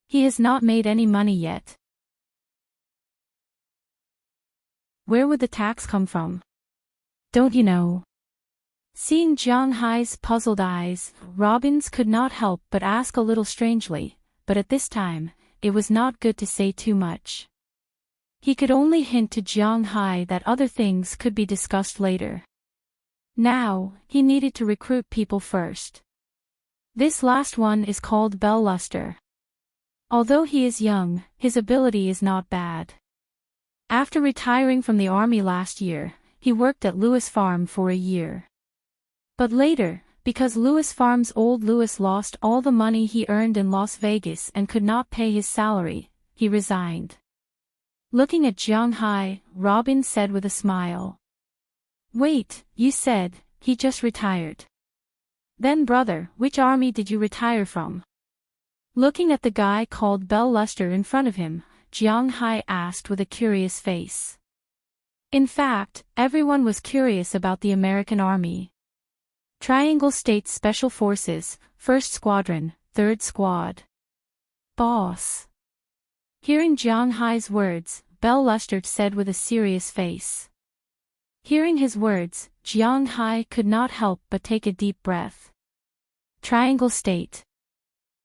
A: He has not made any money yet. Where would the tax come from? Don't you know? Seeing Jiang Hai's puzzled eyes, Robbins could not help but ask a little strangely, but at this time, it was not good to say too much. He could only hint to Jiang Hai that other things could be discussed later. Now, he needed to recruit people first. This last one is called Bell Luster. Although he is young, his ability is not bad. After retiring from the army last year, he worked at Lewis Farm for a year. But later, because Lewis Farm's old Lewis lost all the money he earned in Las Vegas and could not pay his salary, he resigned. Looking at Jiang Hai, Robin said with a smile. "Wait, you said, he just retired. Then brother, which army did you retire from?" Looking at the guy called Bell Luster in front of him, Jiang Hai asked with a curious face. In fact, everyone was curious about the American Army. Triangle State Special Forces, 1st Squadron, 3rd Squad. "Boss." Hearing Jiang Hai's words, Bell Luster said with a serious face. Hearing his words, Jiang Hai could not help but take a deep breath. Triangle State.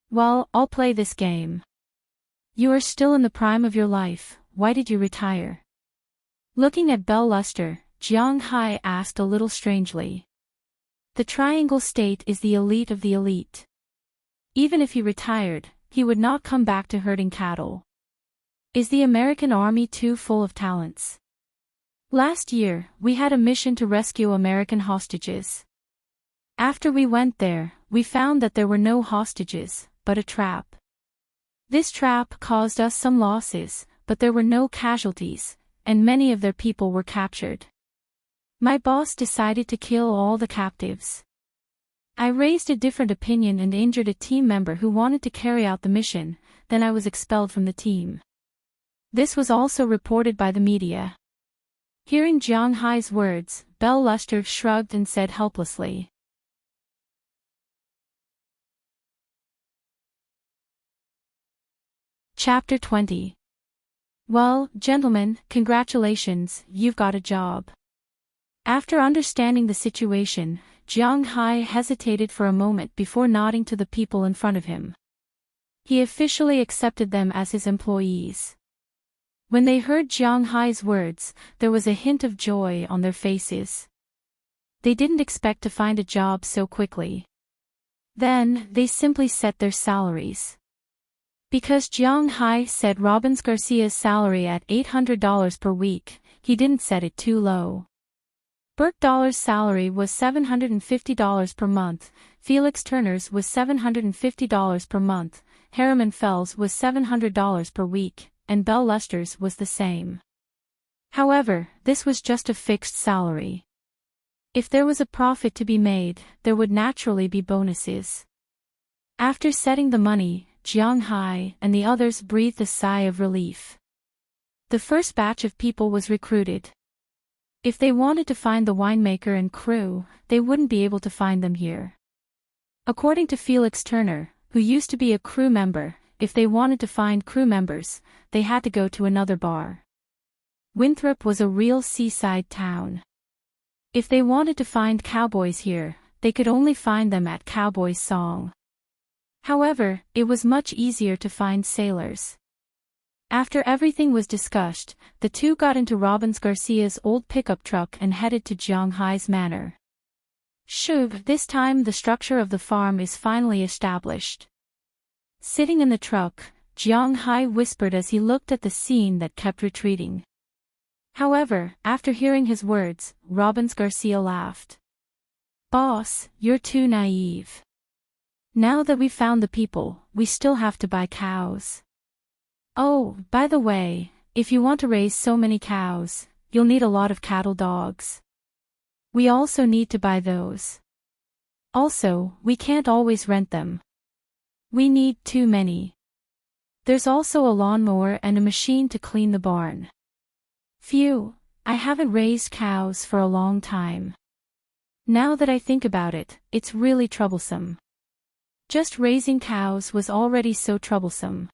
A: Well, I'll play this game. You are still in the prime of your life, why did you retire? Looking at Bell Luster, Jiang Hai asked a little strangely. The Triangle State is the elite of the elite. Even if he retired, he would not come back to herding cattle. Is the American army too full of talents? Last year, we had a mission to rescue American hostages. After we went there, we found that there were no hostages, but a trap. This trap caused us some losses, but there were no casualties, and many of their people were captured. My boss decided to kill all the captives. I raised a different opinion and injured a team member who wanted to carry out the mission, then I was expelled from the team. This was also reported by the media. Hearing Jiang Hai's words, Belle Luster shrugged and said helplessly. Chapter 20. Well, gentlemen, congratulations, you've got a job. After understanding the situation, Jiang Hai hesitated for a moment before nodding to the people in front of him. He officially accepted them as his employees. When they heard Jiang Hai's words, there was a hint of joy on their faces. They didn't expect to find a job so quickly. Then, they simply set their salaries. Because Jiang Hai set Robbins Garcia's salary at $800 per week, he didn't set it too low. Bert Dollar's salary was $750 per month, Felix Turner's was $750 per month, Harriman Fell's was $700 per week, and Belle Luster's was the same. However, this was just a fixed salary. If there was a profit to be made, there would naturally be bonuses. After setting the money, Jiang Hai and the others breathed a sigh of relief. The first batch of people was recruited. If they wanted to find the winemaker and crew, they wouldn't be able to find them here. According to Felix Turner, who used to be a crew member, if they wanted to find crew members, they had to go to another bar. Winthrop was a real seaside town. If they wanted to find cowboys here, they could only find them at Cowboy Song. However, it was much easier to find sailors. After everything was discussed, the two got into Robbins Garcia's old pickup truck and headed to Jiang Hai's manor. Shoo, this time the structure of the farm is finally established. Sitting in the truck, Jiang Hai whispered as he looked at the scene that kept retreating. However, after hearing his words, Robbins Garcia laughed. Boss, you're too naive. Now that we've found the people, we still have to buy cows. Oh, by the way, if you want to raise so many cows, you'll need a lot of cattle dogs. We also need to buy those. Also, we can't always rent them. We need too many. There's also a lawnmower and a machine to clean the barn. Phew, I haven't raised cows for a long time. Now that I think about it, it's really troublesome. Just raising cows was already so troublesome.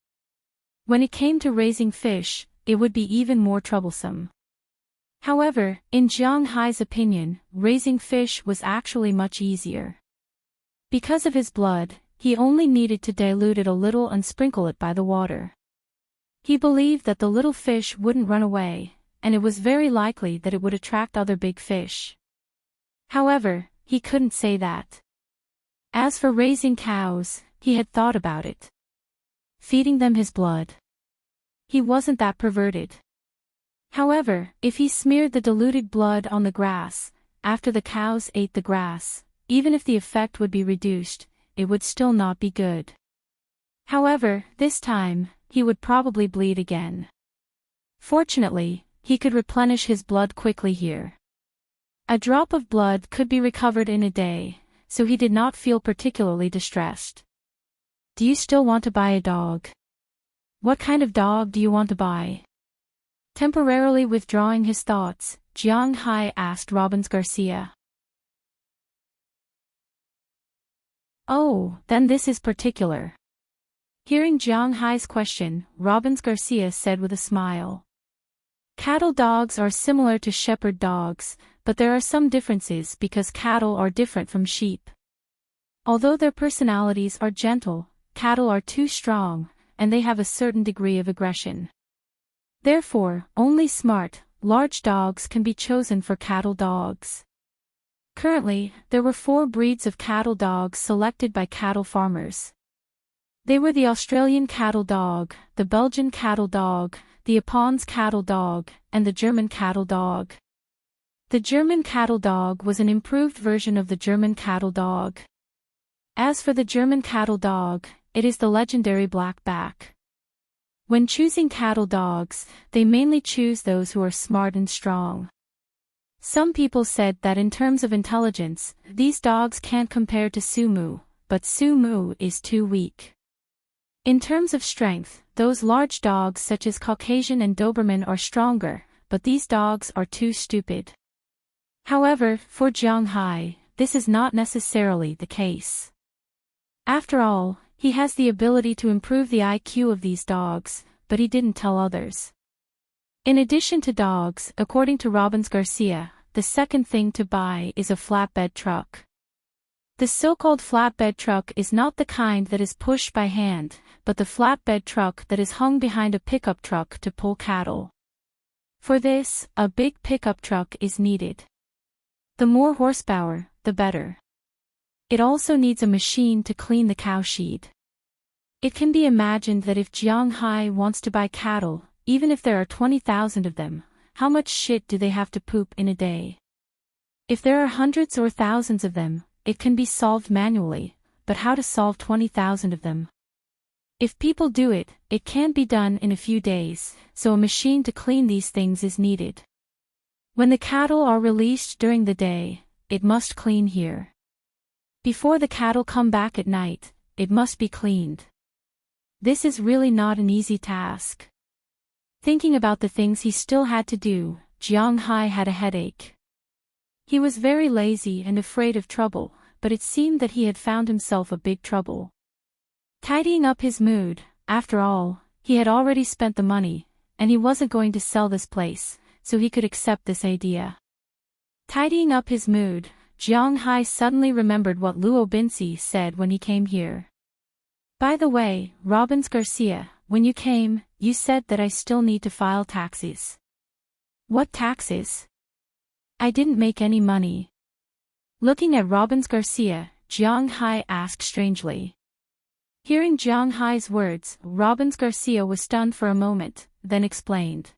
A: When it came to raising fish, it would be even more troublesome. However, in Jiang Hai's opinion, raising fish was actually much easier. Because of his blood, he only needed to dilute it a little and sprinkle it by the water. He believed that the little fish wouldn't run away, and it was very likely that it would attract other big fish. However, he couldn't say that. As for raising cows, he had thought about it. Feeding them his blood. He wasn't that perverted. However, if he smeared the diluted blood on the grass, after the cows ate the grass, even if the effect would be reduced, it would still not be good. However, this time, he would probably bleed again. Fortunately, he could replenish his blood quickly here. A drop of blood could be recovered in a day, so he did not feel particularly distressed. Do you still want to buy a dog? What kind of dog do you want to buy? Temporarily withdrawing his thoughts, Jiang Hai asked Robbins Garcia. Oh, then this is particular. Hearing Jiang Hai's question, Robbins Garcia said with a smile. Cattle dogs are similar to shepherd dogs, but there are some differences because cattle are different from sheep. Although their personalities are gentle, cattle are too strong, and they have a certain degree of aggression. Therefore, only smart, large dogs can be chosen for cattle dogs. Currently, there were 4 breeds of cattle dogs selected by cattle farmers. They were the Australian cattle dog, the Belgian cattle dog, the Japanese cattle dog, and the German cattle dog. The German cattle dog was an improved version of the German cattle dog. As for the German cattle dog, it is the legendary blackback. When choosing cattle dogs, they mainly choose those who are smart and strong. Some people said that in terms of intelligence, these dogs can't compare to Sumu, but Sumu is too weak. In terms of strength, those large dogs such as Caucasian and Doberman are stronger, but these dogs are too stupid. However, for Jiang Hai, this is not necessarily the case. After all, he has the ability to improve the IQ of these dogs, but he didn't tell others. In addition to dogs, according to Robbins Garcia, the second thing to buy is a flatbed truck. The so-called flatbed truck is not the kind that is pushed by hand, but the flatbed truck that is hung behind a pickup truck to pull cattle. For this, a big pickup truck is needed. The more horsepower, the better. It also needs a machine to clean the cow shed. It can be imagined that if Jiang Hai wants to buy cattle, even if there are 20,000 of them, how much shit do they have to poop in a day? If there are hundreds or thousands of them, it can be solved manually, but how to solve 20,000 of them? If people do it, it can be done in a few days, so a machine to clean these things is needed. When the cattle are released during the day, it must clean here. Before the cattle come back at night, it must be cleaned. This is really not an easy task. Thinking about the things he still had to do, Jiang Hai had a headache. He was very lazy and afraid of trouble, but it seemed that he had found himself a big trouble. Tidying up his mood, after all, he had already spent the money, and he wasn't going to sell this place, so he could accept this idea. Tidying up his mood, Jiang Hai suddenly remembered what Luo Binci said when he came here. By the way, Robbins Garcia, when you came, you said that I still need to file taxes. What taxes? I didn't make any money. Looking at Robbins Garcia, Jiang Hai asked strangely. Hearing Jiang Hai's words, Robbins Garcia was stunned for a moment, then explained.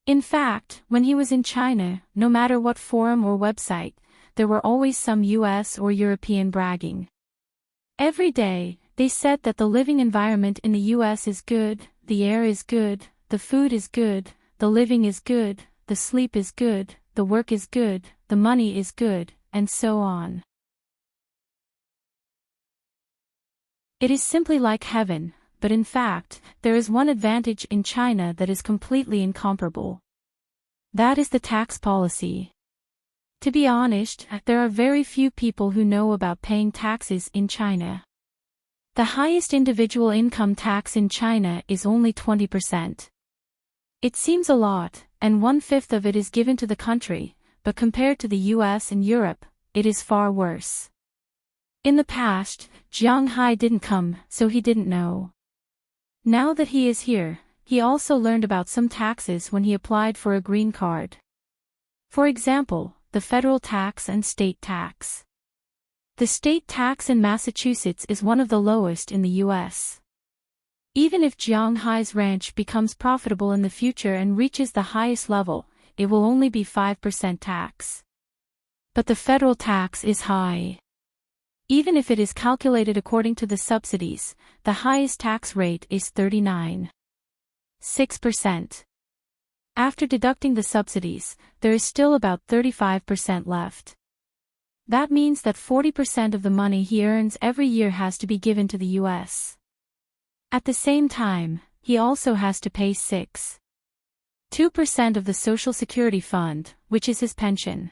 A: In fact, when he was in China, no matter what forum or website, there were always some US or European bragging. Every day, they said that the living environment in the US is good, the air is good, the food is good, the living is good, the sleep is good, the work is good, the money is good, and so on. It is simply like heaven, but in fact, there is one advantage in China that is completely incomparable. That is the tax policy. To be honest, there are very few people who know about paying taxes in China. The highest individual income tax in China is only 20%. It seems a lot, and 1/5 of it is given to the country, but compared to the US and Europe, it is far worse. In the past, Jiang Hai didn't come, so he didn't know. Now that he is here, he also learned about some taxes when he applied for a green card. For example, the federal tax and state tax. The state tax in Massachusetts is one of the lowest in the US. Even if Jiang Hai's ranch becomes profitable in the future and reaches the highest level, it will only be 5% tax. But the federal tax is high. Even if it is calculated according to the subsidies, the highest tax rate is 39.6%. After deducting the subsidies, there is still about 35% left. That means that 40% of the money he earns every year has to be given to the US. At the same time, he also has to pay 6.2% of the Social Security Fund, which is his pension.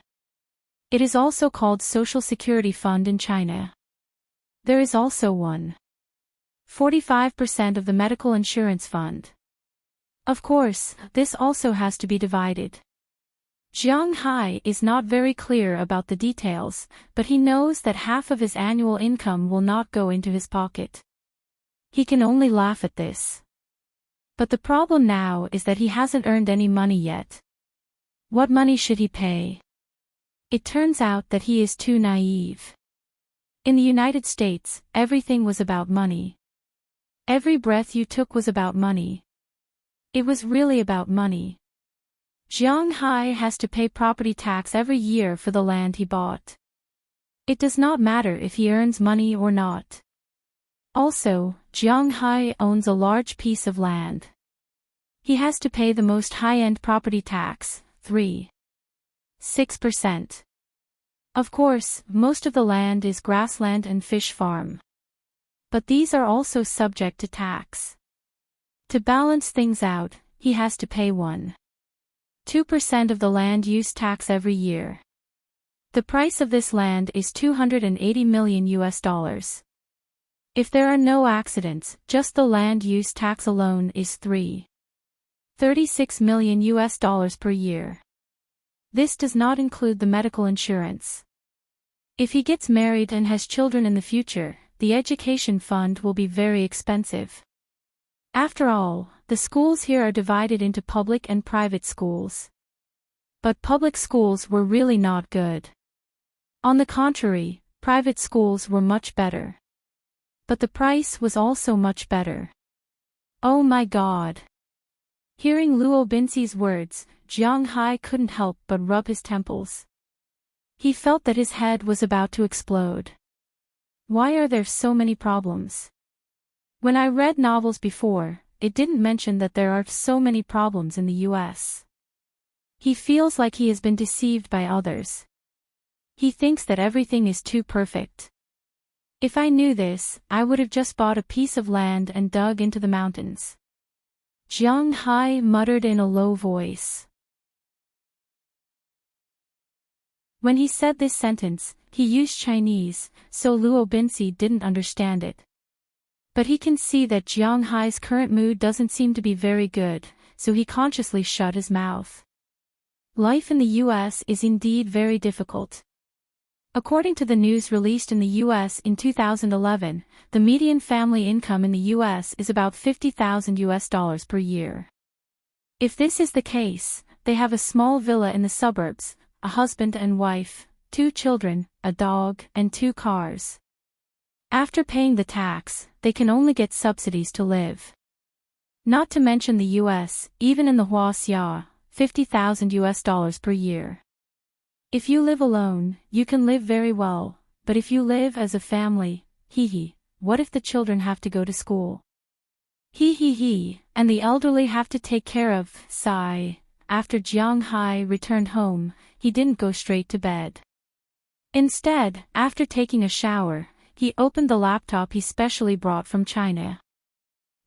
A: It is also called Social Security Fund in China. There is also 1.45% of the Medical Insurance Fund. Of course, this also has to be divided. Jiang Hai is not very clear about the details, but he knows that half of his annual income will not go into his pocket. He can only laugh at this. But the problem now is that he hasn't earned any money yet. What money should he pay? It turns out that he is too naive. In the United States, everything was about money. Every breath you took was about money. It was really about money. Jiang Hai has to pay property tax every year for the land he bought. It does not matter if he earns money or not. Also, Jiang Hai owns a large piece of land. He has to pay the most high-end property tax, 6%. Of course, most of the land is grassland and fish farm. But these are also subject to tax. To balance things out, he has to pay 2% of the land use tax every year. The price of this land is $280 million. If there are no accidents, just the land use tax alone is $36 million per year. This does not include the medical insurance. If he gets married and has children in the future, the education fund will be very expensive. After all, the schools here are divided into public and private schools. But public schools were really not good. On the contrary, private schools were much better. But the price was also much better. Oh my God! Hearing Luo Binxi's words, Jiang Hai couldn't help but rub his temples. He felt that his head was about to explode. Why are there so many problems? When I read novels before, it didn't mention that there are so many problems in the US. He feels like he has been deceived by others. He thinks that everything is too perfect. If I knew this, I would have just bought a piece of land and dug into the mountains. Jiang Hai muttered in a low voice. When he said this sentence, he used Chinese, so Luo Binxi didn't understand it. But he can see that Jiang Hai's current mood doesn't seem to be very good, so he consciously shut his mouth. Life in the US is indeed very difficult. According to the news released in the US in 2011, the median family income in the US is about $50,000 per year. If this is the case, they have a small villa in the suburbs, a husband and wife, 2 children, a dog, and 2 cars. After paying the tax, they can only get subsidies to live. Not to mention the US, even in the Huaxia, $50,000 per year. If you live alone, you can live very well, but if you live as a family, what if the children have to go to school? And the elderly have to take care of, sigh. After Jiang Hai returned home, he didn't go straight to bed. Instead, after taking a shower, he opened the laptop he specially brought from China.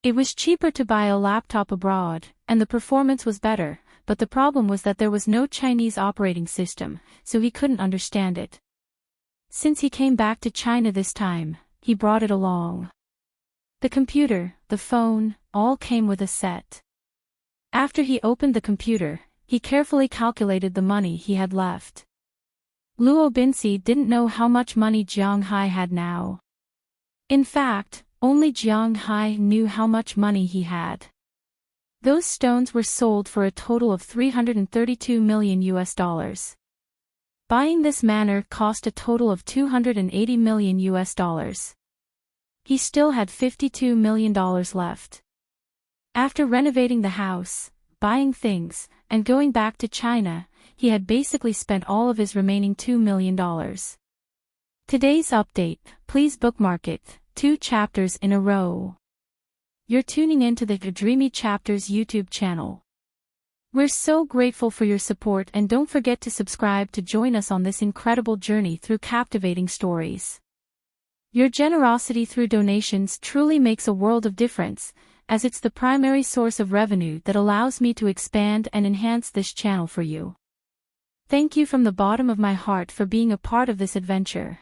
A: It was cheaper to buy a laptop abroad, and the performance was better, but the problem was that there was no Chinese operating system, so he couldn't understand it. Since he came back to China this time, he brought it along. The computer, the phone, all came with a set. After he opened the computer, he carefully calculated the money he had left. Luo Binxi didn't know how much money Jiang Hai had now. In fact, only Jiang Hai knew how much money he had. Those stones were sold for a total of $332 million. Buying this manor cost a total of $280 million. He still had $52 million left. After renovating the house, buying things, and going back to China, he had basically spent all of his remaining $2 million. Today's update, please bookmark it, 2 chapters in a row. You're tuning into the Dreamy Chapters YouTube channel. We're so grateful for your support, and don't forget to subscribe to join us on this incredible journey through captivating stories. Your generosity through donations truly makes a world of difference, as it's the primary source of revenue that allows me to expand and enhance this channel for you. Thank you from the bottom of my heart for being a part of this adventure.